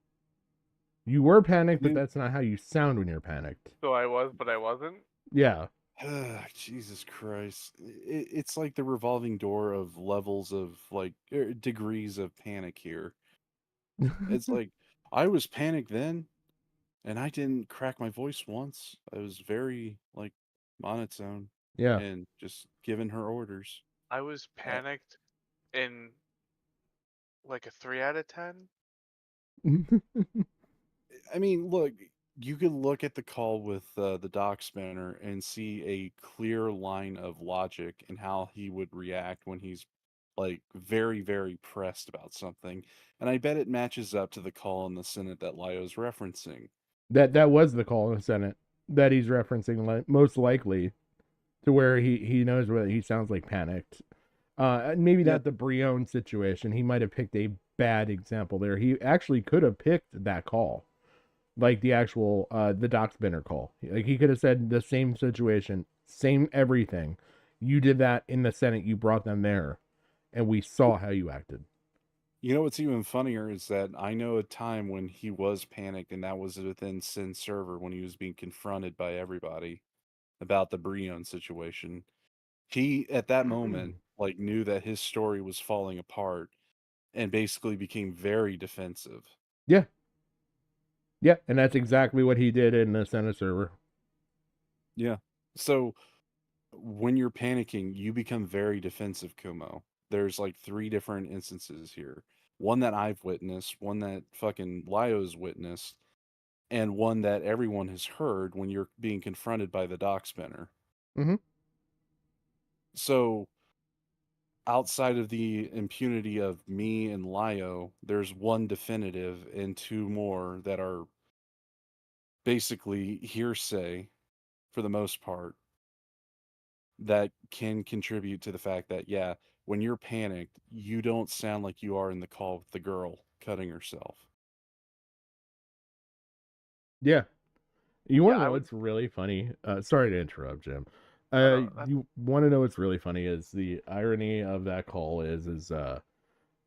You were panicked, but that's not how you sound when you're panicked. So I was, but I wasn't. Yeah. Jesus Christ. It's like the revolving door of levels of like degrees of panic here. It's like I was panicked then and I didn't crack my voice once. I was very like monotone. Yeah. And just giving her orders. I was panicked in like a 3 out of 10. I mean, look, you could look at the call with the dock spinner and see a clear line of logic in how he would react when he's like very, very pressed about something. And I bet it matches up to the call in the Senate that Lio's referencing. That was the call in the Senate that he's referencing, most likely, to where he knows what he sounds like panicked. Maybe Yeah. not the Brion situation. He might have picked a bad example there. He actually could have picked that call, like the actual the dock spinner call. Like he could have said the same situation, same everything. You did that in the Senate. You brought them there, and we saw how you acted. You know what's even funnier is that I know a time when he was panicked, and that was within Sin server when he was being confronted by everybody about the Brion situation. He at that moment like knew that his story was falling apart and basically became very defensive. Yeah, yeah, and that's exactly what he did in the Senate server. Yeah. So when you're panicking, you become very defensive, Kumo. There's like three different instances here. One that I've witnessed, one that fucking Lio's witnessed, and one that everyone has heard when you're being confronted by the dock spinner. Mm-hmm. So outside of the impunity of me and Lio, there's one definitive and two more that are basically hearsay for the most part that can contribute to the fact that, yeah, when you're panicked, you don't sound like you are in the call with the girl cutting herself. Yeah, you want Yeah, to I know would. what's really funny? Sorry to interrupt, Jim. No, no, You want to know what's really funny is the irony of that call is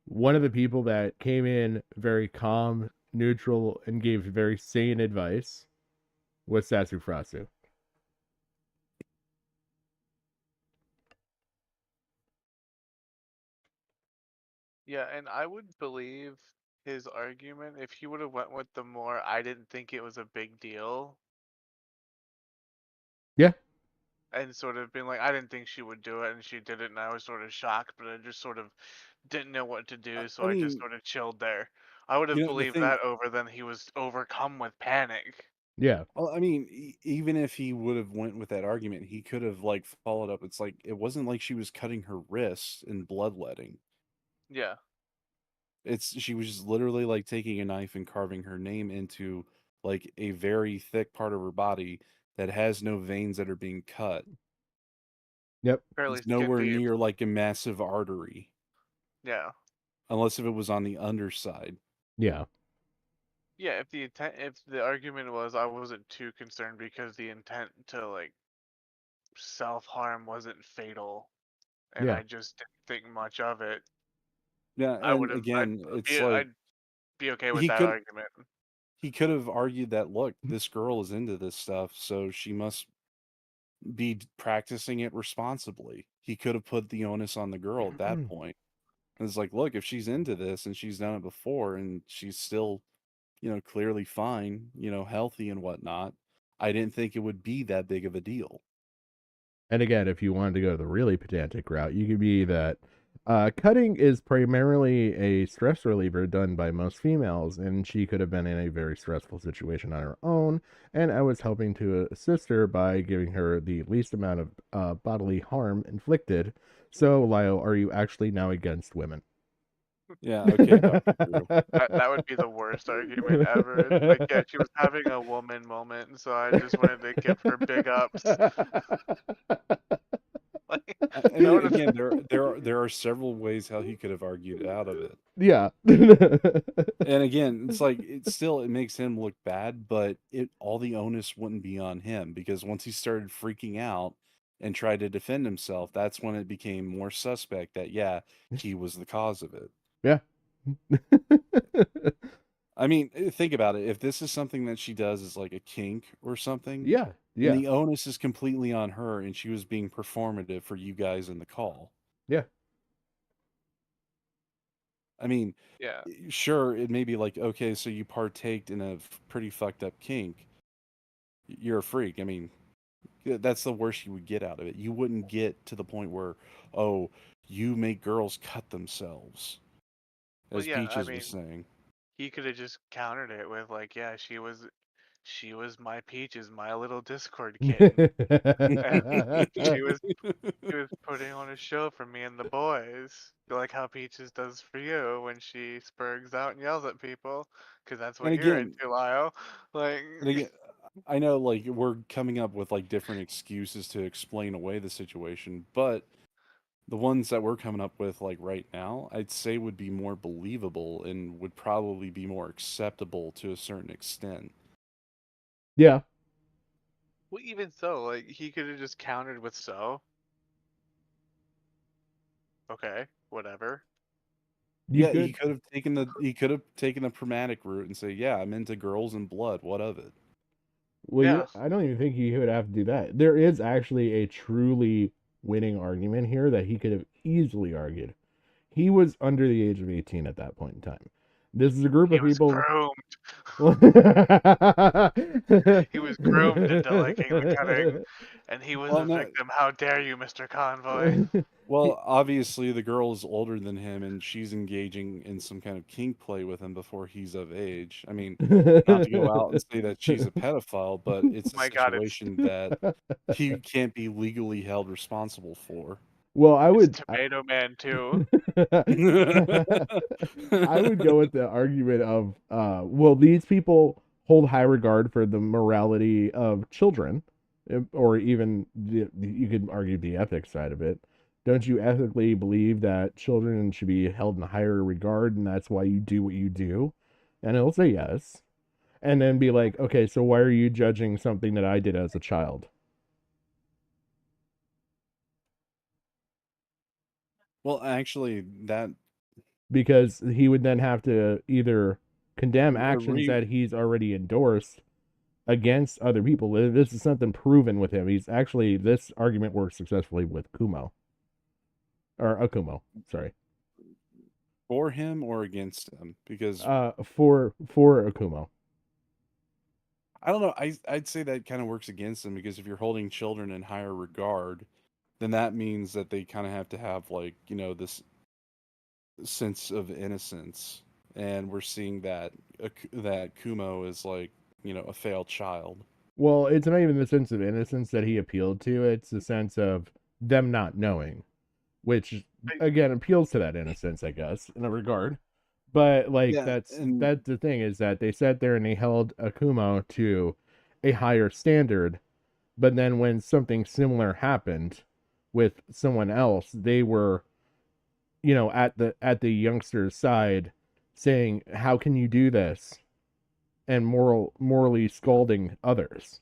one of the people that came in very calm, neutral, and gave very sane advice was Sasufrasu. yeah, and I would believe his argument if he would have went with the more I didn't think it was a big deal Yeah, and sort of been like I didn't think she would do it and she did it and I was sort of shocked but I just sort of didn't know what to do so I I just mean, sort of chilled there. I would have the believed thing, that over than he was overcome with panic. yeah, well, I mean, even if he would have went with that argument, he could have like followed up. It's like it wasn't like she was cutting her wrists and bloodletting. Yeah. She was just literally like taking a knife and carving her name into like a very thick part of her body that has no veins that are being cut. yep, Fairly It's skin nowhere deep. near like a massive artery, Yeah. unless if it was on the underside. yeah, Yeah, if the argument was I wasn't too concerned because the intent to like self-harm wasn't fatal and yeah, I just didn't think much of it, Yeah, I would and have again, it's like I'd be okay with he that could argument. he could have argued that look, this girl is into this stuff, so she must be practicing it responsibly. He could have put the onus on the girl at that point. And it's like, look, if she's into this and she's done it before and she's still, clearly fine, healthy and whatnot, I didn't think it would be that big of a deal. And again, if you wanted to go the really pedantic route, you could be that cutting is primarily a stress reliever done by most females, and she could have been in a very stressful situation on her own. And I was helping to assist her by giving her the least amount of bodily harm inflicted. So, Lio, are you actually now against women? Yeah, okay, Dr. Drew. That would be the worst argument ever. It's like, yeah, she was having a woman moment, and so I just wanted to give her big ups. Like, I I mean, would have. again, there are several ways how he could have argued out of it. Yeah. And again, it's like it makes him look bad, but all the onus wouldn't be on him because once he started freaking out and tried to defend himself, that's when it became more suspect that yeah, he was the cause of it. Yeah. I mean, think about it. If this is something that she does as like a kink or something, Yeah. then Yeah. the onus is completely on her and she was being performative for you guys in the call. Yeah. I mean, Yeah. sure, it may be like, okay, so you partaked in a pretty fucked up kink. You're a freak. I mean, that's the worst you would get out of it. You wouldn't get to the point where, oh, you make girls cut themselves, Well, as yeah. I Peaches was mean, saying. he could have just countered it with like, yeah, she was my Peaches, my little Discord king. And she was putting on a show for me and the boys, like how Peaches does for you when she spurgs out and yells at people, because that's what And you're again, into, Lyle. Like, and again, I know like we're coming up with like different excuses to explain away the situation, but the ones that we're coming up with like right now, I'd say would be more believable and would probably be more acceptable to a certain extent. Yeah, well, even so, like he could have just countered with so. Okay, whatever. you Yeah, could. he could have taken the pragmatic route and say, "Yeah, I'm into girls and blood. What of it?" Well, Yeah. I don't even think he would have to do that. There is actually a truly winning argument here that he could have easily argued. He was under the age of 18 at that point in time. This is a group He of was people. groomed. He was groomed into liking the cutting, and he was Well, a no, victim. How dare you, Mr. Convoy? well, obviously the girl is older than him, and she's engaging in some kind of kink play with him before he's of age. I mean, not to go out and say that she's a pedophile, but it's a My God, it's situation that he can't be legally held responsible for. Well, I it's would. Tomato Man too. I would go with the argument of, well, these people hold high regard for the morality of children, or even you could argue the ethics side of it. Don't you ethically believe that children should be held in higher regard, and that's why you do what you do? And he'll say yes, and then be like, okay, so why are you judging something that I did as a child? Well, actually, that Because he would then have to either condemn actions re that he's already endorsed against other people. This is something proven with him. He's actually, this argument works successfully with Kumo or Akumo. Sorry, for him or against him, because for Akumo. I don't know. I'd say that kind of works against him because if you're holding children in higher regard, then that means that they kind of have to have like this sense of innocence, and we're seeing that that Kumo is like a failed child. Well, it's not even the sense of innocence that he appealed to. It's the sense of them not knowing, which again appeals to that innocence, I guess, in a regard. But like Yeah, and that's the thing is that they sat there and they held Akumo to a higher standard, but then when something similar happened with someone else, they were, at the youngster's side saying, "How can you do this?" and morally scolding others.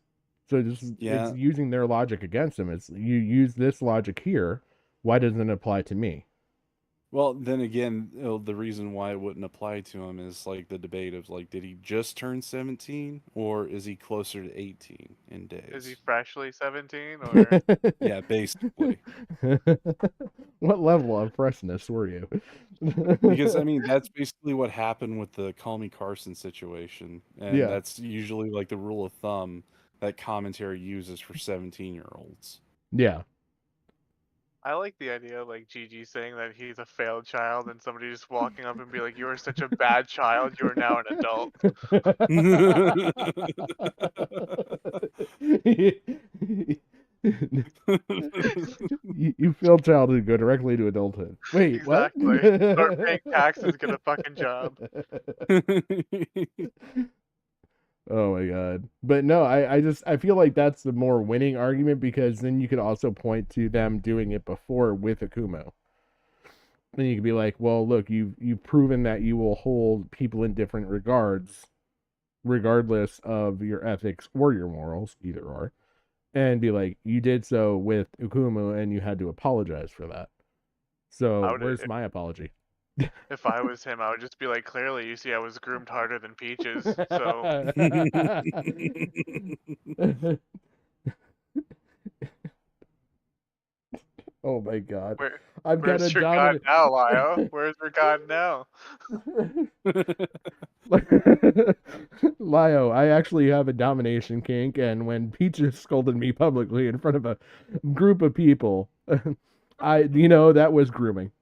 So it's yeah. using their logic against them. It's you use this logic here. Why doesn't it apply to me? Well, then again, the reason why it wouldn't apply to him is like the debate of like, did he just turn 17 or is he closer to 18 in Is he days? freshly 17 or? Yeah, basically. What level of freshness were you? Because I mean, that's basically what happened with the Call Me Carson situation, and Yeah, that's usually like the rule of thumb that commentary uses for 17-year-olds. yeah. I like the idea of like Gigi saying that he's a failed child and somebody just walking up and be like, "You are such a bad child. You are now an adult." You failed childhood, go directly to adulthood. Wait, what? Exactly. Start paying taxes, get a fucking job. Oh my god. But no, I feel like that's the more winning argument because then you could also point to them doing it before with Akumo. Then you could be like, well, look, you've proven that you will hold people in different regards, regardless of your ethics or your morals, either or. And be like, you did so with Ukumu and you had to apologize for that. I So would, where's my apology? if I was him, I would just be like, "Clearly, you see, I was groomed harder than Peaches." So Oh my god. where, I've got a where's your god dominant. now, Lio? Where's your god now? Lio, I actually have a domination kink, and when Peaches scolded me publicly in front of a group of people, that was grooming.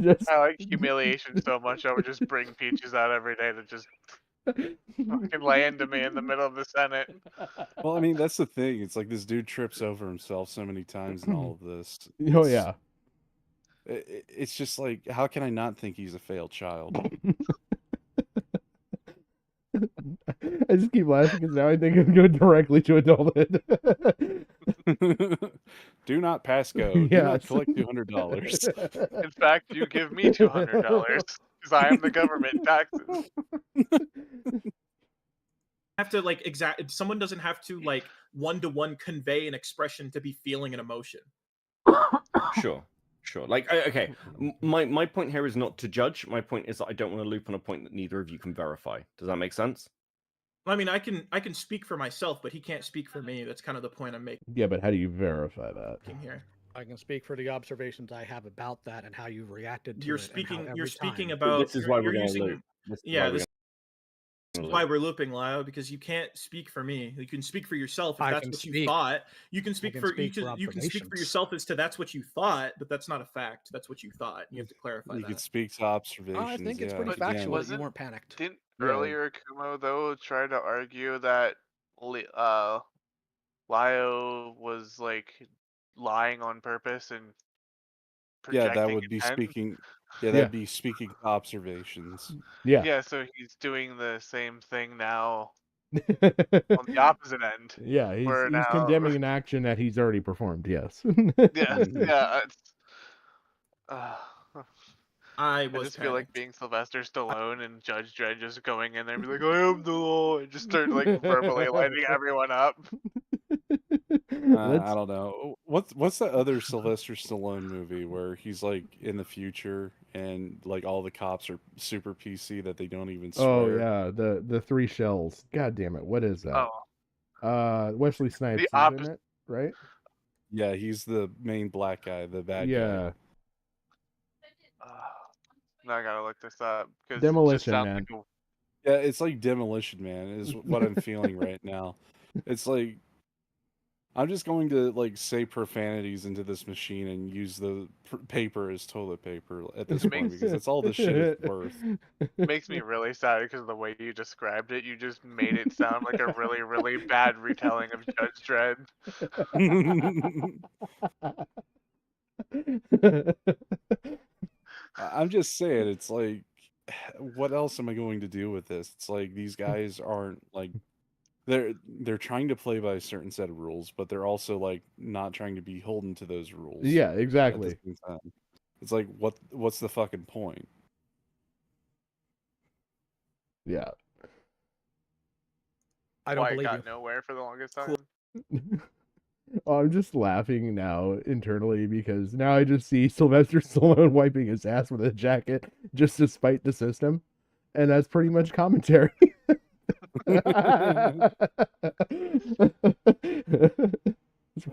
Just I like humiliation so much. I would just bring Peaches out every day to just fucking land to me in the middle of the Senate. Well, I mean, that's the thing. It's like this dude trips over himself so many times in all of this. Oh yeah. It's just like, how can I not think he's a failed child? I just keep laughing because now I think I'm going directly to adulthood. Do not pass go. Do not Yes. collect $200. In fact, you give me $200 because I am the government taxes. Have to like someone doesn't have to like one-to-one convey an expression to be feeling an emotion. Sure. Like, okay, my point here is not to judge. My point is that I don't want to loop on a point that neither of you can verify. Does that make sense? I mean, I can speak for myself, but he can't speak for me. That's kind of the point I'm making Yeah, but how do you verify that? here. I can speak for the observations I have about that and how you reacted to You're it. speaking. And how You're every speaking time. about. This is why you're we're going to using. loop. This Is why we're looping, Lio, because you can't speak for me. You can speak for yourself if that's what you thought. You can speak for you can speak for yourself as to that's what you thought, but that's not a fact. That's what you thought. You have to clarify You that. could speak to observations. I think it's yeah, pretty But factual that wasn't- you weren't panicked. Didn't Yeah. earlier Kumo though try to argue that Lio was like lying on purpose and Yeah, projecting that would be intent? speaking. Yeah, that'd be speaking to observations. Yeah. Yeah, so he's doing the same thing now on the opposite end. Yeah, he's where now, condemning an action that he's already performed. Yes. yeah, yeah. It's, I I was just feel like panicked. being Sylvester Stallone and Judge Dredd just going in there and be like, I am the law, and just start like verbally lighting everyone up. I don't know. What's that other Sylvester Stallone movie where he's like in the future and like all the cops are super PC that they don't even swear? Oh yeah, the three shells. God damn it, what is that? Oh, Wesley Snipes is in opposite. it, right? Yeah, he's the main black guy, the bad guy. Yeah, Now I gotta look this up because it just Demolition sounds Man. like Yeah, it's like Demolition Man is what I'm feeling right now. It's like I'm just going to like say profanities into this machine and use the paper as toilet paper at this point because that's all this shit is worth. makes me really sad because the way you described it, you just made it sound like a really, really bad retelling of Judge Dredd. I'm just saying, it's like, what else am I going to do with this? It's like these guys aren't like they're trying to play by a certain set of rules, but they're also like not trying to be beholden to those rules. Yeah, At the exactly. same time. It's like what's the fucking point? Yeah. I don't Why it believe got you. nowhere for the longest time. Oh, I'm just laughing now internally because now I just see Sylvester Stallone wiping his ass with a jacket just to spite the system, and that's pretty much commentary.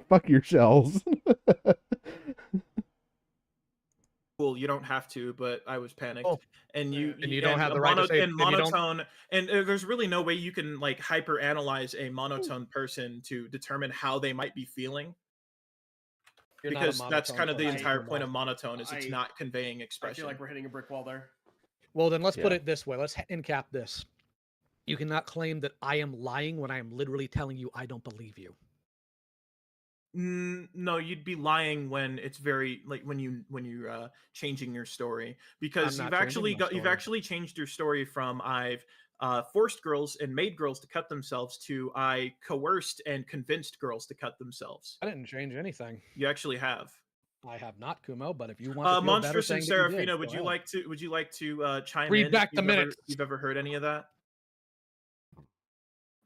Fuck your shells. Cool, you don't have to, but I was panicked. Oh. And you don't have the right to say and monotone and there's really no way you can like hyper analyze a monotone person to determine how they might be feeling. You're not a Because that's monotone kind of the person, entire Kumo. point of monotone is it's not conveying I expression. feel like we're hitting a brick wall there. Well, then let's put Yeah. it this way. Let's encap this. You cannot claim that I am lying when I am literally telling you I don't believe you. No, you'd be lying when it's very like when you're changing your story because I'm you've not actually changing my you've story. actually changed your story from I've forced girls and made girls to cut themselves to I coerced and convinced girls to cut themselves. I didn't change anything. You actually have. I have not, Kumo, but if you want to feel better Monstrous and saying that you did, Serafina, go ahead. would you like to chime Read in? back if the minutes. You've ever heard any of that?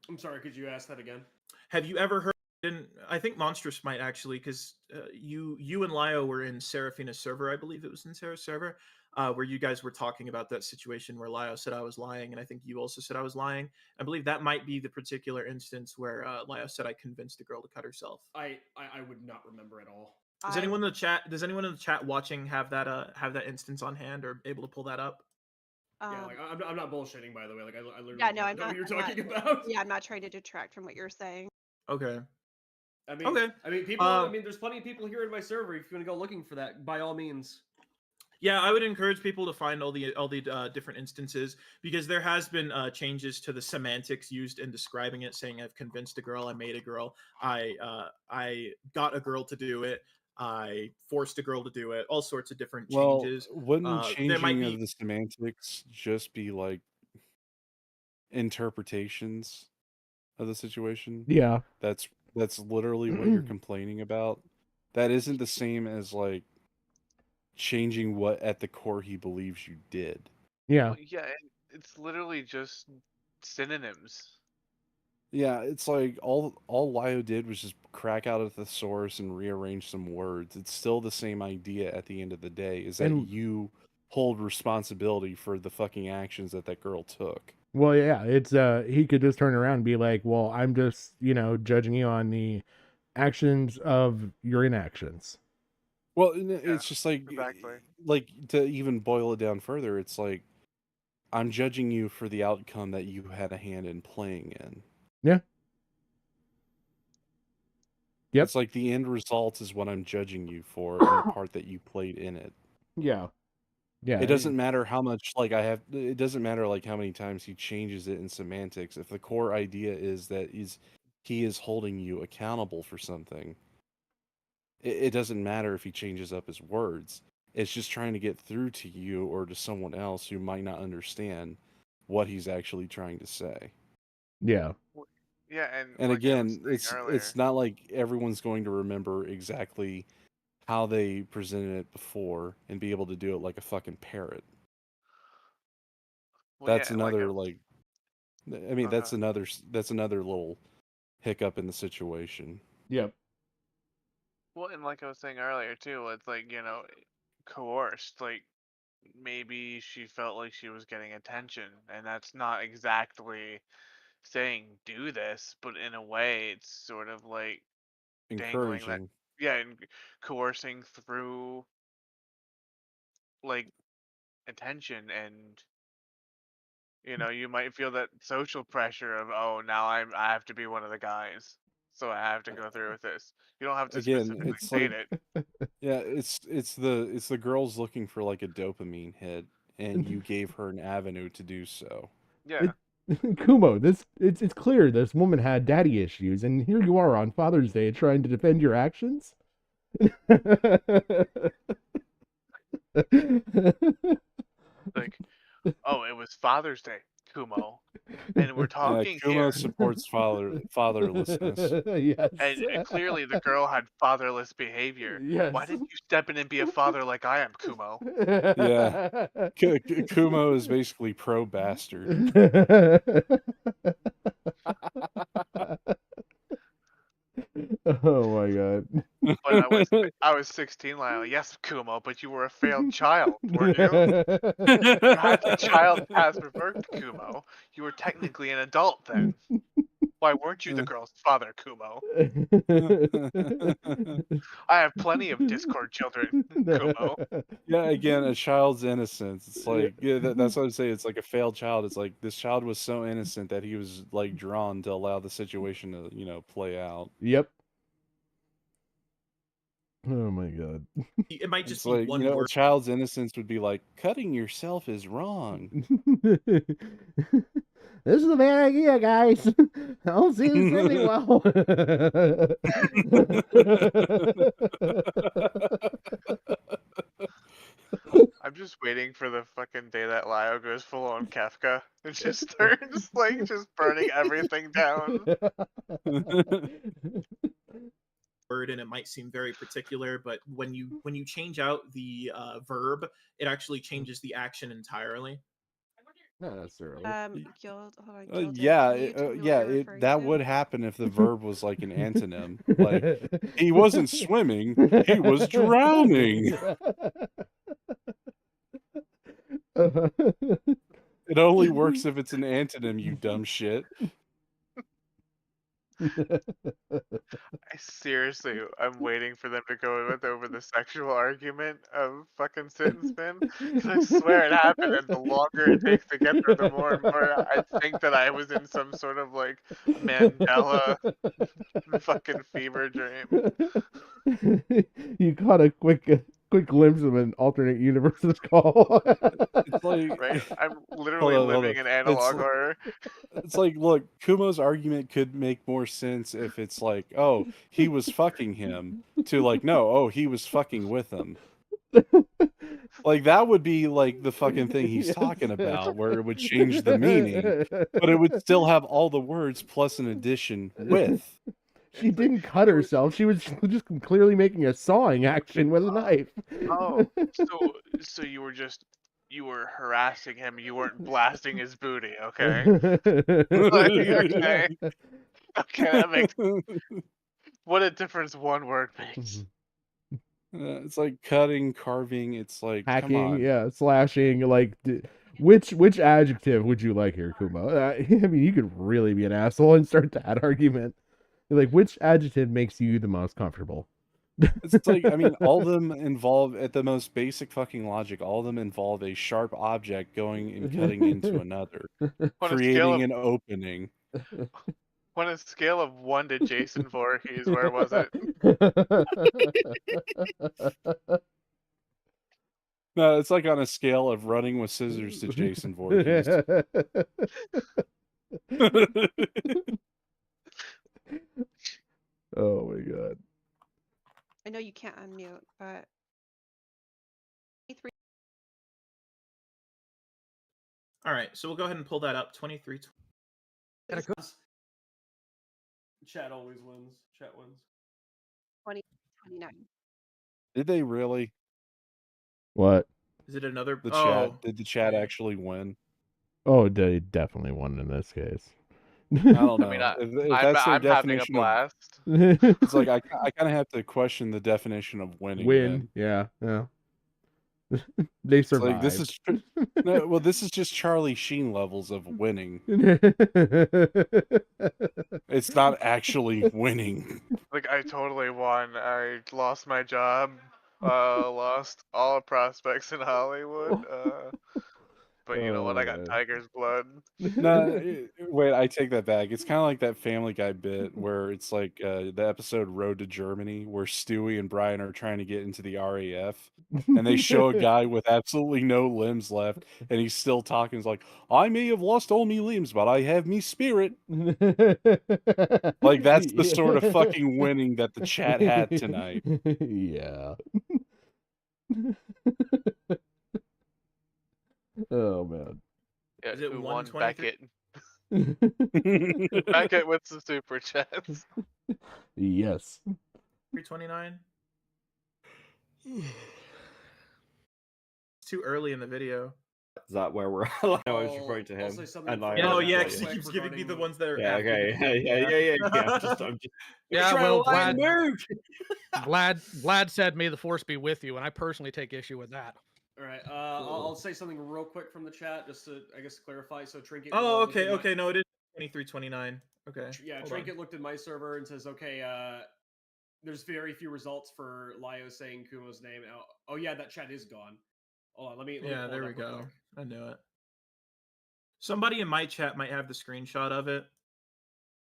I'm sorry, could you ask that again? Have you ever heard? I think Monstrous might actually, because you and Lio were in Serafina's server, I believe it was in Sarah's server, where you guys were talking about that situation where Lio said I was lying, and I think you also said I was lying. I believe that might be the particular instance where Lio said I convinced a girl to cut herself. I would not remember at all. Does anyone in the chat? Does anyone in the chat watching have that instance on hand or able to pull that up? Yeah, like I'm not bullshitting, by the way. Like I literally Yeah, no, don't I'm know not. what you're I'm not- talking about. Yeah, I'm not trying to detract from what you're saying. Okay. I mean, Okay. people. I mean, there's plenty of people here in my server. If you want to go looking for that, by all means. Yeah, I would encourage people to find all the different instances, because there has been changes to the semantics used in describing it, saying I've convinced a girl, I made a girl, I got a girl to do it, I forced a girl to do it, all sorts of different Well, changes. wouldn't There might changing of be the semantics just be like interpretations of the situation? Yeah. That's literally what you're complaining about. That isn't the same as like changing what at the core he believes you did. Yeah. Well, yeah, and it's literally just synonyms. Yeah, it's like all Lio did was just crack out a thesaurus and rearrange some words. It's still the same idea at the end of the day, is that And you hold responsibility for the fucking actions that that girl took. well, yeah, it's he could just turn around and be like, "Well, I'm just, judging you on the actions of your inactions." Well, Yeah, it's just like exactly. to even boil it down further, it's like I'm judging you for the outcome that you had a hand in playing in. Yeah. Yep. It's like the end result is what I'm judging you for and the part that you played in it. Yeah. Yeah. It doesn't matter how much like it doesn't matter like how many times he changes it in semantics. If the core idea is that he is holding you accountable for something, it doesn't matter if he changes up his words. It's just trying to get through to you or to someone else who might not understand what he's actually trying to say. Yeah. Yeah, and And like I was again, saying earlier, it's not like everyone's going to remember exactly how they presented it before and be able to do it like a fucking parrot. well, That's yeah, like another like I mean okay. that's another little hiccup in the situation. Yep. Well, and like I was saying earlier too, it's like, coerced. Like maybe she felt like she was getting attention, and that's not exactly saying do this, but in a way, it's sort of like dangling that, Encouraging. yeah, and coercing through like attention, and you might feel that social pressure of, oh, now I have to be one of the guys, so I have to go through with this. You don't have to Again, specifically it's state like it. yeah, it's the girls looking for like a dopamine hit and you gave her an avenue to do so. Yeah. Kumo, it's clear this woman had daddy issues, and here you are on Father's Day trying to defend your actions. Like, oh, it was Father's Day, Kumo, and we're Yeah, talking Kumo here, supports fatherlessness. Yes. and clearly the girl had fatherless behavior. Yes. Why didn't you step in and be a father like I am, Kumo? Yeah. Kumo is basically pro bastard. Oh my god. But I was 16, Lyle. Yes, Kumo, but you were a failed child, weren't you? You had the child path revoked, Kumo. You were technically an adult then. Why weren't you the girl's father, Kumo? I have plenty of Discord children, Kumo. Yeah, again, a child's innocence. It's like yeah, that's what I'm saying. It's like a failed child. It's like this child was so innocent that he was like drawn to allow the situation to, play out. Yep. Oh my god. it might just It's be like, one a word. child's innocence would be like cutting yourself is wrong. This is a bad idea, guys. I don't see this ending well. I'm just waiting for the fucking day that Lio goes full on Kafka and just starts like just burning everything down. Word, and it might seem very particular, but when you change out the verb, it actually changes the action entirely. Not necessarily. Hold on, Gilda, yeah, can you tell me what you're referring that to? would happen if the verb was like an antonym. Like he wasn't swimming, he was drowning. It only works if it's an antonym, you dumb shit. I'm waiting for them to go over the sexual argument of fucking sit and spin. Because I swear it happened, and the longer it takes to get there, the more and more I think that I was in some sort of like Mandela fucking fever dream. You caught a quick glimpse of an alternate universe's call. It's like Right? I'm literally hold on. living in analog horror. It's like, look, Kumo's argument could make more sense if it's like, oh, he was fucking him, to like, no, oh, he was fucking with him. Like, that would be like the fucking thing he's talking about, where it would change the meaning, but it would still have all the words plus an addition with. She didn't cut herself. She was just clearly making a sawing action with a knife. Oh, so you were harassing him. You weren't blasting his booty, okay? Okay, that makes what a difference one word makes. It's like cutting, carving. It's like come Hacking, on. yeah, slashing. Like, which adjective would you like here, Kumo? I mean, you could really be an asshole and start that argument. Like, which adjective makes you the most comfortable? It's like, I mean, all of them involve, at the most basic fucking logic, all of them involve a sharp object going and cutting into another, creating an opening. On a scale of 1 to Jason Voorhees, where was it? No, it's like on a scale of running with scissors to Jason Voorhees. Oh my god. I know you can't unmute, but All right, so we'll go ahead and pull that up. 23. Chat always wins. Chat wins. 29. Did they really? What? Is it another? The chat? Did the chat actually win? Oh, they definitely won in this case. I don't know. I mean, if that's their I'm having a definition blast. It's like I kind of have to question the definition of winning. Win, then. yeah. They survived. Like, this is no, well, this is just Charlie Sheen levels of winning. It's not actually winning. Like, I totally won. I lost my job, lost all prospects in Hollywood. But you know what? I got tiger's blood. No, wait, I take that back. It's kind of like that Family Guy bit where it's like the episode Road to Germany, where Stewie and Brian are trying to get into the RAF, and they show a guy with absolutely no limbs left, and he's still talking. He's like, I may have lost all me limbs, but I have me spirit. Like, that's the sort of fucking winning that the chat had tonight. Yeah. Oh man. Yeah, Is it who won 123? Beckett? Beckett with the super chats. Yes. 329. It's too early in the video. Is that where we're at? I was referring to him. I'll say something And for- I Oh Yeah, yeah, yeah, because he yeah. keeps giving me the ones that are. Yeah, after okay. the- Yeah. I'm just Yeah, trying well, to lighten the mood. Vlad said, "May the force be with you," and I personally take issue with that. All right. I'll say something real quick from the chat just to, I guess, clarify. So Trinket. Oh, looked at okay. my- No, it is 2329. Okay. Yeah, hold Trinket on. looked at my server and says, okay, there's very few results for Lio saying Kumo's name. Oh yeah, that chat is gone. Hold on, let me Yeah, pull it there we up real go. quick. I knew it. Somebody in my chat might have the screenshot of it.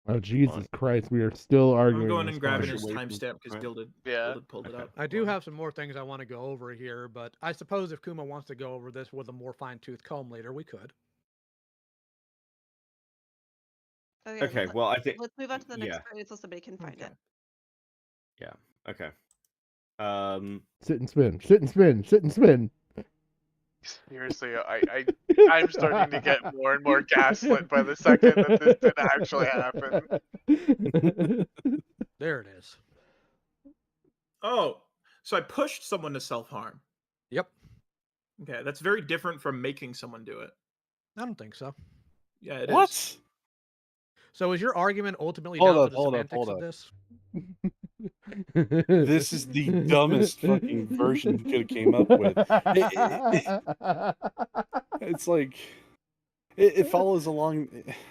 Oh Jesus Christ, we are still arguing. I'm going this and grabbing point. his timestamp because Gilded pulled it up. I do have some more things I want to go over here, but I suppose if Kumo wants to go over this with a more fine-tooth comb later, we could. Okay, well, I think. Let's move on to the next yeah. part so somebody can find it. Yeah. Okay. Sit and spin. Sit and spin. Sit and spin. Seriously, I'm starting to get more and more gaslit by the second that this didn't actually happen. There it is. Oh, so I pushed someone to self-harm. Yep. Okay, that's very different from making someone do it. I don't think so. Yeah, it is. What? So is your argument ultimately Hold down up, to the hold up, semantics hold of up. this? This is the dumbest fucking version you could have came up with. It's like, It follows along.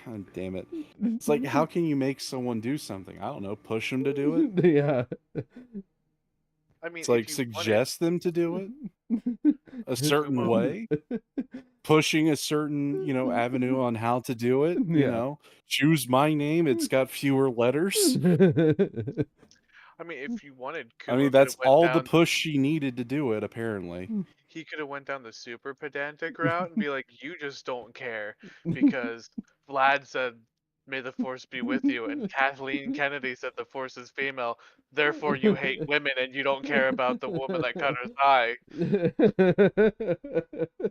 Oh, damn it! It's like, how can you make someone do something? I don't know. Push them to do it. Yeah. I mean, It's if like you wanted, suggest them to do it a certain Kumo, way, pushing a certain avenue on how to do it. Yeah. Choose my name. It's got fewer letters. I mean, if you wanted, I Kumo mean, could that's have went all the down. push she needed to do it. Apparently. He could have went down the super pedantic route and be like, "You just don't care because Vlad said, 'May the force be with you,' and Kathleen Kennedy said the force is female. Therefore, you hate women and you don't care about the woman that cut her thigh."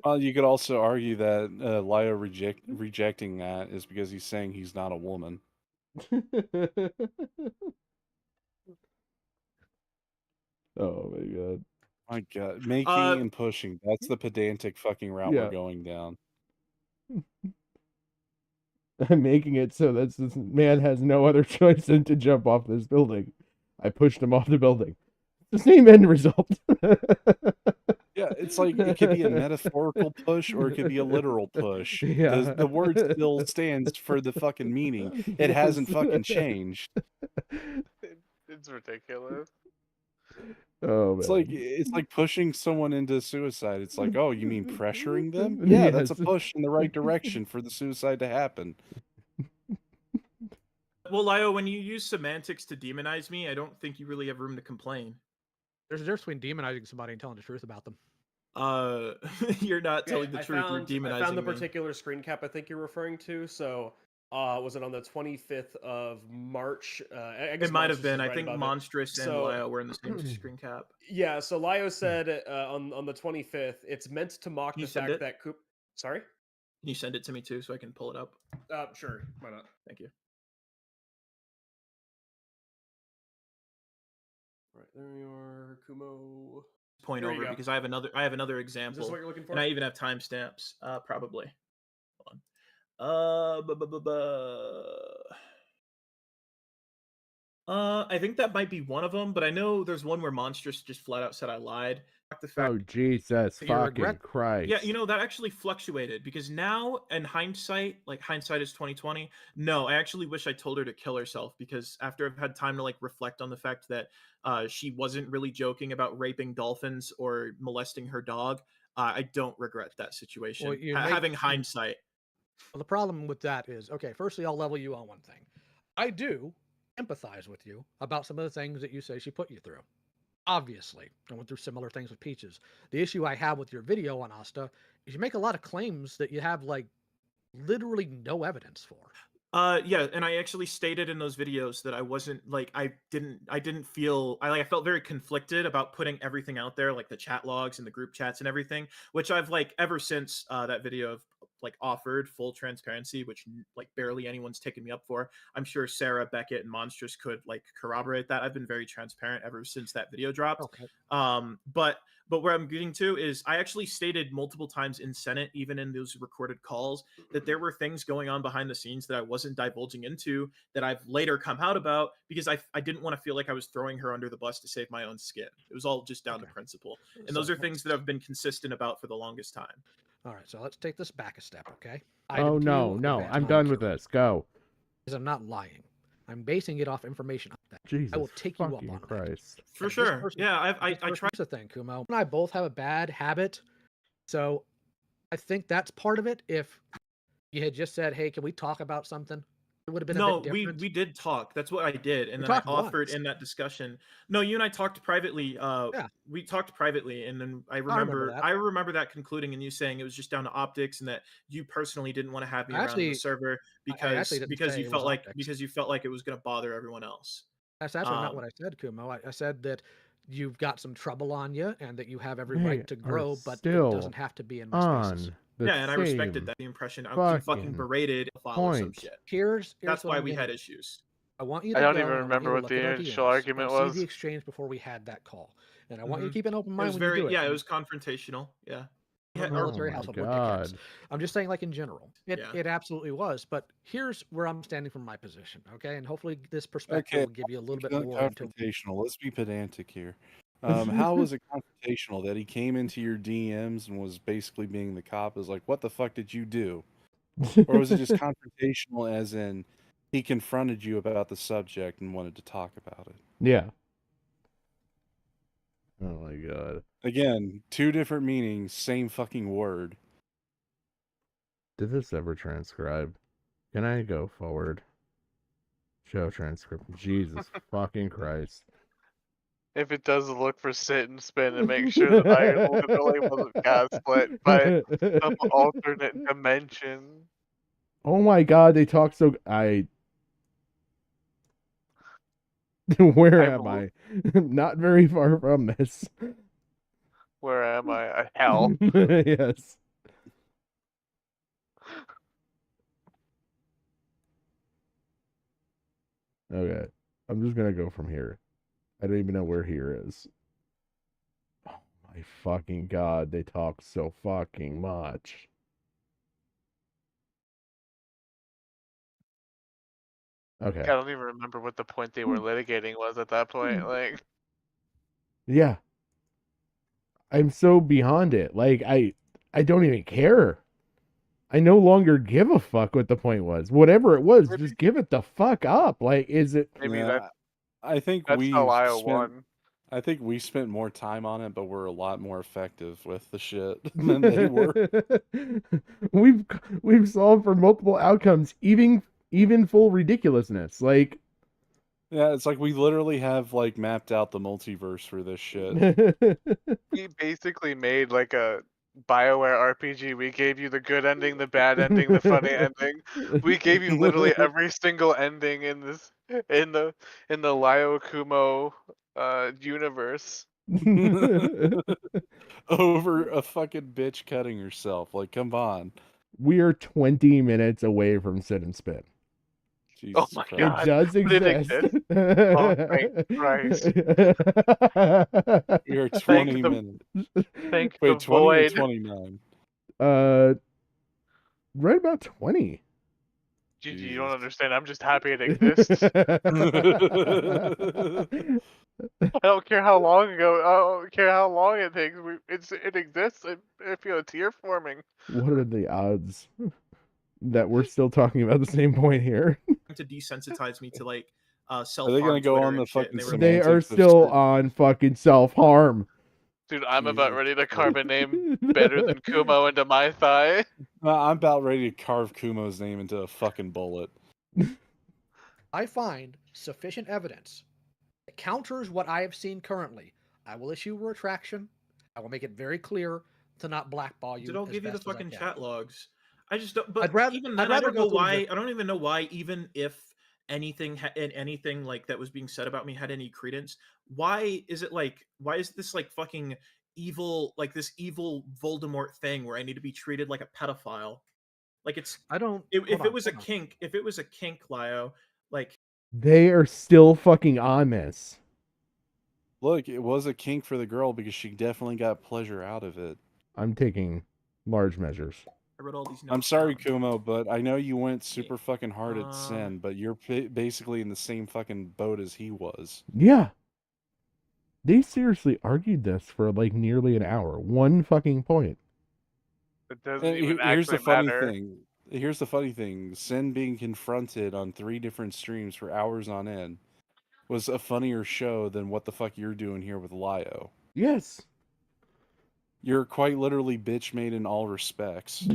Well, you could also argue that Lio rejecting that is because he's saying he's not a woman. Oh my god. My God, making and pushing—that's the pedantic fucking route we're Yeah. going down. I'm making it so that this man has no other choice than to jump off this building. I pushed him off the building. The same end result. Yeah, it's like it could be a metaphorical push or it could be a literal push. Yeah. The word still stands for the fucking meaning. It hasn't fucking changed. It's ridiculous. Oh man. It's like pushing someone into suicide. It's like, oh, you mean pressuring them? Yeah, that's a Yes. push in the right direction for the suicide to happen. Well, Lio, when you use semantics to demonize me, I don't think you really have room to complain. There's a difference between demonizing somebody and telling the truth about them. You're not Okay, telling the truth. You're demonizing I found the me. particular screen cap I think you're referring to. So, was it on the 25th of March? I guess It might have Monstrous been. is I right think above it. Monstrous and So- Lio were in the same screen cap. Yeah, so Lio said on the 25th, it's meant to mock Can the you send fact it? that Sorry? Can you send it to me too so I can pull it up? Sure. Why not? Thank you. Right, there you are, Kumo. Point There you over go. because I have another Is this example, what you're looking for? and I even have timestamps. Probably. Hold on. I think that might be one of them, but I know there's one where Monstrous just flat out said I lied. The fact Oh Jesus You fucking regret- Christ. Yeah, that actually fluctuated because now, in hindsight, like hindsight is 2020. No, I actually wish I told her to kill herself because after I've had time to like reflect on the fact that she wasn't really joking about raping dolphins or molesting her dog, I don't regret that situation. Well, you Having hindsight. Well, the problem with that is, okay, firstly, I'll level you on one thing. I do empathize with you about some of the things that you say she put you through. Obviously, I went through similar things with Peaches. The issue I have with your video on Asta is you make a lot of claims that you have like literally no evidence for. Yeah, and I actually stated in those videos that I wasn't like I didn't feel I felt very conflicted about putting everything out there, like the chat logs and the group chats and everything, which I've like ever since that video of like offered full transparency, which like barely anyone's taken me up for. I'm sure Sarah, Beckett, and Monstrous could like corroborate that. I've been very transparent ever since that video dropped. Okay. But where I'm getting to is I actually stated multiple times in Senate, even in those recorded calls, that there were things going on behind the scenes that I wasn't divulging into that I've later come out about because I didn't want to feel like I was throwing her under the bus to save my own skin. It was all just down to principle. And those are things that I've been consistent about for the longest time. All right, so let's take this back a step, okay? Oh no, I'm done with this. Go. Because I'm not lying. I'm basing it off information. Jesus I will take you up fucking on Christ. that. For sure. Yeah, I tried. Here's the thing, Kumo. And I both have a bad habit, so I think that's part of it. If you had just said, "Hey, can we talk about something?" It would have been a bit different. we did talk. That's what I did, and We then I talked offered once. in that discussion. No, you and I talked privately. Yeah. We talked privately, and then I remember remember that. that concluding, and you saying it was just down to optics, and that you personally didn't want to have me I around actually- the server I actually because didn't say you it felt was like optics. it was going to bother everyone else. That's actually not what I said, Kumo. I said that you've got some trouble on you, and that you have every They right to are grow, but it still doesn't have to be in my spaces. on the Yeah, and I respected same that. The impression I was fucking fucking berated or some point. shit. Here's That's what why I'm we gonna had do. issues. I want you I to don't go even and I want you remember to what look the at our initial DMs argument and see was. the exchange before we had that call. And I want you to Mhm. keep an open It mind was when very you do it. it was confrontational. Yeah. I'm a Yeah, military my household with dickheads. God. I'm just saying, like in general, Yeah. it absolutely was. But here's where I'm standing from my position, okay? And hopefully this perspective Okay, will give you a little bit not more into. confrontational. Let's be pedantic here. How was it confrontational that he came into your DMs and was basically being the cop? Is like, what the fuck did you do? Or was it just confrontational, as in he confronted you about the subject and wanted to talk about it? Yeah. Oh my god. Again, two different meanings, same fucking word. Did this ever transcribe? Can I go forward? Show transcript. Jesus fucking Christ. If it does, look for sit and spin and make sure that I literally wasn't gaslit by some alternate dimension. Oh my god, they talk so. Where am I? Not very far from this. Where am I? Hell. Yes. Okay. I'm just gonna go from here. I don't even know where here is. Oh my fucking god, they talk so fucking much. Okay. I don't even remember what the point they were litigating was at that point. Like, Yeah. I'm so beyond it. Like I don't even care. I no longer give a fuck what the point was. Whatever it was, just give it the fuck up. Like, is it? maybe Yeah, I think that's we've how Lio spent. won. I think we spent more time on it, but we're a lot more effective with the shit than they were. we've solved for multiple outcomes, even full ridiculousness. Like, Yeah, it's like we literally have like mapped out the multiverse for this shit. We basically made like a BioWare RPG. We gave you the good ending, the bad ending, the funny ending. We gave you literally every single ending in this in the Lio Kumo universe. Over a fucking bitch cutting herself. Like, come on. We are 20 minutes away from sit and spin. Oh Jesus my Christ. god. It does But it exist. exists. Oh, thank Christ. We are Thank 20 the- minutes. Thank the Wait, 20 or void. 29? Right about 20. Gigi, you Jesus. don't understand. I'm just happy it exists. I don't care how long ago. I don't care how long it takes. It exists. I feel a tear forming. What are the odds that we're still talking about the same point here? To desensitize me to like Are self they harm gonna go Twitter on the and shit, fucking and they were They are semantics of still certain- on fucking self-harm. Dude, I'm about Jesus ready to Christ. carve a name better than Kumo into my thigh. I'm about ready to carve Kumo's name into a fucking bullet. I find sufficient evidence that counters what I have seen currently. I will issue a retraction. I will make it very clear to not blackball you. Did I'll as give you the best as I fucking can. chat logs. I just don't. But I'd rather- even I'd then, I rather don't go know through the- why. I don't even know why. Even if anything like that was being said about me had any credence, why is it like? Why is this like fucking evil? Like this evil Voldemort thing where I need to be treated like a pedophile? Like it's. I don't. If hold it on, was a hold on. kink, if it was a kink, Lio, like They are still fucking on this. Look, it was a kink for the girl because she definitely got pleasure out of it. I'm taking large measures. I wrote all these notes. I'm sorry, down. Kumo, but I know you went super fucking hard at Um, Sen, but you're basically in the same fucking boat as he was. Yeah. They seriously argued this for like nearly an hour. One fucking point. It doesn't And even here's the actually funny matter. thing. Here's the funny thing. Sen being confronted on 3 different streams for hours on end was a funnier show than what the fuck you're doing here with Lio. Yes. You're quite literally bitch made in all respects.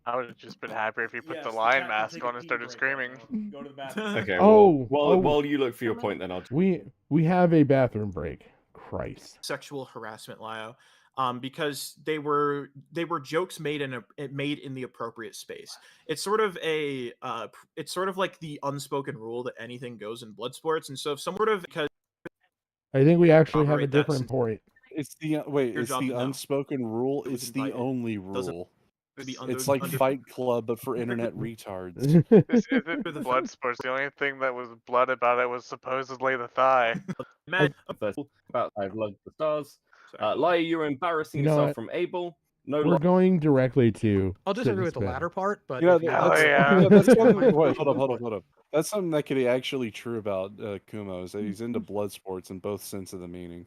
I would have just been happier if you put Yes, the the lion chat can mask take a on and pee started break screaming. right now. Go to the bathroom. Okay. Oh, While you look for your point, then I'll. we have a bathroom break. Christ. Sexual harassment, Lio, because they were jokes made in the appropriate space. It's sort of it's sort of like the unspoken rule that anything goes in blood sports, and so if someone because I think we actually have a Operate that different since- point. It's the wait. Your It's job the to know. unspoken rule. It was It's the invited. only Doesn't- rule. to be It's like under- Fight Club, but for internet retards. This isn't blood sports. The only thing that was blood about it was supposedly the thigh. Man, First, about I've loved the stars. sorry. Lio, you're embarrassing You know yourself what? from Abel. No, We're going directly to. I'll sit disagree and with the spin. latter part, but Yeah, if you Hell that's, yeah. yeah, that's something. Fine. Wait, hold up. That's something that could be actually true about Kumo. Is that he's into blood sports in both sense of the meaning.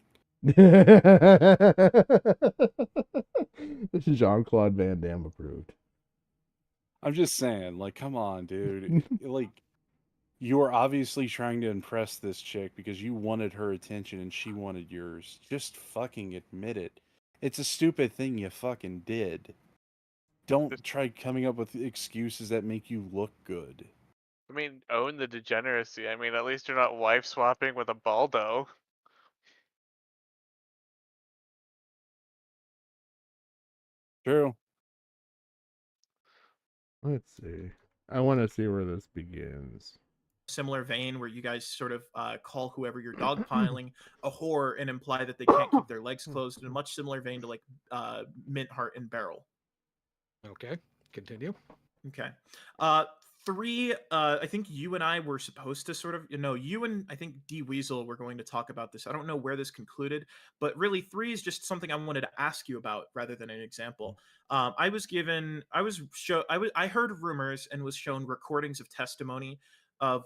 Jean-Claude Van Damme approved. I'm just saying, like, come on, dude. Like, you were obviously trying to impress this chick because you wanted her attention and she wanted yours. Just fucking admit it. It's a stupid thing you fucking did. Don't try coming up with excuses that make you look good. I mean, own the degeneracy. I mean, at least you're not wife swapping with a Baldo. True. Let's see. I want to see where this begins. Similar vein where you guys sort of call whoever you're dogpiling a whore and imply that they can't keep their legs closed in a much similar vein to like Mint Heart and Beryl. Okay, continue. Okay. Three, I think you and I were supposed to sort of, you and I think D Weasel were going to talk about this. I don't know where this concluded, but really three is just something I wanted to ask you about rather than an example. I heard rumors and was shown recordings of testimony of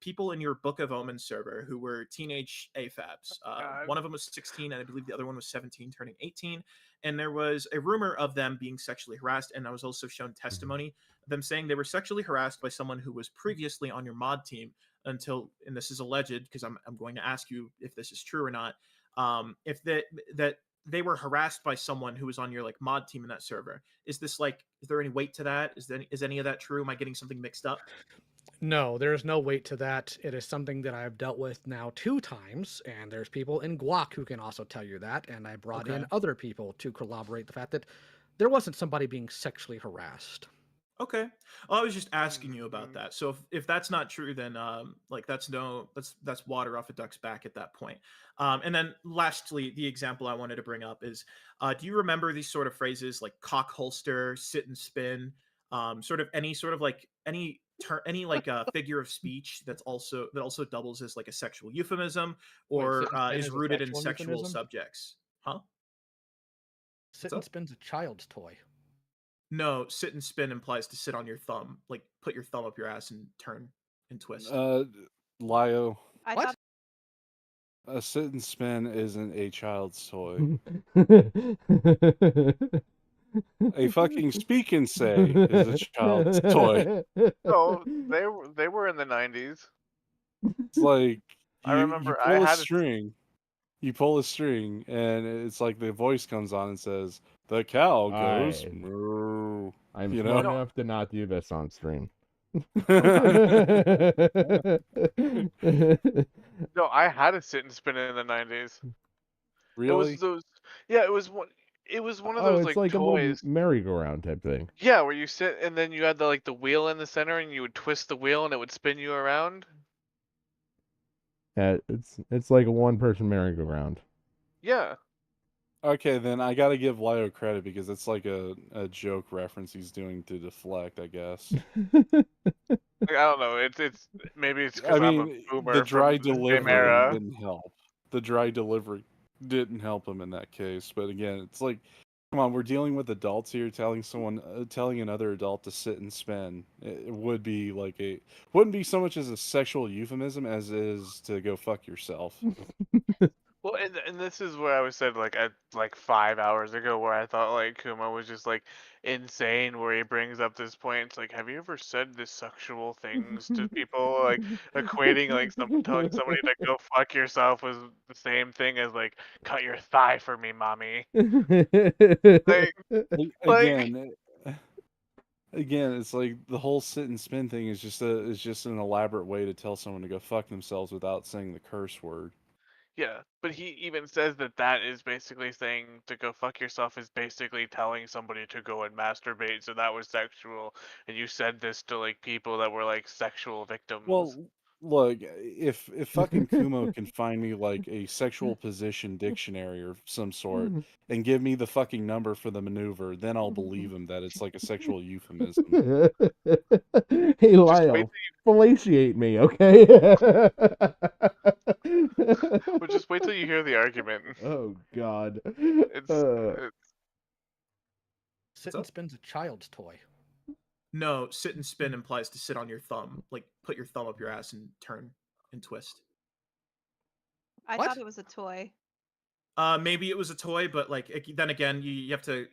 people in your Book of Omen server who were teenage AFABs. One of them was 16, and I believe the other one was 17, turning 18. And there was a rumor of them being sexually harassed, and I was also shown testimony of them saying they were sexually harassed by someone who was previously on your mod team until, and this is alleged because I'm going to ask you if this is true or not, if that they were harassed by someone who was on your like mod team in that server. Is there any weight to that? Is any of that true? Am I getting something mixed up? No, there's no weight to that. It is something that I've dealt with now 2 times, and there's people in Guac who can also tell you that, and I brought in other people to corroborate the fact that there wasn't somebody being sexually harassed. Okay. Well, I was just asking you about that. So if that's not true, then like that's water off a duck's back at that point. And then lastly, the example I wanted to bring up is, do you remember these sort of phrases like cock holster, sit and spin, sort of any sort of like any figure of speech that also doubles as like a sexual euphemism or sit and spin is is a rooted in sexual sexual euphemism? subjects? Huh? Sit and spin's a child's toy. No, sit and spin implies to sit on your thumb, like put your thumb up your ass and turn and twist. Lio. I What? thought A sit and spin isn't a child's toy. A fucking speak and say is a child's toy. No, they were in the 90s. It's like I you remember I pull a had a string, and it's like the voice comes on and says, "The cow goes moo." I'm You smart know? enough to not do this on stream. No, I had a sit and spin in the 90s. It was Really? those. Yeah, it was one of Oh, those it's like like a little toys. merry-go-round type thing. Yeah, where you sit and then you had the wheel in the center and you would twist the wheel and it would spin you around. Yeah, it's like a one-person merry-go-round. Yeah. Okay, then I gotta give Lio credit because it's like a joke reference he's doing to deflect, I guess. Like, I don't know. It's maybe it's I because I'm a mean, the boomer dry from the same delivery era. didn't help. The dry delivery didn't help him in that case. But again, it's like, come on, we're dealing with adults here. Telling another adult to sit and spin, it would be like wouldn't be so much as a sexual euphemism as is to go fuck yourself. Well, and this is where I was said like 5 hours ago, where I thought like Kuma was just like insane, where he brings up this point. It's like, have you ever said this sexual things to people, like equating like telling somebody to go fuck yourself was the same thing as like cut your thigh for me, mommy. Like, Again, it's like the whole sit and spin thing is just an elaborate way to tell someone to go fuck themselves without saying the curse word. yeah, but he even says that is basically saying to go fuck yourself is basically telling somebody to go and masturbate, so that was sexual, and you said this to like people that were like sexual victims. Well, look, if fucking Kumo can find me like a sexual position dictionary or some sort and give me the fucking number for the maneuver, then I'll believe him that it's like a sexual euphemism. Hey, Just wait Lyle, fellatiate me, okay? Well, just wait till you hear the argument. Oh God. It's Sit and spin's a child's toy. No, sit and spin implies to sit on your thumb, like put your thumb up your ass and turn and twist. I What? thought it was a toy. Maybe it was a toy, but like then again, you have to.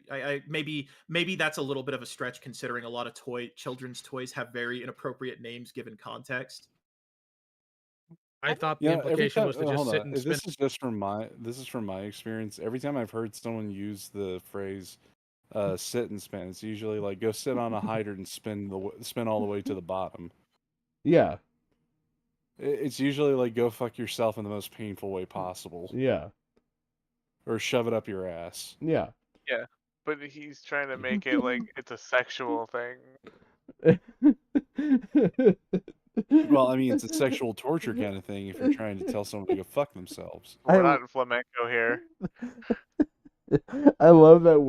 Maybe that's a little bit of a stretch considering a lot of children's toys have very inappropriate names given context. I thought the Yeah, every implication time. was to just Hold sit on. and spin. This is just from my experience. Every time I've heard someone use the phrase "sit and spin," it's usually like go sit on a hydrant and spin all the way to the bottom. Yeah. It's usually like go fuck yourself in the most painful way possible, Yeah. or shove it up your ass. Yeah. Yeah, but he's trying to make it like it's a sexual thing. Well, I mean, it's a sexual torture kind of thing if you're trying to tell someone to go fuck themselves. We're not in flamenco here. I love that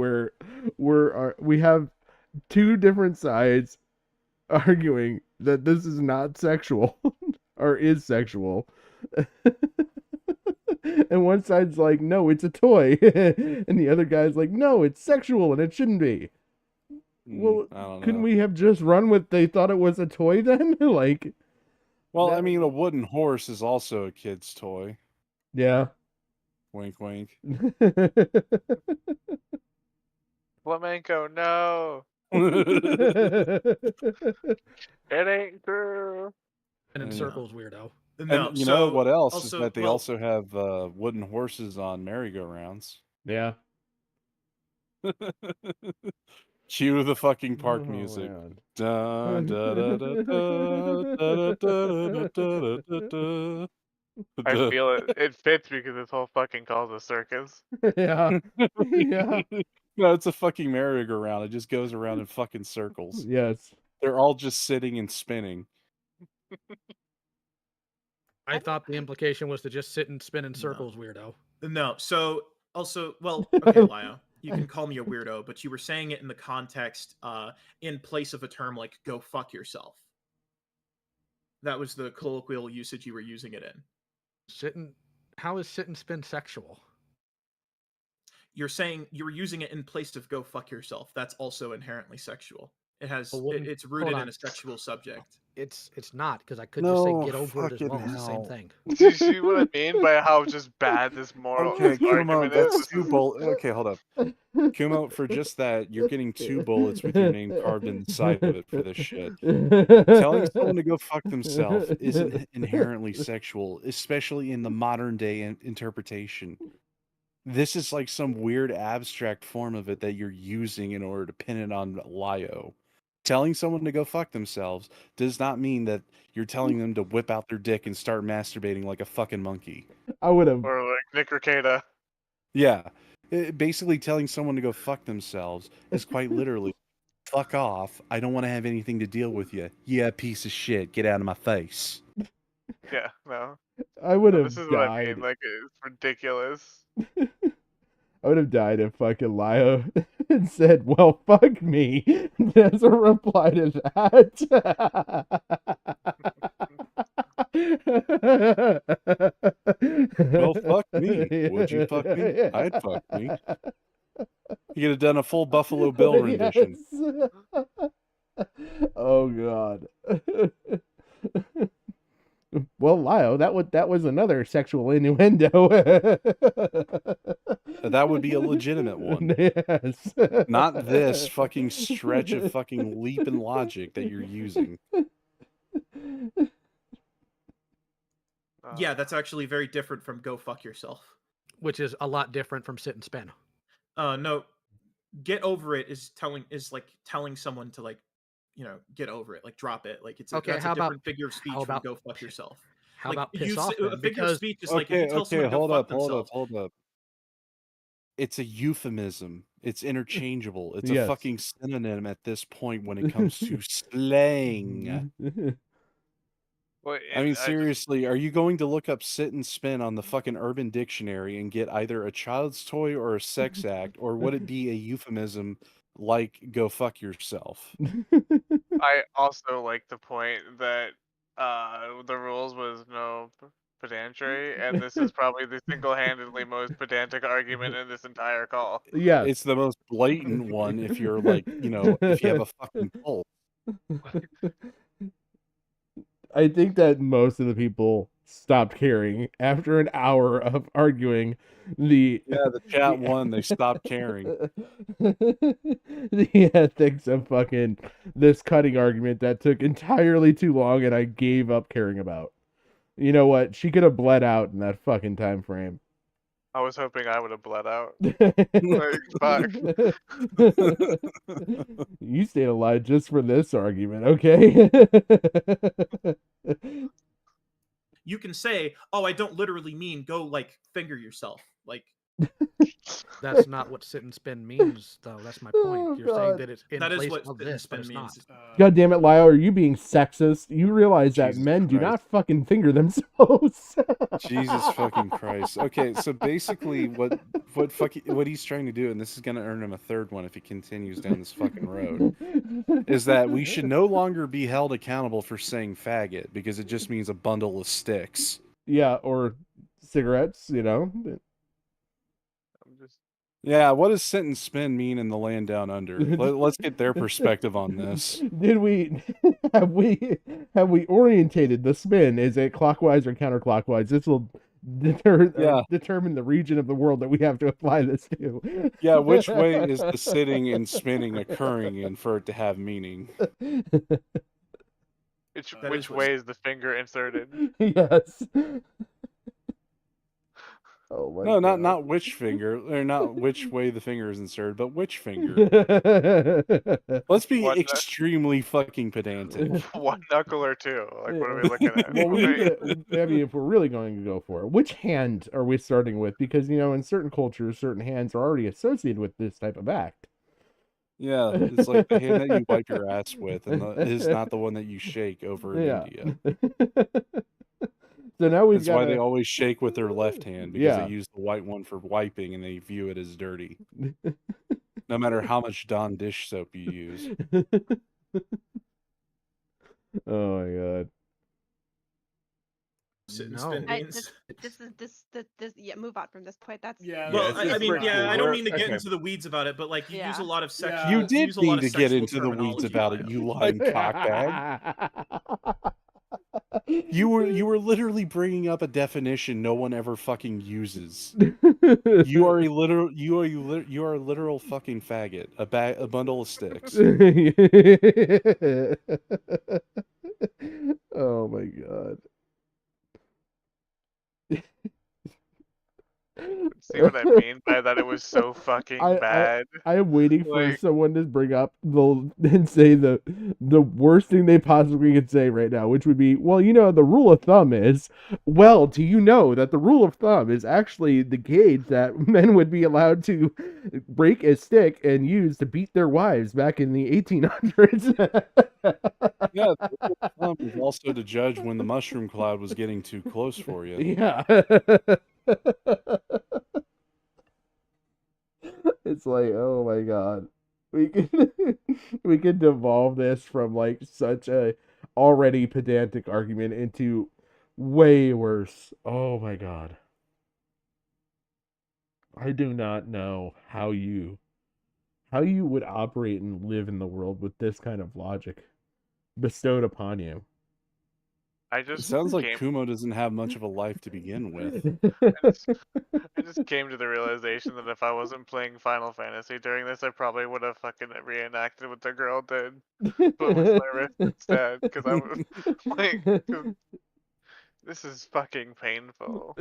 we have two different sides arguing that this is not sexual or is sexual. And one side's like, no, it's a toy. And the other guy's like, no, it's sexual and it shouldn't be. Well, I don't couldn't know. we have just run with they thought it was a toy then? Like, Well, I that- mean, a wooden horse is also a kid's toy. yeah. Wink, wink. Flamenco, no. It ain't true. And in And- circles, weirdo. No, And you know so what else is also, that they well, also have wooden horses on merry-go-rounds. Yeah. Cue the fucking park Oh, music. man. Dun, da, da, da, da, da, da, da, da, da, da, I da. feel it. It fits because this whole fucking calls a circus. Yeah. Yeah. No, it's a fucking merry-go-round. It just goes around in fucking circles. Yes. They're all just sitting and spinning. I thought the implication was to just sit and spin in circles, weirdo. no. So also, well, okay, Lio, you can call me a weirdo, but you were saying it in the context, in place of a term like "go fuck yourself." That was the colloquial usage you were using it in. How is sit and spin sexual? You're saying you were using it in place of "go fuck yourself." That's also inherently sexual. It has Well, it's rooted on. in a sexual subject. It's not, because I could just say No, get over it as well. fucking It's the same hell. thing. Do you see what I mean by how just bad this moral Okay, this Kumo, argument is? that's This two is- bullets. Okay, hold up. Kumo, for just that, you're getting 2 bullets with your name carved in the side of it for this shit. Telling someone to go fuck themselves isn't inherently sexual, especially in the modern day interpretation. This is like some weird abstract form of it that you're using in order to pin it on Lio. Telling someone to go fuck themselves does not mean that you're telling them to whip out their dick and start masturbating like a fucking monkey. I would have. Or like Nick Ricada. Yeah. Basically telling someone to go fuck themselves is quite literally, fuck off. I don't want to have anything to deal with you. Yeah, piece of shit. Get out of my face. Yeah, no. I would No, have this is what I died. mean. Like it's ridiculous. I would have died if fucking Lio had said, "Well, fuck me," as a reply to that. Well, fuck me. Would you fuck me? I'd fuck me. You could have done a full Buffalo Bill rendition. Yes. Oh god. Well, Lio, that was another sexual innuendo. That would be a legitimate one. Yes. Not this fucking stretch of fucking leap in logic that you're using. Yeah, that's actually very different from "go fuck yourself." Which is a lot different from sit and spin. No, get over it is like telling someone to like, get over it, like drop it. Like Okay, that's how a about- different figure of speech how from about "go fuck yourself." How Like, about piss you off say- then? a figure of Because speech is like if you tell Okay, someone to go fuck hold themselves. up. It's a euphemism. It's interchangeable. It's a Yes. fucking synonym at this point when it comes to slang. Well, I mean, just- seriously, are you going to look up sit and spin on the fucking Urban Dictionary and get either a child's toy or a sex act, or would it be a euphemism like go fuck yourself? I also like the point that the rules was no pedantry, and this is probably the single-handedly most pedantic argument in this entire call. Yeah. It's the most blatant one if you're like, if you have a fucking pulse. I think that most of the people stopped caring after an hour of arguing the the chat won. They stopped caring. the ethics of fucking this cutting argument that took entirely too long, and I gave up caring about. You know what? She could have bled out in that fucking time frame. I was hoping I would have bled out. Like, fuck. You stayed alive just for this argument, okay? You can say, "Oh, I don't literally mean go like finger yourself." Like That's not what sit and spin means, though. That's my point. Oh, You're saying God. that it's in that is place what of sit and this, but spin it's not. means. God damn it, Lyle, are you being sexist? You realize that Jesus men do Christ. not fucking finger themselves. Jesus fucking Christ. Okay, so basically what he's trying to do, and this is gonna earn him a third one if he continues down this fucking road, is that we should no longer be held accountable for saying faggot because it just means a bundle of sticks. Yeah, or cigarettes, you know. I'm just Yeah, what does sit and spin mean in the land down under? Let's get their perspective on this. Did we have we orientated the spin? Is it clockwise or counterclockwise? This will determine the region of the world that we have to apply this to. Yeah, which way is the sitting and spinning occurring in for it to have meaning? which way is the finger inserted? Yes. Oh my No, God. not which finger, or not which way the finger is inserted, but which finger. Let's be What the- extremely fucking pedantic. One knuckle or two? Like, what are we looking at? Well, we need to, I mean, if we're really going to go for it, which hand are we starting with? Because, you know, in certain cultures, certain hands are already associated with this type of act. Yeah, it's like the hand that you wipe your ass with, and is not the one that you shake over in India. So now we've That's got. why they always shake with their left hand, because Yeah. they use the white one for wiping, and they view it as dirty. No matter how much Dawn dish soap you use. Oh my God. Sit and No. spin I, means. this yeah, move on from this point. That's Yeah. Well, it's I mean, pretty yeah, cool. I don't We're- mean to get okay. into the weeds about it, but like you use a Yeah. lot of sexual. Yeah. You did use a lot need to of get sexual into the weeds terminology, about it, Lyle. you lying cockbag. You were literally bringing up a definition no one ever fucking uses. You are a literal fucking faggot. A bundle of sticks. Oh my God. See what I mean by that? It was so fucking bad. I am waiting for Like- someone to bring up and say the worst thing they possibly could say right now, which would be, well, you know, the rule of thumb is, well, do you know that the rule of thumb is actually the gauge that men would be allowed to break a stick and use to beat their wives back in the 1800s? Yeah, the rule of thumb is also to judge when the mushroom cloud was getting too close for you. Yeah. It's like, oh my God. We could devolve this from like such a already pedantic argument into way worse. Oh my God. I do not know how you would operate and live in the world with this kind of logic bestowed upon you. I It just sounds like came, Kumo doesn't have much of a life to begin with. I just came to the realization that if I wasn't playing Final Fantasy during this, I probably would have fucking reenacted what the girl did, but with my wrist instead, because I was like, 'cause this is fucking painful.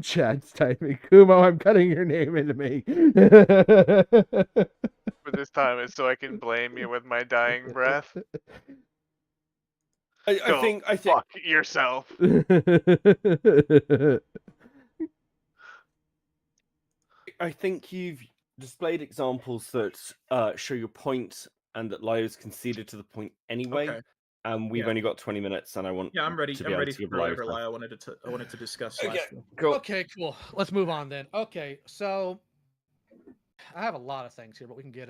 Chat's typing, Kumo, I'm cutting your name into me. But this time it's so I can blame you with my dying breath. I Go think fuck yourself. I think you've displayed examples that show your point and that Lio's conceded to the point anyway. Okay. We've Yeah. only got 20 minutes, and I want. Yeah, I'm ready. To be I'm able ready to give for Lio whatever stuff. lie I wanted to discuss. Okay, Last cool. Okay, cool. Let's move on then. Okay, so I have a lot of things here, but we can get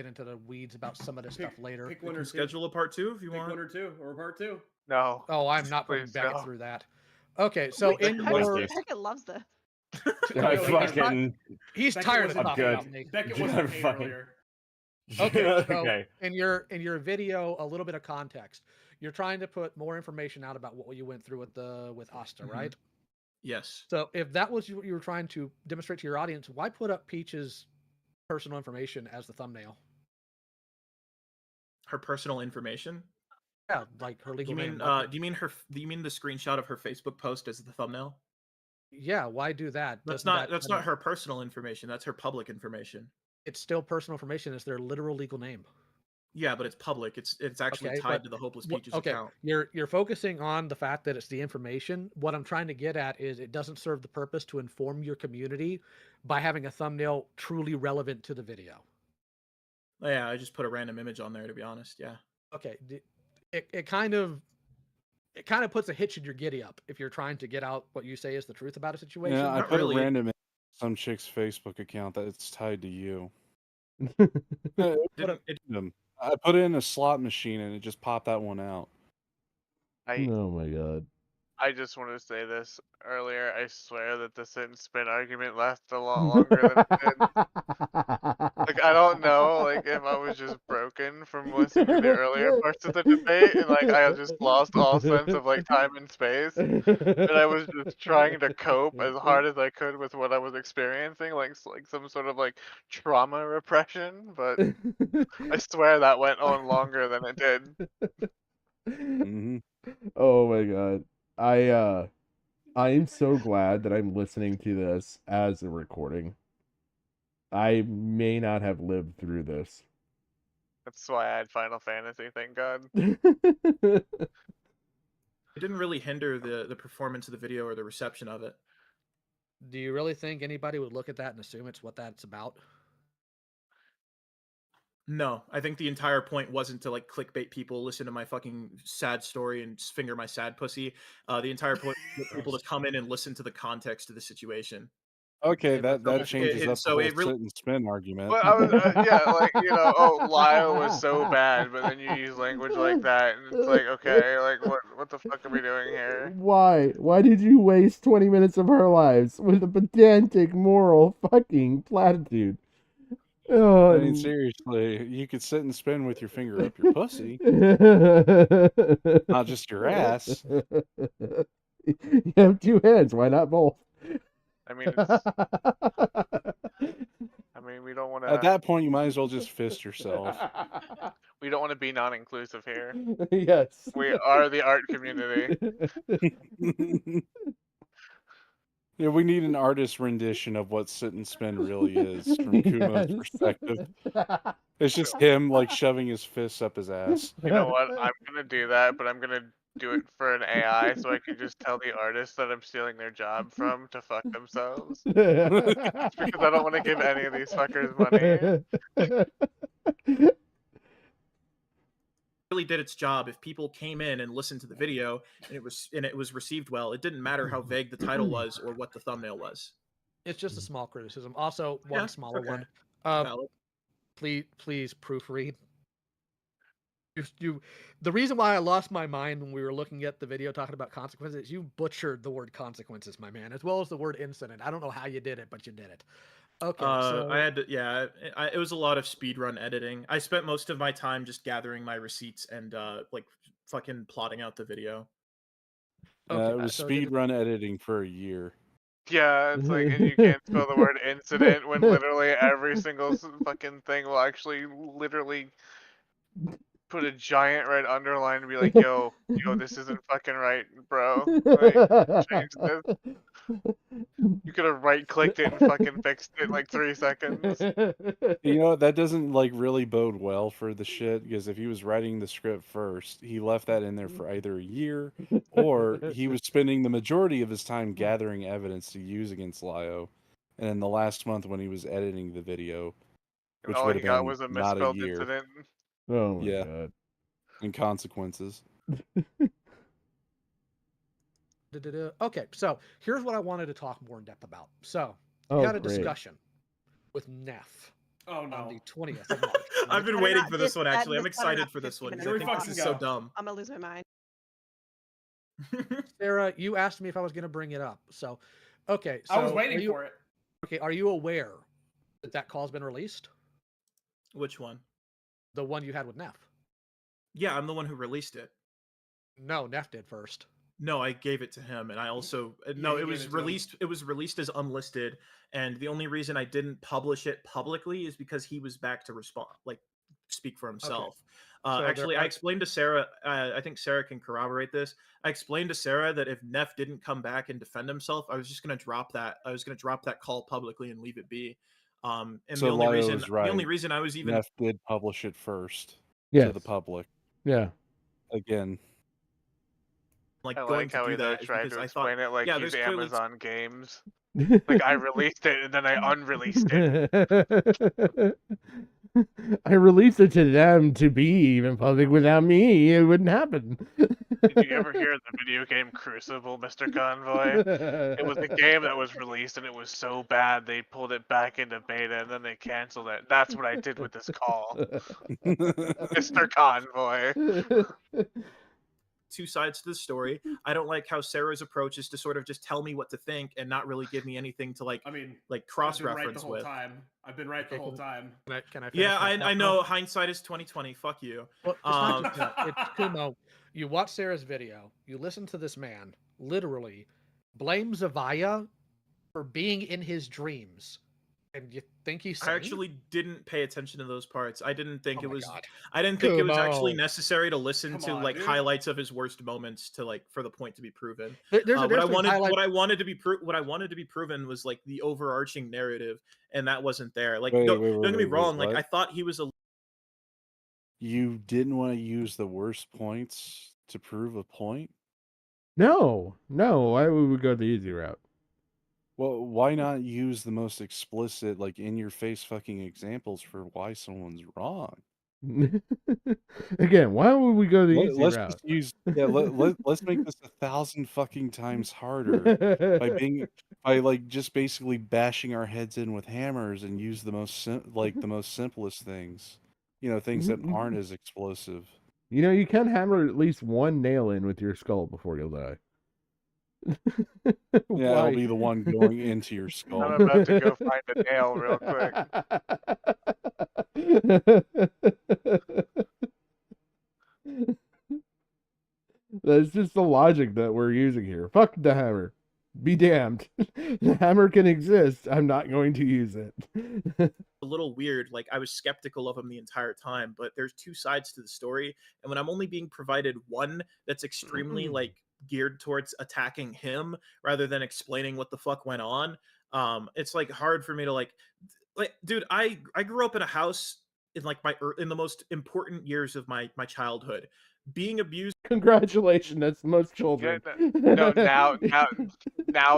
into the weeds about some of this stuff later. Pick We one or can two. schedule a part 2 if you Pick want. one or two, or part two. No. Oh, I'm not putting Please, Beckett no. through that. Okay, so in Beckett your loves Beckett loves this. I Beckett fucking. he's Beckett tired of wasn't talking good. about me. Beckett You wasn't know, paid fucking- earlier. Okay, so Okay. in your video, a little bit of context. you're trying to put more information out about what you went through with Asta, Mhm. right? Yes. So if that was what you were trying to demonstrate to your audience, why put up Peach's personal information as the thumbnail? Her personal information. Yeah, like her Do legal you mean name. Like, do you mean her? Do you mean the screenshot of her Facebook post as the thumbnail? yeah, why do that? That's Doesn't not that not her personal information. That's her public information. It's still personal information. It's their literal legal name. Yeah, but it's public. It's actually Okay, tied but to the Hopeless Peaches okay, account. you're focusing on the fact that it's the information. What I'm trying to get at is it doesn't serve the purpose to inform your community by having a thumbnail truly relevant to the video. Yeah, I just put a random image on there to be honest. Yeah. Okay, it kind of puts a hitch in your giddy up if you're trying to get out what you say is the truth about a situation. Yeah, I Not put really. a random some chick's Facebook account that it's tied to you. I put it in a slot machine and it just popped that one out. Oh my god. I just wanted to say this earlier. I swear that the sit and spin argument lasted a lot longer than it did. Like, I don't know, like, if I was just broken from listening to the earlier parts of the debate, and, like, I just lost all sense of, like, time and space, and I was just trying to cope as hard as I could with what I was experiencing, like some sort of, like, trauma repression, but I swear that went on longer than it did. Mm-hmm. Oh my god. I am so glad that I'm listening to this as a recording. I may not have lived through this. That's why I had Final Fantasy, thank God. It didn't really hinder the performance of the video or the reception of it. Do you really think anybody would look at that and assume it's what that's about? No, I think the entire point wasn't to like clickbait people, listen to my fucking sad story and finger my sad pussy. The entire point was for people to come in and listen to the context of the situation. Okay, Yeah, but that so- changes up the so whole it really- sit and spin argument. Well, I was, yeah, like, you know, oh, Lio was so bad, but then you use language like that, and it's like, okay, like, what the fuck are we doing here? Why? Why did you waste 20 minutes of our lives with a pedantic moral fucking platitude? Oh, I mean, seriously, you could sit and spin with your finger up your pussy, not just your ass. You have two hands. Why not both? I mean, we don't want At to, that point, you might as well just fist yourself. we don't want to be non-inclusive here. Yes. We are the art community. Yeah, we need an artist rendition of what sit and spin really is from Kumo's Yes. perspective. It's just him like shoving his fists up his ass. You know what? I'm gonna do that, but I'm gonna do it for an AI, so I can just tell the artist that I'm stealing their job from to fuck themselves. Just because I don't want to give any of these fuckers money. Really did its job. If people came in and listened to the video and it was received well, it didn't matter how vague the title was or what the thumbnail was. It's just a small criticism. Also, one Yeah, smaller okay. one. Valid. Please proofread. The reason why I lost my mind when we were looking at the video talking about consequences, you butchered the word consequences, my man, as well as the word incident. I don't know how you did it, but you did it. Okay, so I had to, yeah, it was a lot of speedrun editing. I spent most of my time just gathering my receipts and like fucking plotting out the video. It was speedrun editing for a year. Yeah, it's like, and you can't spell the word incident when literally every single fucking thing will actually literally put a giant red underline and be like, yo, this isn't fucking right, bro. Like, change this. You could have right-clicked it and fucking fixed it in like 3 seconds. You know, that doesn't like really bode well for the shit, because if he was writing the script first, he left that in there for either a year or he was spending the majority of his time gathering evidence to use against Lio. And in the last month when he was editing the video, And which all would he have got been was a not a misspelled year. incident. Oh my Yeah. god. And consequences. Okay, so here's what I wanted to talk more in depth about. So Oh, we had a great. discussion with Neff Oh on no. the 20th of March. I've been Better waiting not for this dis- one that- actually. I'm this better excited not for this 15 one. minutes I Here we think this fucking is so go. dumb. I'm gonna lose my mind. Sarah, you asked me if I was going to bring it up. So, okay, so I was waiting for it. Okay, are you aware that that call's been released? Which one? The one you had with Neff. Yeah, I'm the one who released it. No, Neff did first. No, I gave it to him, and I also Yeah, no. he It gave was it to him. released. It was released as unlisted, and the only reason I didn't publish it publicly is because he was back to respond, like speak for himself. So there Actually, I are- explained to Sarah. I think Sarah can corroborate this. I explained to Sarah that if Neff didn't come back and defend himself, I was just going to drop that. I was going to drop that call publicly and leave it be. And So the only Lio reason, was right. the only reason I was even Neff did publish it first Yes. to the public. Yeah. Again, like I going like to how do he though that is tried because to I thought, explain it like yeah, he's there's clearly Amazon Games. Like I released it and then I unreleased it. I released it to them to be even public. Without me, it wouldn't happen. Did you ever hear the video game Crucible, Mr. Convoy? It was a game that was released and it was so bad they pulled it back into beta and then they canceled it. That's what I did with this call, Mr. Convoy. two sides to the story. I don't like how Sarah's approach is to sort of just tell me what to think and not really give me anything to like I mean, like I've cross been right the reference whole with. time. I've been right the Okay, whole time. Can I finish Yeah, my I thought know now? hindsight is 2020. Fuck you. Well, it's not Um, just that. It's Kumo. You watch Sarah's video. You listen to this man literally blame Zavaya for being in his dreams, and you think he's I sane? actually didn't pay attention to those parts. I didn't think Oh it my was. God. I didn't think it was actually Kumo. necessary to listen Come to on, like dude. highlights of his worst moments to like for the point to be proven. There's a What I difference between wanted, highlight. what I wanted to be what I wanted to be proven was like the overarching narrative, and that wasn't there. Like, Wait, don't, wait, don't wait, get me wait, wrong. Like, what? I thought he was a You didn't want to use the worst points to prove a point? No. Why would we go the easy route? Well, why not use the most explicit, like in your face fucking examples for why someone's wrong? Again, why would we go the easy Let's route? just use let's make this 1,000 fucking times harder by like just basically bashing our heads in with hammers and use the most the most simplest things. You know, things that aren't as explosive. You know, you can hammer at least one nail in with your skull before you'll die. Yeah, it'll be the one going into your I'm skull. about to go find a nail real quick. That's just the logic that we're using here. Fuck the hammer. Be damned. The hammer can exist. I'm not going to use it. little weird. Like, I was skeptical of him the entire time, but there's two sides to the story, and when I'm only being provided one that's extremely like geared towards attacking him rather than explaining what the fuck went on, it's like hard for me to like dude, I grew up in a house in like in the most important years of my childhood being abused. Congratulations, that's most Yeah, children. no, now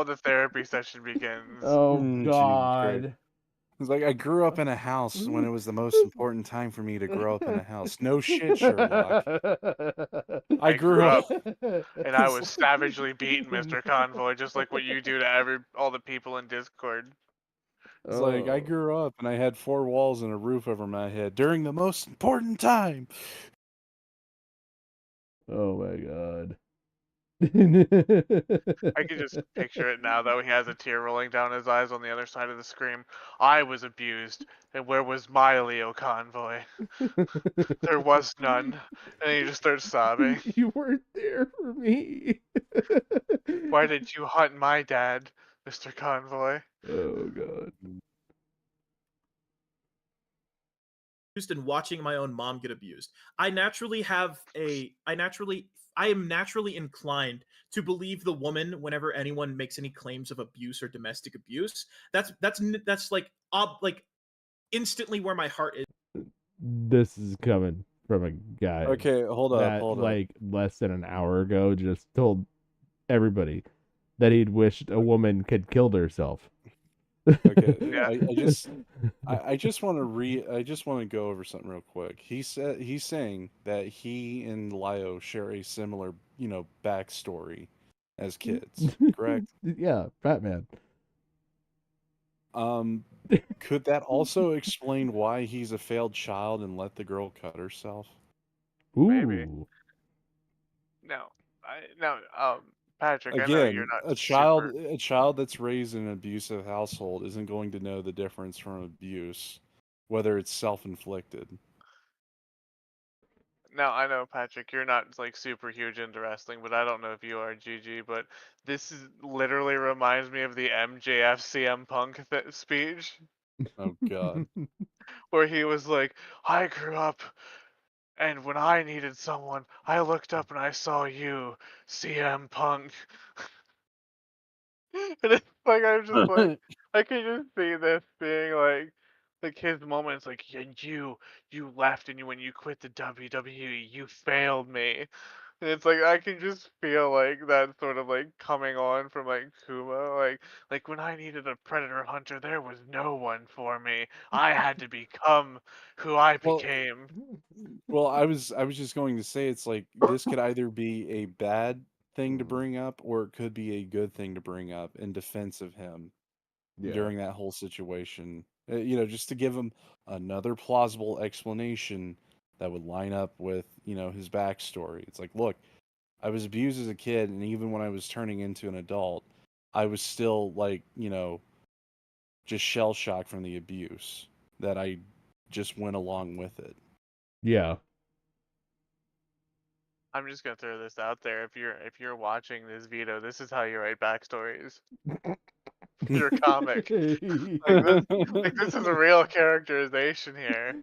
the therapy session begins. Oh Jesus God. Christ. It's like I grew up in a house when it was the most important time for me to grow up in a house. No shit, Sherlock. I grew up And I was savagely beaten, Mr. Convoy, just like what you do to all the people in Discord. It's like I grew up and I had 4 walls and a roof over my head during the most important time. Oh my God. I can just picture it now, though. He has a tear rolling down his eyes on the other side of the screen. I was abused, and where was my Leo convoy? There was none. And he just starts sobbing. You weren't there for me. Why did you hunt my dad, Mr. Convoy? Oh God. And watching my own mom get abused. I am naturally inclined to believe the woman whenever anyone makes any claims of abuse or domestic abuse. That's like instantly where my heart is. This is coming from a guy. Okay, hold up. Like less than an hour ago just told everybody that he'd wished a woman had killed herself. Okay, Yeah. I just want to go over something real quick. He's saying that he and Lio share a similar, backstory as kids, correct? Yeah, Batman. Could that also explain why he's a failed child and let the girl cut herself? Ooh. Maybe. No, Patrick, I know Again, you're not a child that's raised in an abusive household isn't going to know the difference from abuse, whether it's self-inflicted. Now I know, Patrick, you're not like super huge into wrestling, but I don't know if you are, GG. But this is literally reminds me of the MJF CM Punk speech, Oh God. where he was like, "I grew up, and when I needed someone, I looked up and I saw you, CM Punk." And it's like I'm just like I can just see this being like his moments like, and you left, and when you quit the WWE, you failed me. And it's like I can just feel like that sort of like coming on from like Kuma, like when I needed a predator hunter, there was no one for me. I had to become who I Well, became. well, I was just going to say it's like this could either be a bad thing to bring up or it could be a good thing to bring up in defense of him Yeah. during that whole situation. You know, just to give him another plausible explanation that would line up with, you know, his backstory. It's like, look, I was abused as a kid, and even when I was turning into an adult, I was still like, you know, just shell shocked from the abuse that I just went along with it. Yeah. I'm just gonna throw this out there. If you're watching this, Vito, this is how you write backstories. Your comic. Like this is a real characterization here.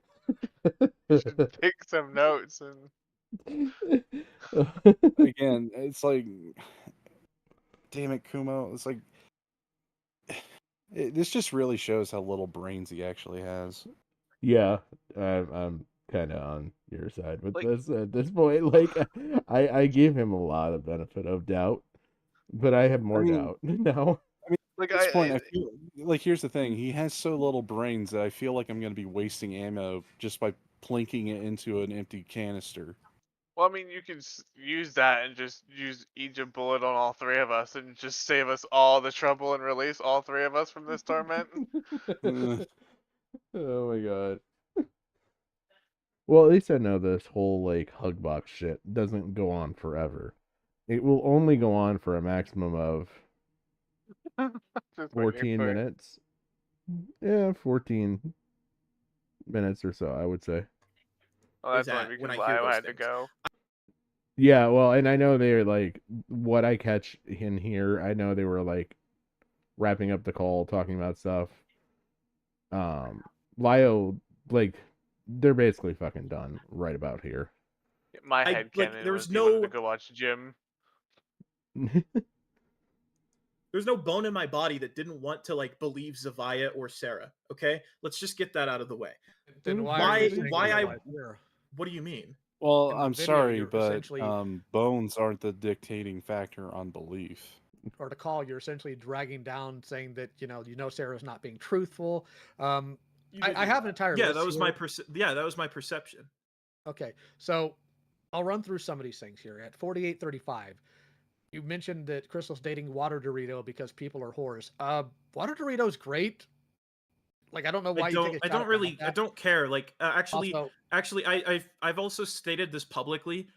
You should take some notes and Again, it's like, damn it, Kumo. It's like, this just really shows how little brains he actually has. Yeah, I'm kind of on your side with Like- this at this point. Like, I gave him a lot of benefit of doubt, but I have more doubt now. like At this point, I I feel like here's the thing: he has so little brains that I feel like I'm going to be wasting ammo just by plinking it into an empty canister. well, I mean, you can use that and just use Egypt bullet on all three of us and just save us all the trouble and release all three of us from this torment. Oh my god. Well, at least I know this whole like hug box shit doesn't go on forever. It will only go on for a maximum of Just 14 minutes. Yeah, 14 minutes or so, I would say. Well, that's Is only that when because I hear Lio those had to things. go. Yeah, well, and I know they're like what I catch in here. I know they were like wrapping up the call, talking about stuff. Lio, like, they're basically fucking done right about here. My I- head like, canon there's was he wanted to no- go watch Jim. There's no bone in my body that didn't want to like believe Zavia or Sarah. Okay, let's just get that out of the way. Then why Why- are you saying why I- otherwise here? What do you mean? Well, In the I'm video, sorry, you're but essentially- bones aren't the dictating factor on belief. Or to call, you're essentially dragging down, saying that you know Sarah's not being truthful. I have an entire Yeah, list that was here. that was my perception. Okay, so I'll run through some of these things here. At 48:35, you mentioned that Crystal's dating Water Dorito because people are whores. Water Dorito's great. Like, I don't know why you take a I shot don't at them really. like I that. don't care. Like, Also, I've also stated this publicly.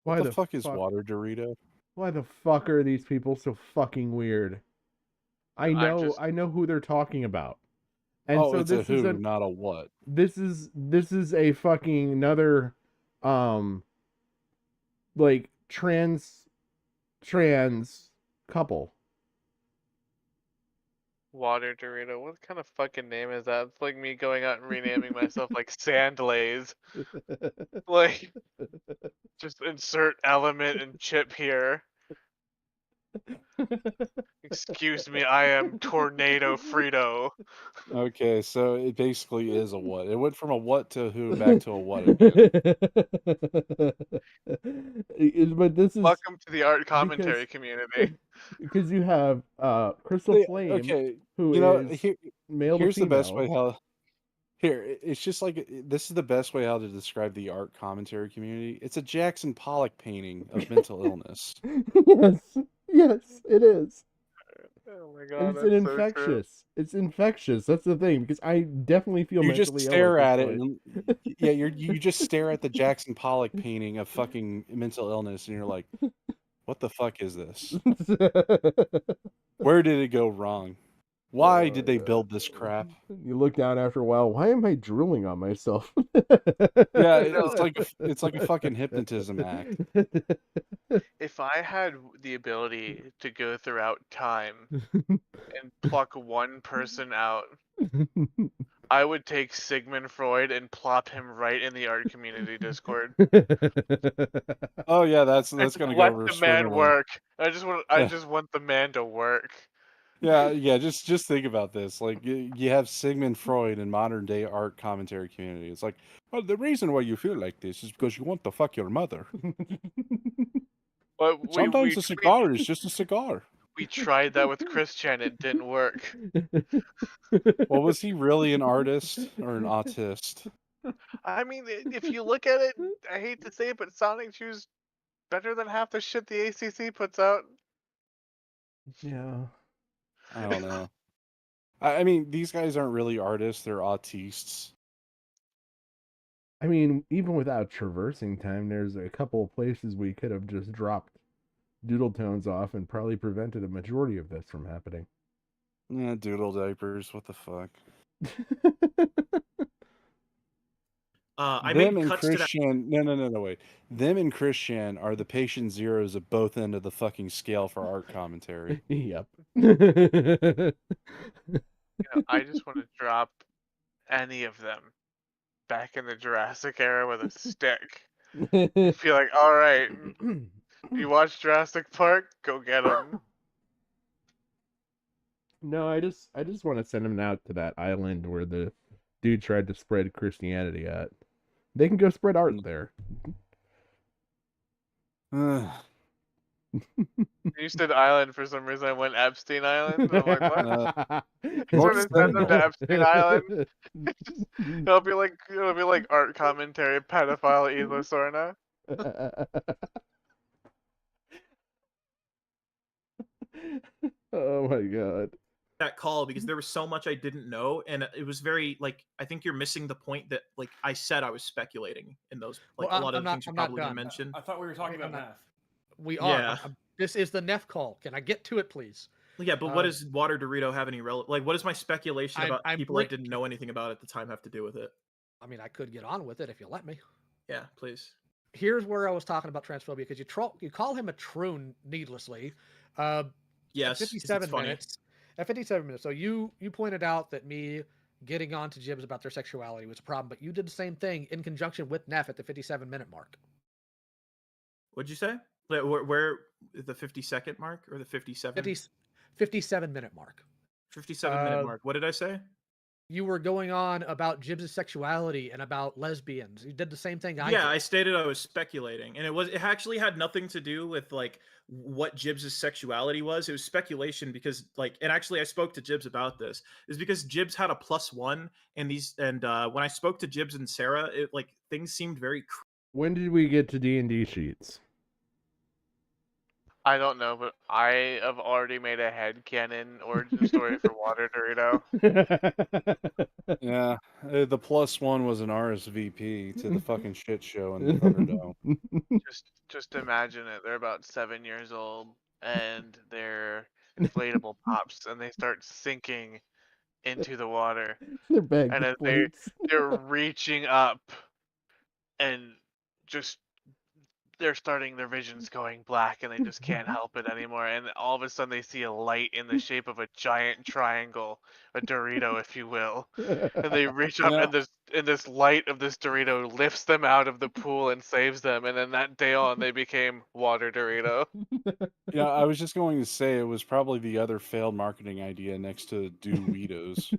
What the fuck is Water Dorito? Why the fuck are these people so fucking weird? I know who they're talking about. And Oh, so it's a this who, is not a what. This is a fucking another like trans couple. Water Dorito. What kind of fucking name is that? It's like me going out and renaming myself like Sandlays. Like, just insert element and chip here. Excuse me, I am Tornado Frito. Okay, so it basically is a what. It went from a what to who back to a what again. But this is Welcome to the art commentary community. because you have Crystal Flame, Okay, who you know, is male to here's the best female. way how. Here, it's just like this is the best way how to describe the art commentary community. It's a Jackson Pollock painting of mental illness. Yes, it is. Oh my And god, it's that's an so true. infectious. It's infectious. That's the thing because I definitely feel You just mentally ill stare at at this it, point. and yeah, you just stare at the Jackson Pollock painting of fucking mental illness, and you're like, what the fuck is this? Where did it go wrong? Why did they build this crap? You look down after a while. Why am I drooling on myself? Yeah, No. it's like a fucking hypnotism act. If I had the ability to go throughout time and pluck one person out, I would take Sigmund Freud and plop him right in the art community Discord. Oh yeah, that's And gonna go let over the man swimmingly. work. I Yeah. just want the man to work. Yeah. Just think about this. Like you have Sigmund Freud in modern day art commentary community. It's like, well, the reason why you feel like this is because you want to fuck your mother. But Sometimes a cigar is just a cigar. we tried that with Christian. It didn't work. Well, was he really an artist or an autist? I mean, if you look at it, I hate to say it, but Sonic Shoes better than half the shit the ACC puts out. Yeah. I don't know. I mean, these guys aren't really artists; they're autists. I mean, even without traversing time, there's a couple of places we could have just dropped doodle tones off and probably prevented a majority of this from happening. Yeah, doodle diapers. What the fuck? I Them made and cuts to that. Christian. No, wait. Them and Christian are the patient zeros at both end of the fucking scale for art commentary. Yep. I just want to drop any of them back in the Jurassic era with a stick. Feel like, all right, you watch Jurassic Park? Go get them. No, I just want to send him out to that island where the dude tried to spread Christianity at. They can go spread art there. You said island for some reason. I went Epstein Island. I'm like, what? North Just want to send them to Sentinel. Epstein Island. It'll be like art commentary, pedophile Isla Sorna. Oh my god. That call because there was so much I didn't know, and it was very like I think you're missing the point that like I said I was speculating in those like Well, a lot of I'm the not- things you I'm not probably done. didn't mention. I thought we were talking I'm about not- math. We are. Yeah. This is the Neff call. Can I get to it, please? Yeah, but what does Water Dorito have any like? What does my speculation about I'm people I didn't know anything about at the time have to do with it? I mean, I could get on with it if you let me. Yeah, please. Here's where I was talking about transphobia because you call him a troon needlessly. Yes, at 'cause it's 57 funny. minutes. At 57 minutes. So you pointed out that me getting on to Jibs about their sexuality was a problem, but you did the same thing in conjunction with Neff at the 57-minute mark. What'd you say? Where the 52nd mark or the 57? 57-minute mark. 57-minute mark. What did I say? You were going on about Jibs' sexuality and about lesbians. You did the same thing I did. I stated I was speculating, and it actually had nothing to do with like what Jibs' sexuality was. It was speculation because like, and actually I spoke to Jibs about this is because Jibs had a +1, and when I spoke to Jibs and Sarah, it like things seemed very. When did we get to D&D sheets? I don't know, but I have already made a headcanon origin story for Water Dorito. Yeah, the +1 was an RSVP to the fucking shit show in the Thunderdome. Just imagine it. They're about 7 years old, and they're inflatable pops, and they start sinking into the water. They're bags And of as plates. they're reaching up, and just they're starting their visions going black, and they just can't help it anymore. And all of a sudden, they see a light in the shape of a giant triangle, a Dorito, if you will. And they reach up, Yeah. and this light of this Dorito lifts them out of the pool and saves them. And then that day on, they became Water Dorito. Yeah, I was just going to say it was probably the other failed marketing idea next to Do Weedos.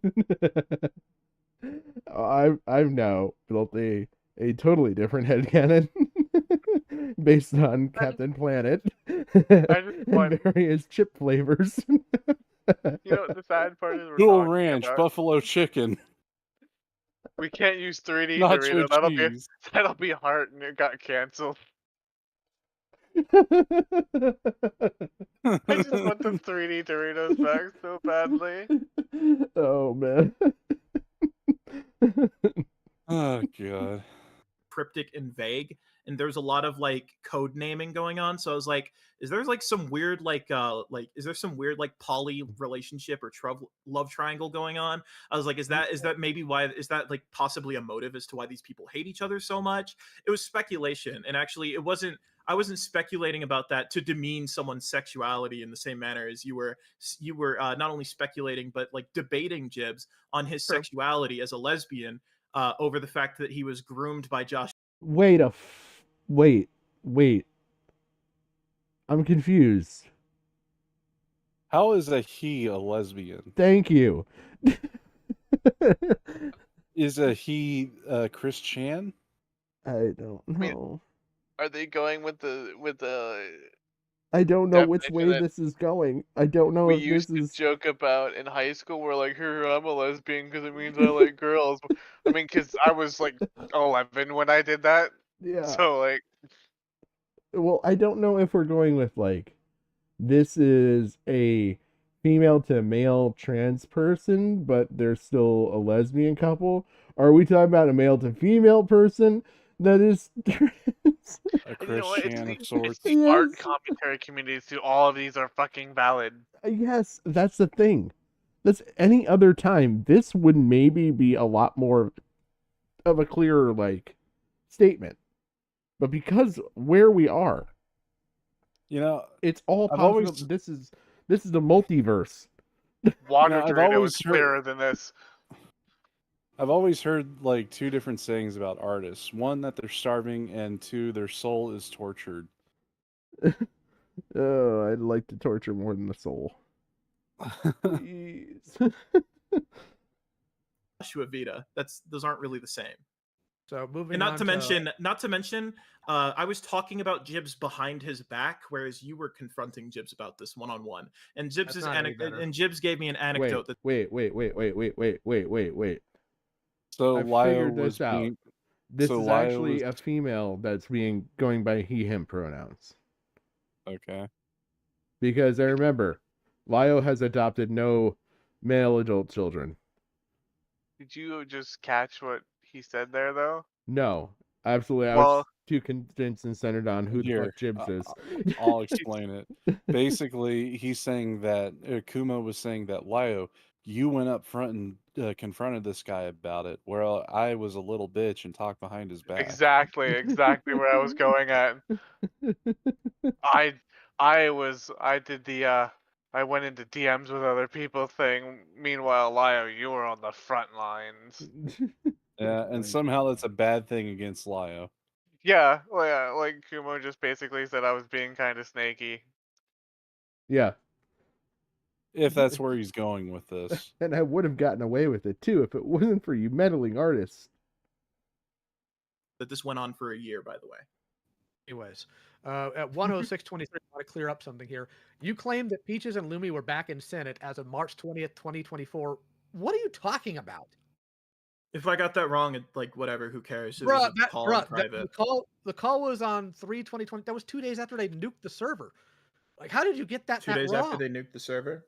I've now built a totally different headcanon based on Captain Planet and want- various chip flavors. You know, the sad part is we're Cool talking Ranch, about- buffalo chicken. we can't use 3D Nacho Dorito. cheese. That'll be hard, and it got canceled. I just want the 3D Doritos back so badly. Oh man. Oh god. cryptic and vague, and there's a lot of like code naming going on. So I was like, is there like some weird is there some weird like poly relationship or love triangle going on? I was like, is that maybe why, is that like possibly a motive as to why these people hate each other so much? It was speculation, and actually it wasn't. I wasn't speculating about that to demean someone's sexuality in the same manner as you were not only speculating but like debating Jibs on his True. sexuality as a lesbian over the fact that he was groomed by Josh. Wait wait. I'm confused. How is a he a lesbian? Thank you. Is a he Chris Chan? I don't know. mean, Are they going with the I don't know which definition way that this is going. I don't know we if this used to is. joke about in high school? We're like, "Here, I'm a lesbian because it means I like girls." I mean, because I was like 11 when I did that, Yeah. so like, Well, I don't know if we're going with like this is a female to male trans person, but they're still a lesbian couple. Or are we talking about a male to female person that is trans? A and you Chris know what? It's Chan the, of it's sorts? the art Yes. commentary communities too. All of these are fucking valid. Yes, that's the thing. That's any other time. This would maybe be a lot more of a clearer like statement. But because where we are, You know, it's all I've possible. always, This is the multiverse. Water I've Dorito is always clearer heard, than this. I've always heard like two different sayings about artists. One, that they're starving, and two, their soul is tortured. Oh, I'd like to torture more than the soul. Please. Joshua Vita. Those aren't really the same. So moving And on not to mention, I was talking about Jibs behind his back, whereas you were confronting Jibs about this one on one. And That's not any better. and Jibs gave me an anecdote that wait. So I Lio figured was this out. being, This so is Lio actually was a female that's going by he/him pronouns. okay. Because I remember, Lio has adopted no male adult children. Did you just catch what he said there, though? No, absolutely. I was Well, too convinced and centered on who the Here, fuck Jibs is. I'll explain it. Basically, he's saying that Kumo was saying that Lio, you went up front and confronted this guy about it, where I was a little bitch and talked behind his back. exactly where I was going at. I did the I went into DMs with other people thing. Meanwhile, Lio, you were on the front lines. Yeah, and somehow that's a bad thing against Lio. Yeah, like Kumo just basically said I was being kind of snaky. Yeah, If that's where he's going with this. and I would have gotten away with it too if it wasn't for you meddling artists. this went on for a year, by the way. Anyways, at 106:23, I want to clear up something here. You claimed that Peaches and Lumi were back in Senate as of March 20th, 2024. What are you talking about? If I got that wrong, like whatever, who cares? It was a call in private. The call was on 3/20/20. That was 2 days after they nuked the server. Like, how did you get that 2 days wrong? after they nuked the server.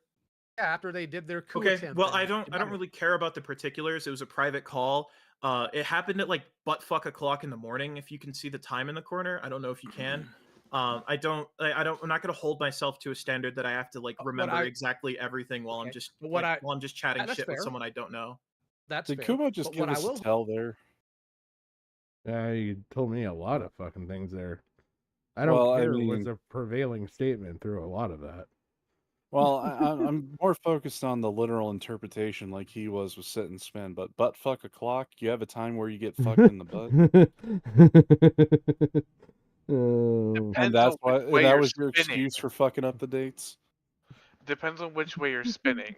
Yeah, after they did their coup Okay, attempt. well, I don't really care about the particulars. It was a private call. It happened at like buttfuck o'clock in the morning. If you can see the time in the corner, I don't know if you can. I'm not gonna hold myself to a standard that I have to like remember exactly everything while I'm just while I'm just chatting shit with someone I don't know. That's Did fair. Kumo just give us a tell there? You told me a lot of fucking things there. I don't care what's a prevailing statement through a lot of that. Well, I'm more focused on the literal interpretation, like he was with sit and spin. But butt fuck o'clock, you have a time where you get fucked in the butt, and that's why that was your excuse for fucking up the dates. Depends on which way you're spinning.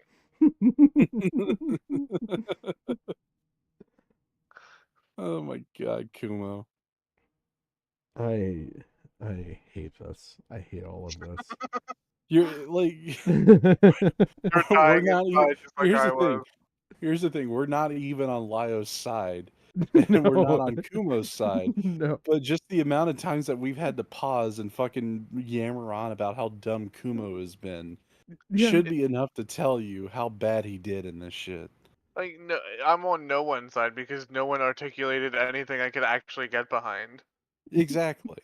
Oh my god, Kumo! I hate this. I hate all of this. You're like, You're we're dying not inside even. just like I was. Here's the thing. We're not even on Lio's side, and we're not on Kumo's side. No. But just the amount of times that we've had to pause and fucking yammer on about how dumb Kumo has been should be enough to tell you how bad he did in this shit. Like, no, I'm on no one's side because no one articulated anything I could actually get behind. Exactly.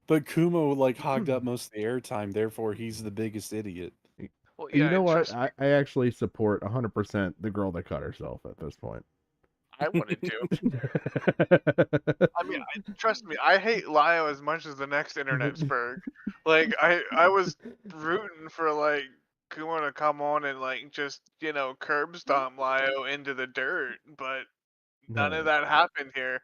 But Kumo like hogged up most of the airtime, therefore he's the biggest idiot. Well, You yeah, know and what? trust me, I actually support 100% the girl that cut herself at this point. I wanted to. I mean, trust me, I hate Lio as much as the next internet spurg. Like, I was rooting for like Kumo to come on and like just curb stomp Lio into the dirt, but none of No, that happened here.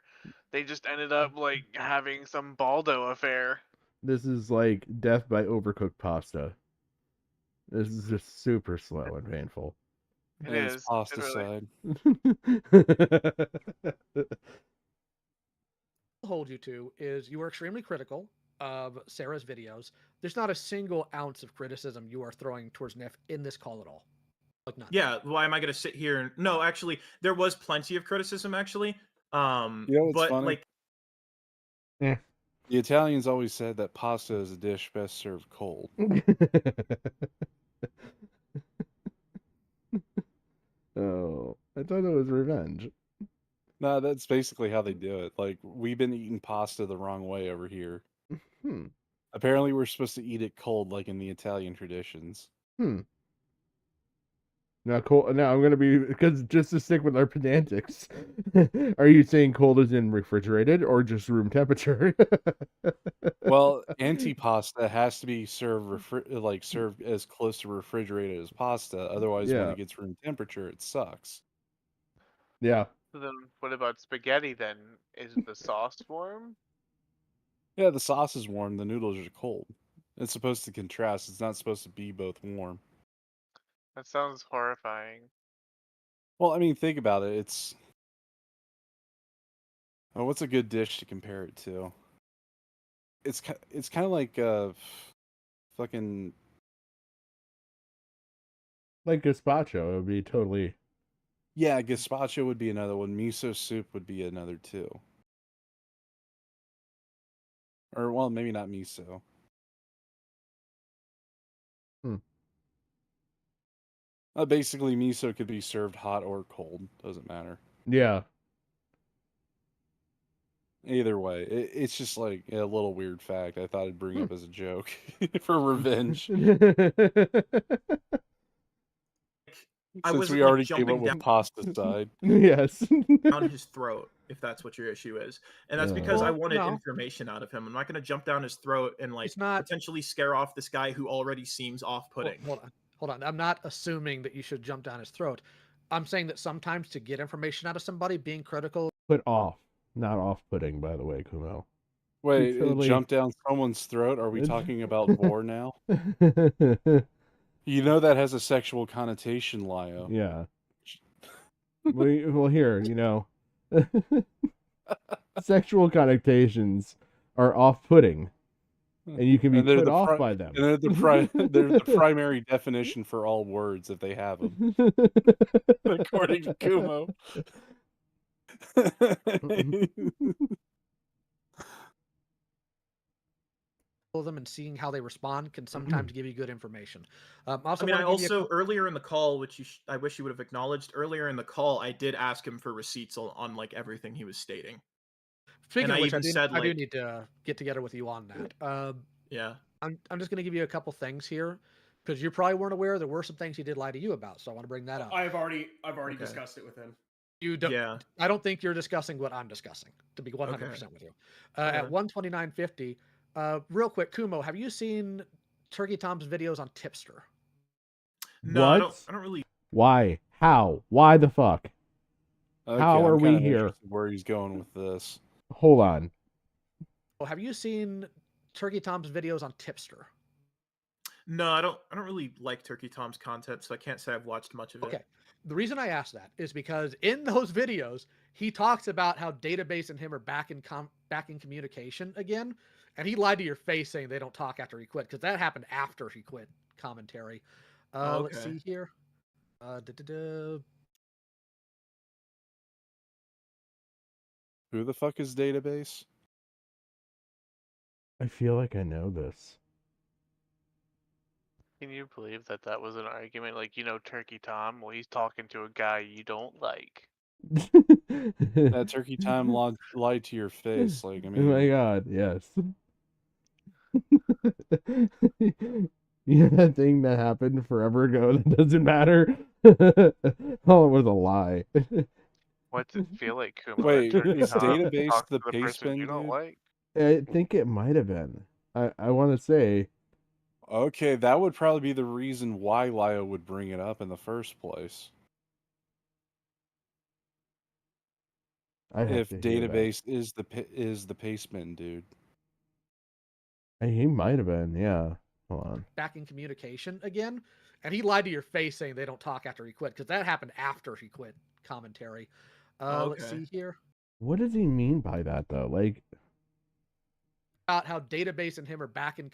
They just ended up like having some Baldo affair. this is like death by overcooked pasta. This is just super slow and painful. It And it's is. It pasta really. side. Hold you to is you are extremely critical of Sarah's videos. There's not a single ounce of criticism you are throwing towards Nif in this call at all. Like none. Yeah, why am I going to sit here and no, actually there was plenty of criticism actually. You know what's But funny? like Eh. The Italians always said that pasta is a dish best served cold. Oh, I thought it was revenge. No, that's basically how they do it. Like, we've been eating pasta the wrong way over here. Hmm. Apparently, we're supposed to eat it cold, like in the Italian traditions. Hmm. Now, cold. Now I'm gonna be because just to stick with our pedantics. Are you saying cold is in refrigerated or just room temperature? Well, antipasta has to be served as close to refrigerated as pasta. Otherwise, when Yeah. it gets room temperature, it sucks. Yeah. So then, what about spaghetti? Then is the sauce warm? Yeah, the sauce is warm, the noodles are cold. It's supposed to contrast. It's not supposed to be both warm. That sounds horrifying. Well, I mean, think about it. What's a good dish to compare it to? It's kind of like fucking Like gazpacho, it would be totally. yeah, gazpacho would be another one. Miso soup would be another too. Or well, maybe not miso. Hmm. Basically, miso could be served hot or cold. Doesn't matter. Yeah. Either way, it's just like a little weird fact I thought I'd bring Hmm. up as a joke for revenge. I Since we wasn't like already came up jumping with pasta side. Yes. down his throat if that's what your issue is. And that's because I Well, wanted no. information out of him. I'm not going to jump down his throat and like It's not. potentially scare off this guy who already seems off-putting. Hold on. Hold on. I'm not assuming that you should jump down his throat. I'm saying that sometimes to get information out of somebody, being critical. Put off, not off-putting. By the way, Kumo. Wait, it Totally. jumped down someone's throat? Are we talking about vor now? You know that has a sexual connotation, Lio. Yeah. Well, here, sexual connotations are off-putting, and you can be And they're put the off pri- by them. and they're the primary definition for all words if they have them, according to Kumo. Them and seeing how they respond can sometimes give you good information. Also, I mean, I want to give you also earlier in the call, which I wish you would have acknowledged earlier in the call, I did ask him for receipts on like everything he was stating. Speaking And of I which, even said I do like, need to get together with you on that. yeah, I'm just going to give you a couple things here because you probably weren't aware there were some things he did lie to you about. So I want to bring that up. I've already Okay. discussed it with him. You don't. yeah, I don't think you're discussing what I'm discussing. To be 100% Okay. with you, Okay. at 129.50. Real quick, Kumo, have you seen Turkey Tom's videos on Tipster? No, What? I don't really. Why? How? Why the fuck? Okay, How are I'm kind we of here? interested where he's going with this. Hold on. Oh, have you seen Turkey Tom's videos on Tipster? No, I don't really like Turkey Tom's content, so I can't say I've watched much of it. Okay. The reason I asked that is because in those videos, he talks about how Database and him are back in communication again, and he lied to your face saying they don't talk after he quit because that happened after he quit commentary. Let's Okay. see here. Who the fuck is database? I feel like I know this. Can you believe that that was an argument? Like, Turkey Tom, well, he's talking to a guy you don't like. That Turkey Time lied to your face. Like, I Oh my mean, god, yes. Yeah, that thing that happened forever ago that doesn't matter. Oh, it was a lie. What's it feel like, Kumo? That wait, Turkey is Tom database talks the to the paste person bin, you don't dude? like? I think it might have been. I want to say. Okay, that would probably be the reason why Lio would bring it up in the first place. I'd have If to hear that. database is the paste bin, dude. He might have been, yeah. Hold on. Back in communication again, and he lied to your face saying they don't talk after he quit because that happened after he quit commentary. Let's Okay. see here. What does he mean by that though? Like, About how database and him are back in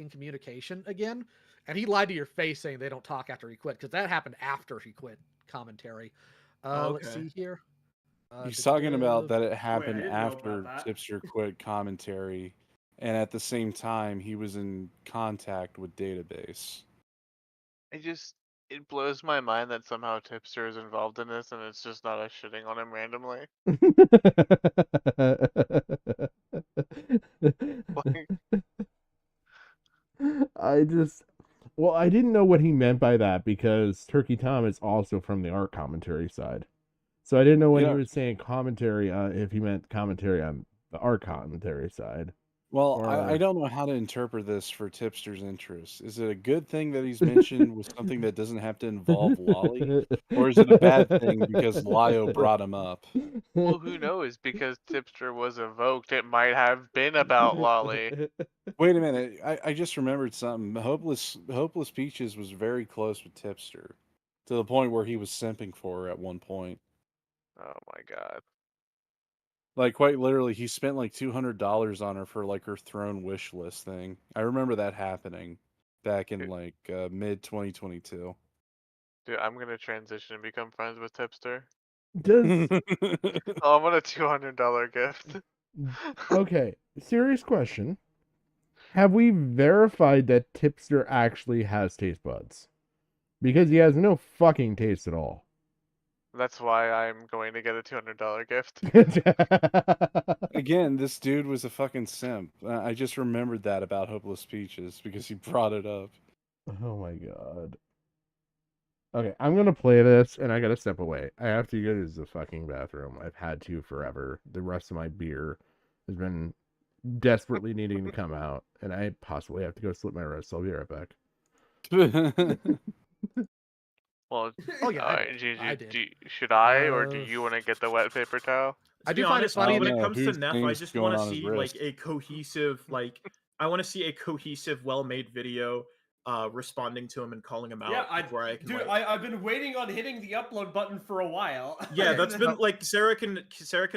communication again, and he lied to your face saying they don't talk after he quit because that happened after he quit commentary. Let's Okay. see here. He's talking about that it Wait, I happened didn't know about after that. Tipster quit commentary, and at the same time he was in contact with database. It blows my mind that somehow Tipster is involved in this, and it's just not us shitting on him randomly. Like, well, I didn't know what he meant by that because Turkey Tom is also from the art commentary side. So I didn't know when he Yeah. was saying commentary, if he meant commentary on the art commentary side. Well, I Or don't know how to interpret this for Tipster's interest. Is it a good thing that he's mentioned with something that doesn't have to involve Lolly? Or is it a bad thing because Lio brought him up? well, who knows? Because Tipster was evoked, it might have been about Lolly. Wait a minute, I just remembered something. Hopeless Peaches was very close with Tipster, to the point where he was simping for her at one point. Oh my god. Like, quite literally, he spent like $200 on her for like her throne wish list thing. I remember that happening back in Dude, like mid 2022. dude, I'm gonna transition and become friends with Tipster. does Oh, I want a $200 gift. okay, serious question. Have we verified that Tipster actually has taste buds? Because he has no fucking taste at all. That's why I'm going to get a $200 gift. Again, this dude was a fucking simp. I just remembered that about Hopeless Peaches because he brought it up. Oh my god. Okay, I'm gonna play this and I gotta step away. I have to go to the fucking bathroom. I've had to forever. The rest of my beer has been desperately needing to come out, and I possibly have to go slit my wrist. I'll be right back. Well, Oh yeah, alright, I did. should I, or do you want to get the wet paper towel? I To do be find it honest, funny when that it know. comes to Whose Neff, I thing's just going want to on his see like wrist? a cohesive, I want to see a cohesive, well-made video, responding to him and calling him Yeah, out before I can. dude, I've been waiting on hitting the upload button for a while. Yeah, Okay, that's no. been like Sarah can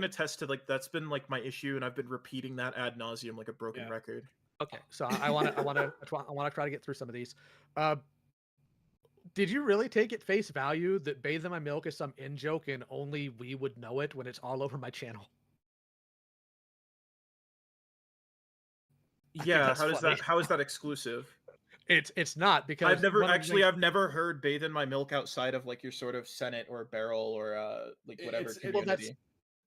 attest to, like, that's been like my issue, and I've been repeating that ad nauseum like a broken Yeah. record. Okay, so I want to try to get through some of these. Did you really take at face value that "Bathe in My Milk" is some in joke and only we would know it when it's all over my channel? I think Yeah, that's funny. how is that exclusive? It's not because I've never one of the actually things- I've never heard "Bathe in My Milk" outside of like your sort of Senate or Barrel or like whatever Well, that's- community.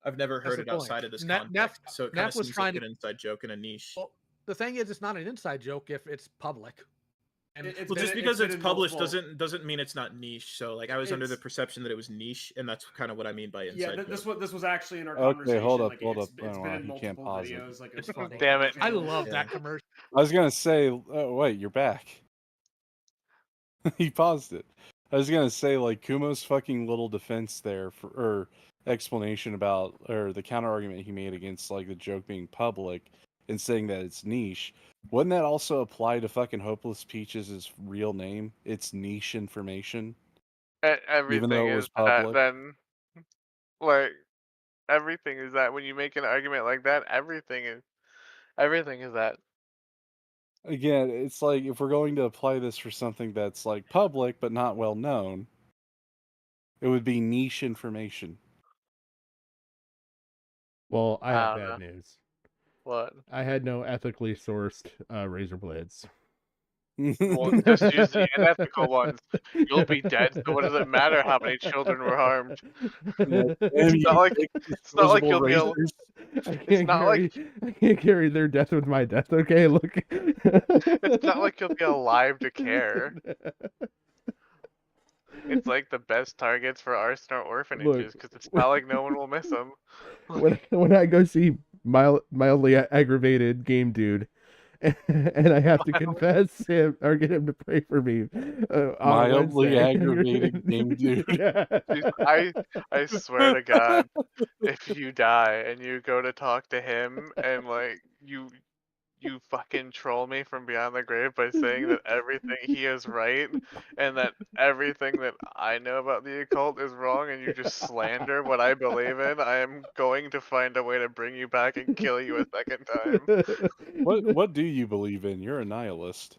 I've never that's heard the it point. outside of this Neff- context, so it kind of Neff was seems trying like to- an inside joke and a niche. Well, the thing is, it's not an inside joke if it's public. And It's Well, been- just because been it's in published multiple- doesn't mean it's not niche. So like I was under the It's- perception that it was niche, and that's kind of what I mean by inside Yeah, joke. this was actually in our Okay, conversation. hold up, like, hold it's, up. It's Oh, been in you can't multiple pause it. videos. Like, It's of funny. Damn it. I love Yeah. that commercial. I was gonna say, oh, wait, you're back. He paused it. I was gonna say, like, Kumo's fucking little defense there or explanation about, or the counter argument he made against like the joke being public and saying that it's niche. Wouldn't that also apply to fucking Hopeless Peaches' real name? It's niche information, Everything even though it is was that, public. then, like, everything is that. When you make an argument like that, everything is that. Again, it's like if we're going to apply this for something that's like public but not well known, it would be niche information. Well, I I have don't bad know. news. What? I had no ethically sourced razor blades. Well, just use the unethical ones. You'll be dead, so what does it matter how many children were harmed? Damn It's you, not like big it's not like disposable you'll be razors. it's not like I can't carry their death with my death. Okay, look. it's not like you'll be alive to care. It's like the best targets for arson or orphanages because it's not like no one will miss them. when I go see mildly aggravated game dude, and I have to confess him or get him to pray for me on Mildly Wednesday. aggravated game dude. Dude, I swear to God, if you die and you go to talk to him and like you fucking troll me from beyond the grave by saying that everything he is right and that everything that I know about the occult is wrong and you just slander what I believe in, I am going to find a way to bring you back and kill you a second time. What do you believe in? You're a nihilist.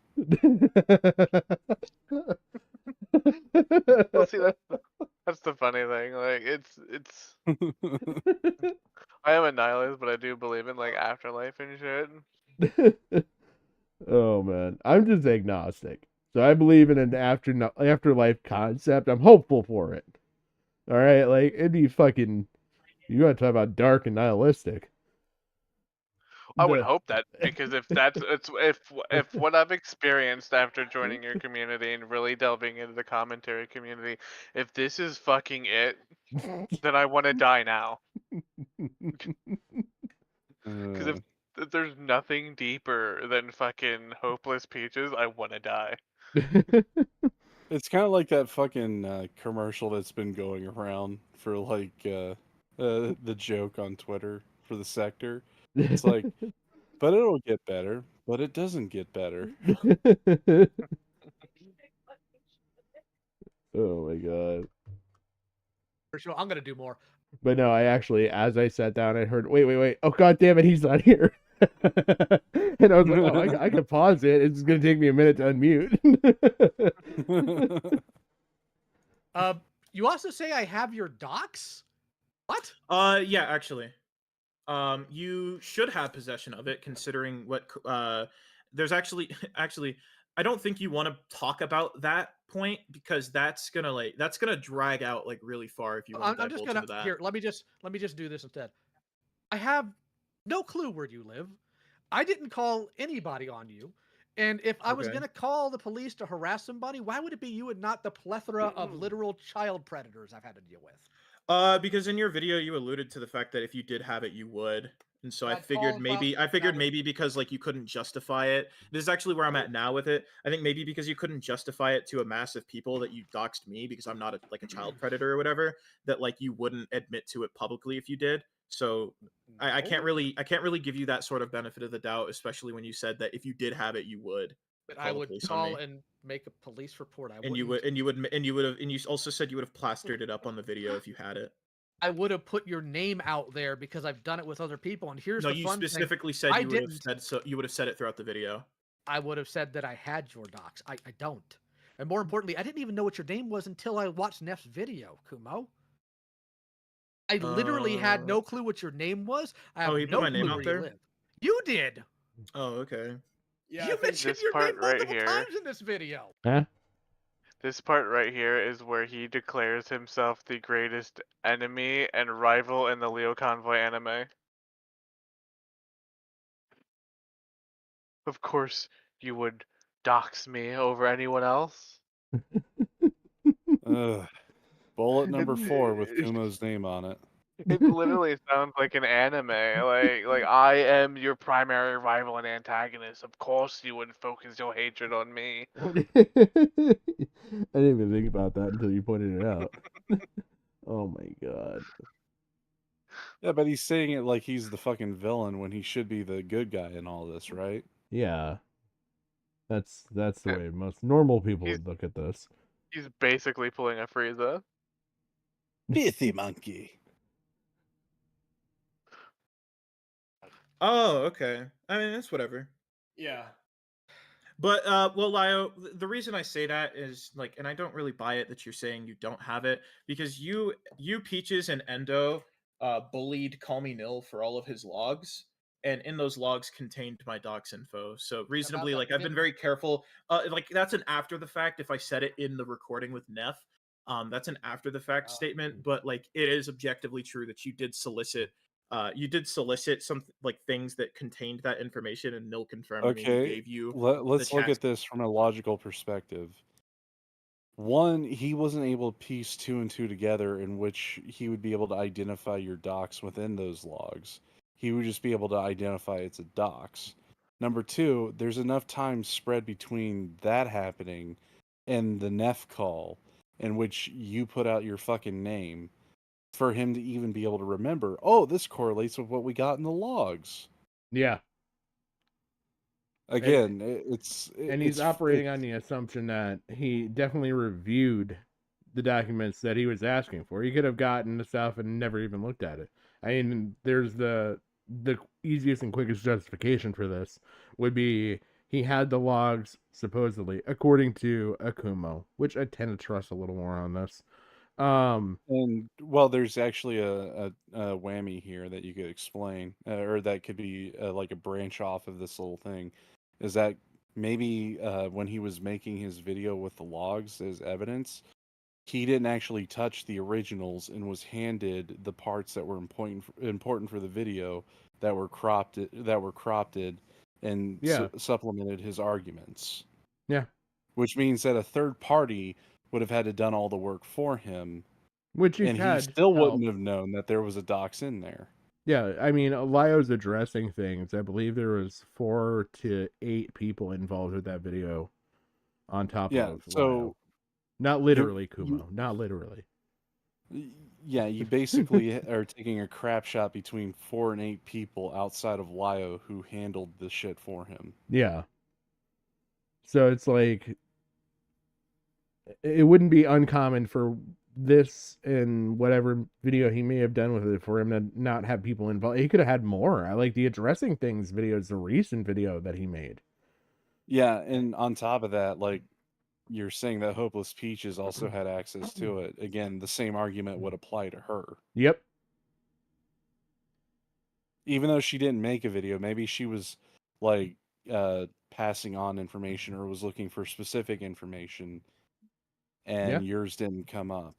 Well, see, that's the funny thing. Like, it's I am a nihilist, but I do believe in like afterlife and shit. Oh man, I'm just agnostic. So I believe in an afterlife concept. I'm hopeful for it. All right, like it'd be fucking. You gotta talk about dark and nihilistic. I would The- hope that because if what I've experienced after joining your community and really delving into the commentary community, if this is fucking it, then I want to die now. Because if there's nothing deeper than fucking hopeless peaches, I want to die. It's kind of like that fucking commercial that's been going around for like the joke on Twitter for the sector. It's like, but it'll get better, but it doesn't get better. Oh my god. For sure, I'm gonna do more. But no, I actually, as I sat down, I heard, wait. Oh, god damn it, he's not here. And I was like, oh, I can pause it. It's going to take me a minute to unmute. You also say I have your docs? What? Yeah, actually. You should have possession of it, considering what there's actually I don't think you want to talk about that point because that's gonna drag out like really far if you want to I'm just divulge gonna into that. here. Let me just do this instead. I have no clue where you live. I didn't call anybody on you. And if I was Okay. going to call the police to harass somebody, why would it be you and not the plethora of literal child predators I've had to deal with? Because in your video you alluded to the fact that if you did have it, you would. And so I I'd figured call and maybe because like you couldn't justify it. This is actually where I'm at now with it. I think maybe because you couldn't justify it to a mass of people that you doxed me because I'm not like a child predator or whatever, that like you wouldn't admit to it publicly if you did. So I can't really give you that sort of benefit of the doubt, especially when you said that if you did have it, you would. But Call I the would police on call me. and make a police report. And you also said you would have plastered it up on the video if you had it. I would have put your name out there because I've done it with other people. And here's No, the you fun specifically thing. said you would have said so. You would have said it throughout the video. I would have said that I had your docs. I don't. And more importantly, I didn't even know what your name was until I watched Neff's video, Kumo. I literally had no clue what your name was. I have he put no my name clue out where there? you live. You did. Oh, okay. Yeah, You mentioned this your part name right multiple here- times in this video. Huh? This part right here is where he declares himself the greatest enemy and rival in the Leo Convoy anime. Of course, you would dox me over anyone else. Ugh. Bullet number 4 with Kumo's name on it. It literally sounds like an anime. Like I am your primary rival and antagonist. Of course, you would focus your hatred on me. I didn't even think about that until you pointed it out. Oh my god. Yeah, but he's saying it like he's the fucking villain when he should be the good guy in all this, right? Yeah. That's the way most normal people He's- would look at this. He's basically pulling a Frieza. Pithy monkey. Oh, okay. I mean, it's whatever. Yeah. But well, Lio, the reason I say that is like, and I don't really buy it that you're saying you don't have it because you Peaches and Endo bullied Call Me Nil for all of his logs, and in those logs contained my docs info. So reasonably, that, like I've been very careful. Like that's an after the fact. If I said it in the recording with Neff, that's an after the fact statement. But like it is objectively true that you did solicit. You did solicit some like things that contained that information, and Nil confirmed to me he Okay, gave you the let's look chat. at this from a logical perspective. One, he wasn't able to piece two and two together in which he would be able to identify your docs within those logs. He would just be able to identify it's a docs. Number two, there's enough time spread between that happening and the Neff call in which you put out your fucking name for him to even be able to remember, oh, this correlates with what we got in the logs. Yeah. Again, And he's operating on the assumption that he definitely reviewed the documents that he was asking for. He could have gotten the stuff and never even looked at it. I mean, there's the easiest and quickest justification for this would be he had the logs supposedly, according to Akumo, which I tend to trust a little more on this. And well, there's actually a whammy here that you could explain, or that could be like a branch off of this little thing, is that maybe when he was making his video with the logs as evidence, he didn't actually touch the originals and was handed the parts that were important for the video that were cropped and Yeah. supplemented his arguments. Yeah. Which means that a third party would have had to done all the work for him, Which he's and he had still help. wouldn't have known that there was a docs in there. Yeah, I mean, Lio's addressing things. I believe there was 4 to 8 people involved with that video on top of So Lio. Not literally, Kumo. Not literally. Yeah, you basically are taking a crap shot between 4 and 8 people outside of Lio who handled the shit for him. Yeah. So it's like it wouldn't be uncommon for this and whatever video he may have done with it for him to not have people involved. He could have had more. I like the addressing things video is the recent video that he made. Yeah, and on top of that, like you're saying that Hopeless Peaches also had access to it. Again, the same argument would apply to her. Yep. Even though she didn't make a video, maybe she was like passing on information or was looking for specific information and yours didn't come up.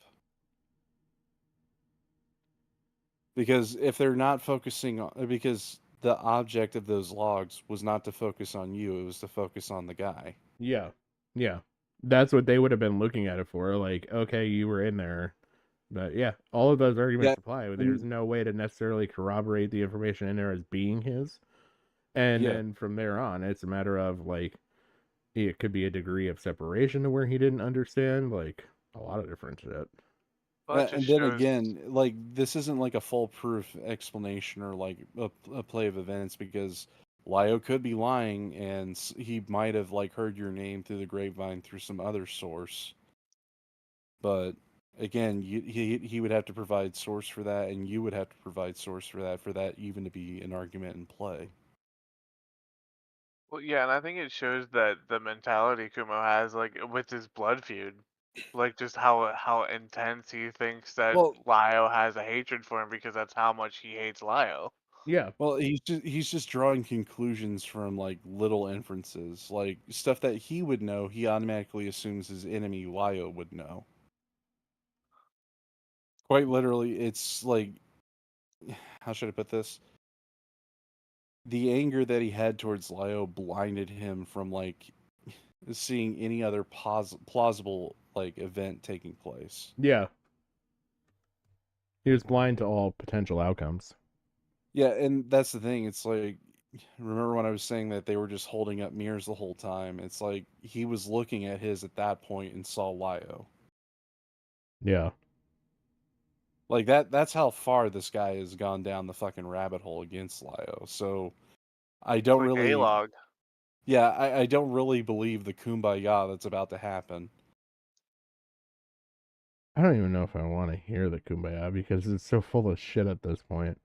Because if they're not focusing on, because the object of those logs was not to focus on you, it was to focus on the guy. Yeah. Yeah. That's what they would have been looking at it for. Like, okay, you were in there. But yeah, all of those arguments apply. There's no way to necessarily corroborate the information in there as being his. And then from there on, it's a matter of like, it could be a degree of separation to where he didn't understand, like a lot of different shit. And then again, like this isn't like a foolproof explanation or like a play of events, because Lio could be lying and he might have like heard your name through the grapevine through some other source. But again, he would have to provide source for that, and you would have to provide source for that even to be an argument in play. Well, yeah, and I think it shows that the mentality Kumo has, like with his blood feud, like just how intense he thinks that Lio has a hatred for him because that's how much he hates Lio. Yeah. Well, he's just drawing conclusions from like little inferences, like stuff that he would know. He automatically assumes his enemy Lio would know. Quite literally, it's like, how should I put this? The anger that he had towards Lio blinded him from like seeing any other plausible like event taking place. Yeah. He was blind to all potential outcomes. Yeah, and that's the thing. It's like, remember when I was saying that they were just holding up mirrors the whole time? It's like he was looking at his at that point and saw Lio. Yeah. Like that's how far this guy has gone down the fucking rabbit hole against Lio. So I don't like really A-log. Yeah, I don't really believe the kumbaya that's about to happen. I don't even know if I want to hear the kumbaya because it's so full of shit at this point.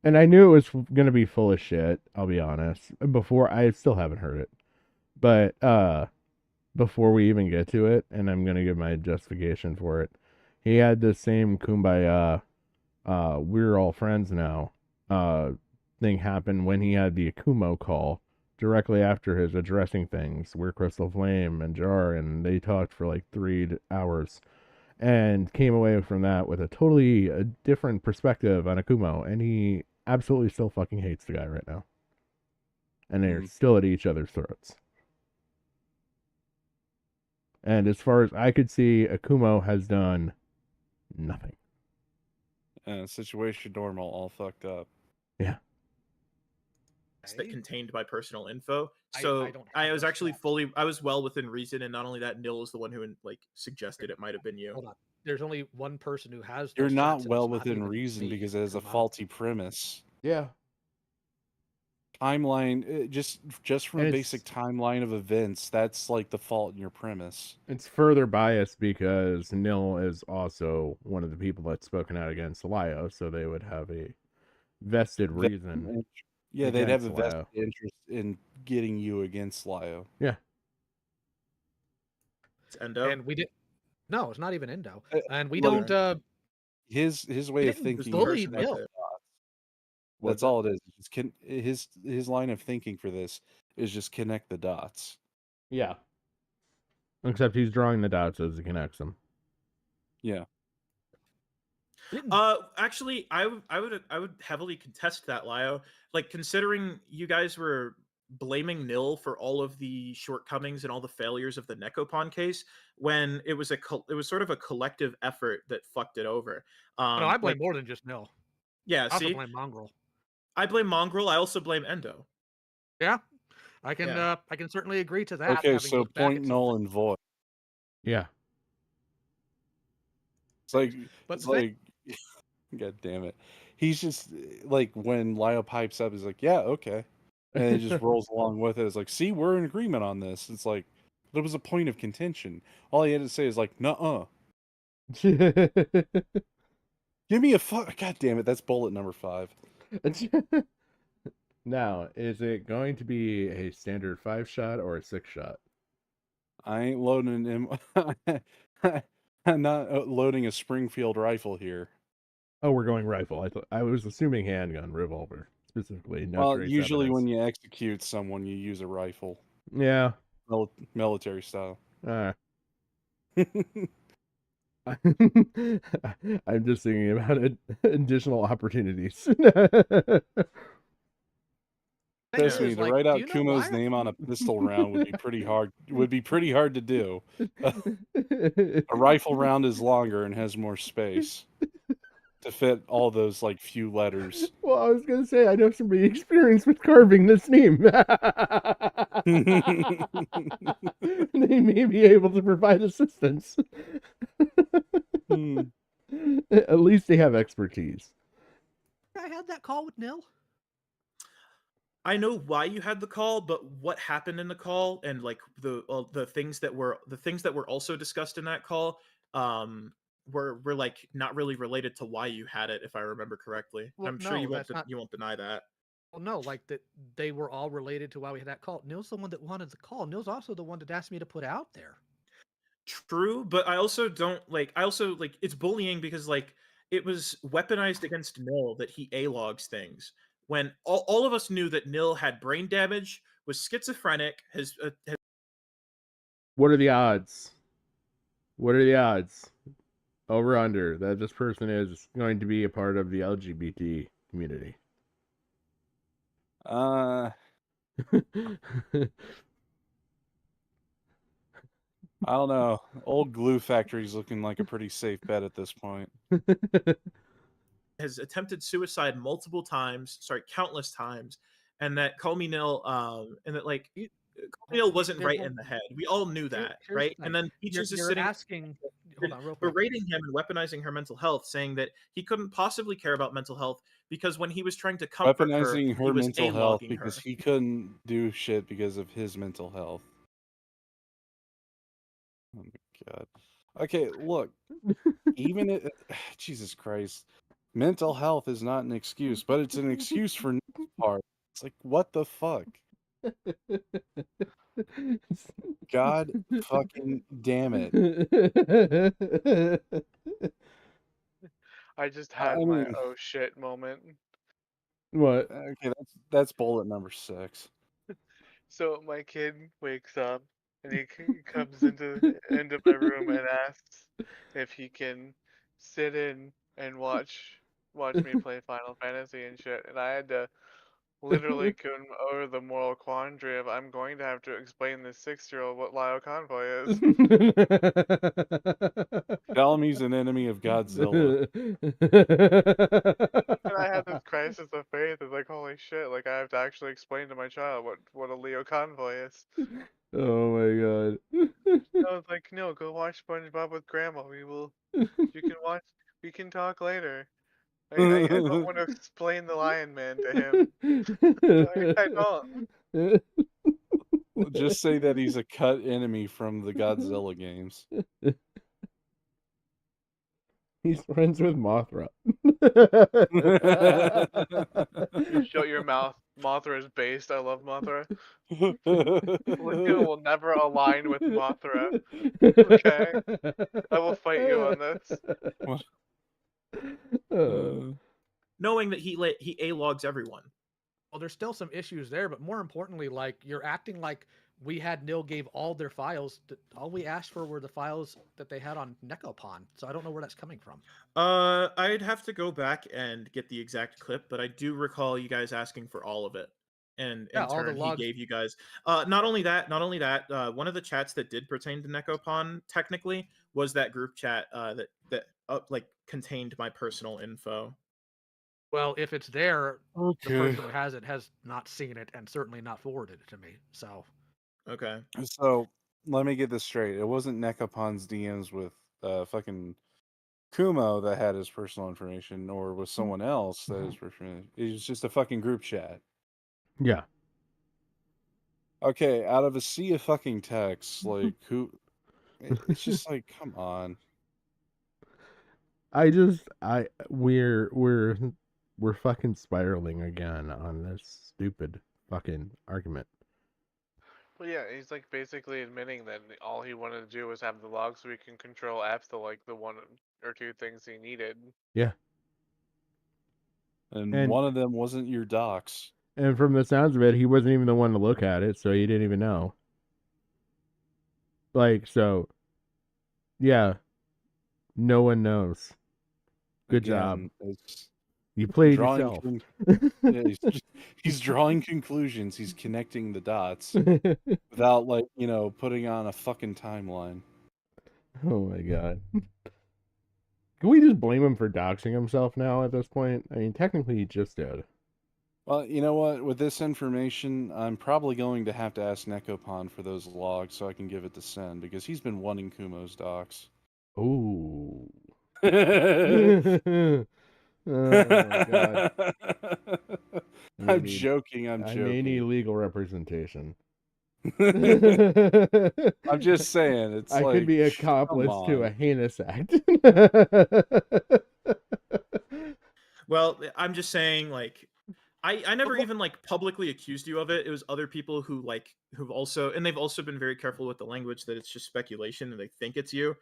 And I knew it was going to be full of shit, I'll be honest. Before, I still haven't heard it. But before we even get to it, and I'm going to give my justification for it, he had the same kumbaya, we're all friends now, thing happened when he had the Akumo call directly after his addressing things, where Crystal Flame and Jar, and they talked for like 3 hours and came away from that with a totally different perspective on Akumo, and he absolutely still fucking hates the guy right now. And they're still at each other's throats. And as far as I could see, Akumo has done nothing. Situation normal, all fucked up. Yeah. That contained my personal info. I So don't I have was those actually stats. I was well within reason, and not only that, Nil is the one who like suggested it might have been you. Hold on. There's only one person who has You're those not stats, and well it's not within even reason me, because it has a Kuma. faulty premise. Yeah. Timeline, just from And a it's- basic timeline of events, that's like the fault in your premise. It's further biased because Nil is also one of the people that's spoken out against Lio, so they would have a vested reason. Yeah, they'd have a against vested Lio. interest in getting you against Lio. Yeah. It's Endo. And we did. No, it's not even Endo. And we look, don't. His way of didn't thinking. bully is connect Nil. the dots. What's That's all it is. Just his line of thinking for this is just connect the dots. Yeah. Except he's drawing the dots as he connects them. Yeah. Actually, I would heavily contest that, Lio. Like, considering you guys were blaming Nil for all of the shortcomings and all the failures of the Necopon case, when it was sort of a collective effort that fucked it over. No, I blame like, more than just Nil. Yeah, I also see, blame Mongrel. I blame Mongrel. I also blame Endo. Yeah, I can. Yeah. I can certainly agree to that. Okay, having so looked back point at null something. and void. Yeah. It's like But it's the thing- like God damn it. He's just like when Lio pipes up, he's like, yeah, okay. And he just rolls along with it. It's like, see, we're in agreement on this. It's like there was a point of contention. All he had to say is like, nuh-uh. Give me a fuck. God damn it, that's bullet number 5. Now, is it going to be a standard 5-shot or a 6-shot? I ain't loading him. I'm not loading a Springfield rifle here. Oh, we're going rifle. I was assuming handgun, revolver, specifically. No Well, trace usually evidence. when you execute someone, you use a rifle. Yeah. Military style. I'm just thinking about additional opportunities. Trust me, is, to like, write do out you know Kumo's why? name on a pistol round would be pretty hard. Would be pretty hard to do. A rifle round is longer and has more space to fit all those like few letters. Well, I was gonna say I know somebody experienced with carving this name. They may be able to provide assistance. At least they have expertise. I had that call with Nil. I know why you had the call, but what happened in the call and like the things that were also discussed in that call were like not really related to why you had it, if I remember correctly. Well, I'm sure no, you that's not. won't deny that. Well, no, like that they were all related to why we had that call. Nil's the one that wanted the call. Nil's also the one that asked me to put out there. True, but I also don't like. I also like it's bullying because like it was weaponized against Nil that he A-logs things when all of us knew that Nil had brain damage, was schizophrenic, has What are the odds? What are the odds? Over under that this person is going to be a part of the LGBT community. I don't know. Old Glue Factory's looking like a pretty safe bet at this point. has attempted suicide multiple times, countless times, and that Comey Nil, and that like Comey Nil wasn't right in the head. We all knew that, right? And then Peaches is sitting asking. Hold on, real quick. berating him and weaponizing her mental health, saying that he couldn't possibly care about mental health because when he was trying to comfort Weaponizing her, he her was mental health A-logging because her. he couldn't do shit because of his mental health. Oh my god. Okay, look. Even it, Jesus Christ. Mental health is not an excuse, but it's an excuse for Nick's part. It's like, what the fuck? God fucking damn it. I just had my oh shit moment. What? Okay, that's bullet number 6. So my kid wakes up and he comes into my room and asks if he can sit in and watch me play Final Fantasy and shit, and I had to literally come over the moral quandary of I'm going to have to explain this 6-year-old what Lio Convoy is. Tell him he's an enemy of Godzilla. And I had this crisis of faith. It's like, holy shit! Like I have to actually explain to my child what a Leo convoy is. Oh my god. I was like, no, go watch SpongeBob with Grandma. You can watch. We can talk later. I don't want to explain the Lion Man to him. I don't. Just say that he's a cut enemy from the Godzilla games. He's friends with Mothra. You shut your mouth. Mothra is based. I love Mothra. Leo will never align with Mothra. Okay? I will fight you on this. Knowing that he A-logs everyone. Well, there's still some issues there, but more importantly, like you're acting like we had Nil gave all their files. All we asked for were the files that they had on Necopon. So I don't know where that's coming from. I'd have to go back and get the exact clip, but I do recall you guys asking for all of it. And in all the turn, he logs. gave you guys. Not only that. One of the chats that did pertain to Necopon technically was that group chat that like contained my personal info. Well, if it's there, Okay. the person who has it has not seen it and certainly not forwarded it to me. So, okay. So let me get this straight. It wasn't Nekopon's DMs with fucking Kumo that had his personal information, or was someone else that his personal. It was just a fucking group chat. Yeah. Okay, out of a sea of fucking texts, like who? It's just like, come on. We're fucking spiraling again on this stupid fucking argument. Well, yeah, he's like basically admitting that all he wanted to do was have the log so he can control F to like the one or two things he needed. Yeah. And one of them wasn't your docs. And from the sounds of it, he wasn't even the one to look at it, so he didn't even know. Like, so, yeah, no one knows. Good job. You played yourself. Yeah, he's drawing conclusions. He's connecting the dots without, like, putting on a fucking timeline. Oh my god. Can we just blame him for doxing himself now at this point? I mean, technically he just did. Well, you know what? With this information, I'm probably going to have to ask Necopon for those logs so I can give it to Sen, because he's been wanting Kumo's docs. Ooh. Oh my god. I'm joking. I may need legal representation. I'm just saying, it's I like, could be accomplice to a heinous act. Well, I'm just saying, like, I never even like publicly accused you of it. It was other people who've also, and they've also been very careful with the language that it's just speculation and they think it's you.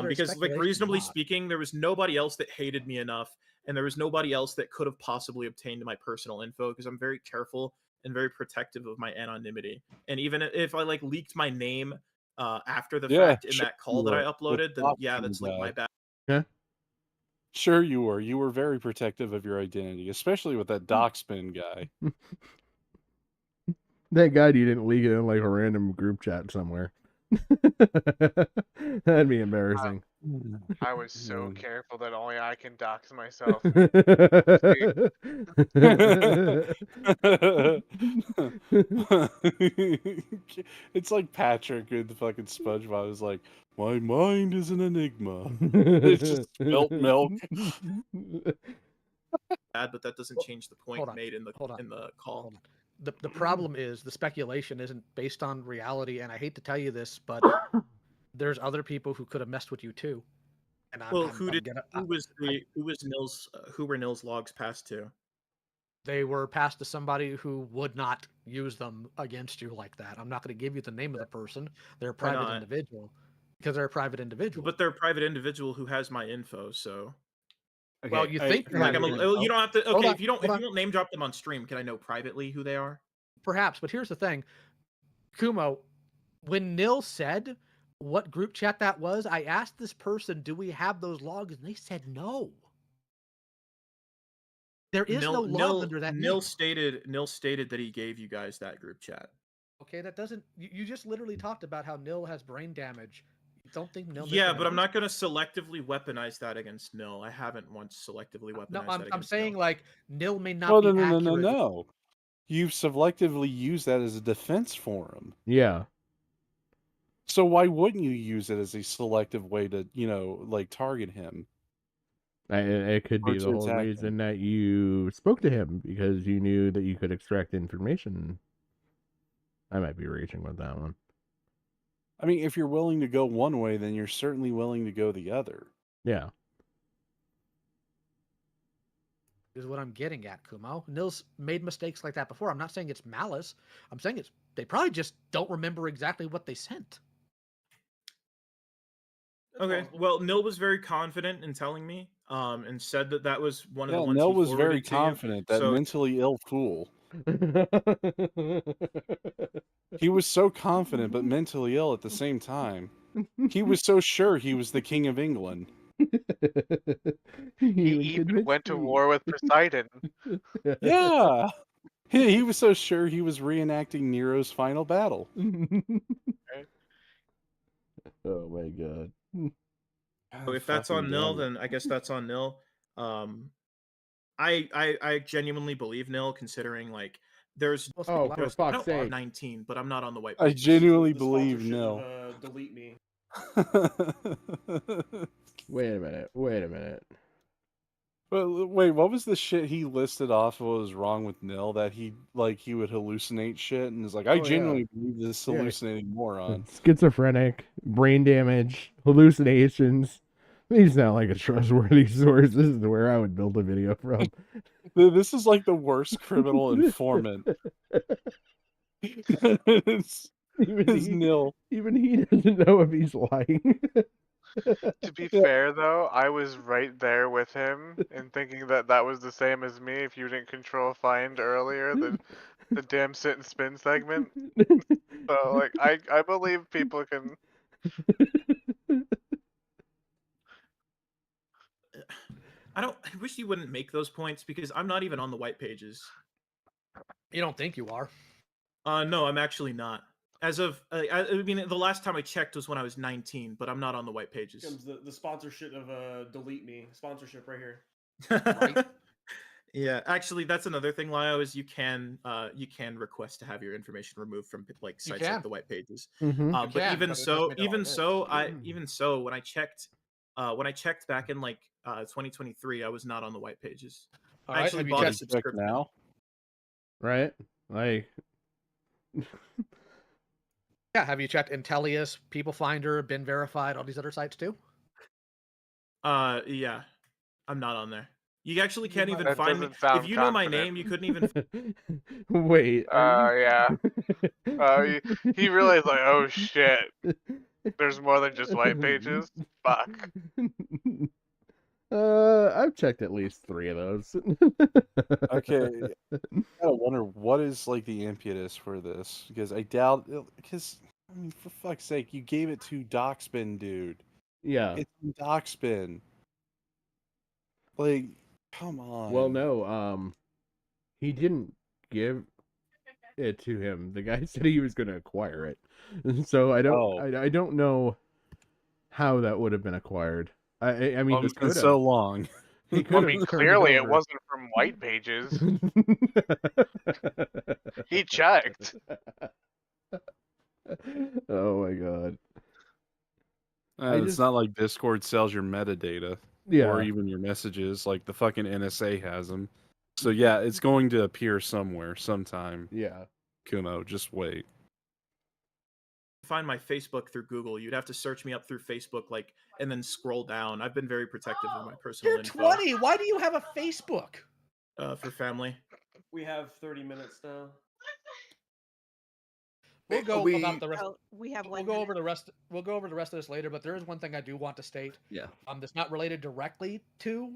Because like reasonably speaking, there was nobody else that hated me enough, and there was nobody else that could have possibly obtained my personal info, because I'm very careful and very protective of my anonymity. And even if I like leaked my name after the fact in that call that I uploaded, then yeah, that's like my bad. Yeah. Sure you were. You were very protective of your identity, especially with that Docspin guy. Thank God you didn't leak it in like a random group chat somewhere. That'd be embarrassing. I was so careful that only I can dox myself. It's like Patrick in the fucking SpongeBob is like, my mind is an enigma. It's just spilt milk. But that doesn't change the point made in the call. The problem is the speculation isn't based on reality, and I hate to tell you this, but there's other people who could have messed with you too. And who were Nil's logs passed to? They were passed to somebody who would not use them against you like that. I'm not going to give you the name of the person. They're a private individual. Because they're a private individual. But they're a private individual who has my info, so. Okay, Well, you think Like I'm a, Kumo. oh, you don't have to. Hold Okay, on, if you don't hold on. name drop them on stream, can I know privately who they are? Perhaps, but here's the thing, Kumo. When Nil said what group chat that was, I asked this person, "Do we have those logs?" And they said no. There is no log under that name. Nil stated that he gave you guys that group chat. Okay, that doesn't. You just literally talked about how Nil has brain damage. You don't think Nil? Yeah, but I'm not going to selectively weaponize that against Nil. I haven't once selectively weaponized No, that against I'm saying Nil. like Nil may not Well, be no. accurate. You've selectively used that as a defense for him. Yeah. So why wouldn't you use it as a selective way to, like target him? It could Or be to the whole attack reason him. that you spoke to him because you knew that you could extract information. I might be reaching with that one. I mean, if you're willing to go one way, then you're certainly willing to go the other. Yeah. Is what I'm getting at, Kumo. Nil's made mistakes like that before. I'm not saying it's malice. I'm saying they probably just don't remember exactly what they sent. Okay, well, Nil was very confident in telling me, and said that was one of the ones Nell he was forwarded very to you. confident, that So mentally ill fool. He was so confident but mentally ill at the same time. He was so sure he was the King of England. He even even went to me. war with Poseidon. Yeah. He was so sure he was reenacting Nero's final battle. Oh my god. So if that's on Nil, then I guess that's on Nil. I genuinely believe Nil, considering like there's Oh, for there's fuck's sake. 19, but I'm not on the white I pages. genuinely The believe sponsorship Nil. of, delete me. Wait a minute. Well, wait, what was the shit he listed off? What was wrong with Nil? That he would hallucinate shit, and is like, I Oh, yeah. genuinely believe this Yeah. hallucinating moron. Schizophrenic, brain damage, hallucinations. These sound like a trustworthy source. This is where I would build a video from. This is like the worst criminal informant. It's Nil. Even he doesn't know if he's lying. To be Yeah. fair, though, I was right there with him and thinking that that was the same as me. If you didn't control find earlier, the damn sit and spin segment. So like, I believe people can. I wish you wouldn't make those points because I'm not even on the white pages. You don't think you are? No, I'm actually not. As of, I mean, the last time I checked was when I was 19, but I'm not on the white pages. Comes the sponsorship of delete me sponsorship right here. Right? Yeah, actually, that's another thing, Lio, is you can request to have your information removed from like sites like the white pages. Mhm. But can, even but it so, doesn't make it all when I checked back in like 2023, I was not on the white pages. All I right, actually have you bought a checked subscription now? Right? Like, Yeah, have you checked Intellius, People Finder, Been Verified, all these other sites too? Yeah, I'm not on there. You actually can't even That find me. doesn't sound If you know my confident. name, you couldn't even. wait. Yeah. He realized like, oh shit, there's more than just white pages. Fuck. I've checked at least 3 of those. Okay, I gotta wonder what is like the impetus for this, because I doubt. Because I mean, for fuck's sake, you gave it to Docspin, dude. Yeah. It's Docspin. Like, come on. Well, no. He didn't give it to him. The guy said he was going to acquire it. So I don't. Oh. I don't know how that would have been acquired. I mean, Well, he It's been could have. so long. He could I mean, have. clearly it wasn't from white pages. He checked. Oh my god. It's not like Discord sells your metadata. Yeah. Or even your messages. Like the fucking NSA has them. So yeah, it's going to appear somewhere, sometime. Yeah. Kumo, just wait. Find my Facebook through Google. You'd have to search me up through Facebook, like, and then scroll down. I've been very protective of my personal You're info. 20. Why do you have a Facebook? For family. We have 30 minutes now. We'll go about the rest. Oh, we have We'll one. go over the rest. We'll go over the rest of this later. But there is one thing I do want to state. Yeah. That's not related directly to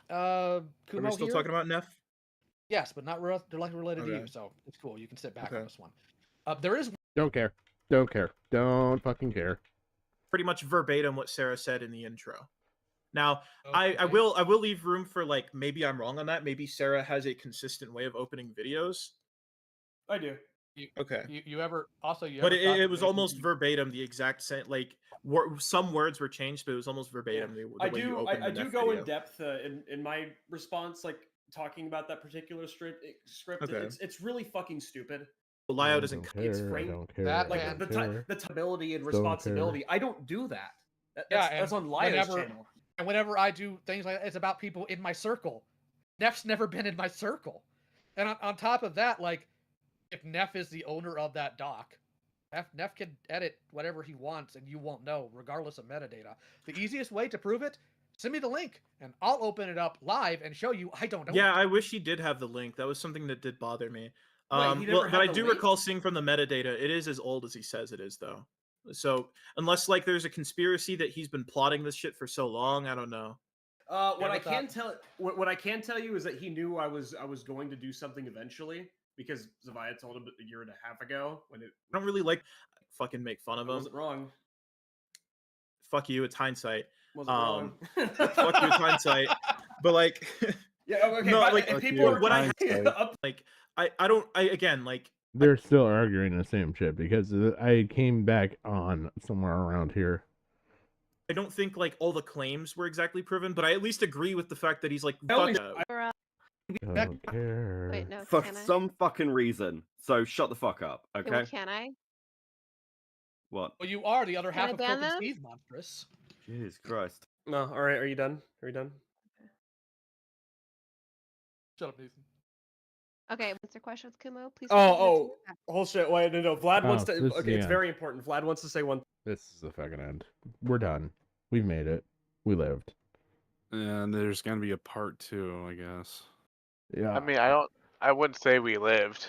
Kumo Are we still here? talking about Neff? Yes, but not directly related to you, Okay. so it's cool. You can sit back Okay. on this one. There is Don't care. Don't care. Don't fucking care. Pretty much verbatim what Sarah said in the intro. Now, I Okay. will leave room for, like, maybe I'm wrong on that. Maybe Sarah has a consistent way of opening videos. I do. Okay. You ever also you But ever thought it that was maybe almost verbatim the exact same. Like, some words were changed, but it was almost verbatim the way you opened I the do Neff go in video. depth in my response, like talking about that particular script. Okay. It's really fucking stupid. Lio I doesn't. don't care. It's I framed don't care. that I like and- don't the care. ability and Don't care. responsibility. I don't do that. Yeah, That's and on Lio's whenever- channel. And whenever I do things like that, it's about people in my circle. Neff's never been in my circle. And on top of that, like, if Neff is the owner of that doc, Neff can edit whatever he wants and you won't know, regardless of metadata. The easiest way to prove it, send me the link and I'll open it up live and show you I don't know. Yeah, I wish he did have the link. That was something that did bother me. Wait, he never but had I the do link? recall seeing from the metadata, it is as old as he says it is, though. So unless, like, there's a conspiracy that he's been plotting this shit for so long, I don't know. What Never I can thought- tell what I can tell you is that he knew I was going to do something eventually because Zavia told him a year and a half ago when it I don't really like fucking make fun of him. wasn't wrong. Fuck you, it's hindsight. Wasn't wrong. Fuck you, it's hindsight. But, like, Yeah, okay. No, but like, if fuck people you, are when I- hindsight. up, like I don't again, like, They're still arguing the same shit because I came back on somewhere around here. I don't think, like, all the claims were exactly proven, but I at least agree with the fact that he's like, I always- fuck, Or, Don't care. wait, no. For Can I? some fucking reason. So shut the fuck up, Okay, okay? well, can I? What? Well, you are the other Can half I of ban Coke and them? Steve Monstrous. Jesus Christ. no. All right. Are you done? Are you done? Shut up, Nathan. Okay, answer questions, Kumo. Please. Oh, whole shit. Wait, no. Vlad wants Oh, to. this is Okay, the it's end. very important. Vlad wants to say one. This is the fucking end. We're done. We've made it. We lived. And there's gonna be a part 2, I guess. Yeah. I mean, I wouldn't say we lived.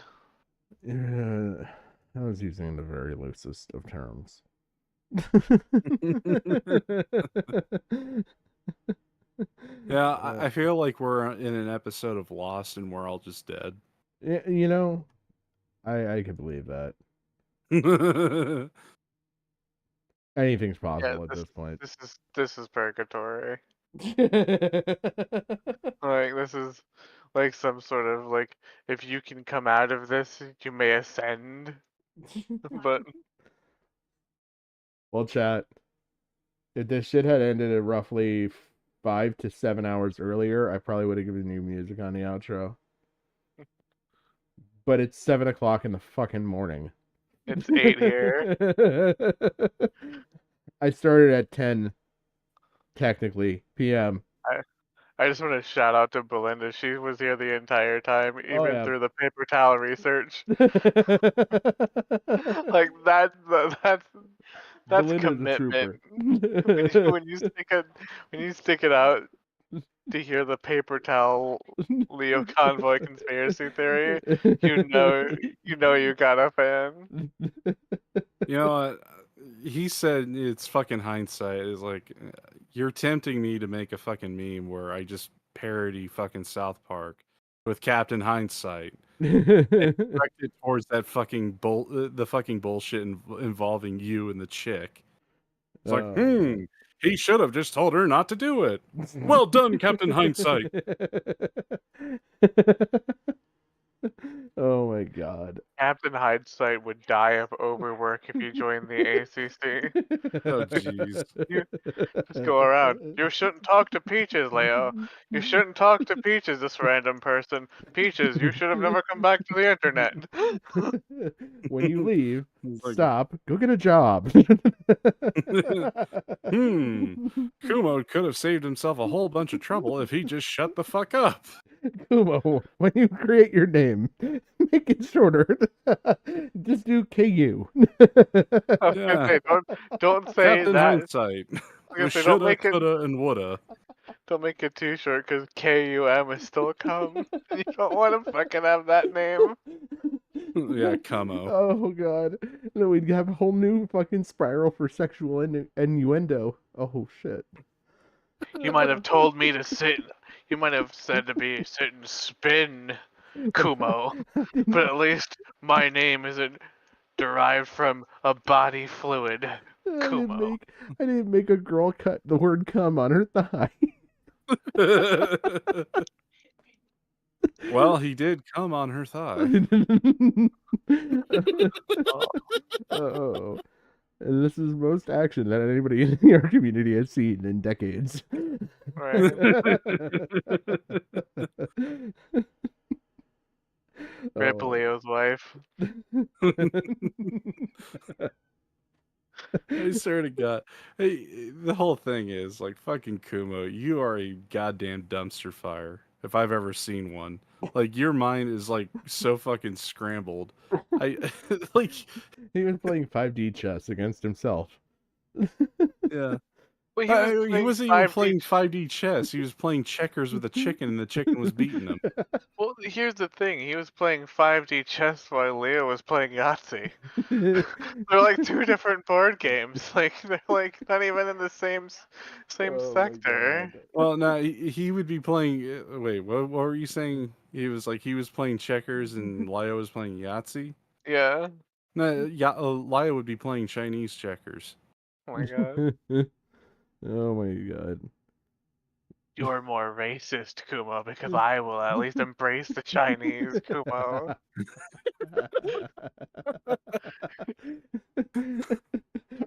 I was using the very loosest of terms. Yeah, I feel like we're in an episode of Lost and we're all just dead. You know, I could believe that. Anything's possible at this point. This is purgatory. Like, this is like some sort of, like, if you can come out of this, you may ascend. But Well, chat. If this shit had ended at roughly 5 to 7 hours earlier, I probably would have given you music on the outro. But it's 7 o'clock in the fucking morning. it's 8 here. I started at 10, technically, p.m. I just want to shout out to Belinda. She was here the entire time, even yeah. through the paper towel research. Like that's Belinda's a commitment. trooper. when you stick it out to hear the paper towel Leo convoy conspiracy theory, you know you got a fan. You know what? He said it's fucking hindsight. Is like, you're tempting me to make a fucking meme where I just parody fucking South Park with Captain Hindsight. Directed towards that fucking the fucking bullshit involving you and the chick. It's like, he should have just told her not to do it. Well done, Captain Hindsight. Oh my god. Captain Hindsight would die of overwork if you joined the ACC. Oh jeez. Just go around. You shouldn't talk to Peaches, Leo. You shouldn't talk to Peaches, this random person. Peaches, you should have never come back to the internet. When you leave, It's like, stop, go get a job. Kumo could have saved himself a whole bunch of trouble if he just shut the fuck up. Kumo, when you create your name, make it shorter. Just do KU. Yeah. Don't say Captain that. Hindsight. I was gonna say, Shoulda, coulda, and woulda. don't make it too short because KUM is still cum. You don't want to fucking have that name. Yeah, Kumo. Oh god. Then we'd have a whole new fucking spiral for sexual innuendo. Oh shit. You might have told me to sit. You might have said to be a certain spin, Kumo, I didn't- but at least my name isn't derived from a body fluid, I didn't Kumo. make I didn't make a girl cut the word "cum" on her thigh. Well, he did come on her thigh. Oh, and this is most action that anybody in our community has seen in decades. Right. Rip Oh. Leo's wife. I swear to God. Hey, the whole thing is like fucking Kumo, you are a goddamn dumpster fire if I've ever seen one. Like your mind is like so fucking scrambled. I like He was playing 5D chess against himself. yeah. Well, he was He playing wasn't even 5D playing 5D chess. He was playing checkers with a chicken, and the chicken was beating him. Well, here's the thing. He was playing 5D chess while Leo was playing Yahtzee. They're like two different board games. Like they're like not even in the same Oh my sector. God. Well, no, he would be playing. Wait, what were you saying? He was playing checkers, and Lio was playing Yahtzee. Yeah. No, Lio would be playing Chinese checkers. Oh my god. Oh my God. You're more racist, Kumo, because I will at least embrace the Chinese, Kumo.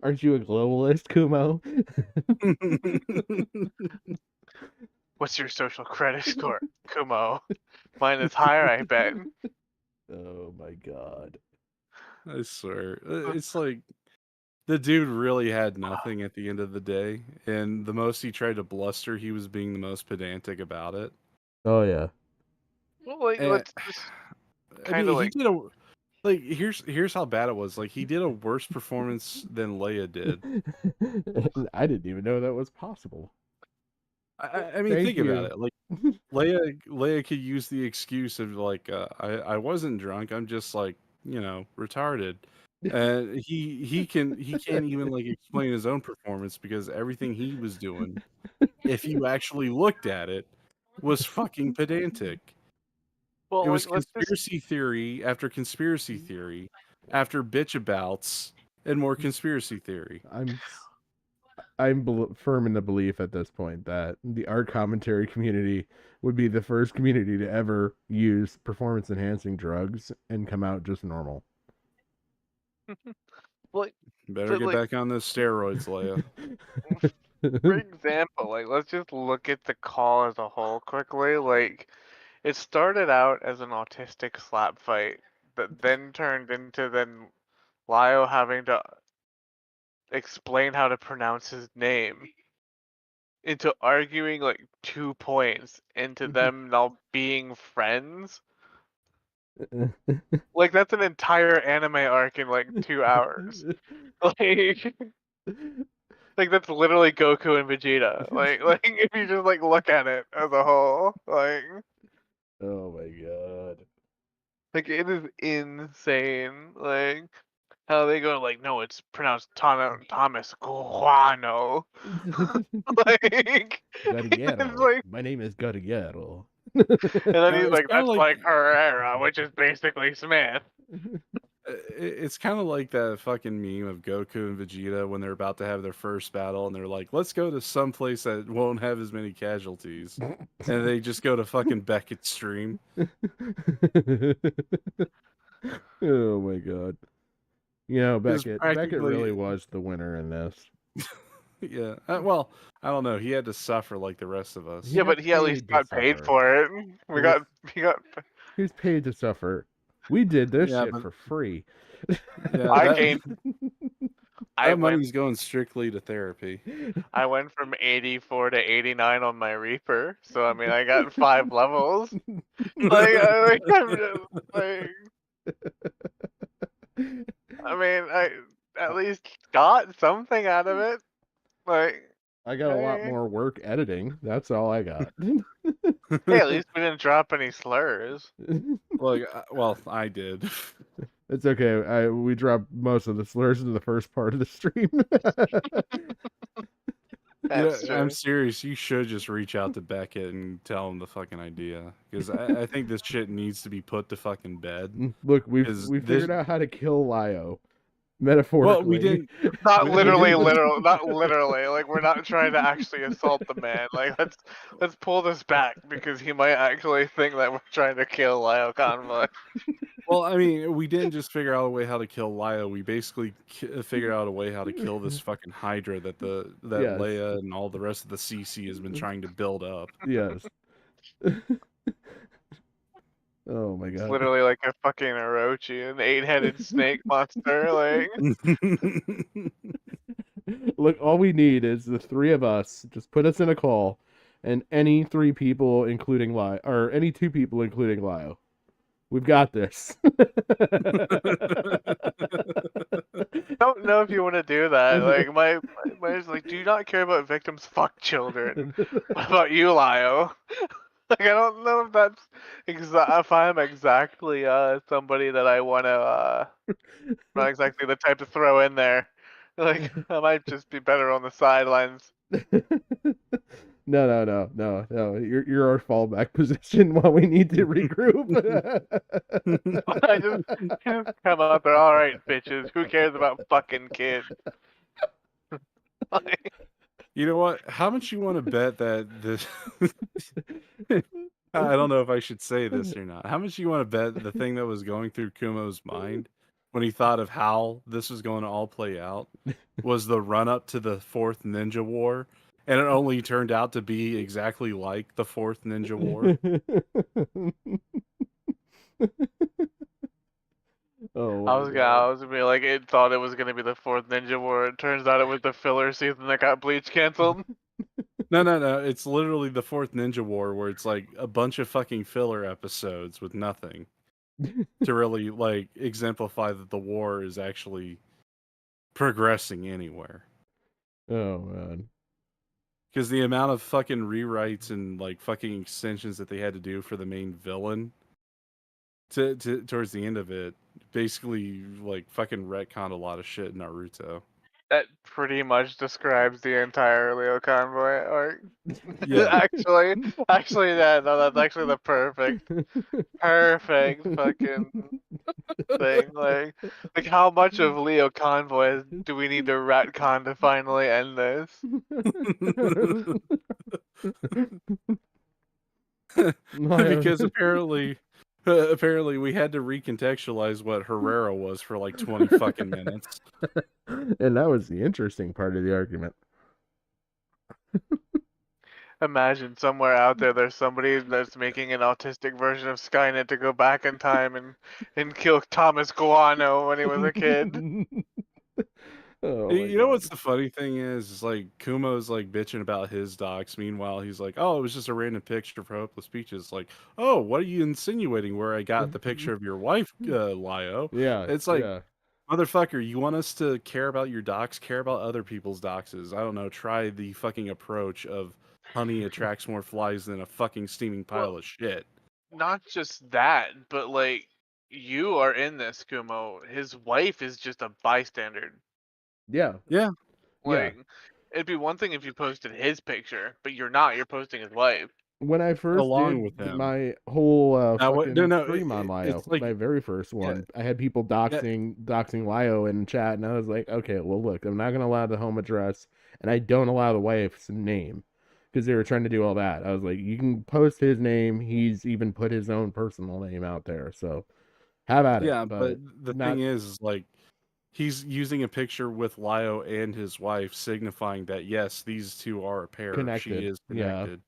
Aren't you a globalist, Kumo? What's your social credit score, Kumo? Mine is higher, I bet. Oh my God. I swear, it's like the dude really had nothing at the end of the day, and the most he tried to bluster, he was being the most pedantic about it. Oh yeah. Well, like, And, let's just I kind mean, of he like. did a like here's how bad it was. Like he did a worse performance than Leia did. I didn't even know that was possible. I mean, Thank think about you. it. Like Leia could use the excuse of like I wasn't drunk. I'm just like retarded. He can't even like explain his own performance because everything he was doing, if you actually looked at it, was fucking pedantic. It Well, was like, let's just. conspiracy theory after conspiracy theory after bitch abouts and more conspiracy theory. I'm firm in the belief at this point that the art commentary community would be the first community to ever use performance enhancing drugs and come out just normal. Like, Better but get like, back on those steroids, Leia. for example, like, let's just look at the call as a whole quickly. Like, it started out as an autistic slap fight that then turned into Lio having to explain how to pronounce his name into arguing like 2 points into them now being friends. Like that's an entire anime arc in like 2 hours. Like that's literally Goku and Vegeta. Like if you just like look at it as a whole, Oh my God. like it is insane. Like how they go like, no, it's pronounced Thomas Guano. Like it's Guerrero. like, My name is Guerrero. and then he's It's like, kind of that's like Herrera, which is basically Smith. it's kind of like that fucking meme of Goku and Vegeta when they're about to have their first battle and they're like, "Let's go to some place that won't have as many casualties," and they just go to fucking Beckett's stream. Oh my God. Because Beckett really practically, was the winner in this. yeah. Well, I don't know. He had to suffer like the rest of us. He Yeah, got but he at least paid to got paid suffer. for it. He got. He was paid to suffer. We did this Yeah, shit but for free. yeah, I that came. I that went. money's going strictly to therapy. I went from 84 to 89 on my Reaper, so I mean, I got 5 levels. I'm just like, I mean, I at least got something out of it. Like, I got a lot hey, more work editing. That's all I got. hey, at least we didn't drop any slurs. Like, well, I did. It's okay. We dropped most of the slurs in the first part of the stream. That's I'm true. serious. You should just reach out to Beckett and tell him the fucking idea, because I think this shit needs to be put to fucking bed. Look, we Because this, figured out how to kill Lio, well, we metaphorically. didn't. Not we literally, didn't. not literally. Like we're not trying to actually assault the man. Like let's pull this back because he might actually think that we're trying to kill Lio Convoy. Well, I mean, we didn't just figure out a way how to kill Lio. We basically figured out a way how to kill this fucking Hydra that Yes. Leia and all the rest of the CC has been trying to build up. Yes. Oh my It's god. literally like a fucking Orochi, an 8-headed snake monster. Like Look, all we need is the three of us. Just put us in a call, and any three people, including Lio, or any two people, including Lio. We've got this. I don't know if you want to do that. Like my is like, do you not care about victims? Fuck children. What about you, Lio? Like I don't know if that's if I'm exactly somebody that I want to not exactly the type to throw in there. Like I might just be better on the sidelines. No. You're our fallback position while we need to regroup. I just come out there. All right, bitches. Who cares about fucking kids? Like, You know what? How much you want to bet that this? I don't know if I should say this or not. How much you want to bet the thing that was going through Kumo's mind when he thought of how this was going to all play out was the run up to the fourth Ninja War, and it only turned out to be exactly like the fourth Ninja War. Oh, I was gonna be like, it thought it was gonna be the fourth Ninja War. It turns out it was the filler season that got Bleach canceled. No. It's literally the fourth Ninja War, where it's like a bunch of fucking filler episodes with nothing to really like exemplify that the war is actually progressing anywhere. Oh man. Because the amount of fucking rewrites and like fucking extensions that they had to do for the main villain to towards the end of it, basically like fucking retconned a lot of shit in Naruto. That pretty much describes the entire Leo Convoy arc. Yeah. actually, yeah, no, that's actually the perfect fucking thing. Like how much of Leo Convoy do we need to retcon to finally end this? Because apparently we had to recontextualize what Herrera was for like 20 fucking minutes. And that was the interesting part of the argument. Imagine somewhere out there's somebody that's making an autistic version of Skynet to go back in time and kill Thomas Guano when he was a kid. Oh, You know what's the funny thing is like Kumo's like bitching about his docs. Meanwhile, he's like, "Oh, it was just a random picture for Hopeless Peaches." Like, "Oh, what are you insinuating? Where I got the picture of your wife, Lio?" Yeah, It's like, yeah. motherfucker, you want us to care about your docs? Care about other people's doxes. I don't know. Try the fucking approach of honey attracts more flies than a fucking steaming pile of shit. Not just that, but like you are in this, Kumo. His wife is just a bystander. Yeah. Yeah. Like it'd be one thing if you posted his picture, but you're not. You're posting his wife. When I first Along did with him. my whole Now, fucking stream on Lio, it's like, my very first one, I had people doxing Lio in chat, and I was like, okay, well, look, I'm not gonna allow the home address, and I don't allow the wife's name, because they were trying to do all that. I was like, you can post his name. He's even put his own personal name out there, so have at it. Yeah, but the thing is like, he's using a picture with Lio and his wife, signifying that yes, these two are a pair. Connected. She is Yeah. connected.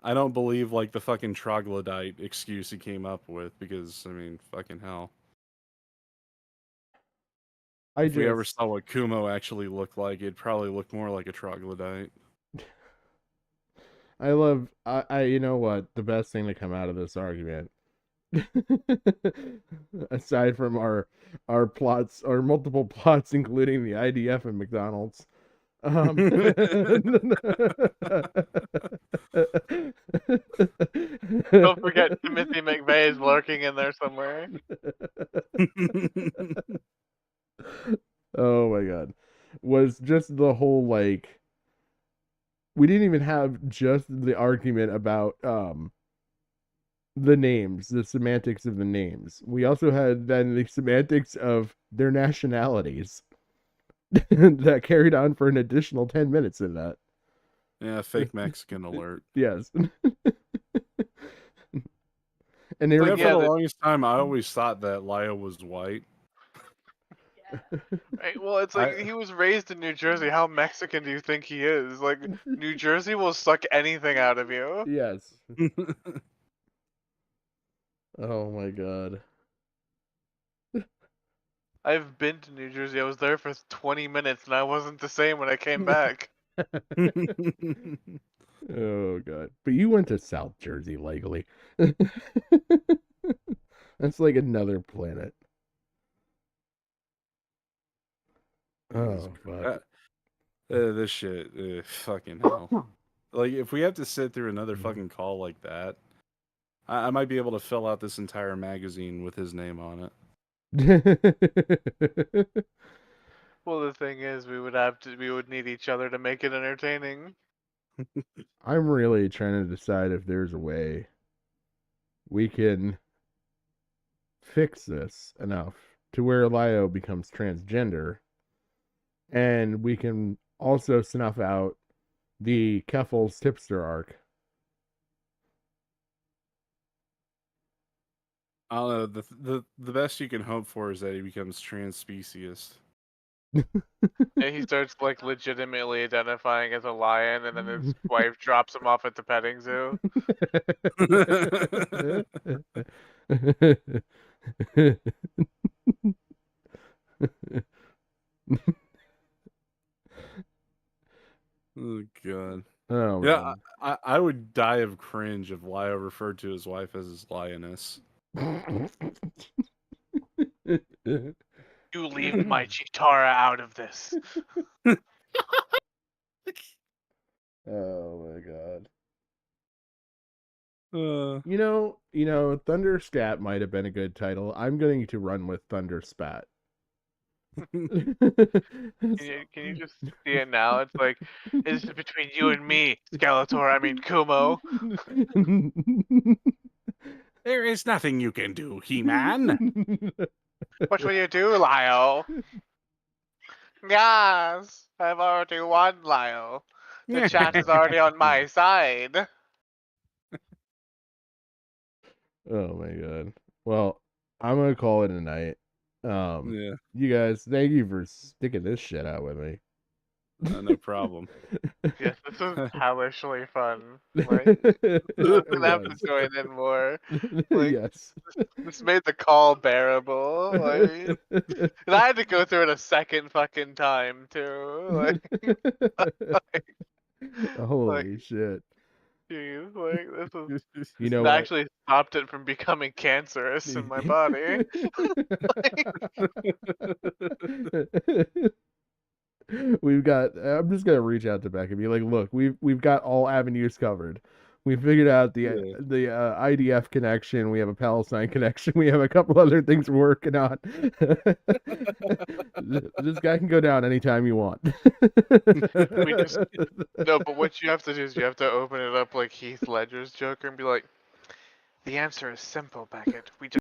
I don't believe like the fucking troglodyte excuse he came up with, because I mean, fucking hell. If we ever saw what Kumo actually looked like, it'd probably look more like a troglodyte. I you know what, the best thing to come out of this argument, aside from our plots, our multiple plots, including the IDF and McDonald's. Don't forget Timothy McVeigh is lurking in there somewhere. Oh my god. Was just the whole like we didn't even have just the argument about the names, the semantics of the names. We also had then the semantics of their nationalities that carried on for an additional 10 minutes in that. Yeah, fake Mexican alert. Yes. And they Yeah, were for yeah, the the- longest time, I always thought that Lio was white. Right, well, it's like he was raised in New Jersey. How Mexican do you think he is? Like, New Jersey will suck anything out of you. Yes. Oh my god. I've been to New Jersey. I was there for 20 minutes, and I wasn't the same when I came back. Oh god. But you went to South Jersey legally. That's like another planet. Oh fuck. This shit, fucking hell. Like, if we have to sit through another fucking call like that, I might be able to fill out this entire magazine with his name on it. Well, the thing is, we would need each other to make it entertaining. I'm really trying to decide if there's a way we can fix this enough to where Lio becomes transgender, and we can also snuff out the Keffel's tipster arc. I don't know. The best you can hope for is that he becomes trans-speciest. And he starts like legitimately identifying as a lion, and then his wife drops him off at the petting zoo. Oh god. Oh Yeah, man. I would die of cringe if Lio referred to his wife as his lioness. You leave my Chitara out of this. Oh my god. Uh, You know, Thunder Scat might have been a good title. I'm going to run with Thunder Spat. Can you just see it now? It's like, this is between you and me, Skeletor. I mean, Kumo. there is nothing you can do, He-Man. What will you do, Lio? Yes, I've already won, Lio. The chat is already on my side. Oh my god. Well, I'm gonna call it a night. Yeah, You guys, thank you for sticking this shit out with me. no problem. Yes, this was hellishly fun. Like, I'm gonna have to join in more. Like, Yes. this made the call bearable. Like, and I had to go through it a second fucking time too. Like, Holy shit. geez, like this is You know that what? actually stopped it from becoming cancerous in my body. We've got. I'm just gonna reach out to Beck and be like, "Look, we've got all avenues covered. We figured out the IDF connection. We have a Palestine connection. We have a couple other things we're working on. This guy can go down anytime you want." No, but what you have to do is you have to open it up like Heath Ledger's Joker and be like, "The answer is simple, Beckett. We just